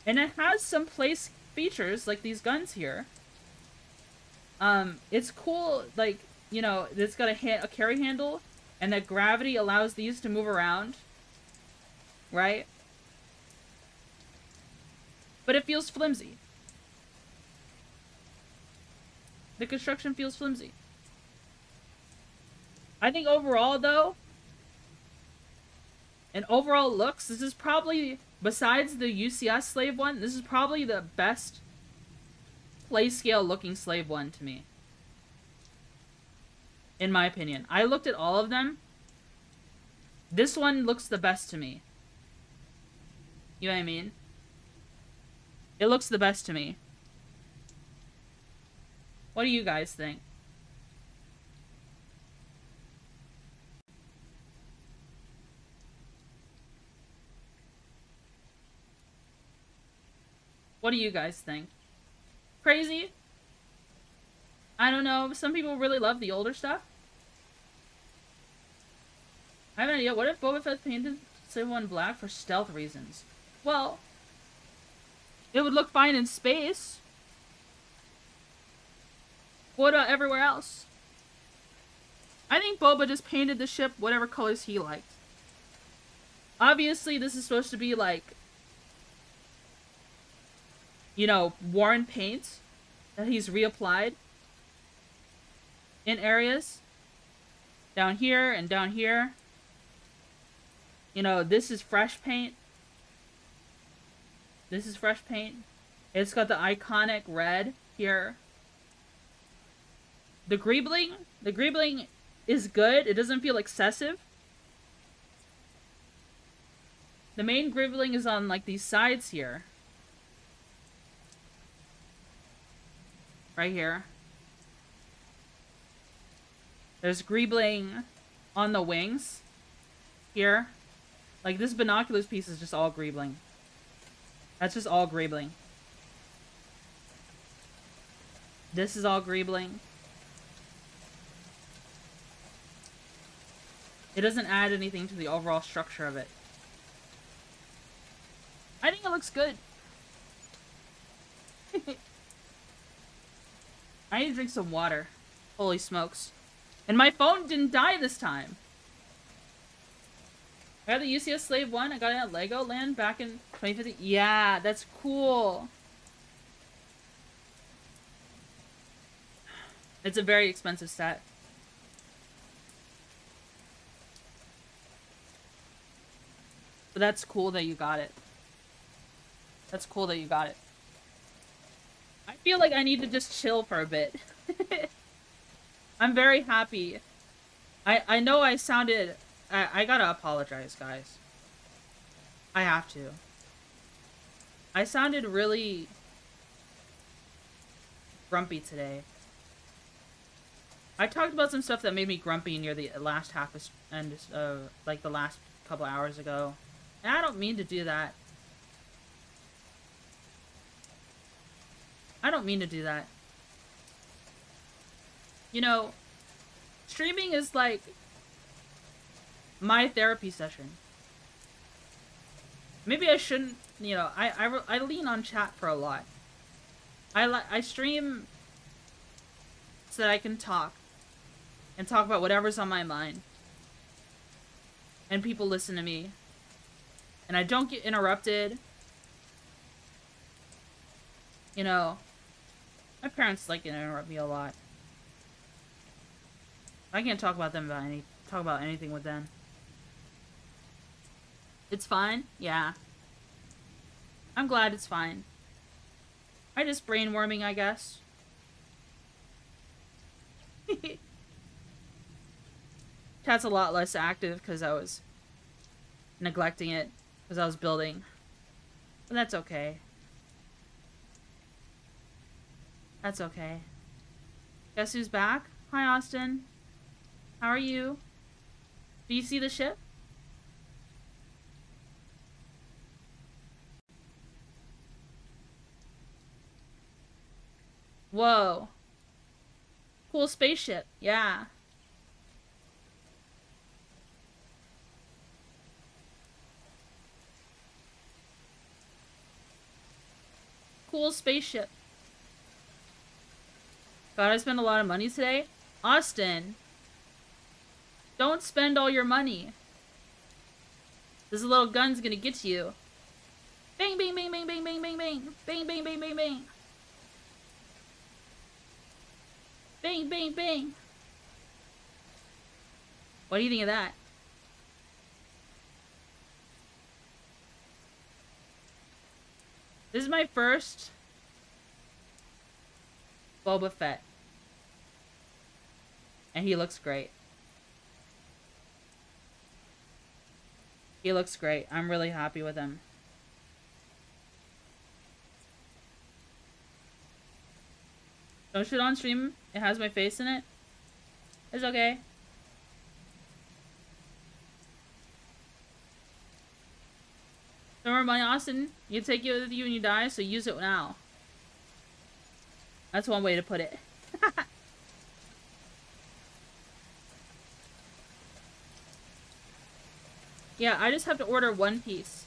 And it has some place features, like these guns here. It's cool, like, you know, it's got a carry handle, and that gravity allows these to move around. Right? But it feels flimsy. The construction feels flimsy. I think overall, though, and overall looks, this is probably, besides the UCS slave one, this is probably the best play-scale looking slave one to me. In my opinion. I looked at all of them. This one looks the best to me. You know what I mean? It looks the best to me. What do you guys think? What do you guys think? Crazy? I don't know. Some people really love the older stuff. I have an idea. What if Boba Fett painted Slave 1 black for stealth reasons? Well, it would look fine in space. What about everywhere else? I think Boba just painted the ship whatever colors he liked. Obviously, this is supposed to be like, you know, worn paint that he's reapplied in areas. Down here and down here. You know, this is fresh paint. This is fresh paint. It's got the iconic red here. The greebling is good. It doesn't feel excessive. The main greebling is on like these sides here. Right here. There's greebling on the wings. Here. Like this binoculars piece is just all greebling. That's just all greebling. This is all greebling. It doesn't add anything to the overall structure of it. I think it looks good. I need to drink some water. Holy smokes. And my phone didn't die this time. I got the UCS Slave 1. I got it at Legoland back in 2015. Yeah, that's cool. It's a very expensive set. But that's cool that you got it. That's cool that you got it. I feel like I need to just chill for a bit. I'm very happy. I know I sounded... I gotta apologize, guys. I have to. I sounded really grumpy today. I talked about some stuff that made me grumpy near the last half of, like the last couple hours ago. And I don't mean to do that. I don't mean to do that. You know, streaming is like my therapy session. Maybe I shouldn't, you know, I lean on chat for a lot. I stream so that I can talk. And talk about whatever's on my mind. And people listen to me. And I don't get interrupted. You know, my parents like to interrupt me a lot. I can't talk about them talk about anything with them. It's fine? Yeah. I'm glad it's fine. I just brainworming, I guess. Chat's a lot less active because I was neglecting it because I was building. But that's okay. That's okay. Guess who's back? Hi, Austin. How are you? Do you see the ship? Whoa. Cool spaceship. Yeah. Cool spaceship. God, I spent a lot of money today. Austin. Don't spend all your money. This little gun's gonna get you. Bang, bang, bang, bang, bang, bang, bang, bang. Bang, bang, bang, bang, bang. Bang, bang, bang. What do you think of that? This is my first Boba Fett. And he looks great. He looks great. I'm really happy with him. Don't shit on stream. It has my face in it. It's okay. Don't worry, my Austin. You take it with you when you die, so use it now. That's one way to put it. Yeah, I just have to order one piece.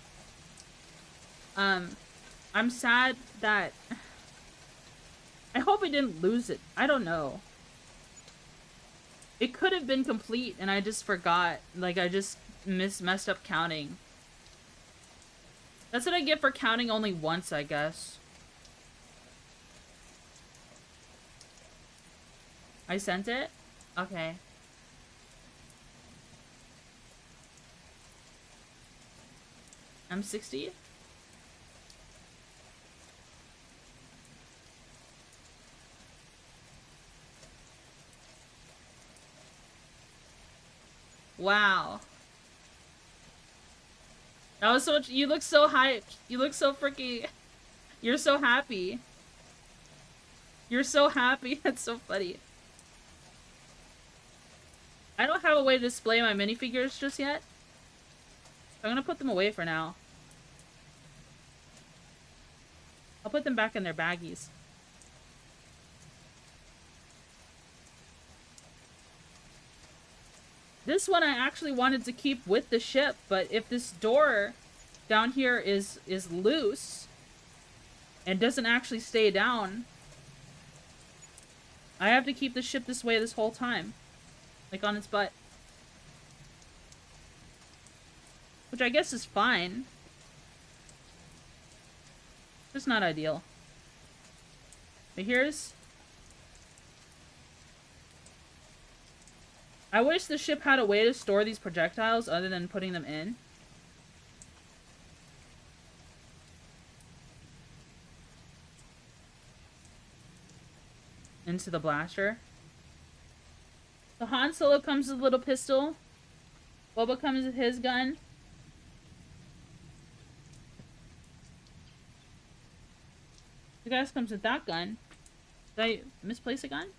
I'm sad that... I hope I didn't lose it. I don't know. It could have been complete and I just forgot. Like, I just messed up counting. That's what I get for counting only once, I guess. I sent it? Okay. I'm 60? Wow. That was so much. You look so hyped. You look so freaking. You're so happy. You're so happy. That's so funny. I don't have a way to display my minifigures just yet. I'm gonna put them away for now. I'll put them back in their baggies. This one I actually wanted to keep with the ship, but if this door down here is loose and doesn't actually stay down, I have to keep the ship this way this whole time. Like on its butt. Which I guess is fine. Just not ideal. But here's... I wish the ship had a way to store these projectiles other than putting them in. Into the blaster. The Han Solo comes with a little pistol. Boba comes with his gun. The guy comes with that gun. Did I misplace a gun?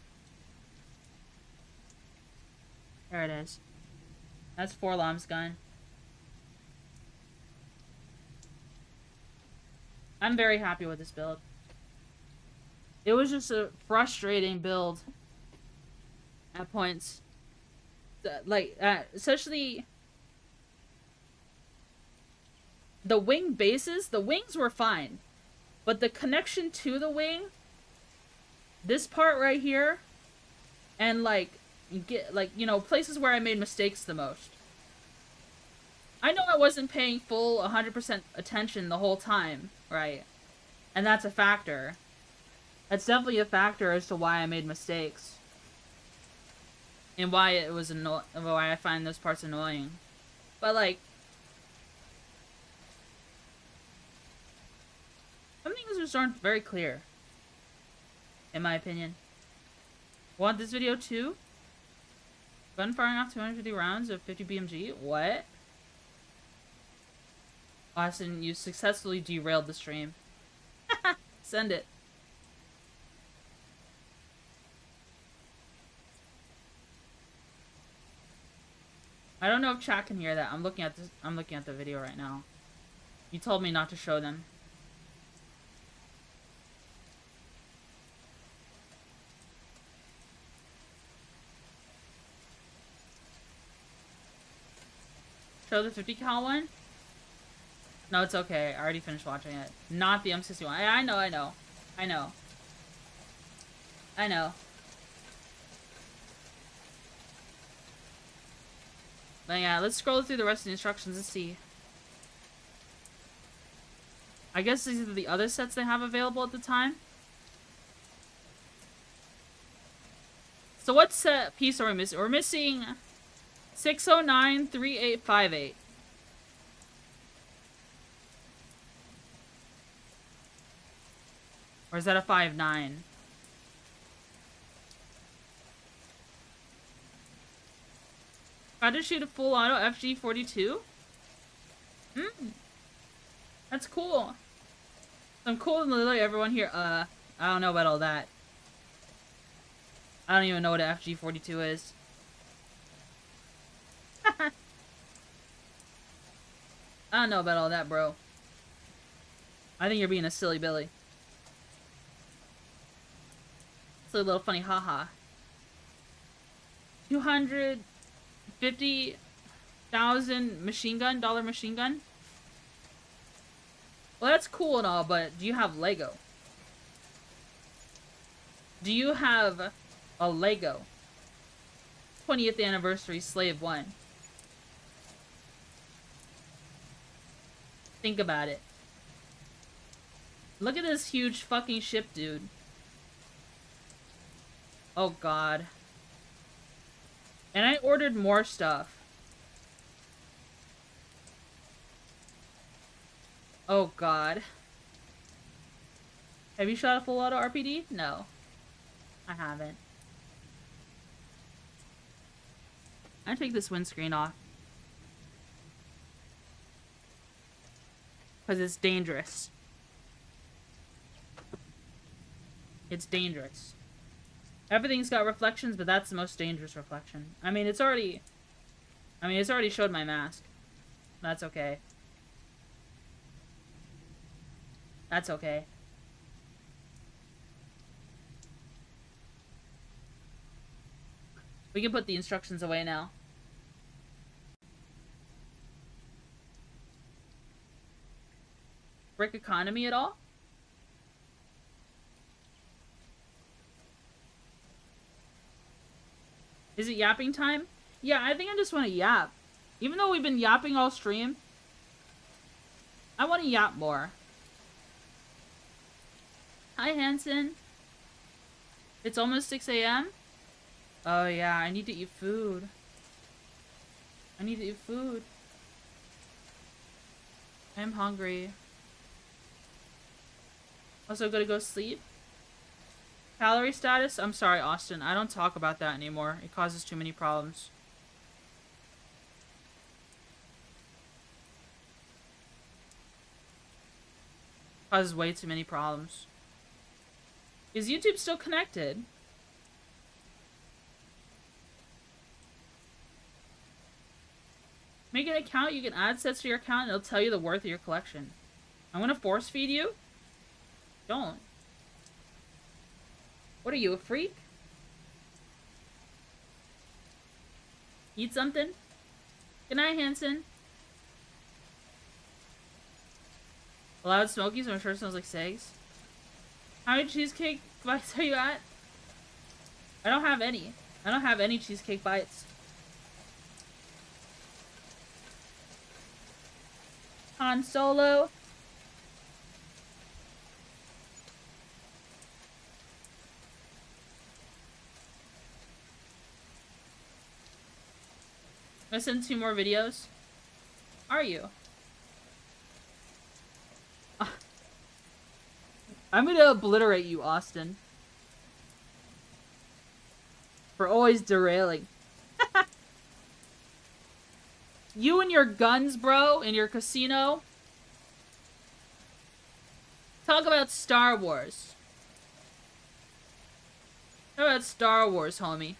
There it is. That's Forlom's gun. I'm very happy with this build. It was just a frustrating build at points. Like, especially the wing bases. The wings were fine. But the connection to the wing, this part right here, and like, you know, places where I made mistakes the most. I know I wasn't paying full 100% attention the whole time, right? And that's a factor. That's definitely a factor as to why I made mistakes. And why it was why I find those parts annoying. But like, some things just aren't very clear. In my opinion. Want this video too? Gun firing off 250 rounds of 50 BMG? What? Austin, you successfully derailed the stream. Send it. I don't know if chat can hear that. I'm looking at this. I'm looking at the video right now. You told me not to show them. Show the 50 cal one? No, it's okay. I already finished watching it. Not the M61. I know. I know. But yeah, let's scroll through the rest of the instructions and see. I guess these are the other sets they have available at the time. So what set piece are we missing? We're missing 6093858. Or is that a 59? Got to shoot a full auto FG42? That's cool. I'm cool than literally everyone here. I don't know about all that. I don't even know what an FG42 is. I don't know about all that, bro. I think you're being a silly Billy. It's a little funny, haha. 250,000 machine gun, dollar machine gun? Well, that's cool and all, but do you have Lego? Do you have a Lego 20th anniversary Slave 1? Think about it. Look at this huge fucking ship, dude. Oh god. And I ordered more stuff. Oh god. Have you shot a full auto RPD? No. I haven't. I'm gonna take this windscreen off. Because it's dangerous. It's dangerous. Everything's got reflections, but that's the most dangerous reflection. I mean, it's already showed my mask. That's okay. That's okay. We can put the instructions away now. Brick economy at all? Is it yapping time? Yeah, I think I just want to yap. Even though we've been yapping all stream, I want to yap more. Hi, Hanson. It's almost 6 a.m.? Oh yeah, I need to eat food. I need to eat food. I'm hungry. Also gotta go sleep. Calorie status? I'm sorry, Austin. I don't talk about that anymore. It causes too many problems. Causes way too many problems. Is YouTube still connected? Make an account, you can add sets to your account, and it'll tell you the worth of your collection. I'm gonna force feed you? Don't. What are you, a freak? Eat something? Good night, Hanson. Loud Smokies, I'm sure it smells like Segs. How many cheesecake bites are you at? I don't have any. I don't have any cheesecake bites. Han Solo. I'm gonna send 2 more videos. Are you? I'm gonna obliterate you, Austin. For always derailing. You and your guns, bro, in your casino. Talk about Star Wars. Talk about Star Wars, homie.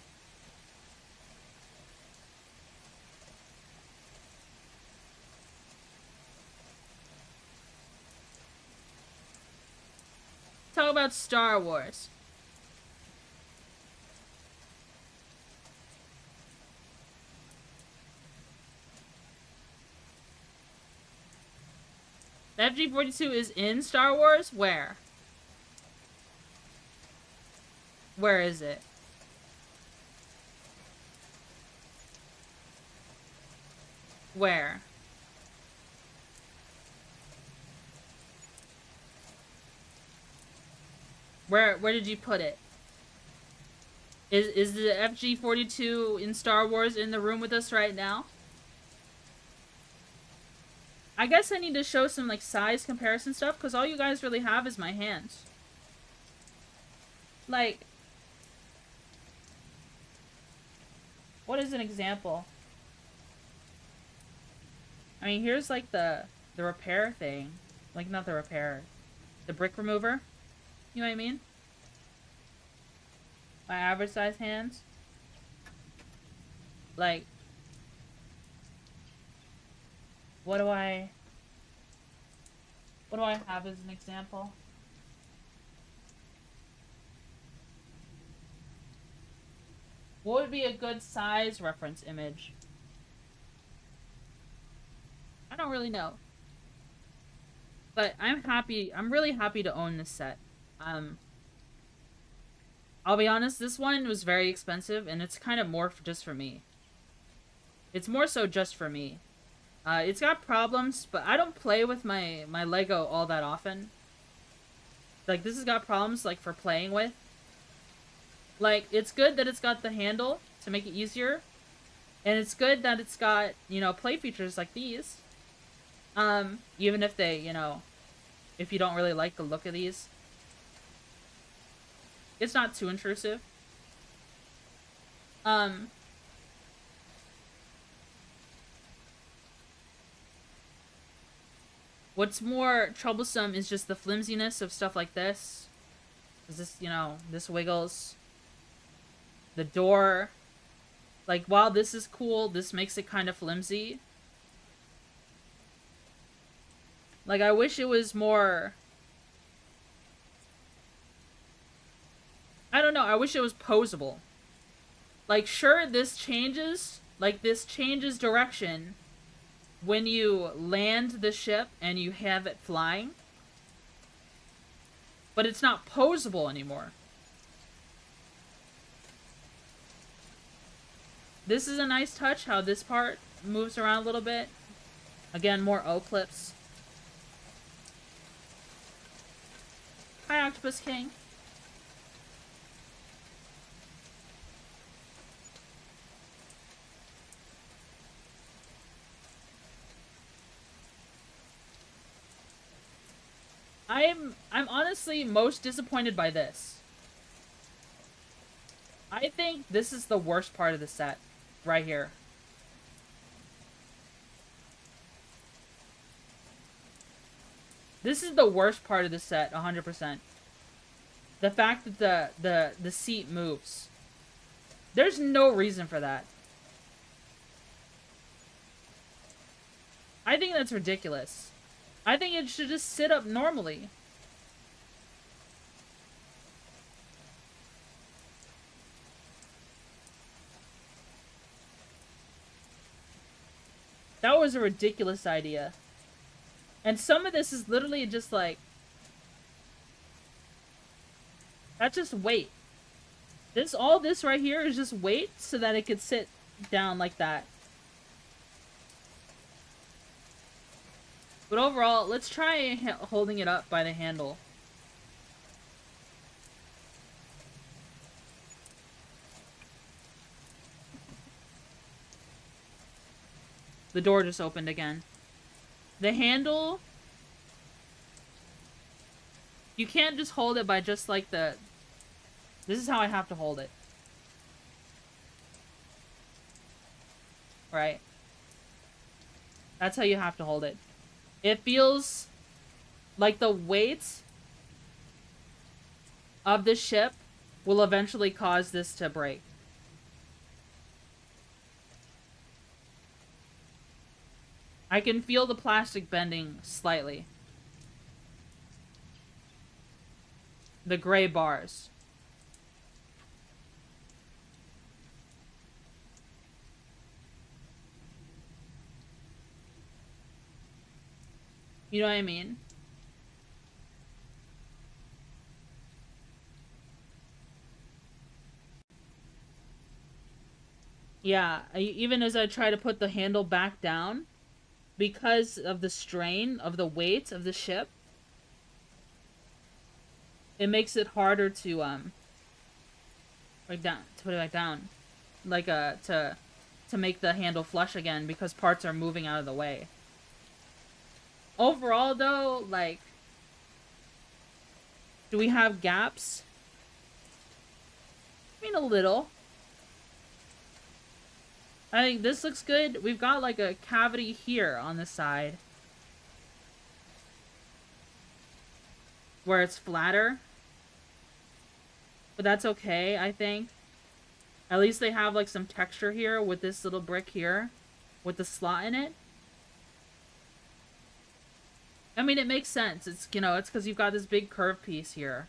about Star Wars? The FG-42 is in Star Wars? Where? Where is it? Where? Where did you put it? Is the FG-42 in Star Wars in the room with us right now? I guess I need to show some, like, size comparison stuff, because all you guys really have is my hands. Like, what is an example? I mean, here's, like, the repair thing. Like, not the repair. The brick remover. You know what I mean? My average size hands. Like, what do I have as an example? What would be a good size reference image? I don't really know. But I'm really happy to own this set. I'll be honest, this one was very expensive, and it's kind of more just for me. It's more so just for me. It's got problems, but I don't play with my Lego all that often. Like, this has got problems, like, for playing with. Like, it's good that it's got the handle to make it easier. And it's good that it's got, you know, play features like these. Even if they, you know, if you don't really like the look of these. It's not too intrusive. What's more troublesome is just the flimsiness of stuff like this. Is this, you know, this wiggles. The door. Like, while this is cool, this makes it kind of flimsy. Like, I wish it was more... I don't know, I wish it was posable. Like, sure, this changes. Like, this changes direction when you land the ship and you have it flying. But it's not posable anymore. This is a nice touch, how this part moves around a little bit. Again, more O-clips. Hi, Octopus King. I'm honestly most disappointed by this. I think this is the worst part of the set. Right here. This is the worst part of the set, 100%. The fact that the seat moves. There's no reason for that. I think that's ridiculous. I think it should just sit up normally. That was a ridiculous idea. And some of this is literally just like... That's just weight. All this right here is just weight so that it could sit down like that. But overall, let's try holding it up by the handle. The door just opened again. The handle... You can't just hold it by just like the... This is how I have to hold it. Right? That's how you have to hold it. It feels like the weight of the ship will eventually cause this to break. I can feel the plastic bending slightly. The gray bars. You know what I mean? Yeah, even as I try to put the handle back down, because of the strain of the weight of the ship, it makes it harder to like down to put it back down, like to make the handle flush again because parts are moving out of the way. Overall, though, like, do we have gaps? I mean, a little. I think this looks good. We've got like a cavity here on the side where it's flatter. But that's okay, I think. At least they have like some texture here with this little brick here with the slot in it. I mean, it makes sense. It's, you know, it's because you've got this big curved piece here.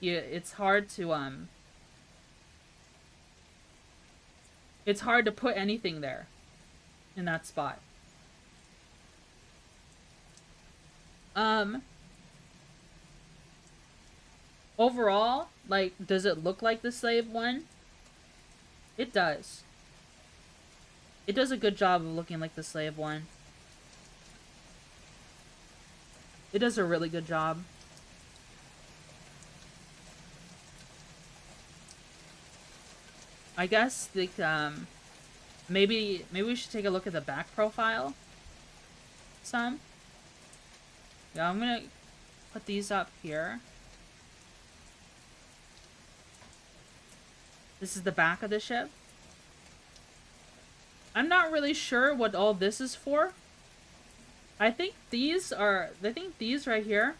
It's hard to, it's hard to put anything there in that spot. Overall, like, does it look like the slave one? It does. It does a good job of looking like the slave one. It does a really good job. I guess the maybe we should take a look at the back profile. Some. Yeah, I'm gonna put these up here. This is the back of the ship. I'm not really sure what all this is for. I think these right here,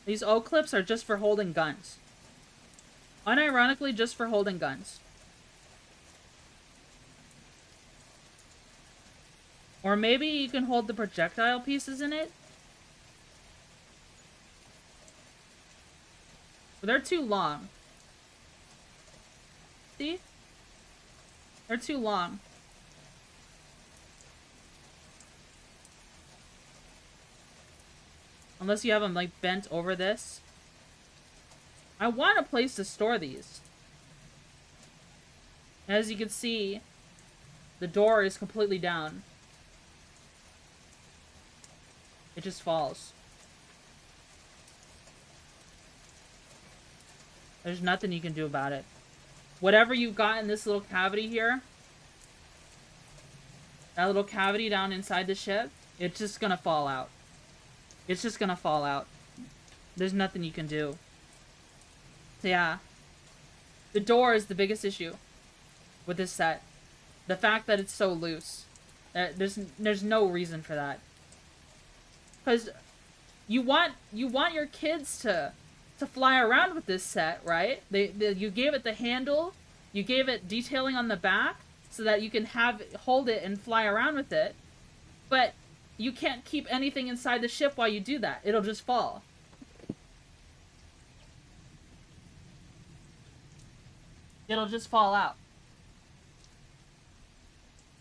these O clips are just for holding guns. Unironically, just for holding guns. Or maybe you can hold the projectile pieces in it. But they're too long. See? They're too long. Unless you have them, like, bent over this. I want a place to store these. As you can see, the door is completely down. It just falls. There's nothing you can do about it. Whatever you've got in this little cavity here, that little cavity down inside the ship, it's just gonna fall out. It's just gonna fall out. There's nothing you can do. So yeah. The door is the biggest issue with this set. The fact that it's so loose. There's no reason for that. Because you want your kids to fly around with this set, right? You gave it the handle, you gave it detailing on the back so that you can hold it and fly around with it. But you can't keep anything inside the ship while you do that. It'll just fall. It'll just fall out.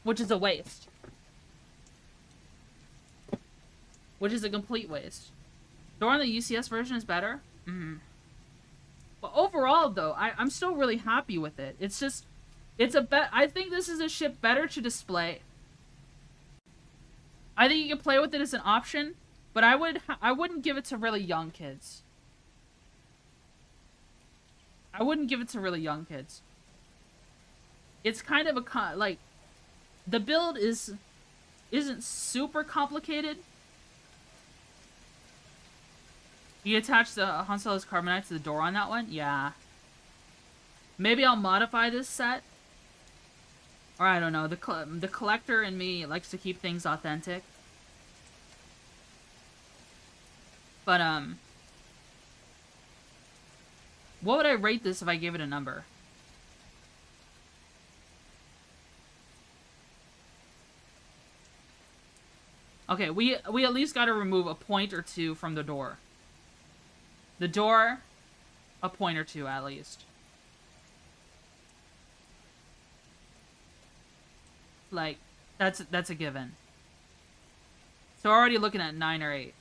Which is a waste. Which is a complete waste. Door on the UCS version is better? But overall, though, I'm still really happy with it. It's just, I think this is a ship better to display. I think you can play with it as an option, but I wouldn't give it to really young kids. I wouldn't give it to really young kids. It's kind of like, the build isn't super complicated. You attach the Han Solo's carbonite to the door on that one? Yeah. Maybe I'll modify this set. Or I don't know, the collector in me likes to keep things authentic. But, what would I rate this if I gave it a number? Okay, we at least gotta remove a point or two from the door. The door a point or two at least. Like, that's a given. So we're already looking at 9 or 8.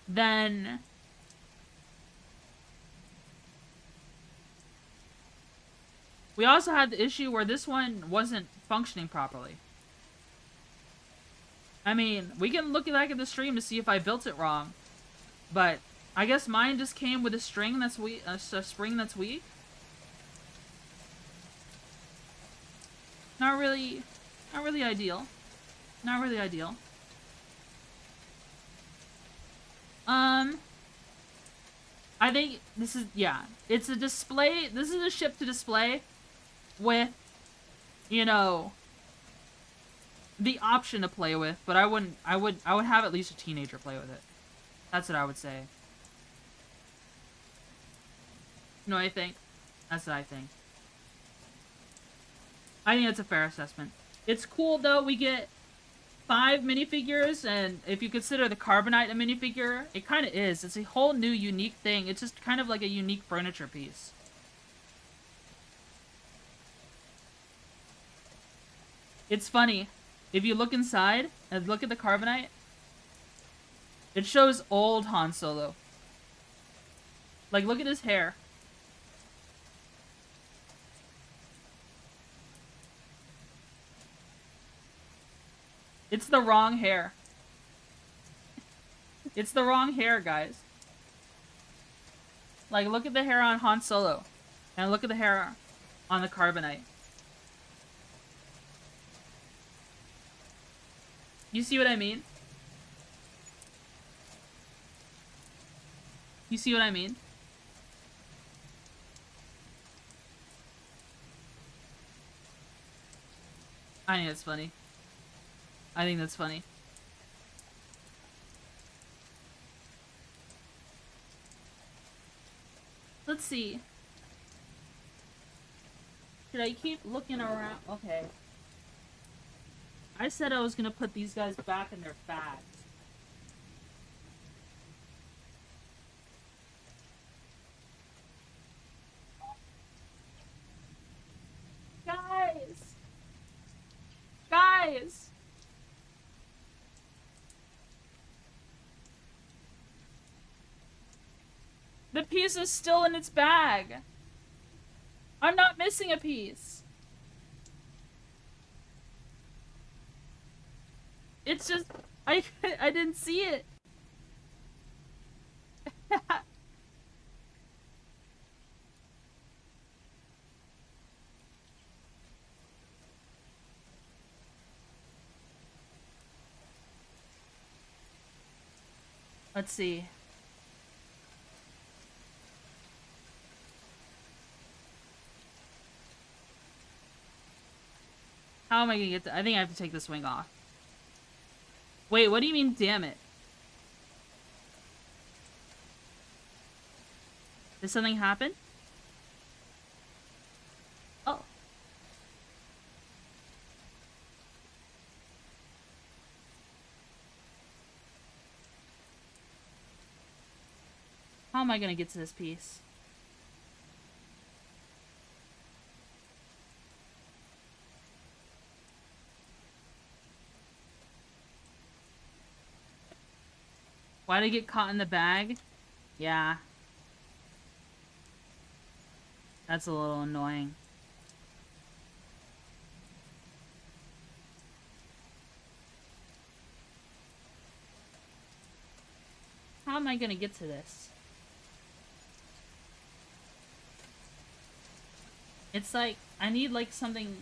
Then we also had the issue where this one wasn't functioning properly. I mean, we can look back at the stream to see if I built it wrong, but I guess mine just came with a string that's weak, a spring that's weak. Not really ideal. Not really ideal. I think this is, yeah, it's a display, this is a ship to display with, you know, the option to play with, but I would have at least a teenager play with it. That's what I would say. You know what I think? That's what I think. I think that's a fair assessment. It's cool though, we get 5 minifigures, and if you consider the Carbonite a minifigure, it kind of is. It's a whole new unique thing. It's just kind of like a unique furniture piece. It's funny. If you look inside and look at the Carbonite, it shows old Han Solo. Like, look at his hair. It's the wrong hair. It's the wrong hair, guys. Like, look at the hair on Han Solo. And look at the hair on the Carbonite. You see what I mean? You see what I mean? I think that's funny. I think that's funny. Let's see. Should I keep looking around? Okay. I said I was gonna put these guys back in their bags. Guys! Guys! The piece is still in its bag. I'm not missing a piece. It's just, I didn't see it. Let's see. How am I gonna get to... I think I have to take this wing off. Wait, what do you mean, damn it? Did something happen? Oh. How am I gonna get to this piece? Why did I get caught in the bag? Yeah. That's a little annoying. How am I gonna get to this? It's like, I need like something...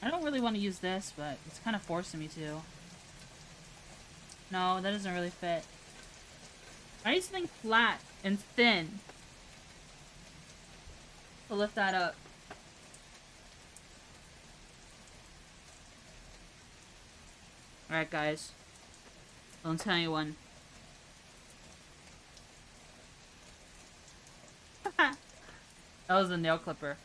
I don't really want to use this, but it's kind of forcing me to. No, that doesn't really fit. I need something flat and thin to lift that up. Alright, guys. Don't tell anyone. That was a nail clipper.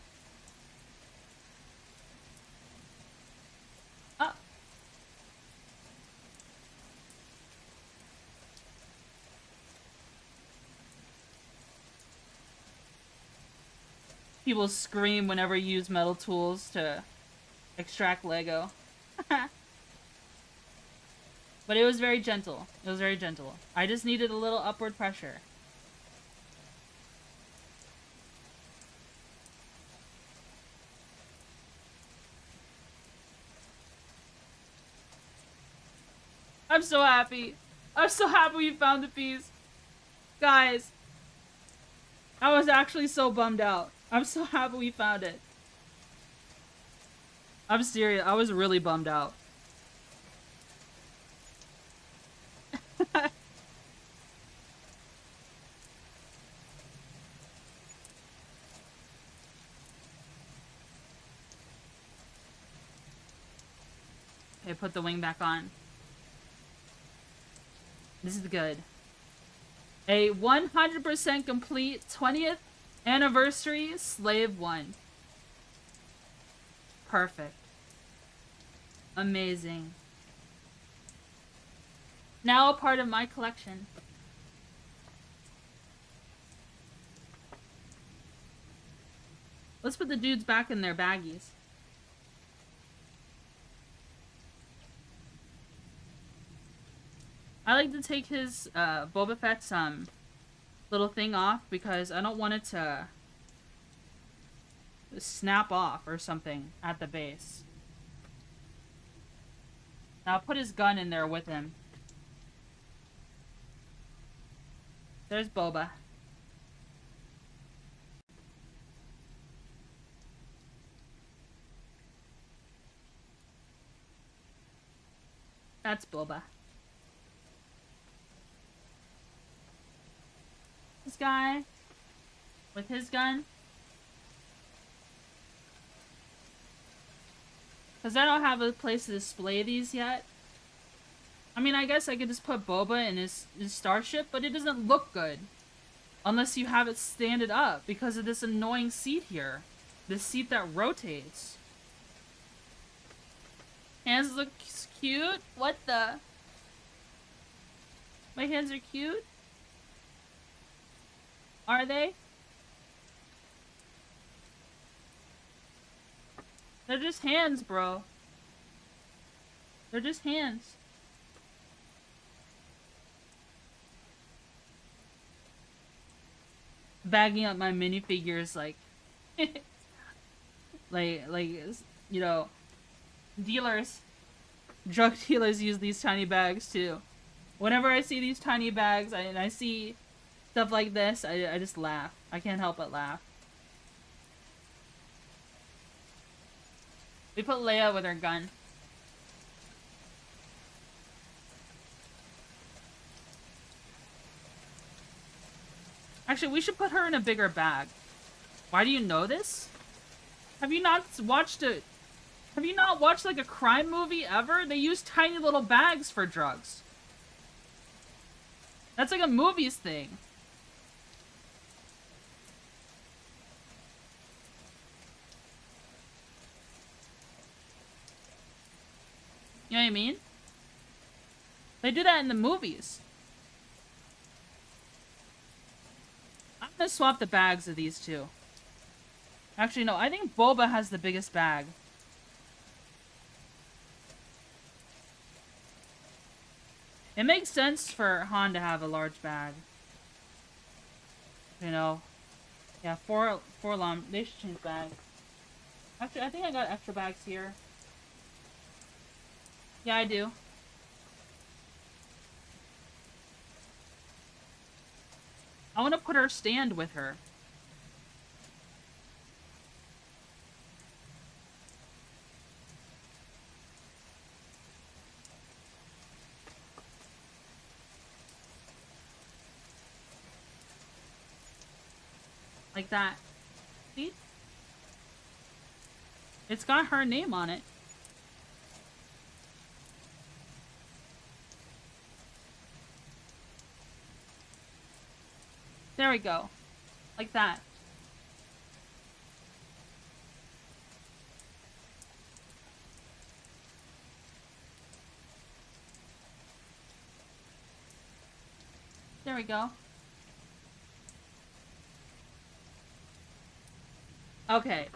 Oh. People scream whenever you use metal tools to extract Lego. But it was very gentle. It was very gentle. I just needed a little upward pressure. I'm so happy. I'm so happy we found the piece. Guys, I was actually so bummed out. I'm so happy we found it. I'm serious. I was really bummed out. Okay, put the wing back on. This is good. A 100% complete 20th anniversary Slave 1. Perfect. Amazing. Now a part of my collection. Let's put the dudes back in their baggies. I like to take his Boba Fett's little thing off because I don't want it to snap off or something at the base. Now I'll put his gun in there with him. There's Boba. That's Boba. This guy with his gun. Because I don't have a place to display these yet. I mean, I guess I could just put Boba in his starship, but it doesn't look good. Unless you have it standed up because of this annoying seat here. This seat that rotates. Hands look cute? What the? My hands are cute? Are they? They're just hands, bro. They're just hands. Bagging up my minifigures like... like, you know... Dealers. Drug dealers use these tiny bags, too. Whenever I see these tiny bags, and I see stuff like this, I just laugh. I can't help but laugh. We put Leia with her gun. Actually, we should put her in a bigger bag. Why do you know this? Have you not watched like a crime movie ever? They use tiny little bags for drugs. That's like a movies thing. You know what I mean? They do that in the movies. I'm gonna swap the bags of these two. Actually, no, I think Boba has the biggest bag. It makes sense for Han to have a large bag. You know. Yeah, four llama. They should change bags. Actually, I think I got extra bags here. Yeah, I do. I want to put her stand with her. Like that. See? It's got her name on it. There we go. Like that. There we go. Okay.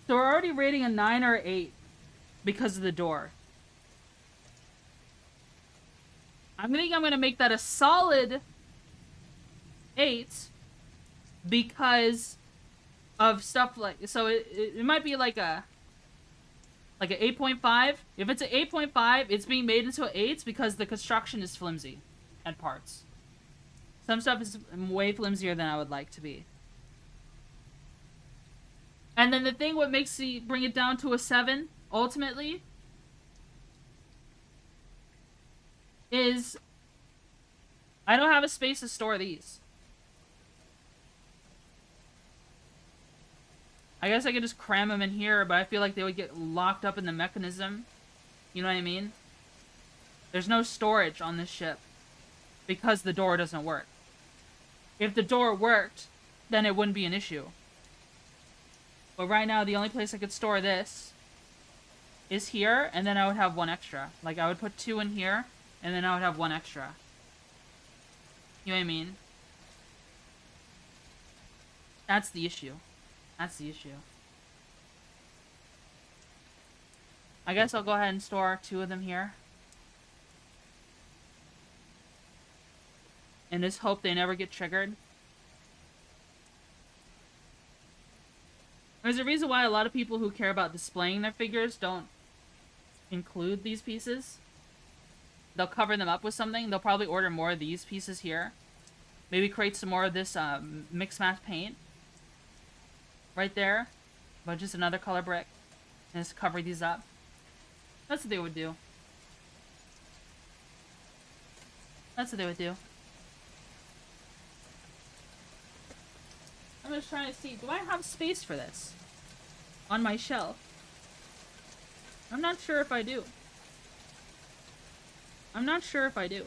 So we're already rating a 9 or 8 because of the door. I'm gonna make that a solid 8 because of stuff like, so it might be like an 8.5. If it's an 8.5, it's being made into an 8 because the construction is flimsy at parts. Some stuff is way flimsier than I would like to be. And then the thing what makes me bring it down to a 7, ultimately, is I don't have a space to store these. I guess I could just cram them in here, but I feel like they would get locked up in the mechanism. You know what I mean? There's no storage on this ship because the door doesn't work. If the door worked, then it wouldn't be an issue. But right now, the only place I could store this is here, and then I would have 1 extra. Like, I would put 2 in here, and then I would have 1 extra. You know what I mean? That's the issue. That's the issue. I guess I'll go ahead and store 2 of them here. And just hope they never get triggered. There's a reason why a lot of people who care about displaying their figures don't include these pieces. They'll cover them up with something. They'll probably order more of these pieces here. Maybe create some more of this mix match paint. Right there. But just another color brick. And just cover these up. That's what they would do. That's what they would do. I'm just trying to see, do I have space for this on my shelf? I'm not sure if I do. I'm not sure if I do.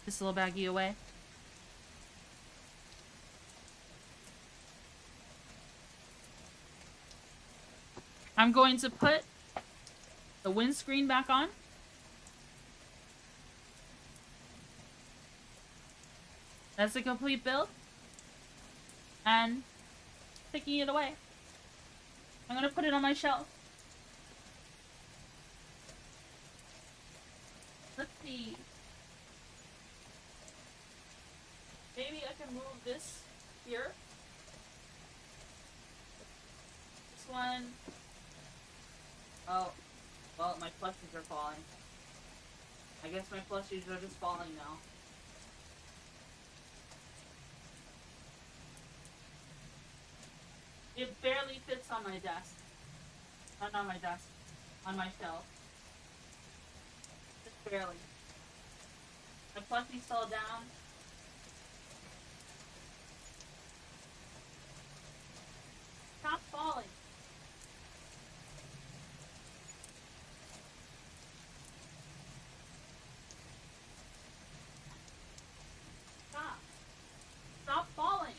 This little baggie away. I'm going to put the windscreen back on. That's the complete build. And taking it away. I'm gonna put it on my shelf. Let's see. Maybe I can move this here. This one. Oh, well, my plushies are falling. I guess my plushies are just falling now. It barely fits on my desk. Not on my desk. On my shelf. Just barely. My plushie fell down. Stop falling. Stop. Stop falling.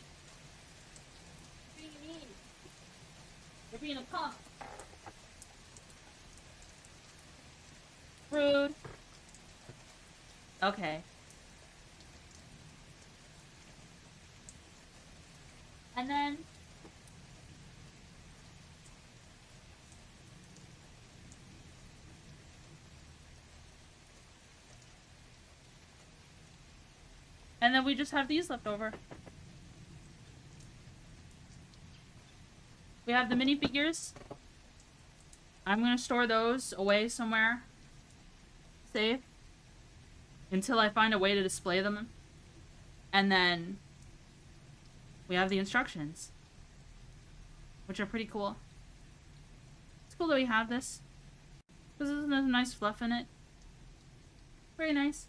You're being mean. You're being a punk. Rude. Okay. And then we just have these left over. We have the minifigures. I'm gonna store those away somewhere safe until I find a way to display them. And then we have the instructions, which are pretty cool. It's cool that we have this because there's a nice fluff in it. Very nice.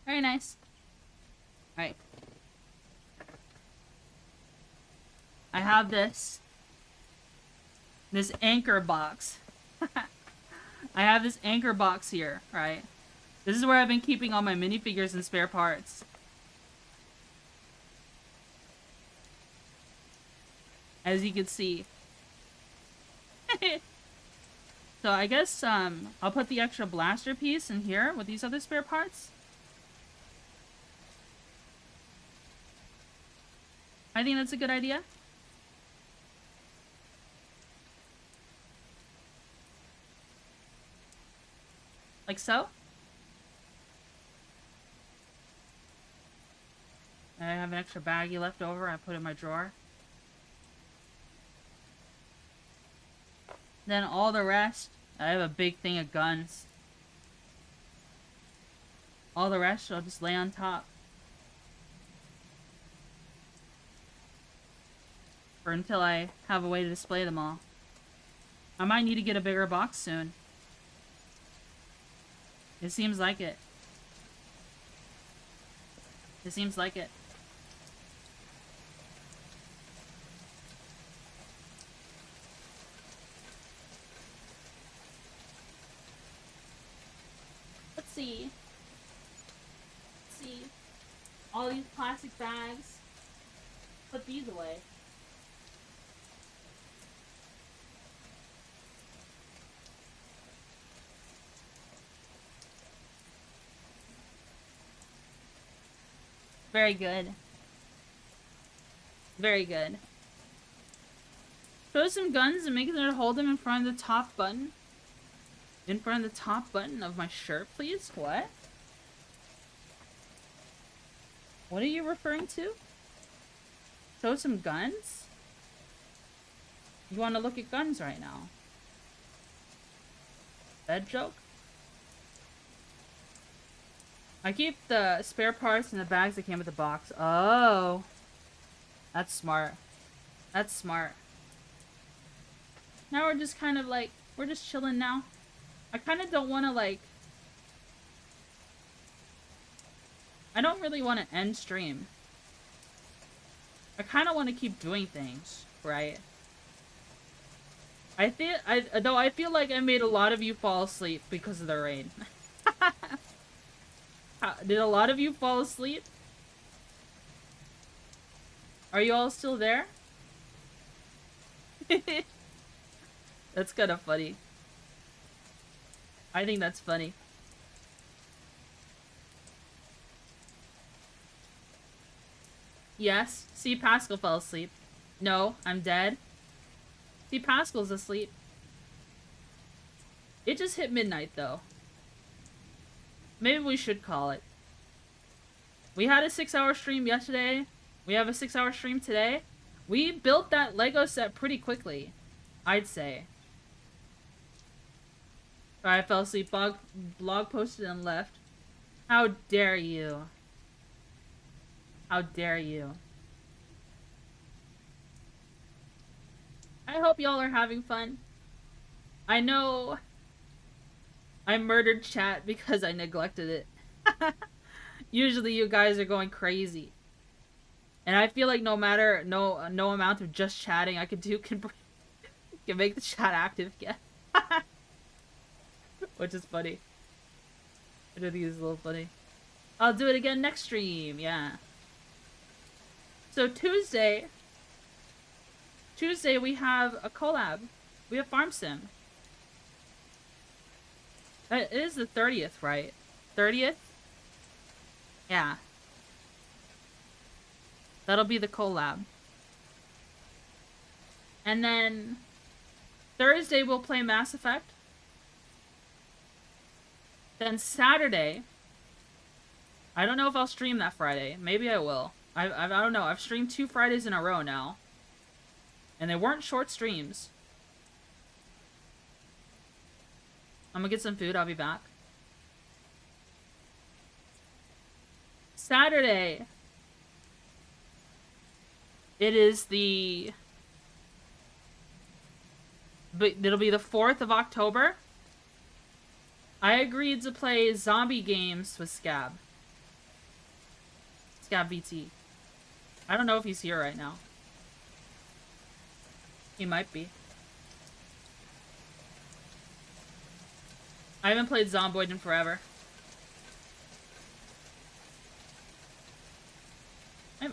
Very nice. Alright. I have this anchor box. I have this anchor box here, right? This is where I've been keeping all my minifigures and spare parts. As you can see. So So I guess I'll put the extra blaster piece in here with these other spare parts. I think that's a good idea. Like so. I have an extra baggie left over. I put in my drawer. Then all the rest, I have a big thing of guns. All the rest I'll just lay on top. Or until I have a way to display them all. I might need to get a bigger box soon. It seems like it. It seems like it. Let's see. Let's see. All these plastic bags. Put these away. Very good. Very good. Show some guns and make sure to hold them in front of the top button. In front of the top button of my shirt, please? What? What are you referring to? Show some guns? You want to look at guns right now? Bed joke? I keep the spare parts in the bags that came with the box. Oh. That's smart. That's smart. Now we're just kind of like, we're just chilling now. I kind of don't want to like... I don't really want to end stream. I kind of want to keep doing things, right? I feel like I made a lot of you fall asleep because of the rain. Did a lot of you fall asleep? Are you all still there? That's kind of funny. I think that's funny. Yes, see, Pascal fell asleep. No, I'm dead. See, Pascal's asleep. It just hit midnight, though. Maybe we should call it. We had a 6-hour stream yesterday. We have a 6-hour stream today. We built that Lego set pretty quickly, I'd say. I fell asleep, blog posted and left. How dare you? How dare you? I hope y'all are having fun. I know I murdered chat because I neglected it. Usually you guys are going crazy. And I feel like no amount of just chatting I can do can make the chat active again. Which is funny. I think it's a little funny. I'll do it again next stream, yeah. So Tuesday we have a collab. We have Farm Sim. It is the 30th, right? 30th? Yeah. That'll be the collab. And then Thursday we'll play Mass Effect. Then Saturday, I don't know if I'll stream that Friday. Maybe I will. I don't know. I've streamed 2 Fridays in a row now. And they weren't short streams. I'm gonna get some food. I'll be back. Saturday. It is the... But it'll be the 4th of October. I agreed to play zombie games with Scab. Scab BT. I don't know if he's here right now. He might be. I haven't played Zomboid in forever.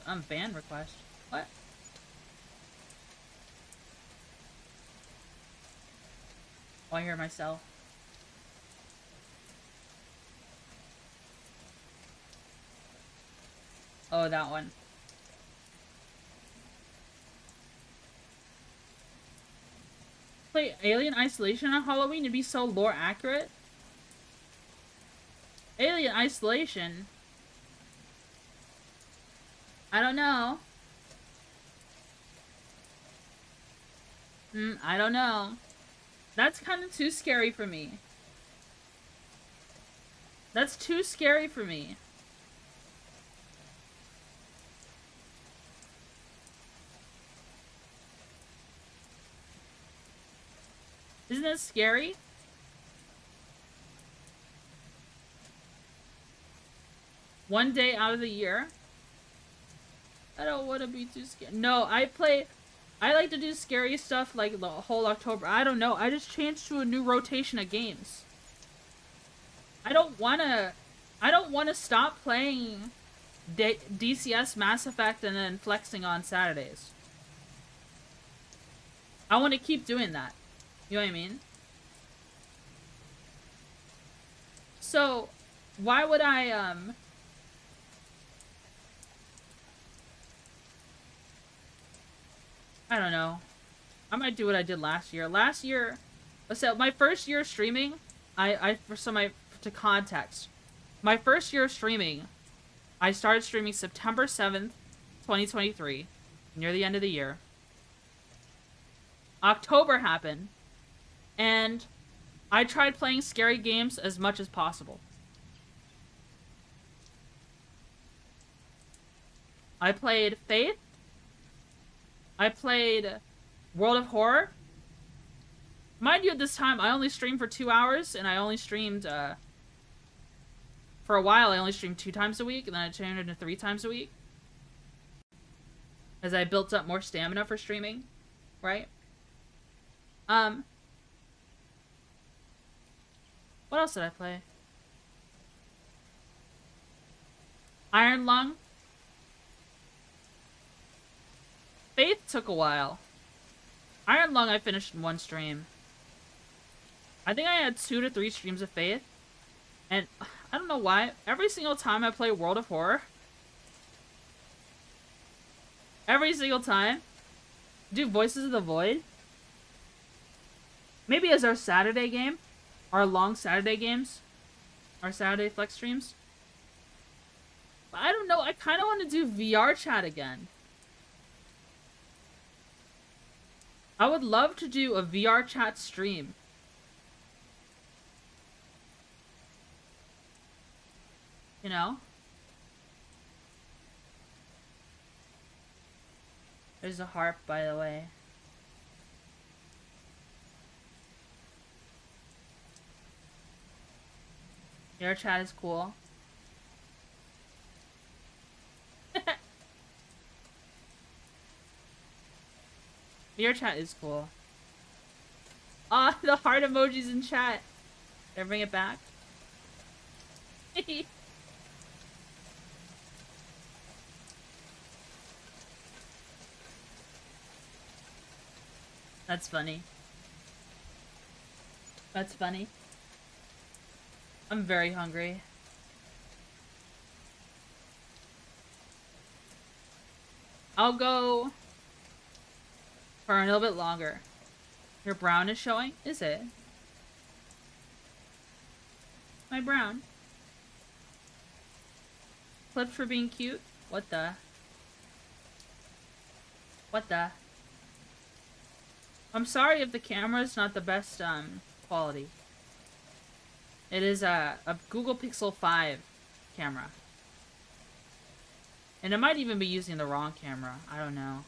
I'm ban request. What? I Oh, I hear myself. Oh, that one. Play Alien Isolation on Halloween to be so lore accurate? Alien Isolation? I don't know. I don't know. That's kind of too scary for me. That's too scary for me. Isn't that scary? One day out of the year? I don't want to be too scared. No, I like to do scary stuff like the whole October. I don't know. I just changed to a new rotation of games. I don't want to stop playing DCS Mass Effect and then flexing on Saturdays. I want to keep doing that. You know what I mean? So, why would I don't know. I might do what I did last year. Last year, so my first year streaming, to context, my first year of streaming, I started streaming September 7th, 2023, near the end of the year. October happened, and I tried playing scary games as much as possible. I played Faith. I played World of Horror. Mind you, at this time, I only streamed for 2 hours, and I only streamed, for a while, I only streamed 2 times a week, and then I turned it into 3 times a week. As I built up more stamina for streaming, right? What else did I play? Iron Lung. Faith took a while. Iron Lung I finished in 1 stream. I think I had 2 to 3 streams of Faith. And I don't know why. Every single time I play World of Horror, every single time, do Voices of the Void. Maybe as our Saturday game. Our long Saturday games. Our Saturday flex streams. But I don't know. I kind of want to do VR chat again. I would love to do a VR chat stream. You know? There's a harp, by the way. VR chat is cool. VR chat is cool. Ah, the heart emojis in chat. Did I bring it back? That's funny. That's funny. I'm very hungry. I'll go for a little bit longer. Your brown is showing? Is it? My brown. Clipped for being cute? What the? What the? I'm sorry if the camera's not the best, quality. It is a Google Pixel 5 camera. And it might even be using the wrong camera. I don't know.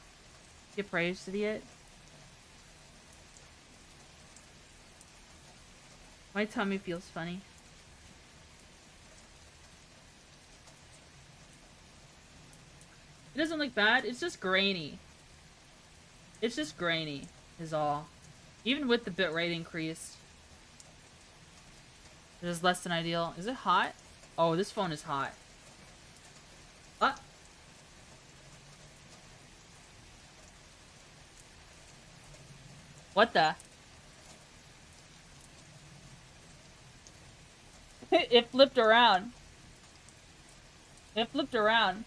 Get praised, idiot. My tummy feels funny. It doesn't look bad. It's just grainy. It's just grainy, is all. Even with the bitrate increased. It is less than ideal. Is it hot? Oh, this phone is hot. What the? It flipped around. It flipped around.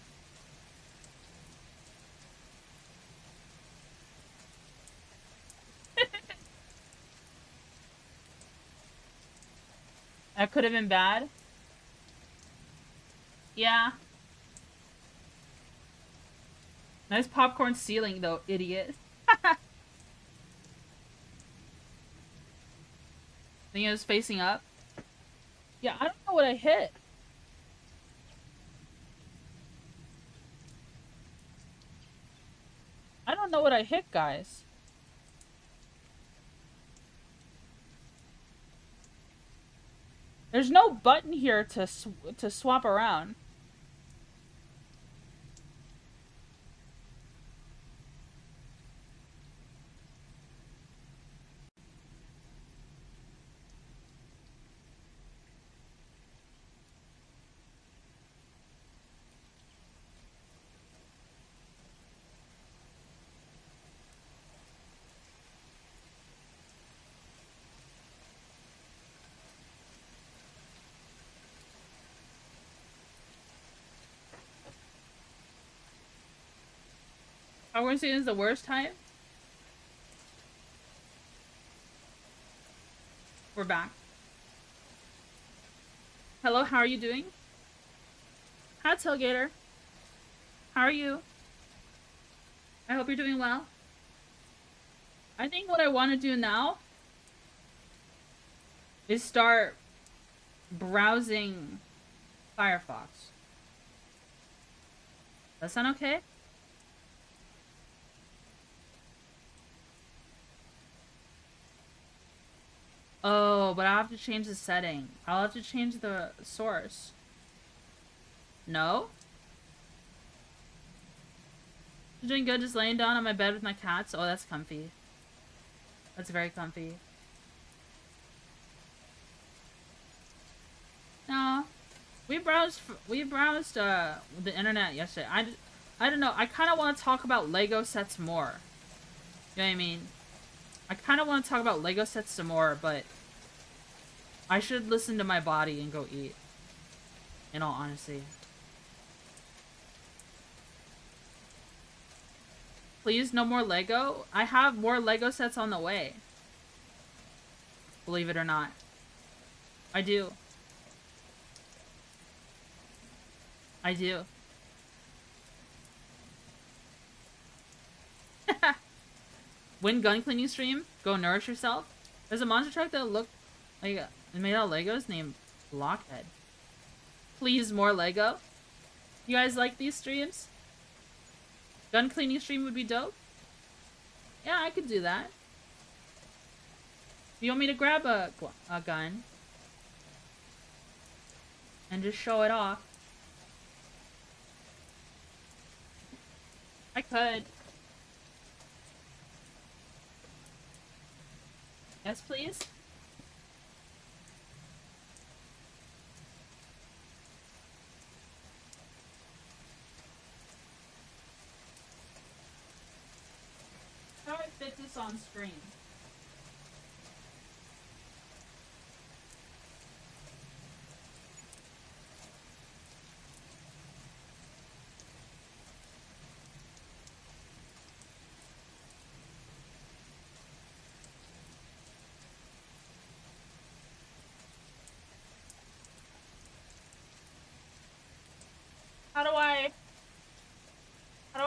That could have been bad. Yeah. Nice popcorn ceiling, though, idiot. Think it was facing up? Yeah, I don't know what I hit. I don't know what I hit, guys. There's no button here to swap around. Are we going to say this is the worst time? We're back. Hello, how are you doing? Hi, Tailgater. How are you? I hope you're doing well. I think what I want to do now is start browsing Firefox. That sound okay? Oh, but I'll have to change the setting. I'll have to change the source. No? You're doing good just laying down on my bed with my cats? Oh, that's comfy. That's very comfy. No. We browsed the internet yesterday. I don't know. I kind of want to talk about Lego sets more. You know what I mean? I kind of want to talk about Lego sets some more, but I should listen to my body and go eat. In all honesty. Please, no more Lego? I have more Lego sets on the way. Believe it or not. I do. I do. Win gun cleaning stream? Go nourish yourself? There's a monster truck that looked like it made out of Legos named Blockhead. Please, more Lego? You guys like these streams? Gun cleaning stream would be dope? Yeah, I could do that. You want me to grab a gun and just show it off? I could. Yes, please? How do I fit this on screen? How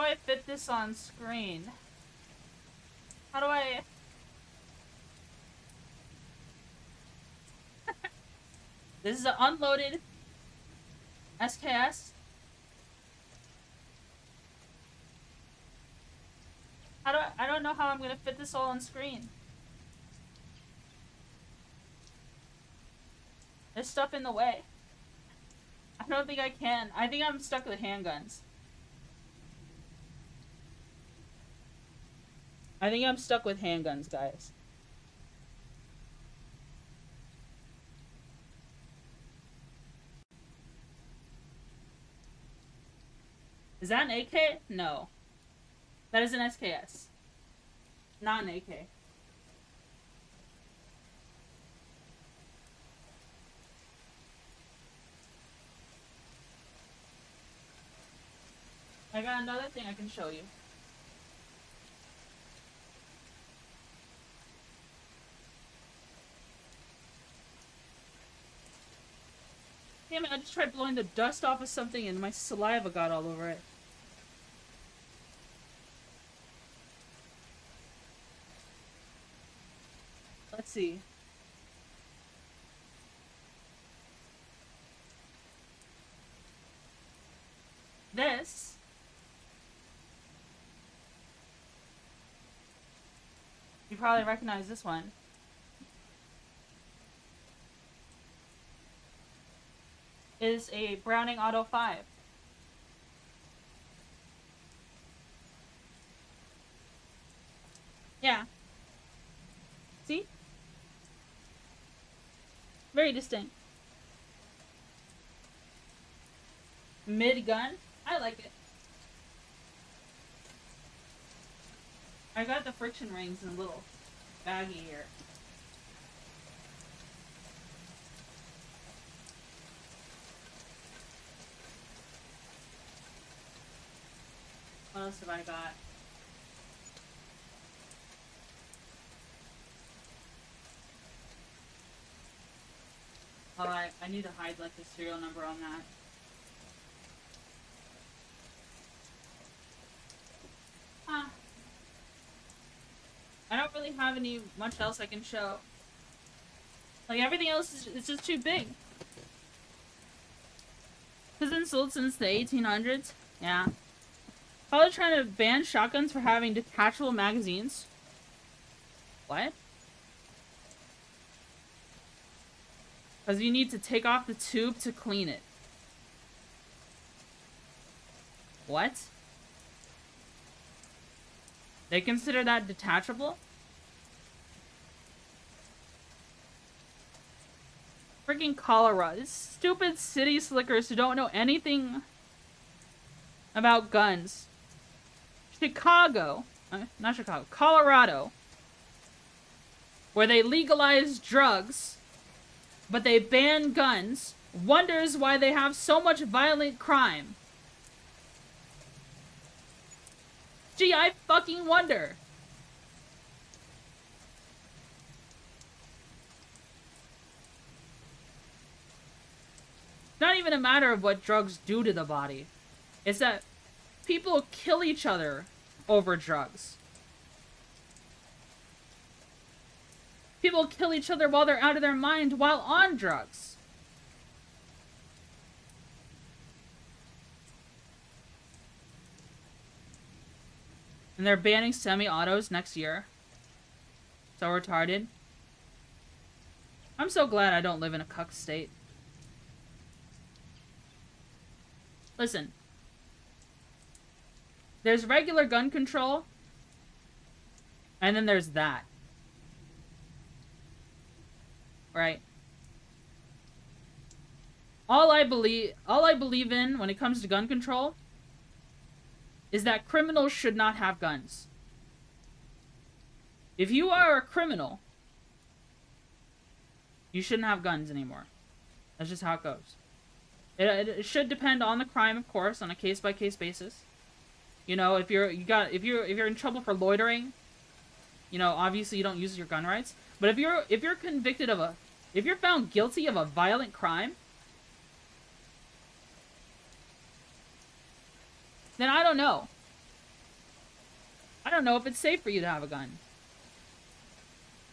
do I fit this on screen? How do I... This is an unloaded SKS. I don't know how I'm gonna fit this all on screen. There's stuff in the way. I don't think I can. I think I'm stuck with handguns. I think I'm stuck with handguns, guys. Is that an AK? No. That is an SKS. Not an AK. I got another thing I can show you. Damn it, I just tried blowing the dust off of something and my saliva got all over it. Let's see. This you probably recognize this one. Is a Browning Auto 5. Yeah. See? Very distinct. Mid-gun? I like it. I got the friction rings in a little baggie here. What else have I got? Alright, I need to hide like the serial number on that. Huh. I don't really have much else I can show. Like everything else is just too big. Has been sold since the 1800s? Yeah. Probably trying to ban shotguns for having detachable magazines. What? Because you need to take off the tube to clean it. What? They consider that detachable? Freaking Colorado. These stupid city slickers who don't know anything about guns. Chicago. Not Chicago. Colorado. Where they legalize drugs, but they ban guns. Wonders why they have so much violent crime. Gee, I fucking wonder. It's not even a matter of what drugs do to the body. It's that people kill each other over drugs. People kill each other while they're out of their mind while on drugs. And they're banning semi-autos next year. So retarded. I'm so glad I don't live in a cuck state. Listen. There's regular gun control. And then there's that. Right? All I believe in when it comes to gun control is that criminals should not have guns. If you are a criminal, you shouldn't have guns anymore. That's just how it goes. It should depend on the crime, of course, on a case-by-case basis. You know, if you're in trouble for loitering, you know, obviously you don't use your gun rights. But if you're convicted of if you're found guilty of a violent crime, then I don't know. I don't know if it's safe for you to have a gun.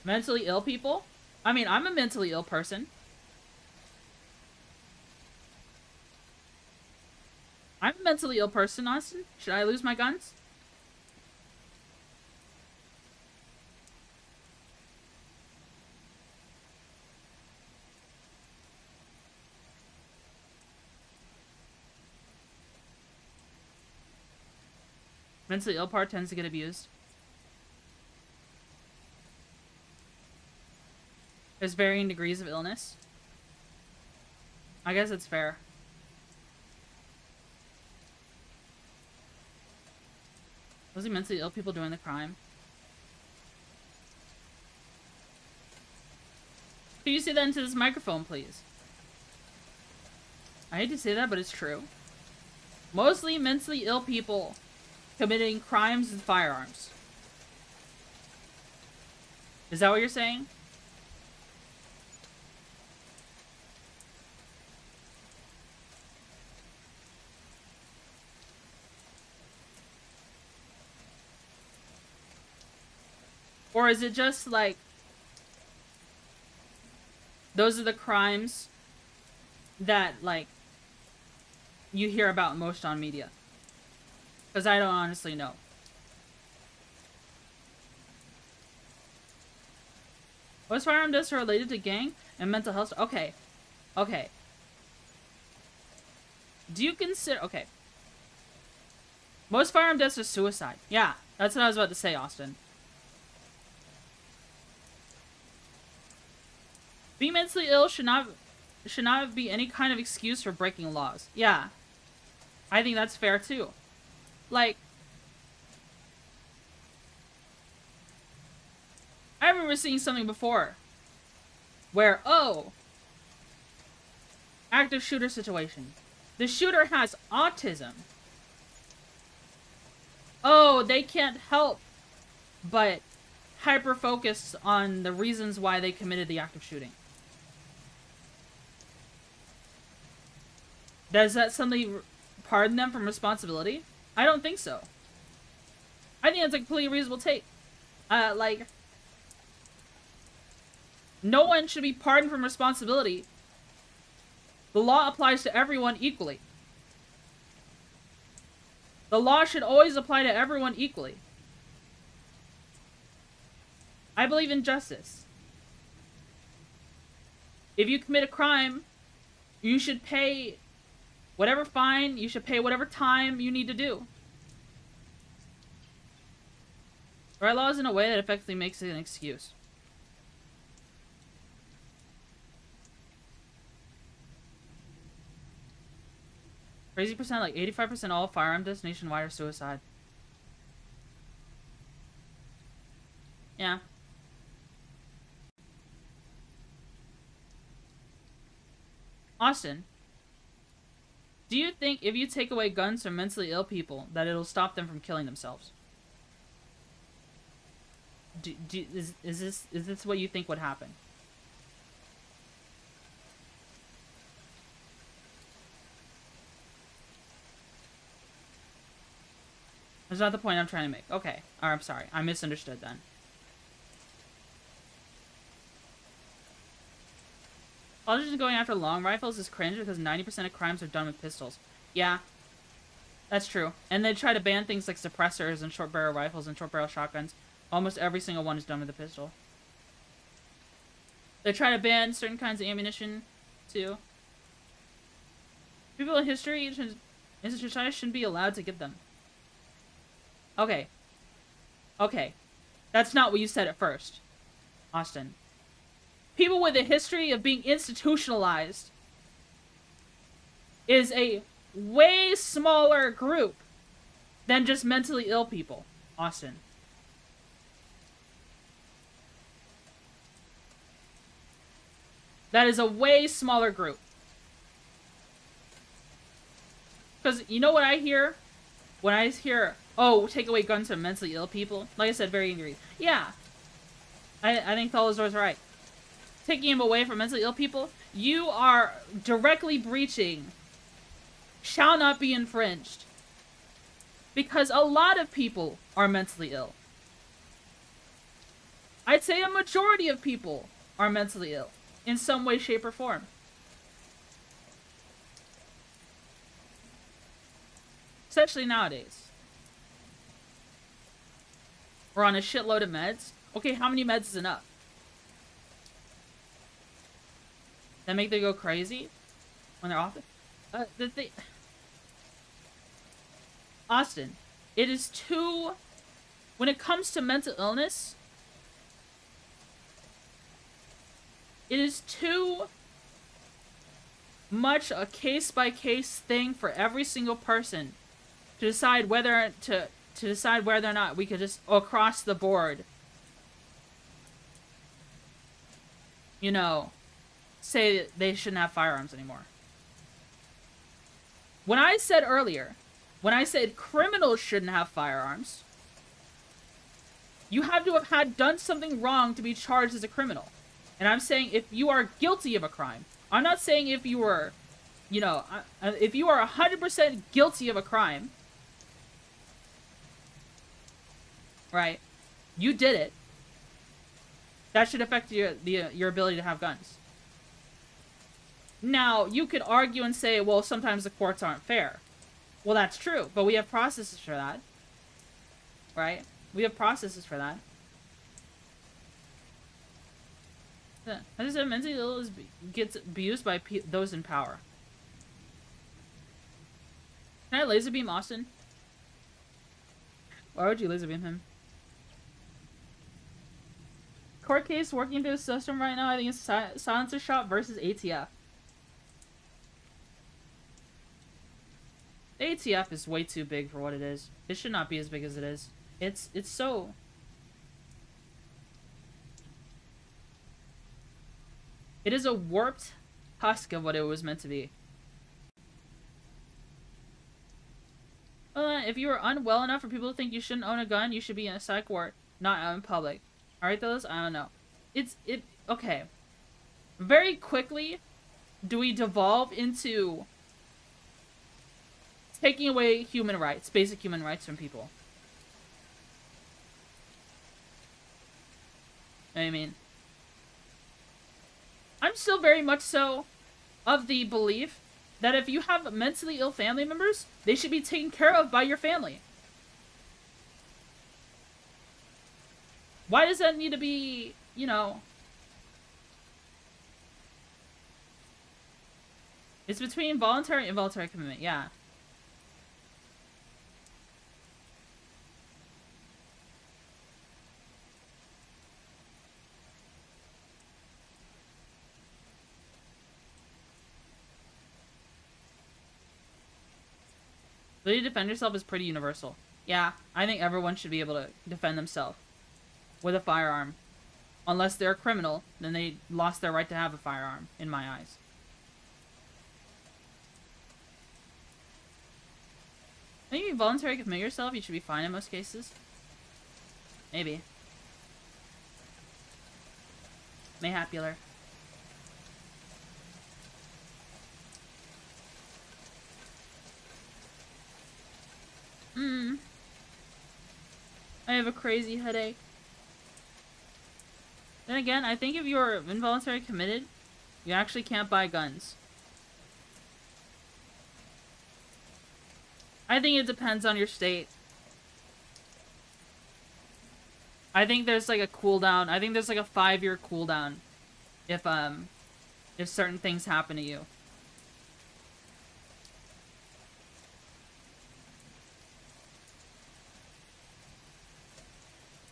Mentally ill people? I mean, I'm a mentally ill person. I'm a mentally ill person, Austin. Should I lose my guns? Mentally ill part tends to get abused. There's varying degrees of illness. I guess it's fair. Was it mentally ill people doing the crime? Can you say that into this microphone, please? I hate to say that, but it's true. Mostly mentally ill people committing crimes with firearms. Is that what you're saying? Or is it just like, those are the crimes that, like, you hear about most on media? Because I don't honestly know. Most firearm deaths are related to gang and mental health? Okay. Okay. Do you consider... Okay. Most firearm deaths are suicide. Yeah, that's what I was about to say, Austin. Being mentally ill should not be any kind of excuse for breaking laws. Yeah. I think that's fair, too. Like... I remember seeing something before. Where, oh... active shooter situation. The shooter has autism. Oh, they can't help but hyper-focus on the reasons why they committed the act of shooting. Does that suddenly pardon them from responsibility? I don't think so. I think that's a completely reasonable take. Like... no one should be pardoned from responsibility. The law applies to everyone equally. The law should always apply to everyone equally. I believe in justice. If you commit a crime, you should pay whatever fine, you should pay whatever time you need to do. Write laws in a way that effectively makes it an excuse. Crazy percent, like 85% of all firearm deaths nationwide are suicide. Yeah. Austin, do you think if you take away guns from mentally ill people, that it'll stop them from killing themselves? Is this what you think would happen? That's not the point I'm trying to make. Okay. I'm sorry. I misunderstood then. Politicians going after long rifles is cringe because 90% of crimes are done with pistols. Yeah. That's true. And they try to ban things like suppressors and short barrel rifles and short barrel shotguns. Almost every single one is done with a pistol. They try to ban certain kinds of ammunition, too. People in history shouldn't be allowed to get them. Okay. Okay. That's not what you said at first, Austin. People with a history of being institutionalized is a way smaller group than just mentally ill people, Austin. That is a way smaller group. Because you know what I hear? When I hear, oh, take away guns from mentally ill people. Like I said, very angry. Yeah. I think Thalazor's right. Taking him away from mentally ill people, you are directly breaching shall not be infringed. Because a lot of people are mentally ill. I'd say a majority of people are mentally ill. In some way, shape, or form. Especially nowadays. We're on a shitload of meds. Okay, how many meds is enough? That make them go crazy? When they're off it? Austin, it is too... When it comes to mental illness... It is too much a case-by-case thing for every single person to decide whether or not we could just across the board, you know, say that they shouldn't have firearms anymore. When I said earlier When I said criminals shouldn't have firearms, you have to have done something wrong to be charged as a criminal. And I'm saying if you are guilty of a crime. I'm not saying if you were, you know, if you are 100% guilty of a crime, right? You did it. That should affect your ability to have guns. Now, you could argue and say, well, sometimes the courts aren't fair. Well, that's true, but we have processes for that. Right? We have processes for that. As I said, mentally ill gets abused by those in power. Can I laser beam Austin? Why would you laser beam him? Court case working through the system right now. I think it's Silencer Shop versus ATF. The ATF is way too big for what it is. It should not be as big as it is. It's so... It is a warped husk of what it was meant to be. Well, if you are unwell enough for people to think you shouldn't own a gun, you should be in a psych ward, not out in public. Alright, those? I don't know. Okay. Very quickly, do we devolve into taking away human rights, basic human rights from people? I mean, I'm still very much so of the belief that if you have mentally ill family members, they should be taken care of by your family. Why does that need to be, you know... It's between voluntary and involuntary commitment, yeah. Ability to defend yourself is pretty universal. Yeah, I think everyone should be able to defend themselves with a firearm. Unless they're a criminal, then they lost their right to have a firearm, in my eyes. I think if you voluntarily commit yourself, you should be fine in most cases. Maybe. Mayhapular. I have a crazy headache. Then again, I think if you're involuntarily committed, you actually can't buy guns. I think it depends on your state. I think there's like a cooldown. I think there's like a 5-year cooldown if certain things happen to you.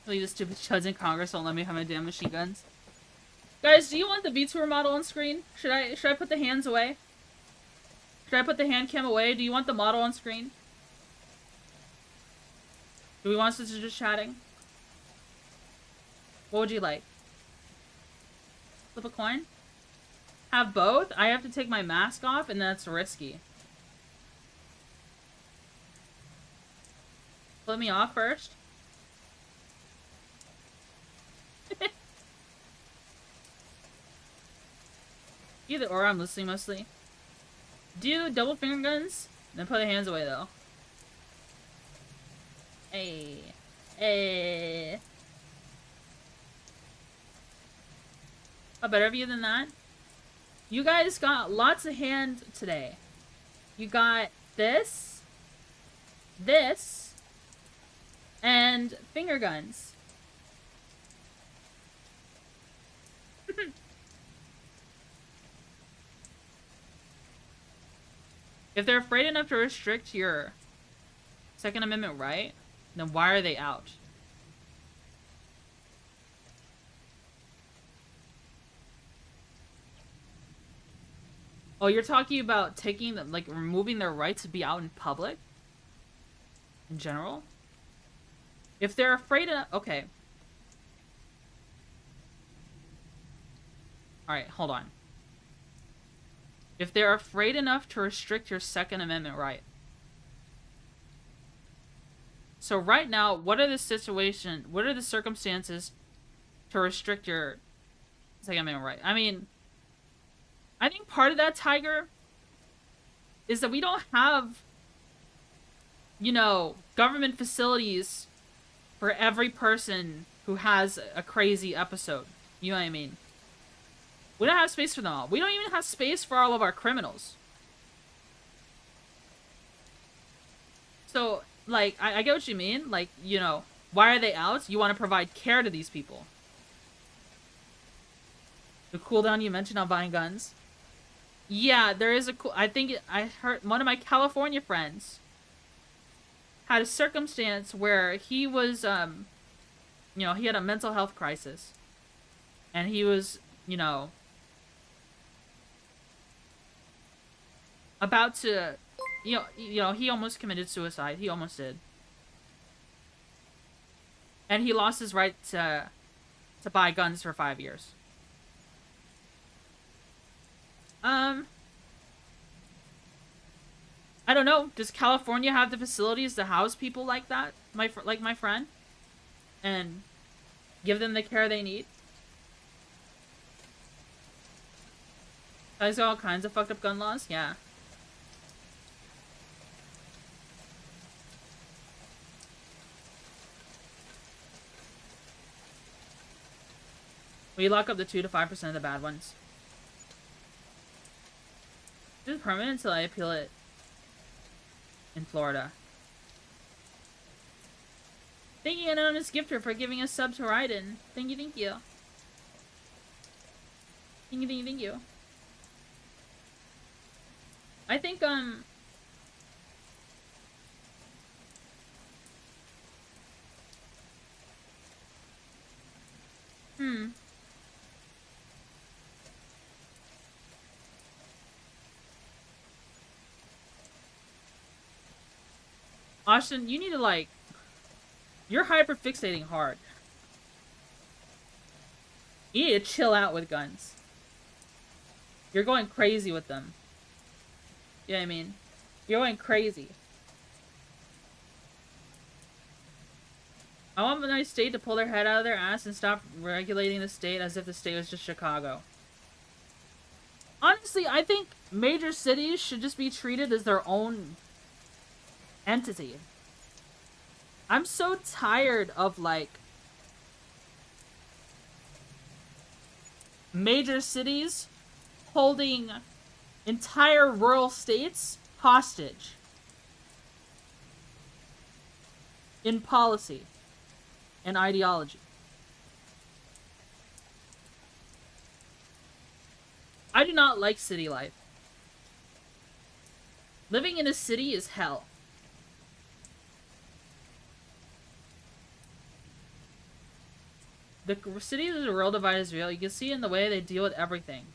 The stupid chuds in Congress won't let me have my damn machine guns. Guys, do you want the VTuber model on screen? Should I put the hands away? Should I put the hand cam away? Do you want the model on screen? Do we want us to just chatting? What would you like? Flip a coin? Have both? I have to take my mask off and that's risky. Flip me off first. Either or, I'm listening mostly. Do double finger guns, then put the hands away though. Hey. Hey. A better view than that? You guys got lots of hand today. You got this, and finger guns. If they're afraid enough to restrict your Second Amendment right, then why are they out? Oh, you're talking about taking them, like, removing their right to be out in public? In general? If they're afraid of... Okay. Alright, hold on. If they're afraid enough to restrict your Second Amendment right, So right now, what are the circumstances to restrict your Second Amendment right? I mean, I think part of that, Tiger, is that we don't have, government facilities for every person who has a crazy episode. You know what I mean? We don't have space for them all. We don't even have space for all of our criminals. So, like, I get what you mean. Like, why are they out? You want to provide care to these people. The cooldown you mentioned on buying guns. Yeah, there is I heard one of my California friends had a circumstance where he was, he had a mental health crisis. And he was, about to, he almost committed suicide. He almost did. And he lost his right to buy guns for 5 years. I don't know. Does California have the facilities to house people like that? Like my friend? And give them the care they need? There's all kinds of fucked up gun laws? Yeah. We lock up the 2 to 5% of the bad ones. This is permanent until I appeal it in Florida. Thank you, Anonymous Gifter, for giving us sub to Raiden. Thank you, thank you. Thank you, thank you, thank you. I think, Austin, you need to, like... You're hyper-fixating hard. You need to chill out with guns. You're going crazy with them. You know what I mean? You're going crazy. I want the nice state to pull their head out of their ass and stop regulating the state as if the state was just Chicago. Honestly, I think major cities should just be treated as their own entity. I'm so tired of, like, major cities holding entire rural states hostage in policy and ideology. I do not like city life. Living in a city is hell. The city of the rural divide is real. You can see in the way they deal with everything.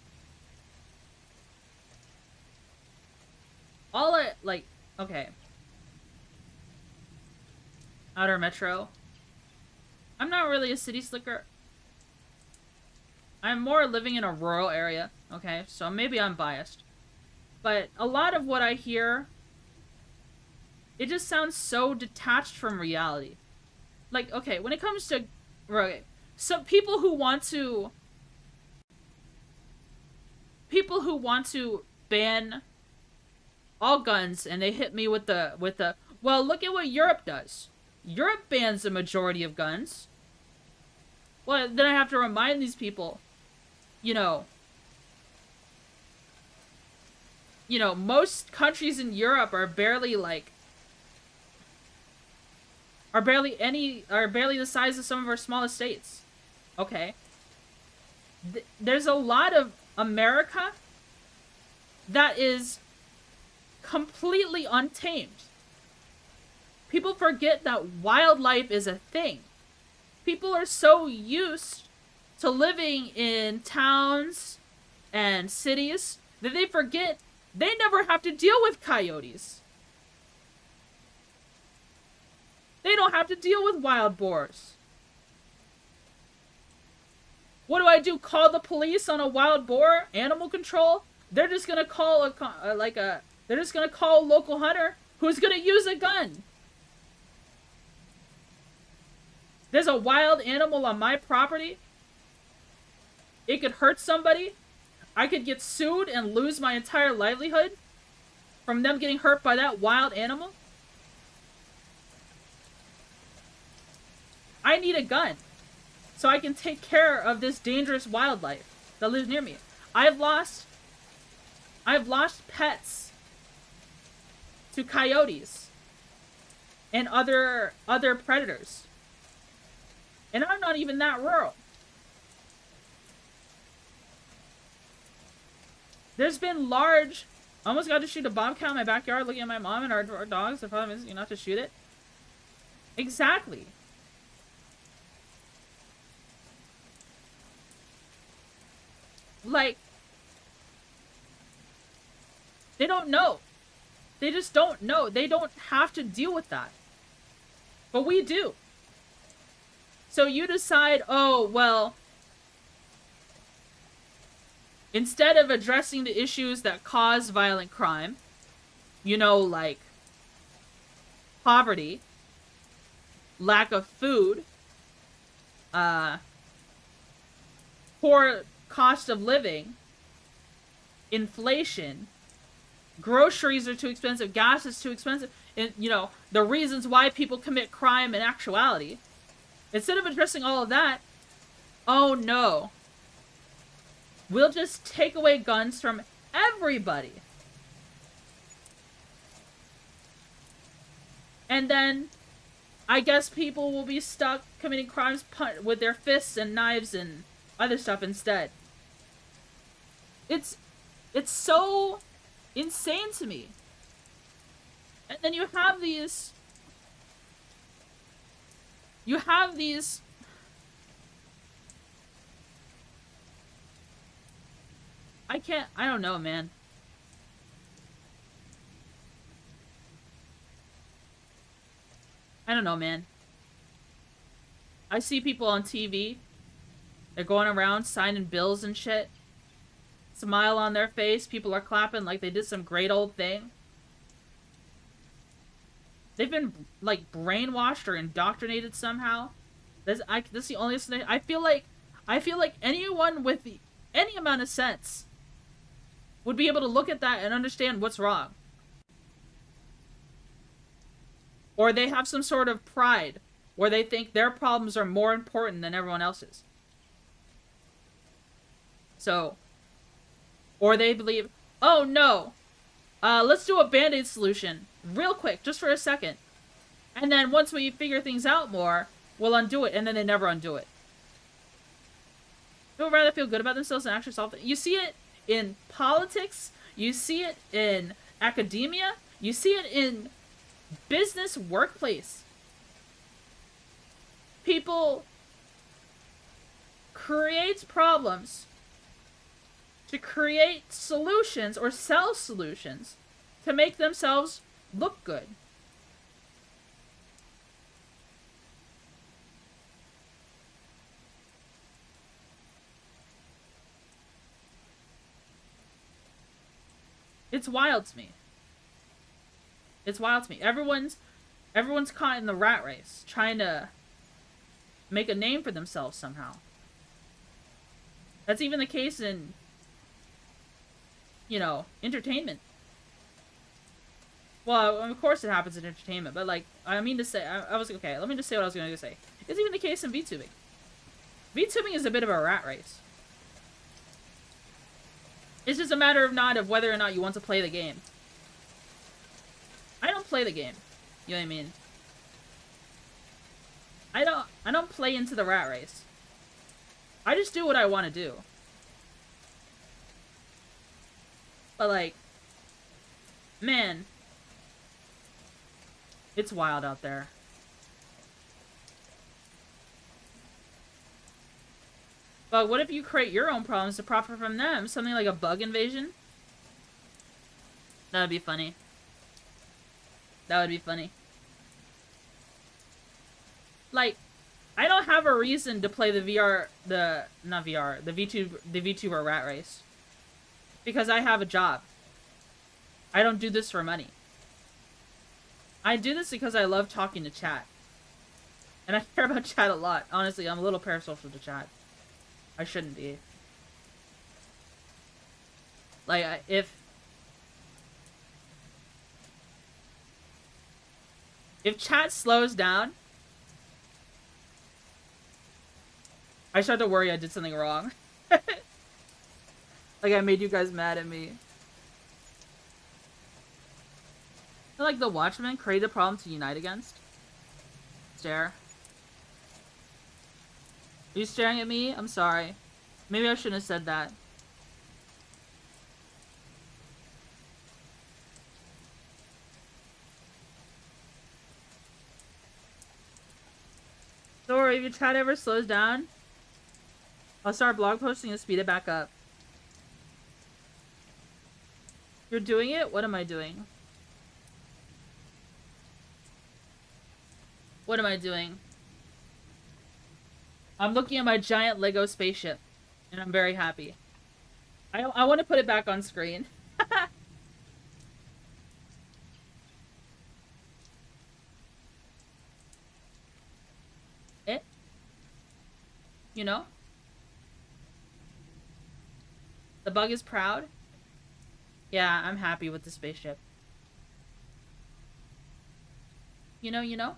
Okay. Outer Metro. I'm not really a city slicker. I'm more living in a rural area, okay? So maybe I'm biased. But a lot of what I hear, it just sounds so detached from reality. Like, okay, when it comes to... Okay, some people who want to ban all guns, and they hit me with the well, look at what Europe does. Europe bans the majority of guns. Well, then I have to remind these people, most countries in Europe are barely the size of some of our smallest states. Okay. There's a lot of America that is completely untamed. People forget that wildlife is a thing. People are so used to living in towns and cities that they forget they never have to deal with coyotes. They don't have to deal with wild boars. What do? Call the police on a wild boar? Animal control? They're just gonna call they're just gonna call a local hunter who's gonna use a gun. There's a wild animal on my property. It could hurt somebody. I could get sued and lose my entire livelihood from them getting hurt by that wild animal. I need a gun so I can take care of this dangerous wildlife that lives near me. I've lost pets to coyotes and other predators. And I'm not even that rural. There's been large... I almost got to shoot a bobcat in my backyard looking at my mom and our dogs. The problem is not to shoot it. Exactly. Like, they don't know. They just don't know. They don't have to deal with that. But we do. So you decide, oh, well, instead of addressing the issues that cause violent crime, you know, like poverty, lack of food, poor cost of living, inflation, groceries are too expensive, gas is too expensive, and, you know, the reasons why people commit crime in actuality. Instead of addressing all of that, oh no, we'll just take away guns from everybody. And then, I guess people will be stuck committing crimes with their fists and knives and other stuff instead. It's so insane to me. And then you have these... I don't know, man. I don't know, man. I see people on TV. They're going around signing bills and shit. Smile on their face. People are clapping like they did some great old thing. They've been, like, brainwashed or indoctrinated somehow. This is the only explanation. I feel like anyone with any amount of sense would be able to look at that and understand what's wrong. Or they have some sort of pride where they think their problems are more important than everyone else's. So, or they believe, oh no, let's do a band-aid solution real quick, just for a second. And then once we figure things out more, we'll undo it, and then they never undo it. People would rather feel good about themselves than actually solve it. You see it in politics, you see it in academia, you see it in business workplace. People create problems to create solutions or sell solutions to make themselves look good. It's wild to me. It's wild to me. Everyone's caught in the rat race, trying to make a name for themselves somehow. That's even the case in, you know, entertainment. Well, of course it happens in entertainment, but, like, I mean to say, I was, okay, let me just say what I was going to say. It's even the case in VTubing. VTubing is a bit of a rat race. It's just a matter of whether or not you want to play the game. I don't play the game. You know what I mean? I don't play into the rat race. I just do what I want to do. But, like, man, it's wild out there. But what if you create your own problems to profit from them? Something like a bug invasion? That would be funny. That would be funny. Like, I don't have a reason to play the VTuber rat race. Because I have a job. I don't do this for money. I do this because I love talking to chat. And I care about chat a lot. Honestly, I'm a little parasocial to chat. I shouldn't be. Like, if chat slows down, I start to worry I did something wrong. Like I made you guys mad at me. Like the Watchmen created a problem to unite against. Stare. Are you staring at me? I'm sorry. Maybe I shouldn't have said that. Don't worry, if your chat ever slows down, I'll start blog posting and speed it back up. You're doing it? What am I doing? What am I doing? I'm looking at my giant Lego spaceship, and I'm very happy. I want to put it back on screen. It? You know? The bug is proud? Yeah, I'm happy with the spaceship. You know, you know?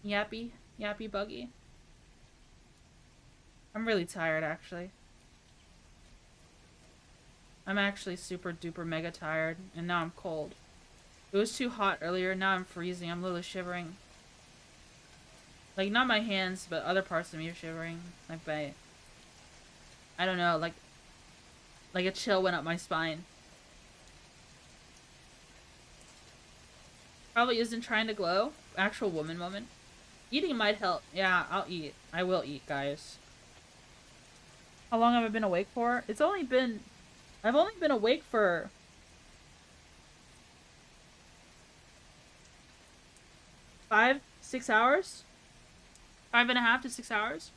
Yappy? Yappy buggy? I'm really tired, actually. I'm actually super duper mega tired, and now I'm cold. It was too hot earlier, now I'm freezing, I'm literally shivering. Like, not my hands, but other parts of me are shivering. Like, I don't know, like a chill went up my spine. Probably isn't trying to glow. Actual woman moment. Eating might help. Yeah, I'll eat. I will eat, guys. How long have I been awake for? I've only been awake for 5-6 hours? 5.5 to 6 hours?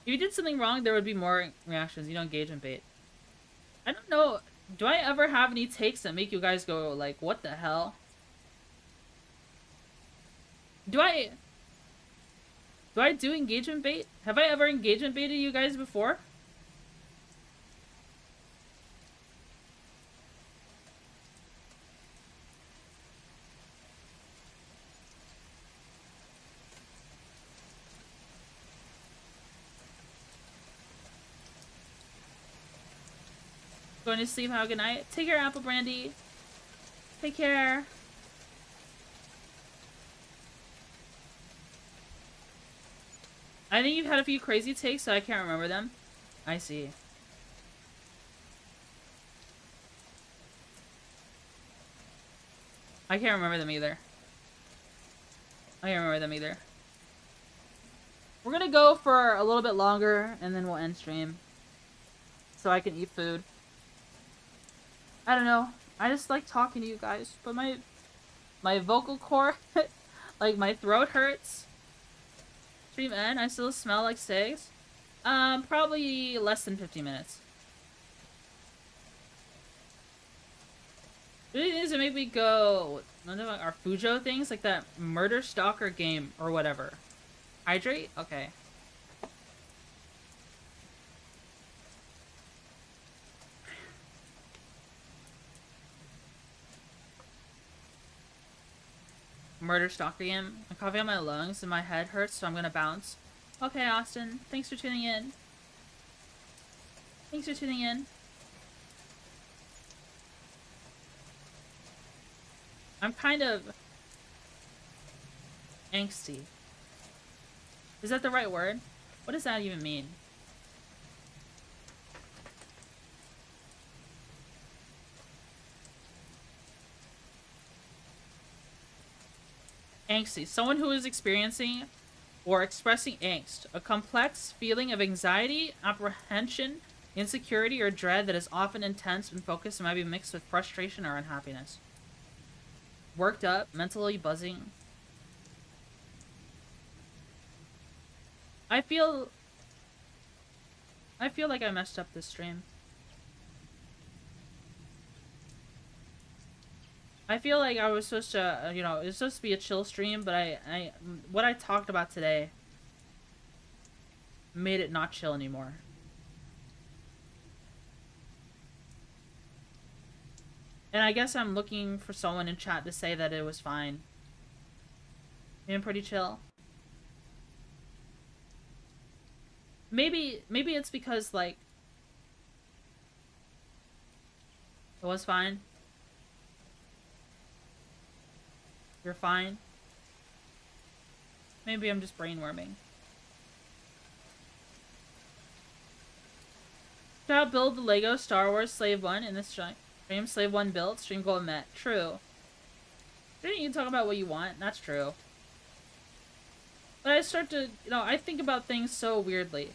If you did something wrong, there would be more reactions. You don't engagement bait. I don't know. Do I ever have any takes that make you guys go, like, what the hell? Do I do engagement bait? Have I ever engagement baited you guys before? Going to sleep, have a good night. Take care, Apple Brandy. Take care. I think you've had a few crazy takes, so I can't remember them. I see. I can't remember them either. I can't remember them either. We're gonna go for a little bit longer, and then we'll end stream. So I can eat food. I don't know. I just like talking to you guys, but my vocal cord, like my throat hurts. Stream end. I still smell like steaks. Probably less than 50 minutes. Really needs to make me go. None of our Fujo things, like that Murder Stalker game or whatever. Hydrate? Okay. Murder Stalker game. I'm coughing on my lungs and my head hurts, so I'm gonna bounce. Okay, Austin. Thanks for tuning in. Thanks for tuning in. I'm kind of angsty. Is that the right word? What does that even mean? Angsty. Someone who is experiencing or expressing angst. A complex feeling of anxiety, apprehension, insecurity, or dread that is often intense and focused and might be mixed with frustration or unhappiness. Worked up, mentally buzzing. I feel like I messed up this stream. I feel like I was supposed to, you know, it's supposed to be a chill stream, but what I talked about today made it not chill anymore. And I guess I'm looking for someone in chat to say that it was fine. Being pretty chill. Maybe it's because, like, it was fine. You're fine. Maybe I'm just brainworming. Should I build the Lego Star Wars Slave 1 in this stream? Slave 1 built, stream goal met. True. Didn't you talk about what you want? That's true. But I start to, you know, I think about things so weirdly.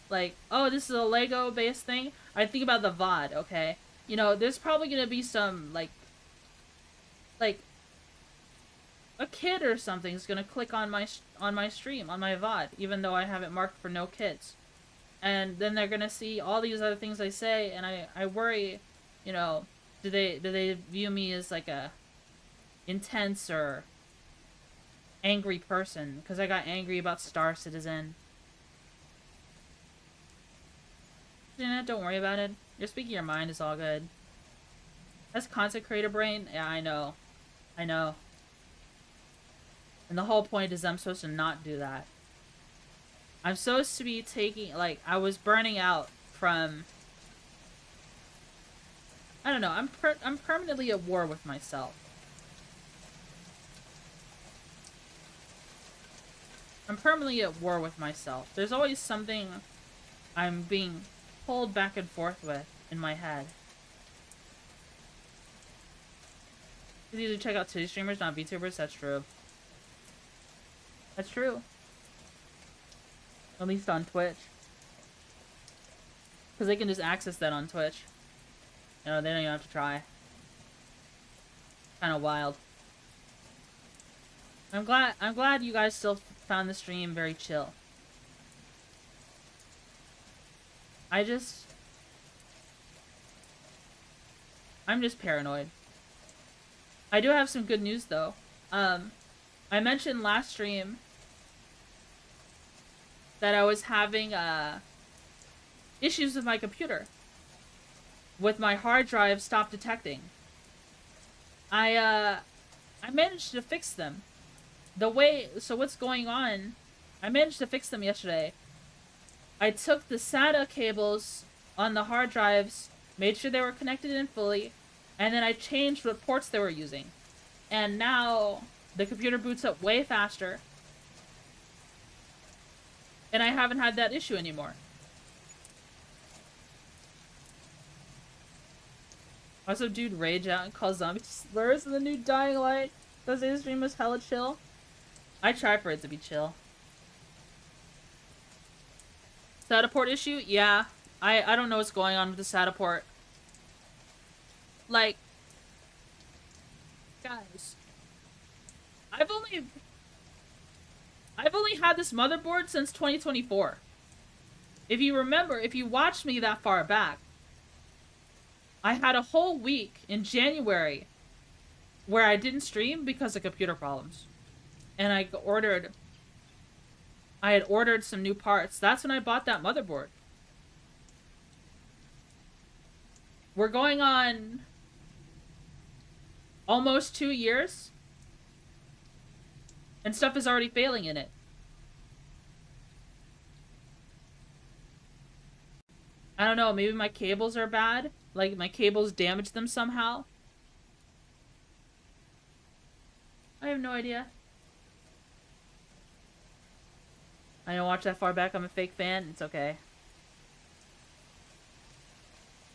Like, oh, this is a Lego-based thing. I think about the VOD, okay? You know, there's probably gonna be some, like, a kid or something is gonna click on my stream, on my VOD, even though I have it marked for no kids. And then they're gonna see all these other things I say, and I worry, you know, do they view me as like a intense or angry person because I got angry about Star Citizen. Janet, don't worry about it. You're speaking your mind, is all good. That's content creator brain? Yeah, I know. I know. And the whole point is I'm supposed to not do that. I'm supposed to be taking, like, I was burning out from... I don't know, I'm permanently at war with myself. I'm permanently at war with myself. There's always something I'm being pulled back and forth with in my head. It's easy to check out Twitchy streamers, not VTubers. That's true. That's true. At least on Twitch. Because they can just access that on Twitch. You know, they don't even have to try. Kind of wild. I'm glad you guys still found the stream very chill. I'm just paranoid. I do have some good news though. I mentioned last stream that I was having issues with my computer. With my hard drive stopped detecting. I managed to fix them. So what's going on, I managed to fix them yesterday. I took the SATA cables on the hard drives, made sure they were connected in fully, and then I changed what ports they were using. And now the computer boots up way faster. And I haven't had that issue anymore. Also, dude rage out and call zombies slurs in the new Dying Light. Does his stream was hella chill? I try for it to be chill. SATA port issue? Yeah. I don't know what's going on with the SATA port. Like, guys, I've only had this motherboard since 2024. If you remember, if you watched me that far back, I had a whole week in January where I didn't stream because of computer problems. And I had ordered some new parts. That's when I bought that motherboard. We're going on almost 2 years. And stuff is already failing in it. I don't know, maybe my cables are bad? Like, my cables damaged them somehow? I have no idea. I don't watch that far back, I'm a fake fan. It's okay.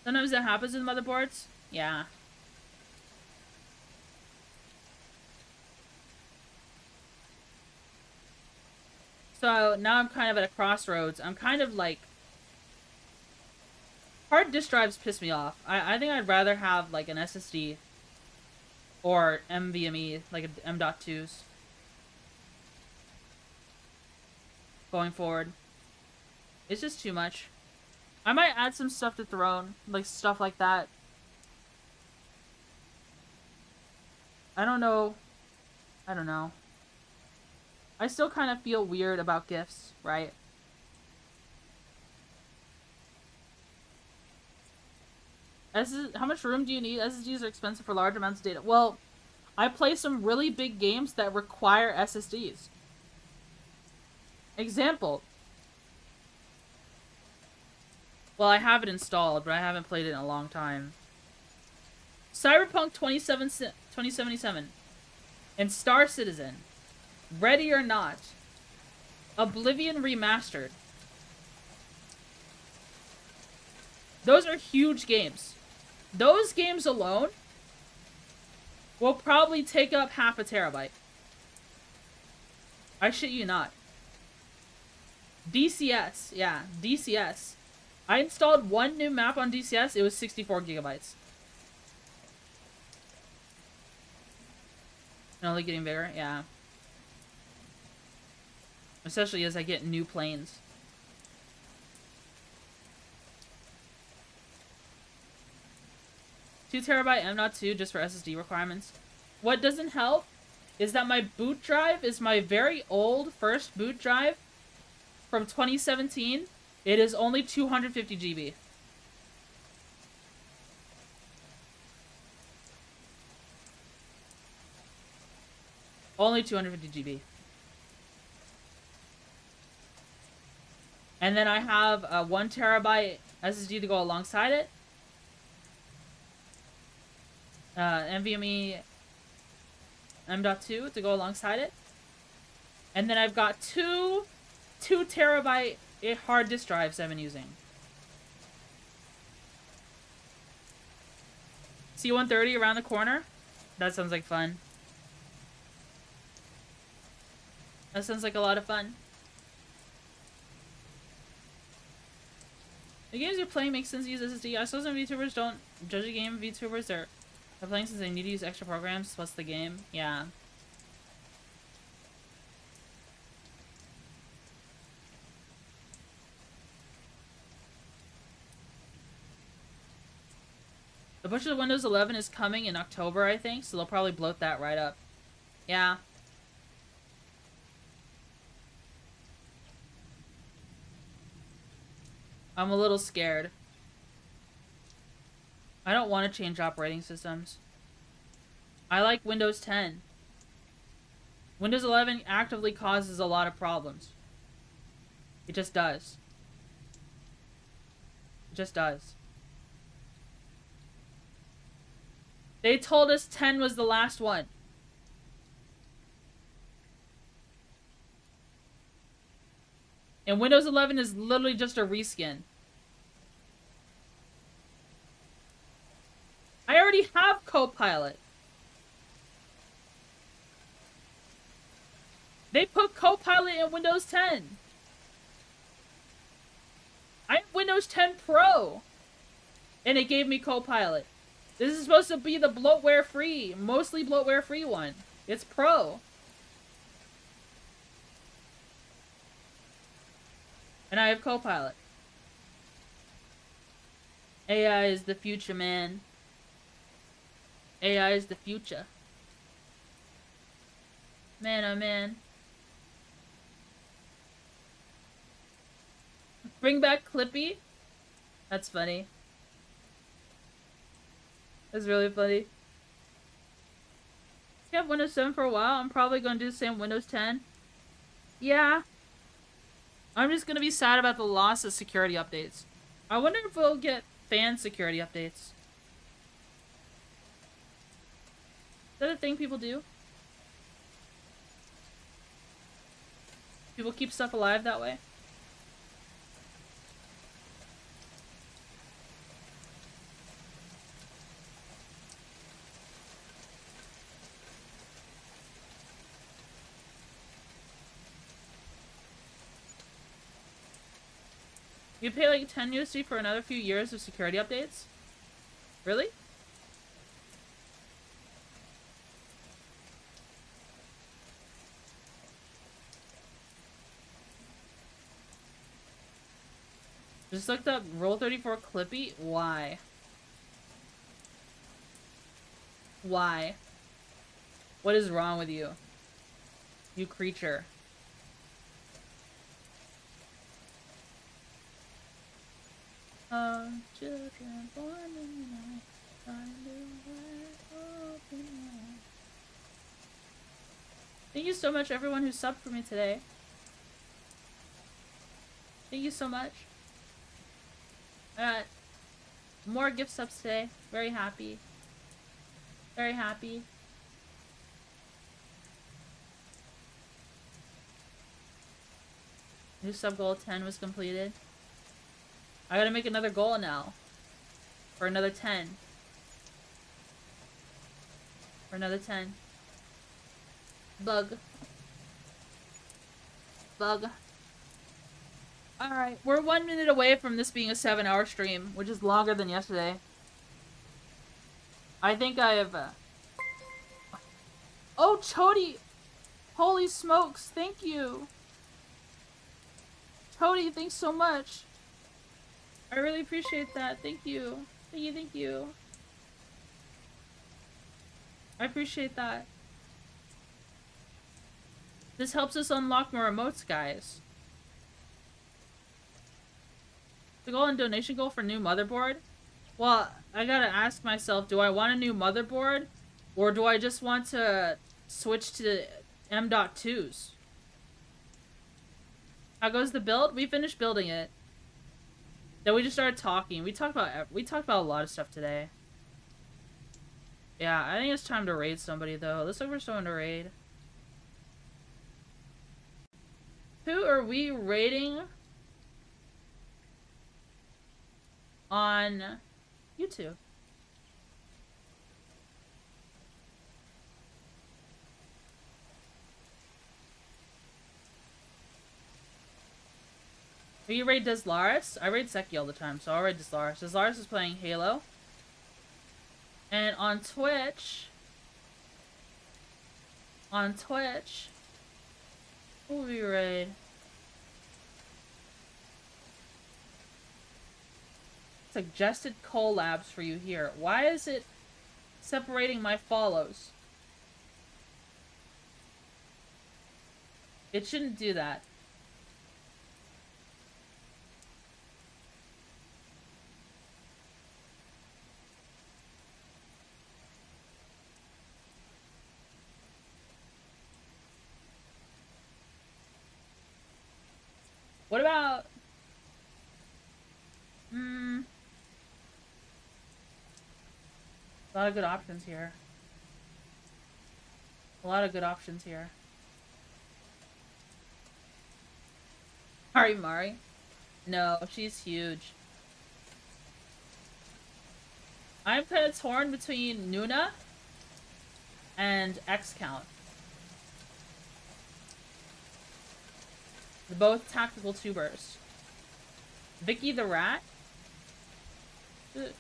Sometimes that happens with motherboards. Yeah. So, now I'm kind of at a crossroads. I'm kind of like... Hard disk drives piss me off. I think I'd rather have, like, an SSD. Or NVMe, like M.2s. Going forward. It's just too much. I might add some stuff to Throne. Like, stuff like that. I don't know. I don't know. I still kind of feel weird about GIFs, right? How much room do you need? SSDs are expensive for large amounts of data. Well, I play some really big games that require SSDs. Example. Well, I have it installed, but I haven't played it in a long time. Cyberpunk 2077 and Star Citizen. Ready or Not. Oblivion Remastered. Those are huge games. Those games alone will probably take up half a terabyte. I shit you not. DCS, yeah, DCS. I installed one new map on DCS, it was 64 gigabytes. And only getting bigger, yeah. Especially as I get new planes. Two terabyte M.2 just for SSD requirements. What doesn't help is that my boot drive is my very old first boot drive from 2017. It is only 250 GB. Only 250 GB. And then I have a 1 terabyte SSD to go alongside it. NVMe M.2 to go alongside it. And then I've got two 2 terabyte hard disk drives I've been using. C-130 around the corner? That sounds like fun. That sounds like a lot of fun. The games you're playing make sense to use SSD. I saw some VTubers don't judge a game. VTubers are playing since they need to use extra programs. What's the game? Yeah. A bunch of Windows 11 is coming in October, I think, so they'll probably bloat that right up. Yeah. I'm a little scared. I don't want to change operating systems. I like Windows 10. Windows 11 actively causes a lot of problems. It just does. It just does. They told us 10 was the last one. And Windows 11 is literally just a reskin. I already have Copilot. They put Copilot in Windows 10. I have Windows 10 Pro. And it gave me Copilot. This is supposed to be the bloatware-free, mostly bloatware-free one. It's Pro. And I have Copilot. AI is the future, man. AI is the future. Man, oh man. Bring back Clippy? That's funny. That's really funny. You have Windows 7 for a while. I'm probably going to do the same Windows 10. Yeah. I'm just going to be sad about the loss of security updates. I wonder if we'll get fan security updates. Is that a thing people do? People keep stuff alive that way? You pay like 10 USD for another few years of security updates? Really? Just looked up Rule 34 Clippy. Why? Why? What is wrong with you? You creature. Oh, children born in the night, find a way open wide. Thank you so much, everyone who subbed for me today. Thank you so much. I got more gift subs today. Very happy. Very happy. New sub goal 10 was completed. I gotta make another goal now. For another 10. For another 10. Bug. Bug. Alright, we're 1 minute away from this being a 7-hour stream, which is longer than yesterday. I think I have, Oh, Chody! Holy smokes, thank you! Chody, thanks so much! I really appreciate that, thank you. Thank you, thank you. I appreciate that. This helps us unlock more emotes, guys. The goal and donation goal for new motherboard? Well, I gotta ask myself, do I want a new motherboard? Or do I just want to switch to M.2s? How goes the build? We finished building it. Then we just started talking. We talked about a lot of stuff today. Yeah, I think it's time to raid somebody, though. Let's look for someone to raid. Who are we raiding on YouTube? Will you raid Deslaris? I raid Seki all the time, so I'll raid Deslaris. Deslaris is playing Halo. And on Twitch... Who will we raid? Suggested collabs for you here. Why is it separating my follows? It shouldn't do that. What about... A lot of good options here. A lot of good options here. Mari? No, she's huge. I'm kind of torn between Nuna and X-Count. They're both tactical tubers. Vicky the Rat?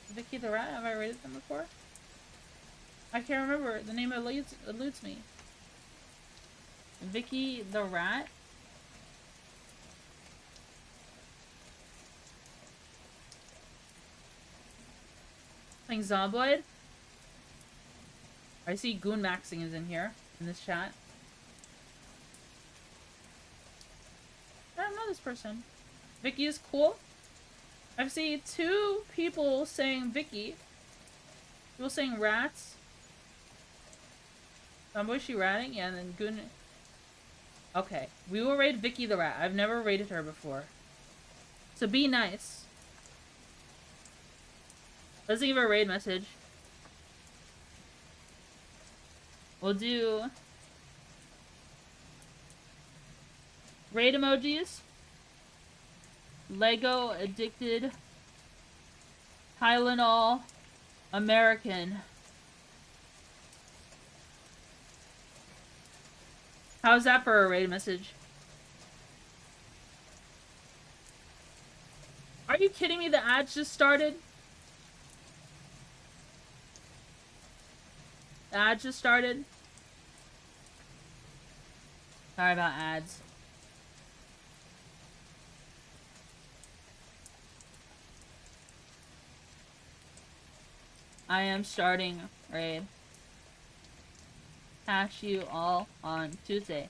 Vicky the Rat? Have I rated them before? I can't remember. The name eludes me. Vicky the Rat? Playing Zomboid? I see Goon Maxing is in here, in this chat. I don't know this person. Vicky is cool. I've seen 2 people saying Vicky. People saying rats. Zomboid, she ratting? Yeah, and then Goon... Okay. We will raid Vicky the Rat. I've never raided her before. So be nice. Let's give her a raid message. We'll do... raid emojis. Lego addicted. Tylenol. American. How's that for a raid message? Are you kidding me? The ads just started? The ads just started? Sorry about ads. I am starting raid. catch you all on Tuesday.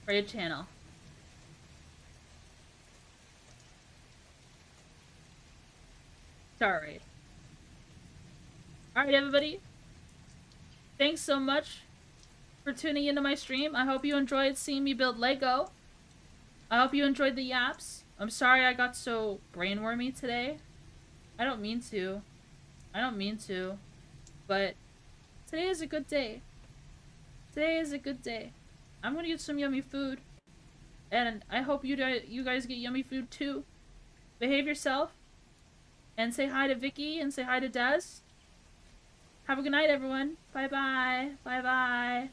For your channel. Sorry. Alright, everybody. Thanks so much for tuning into my stream. I hope you enjoyed seeing me build Lego. I hope you enjoyed the yaps. I'm sorry I got so brainwormy today. I don't mean to. But today is a good day. I'm gonna get some yummy food. And I hope you guys get yummy food too. Behave yourself. And say hi to Vicky and say hi to Des. Have a good night, everyone. Bye-bye. Bye-bye.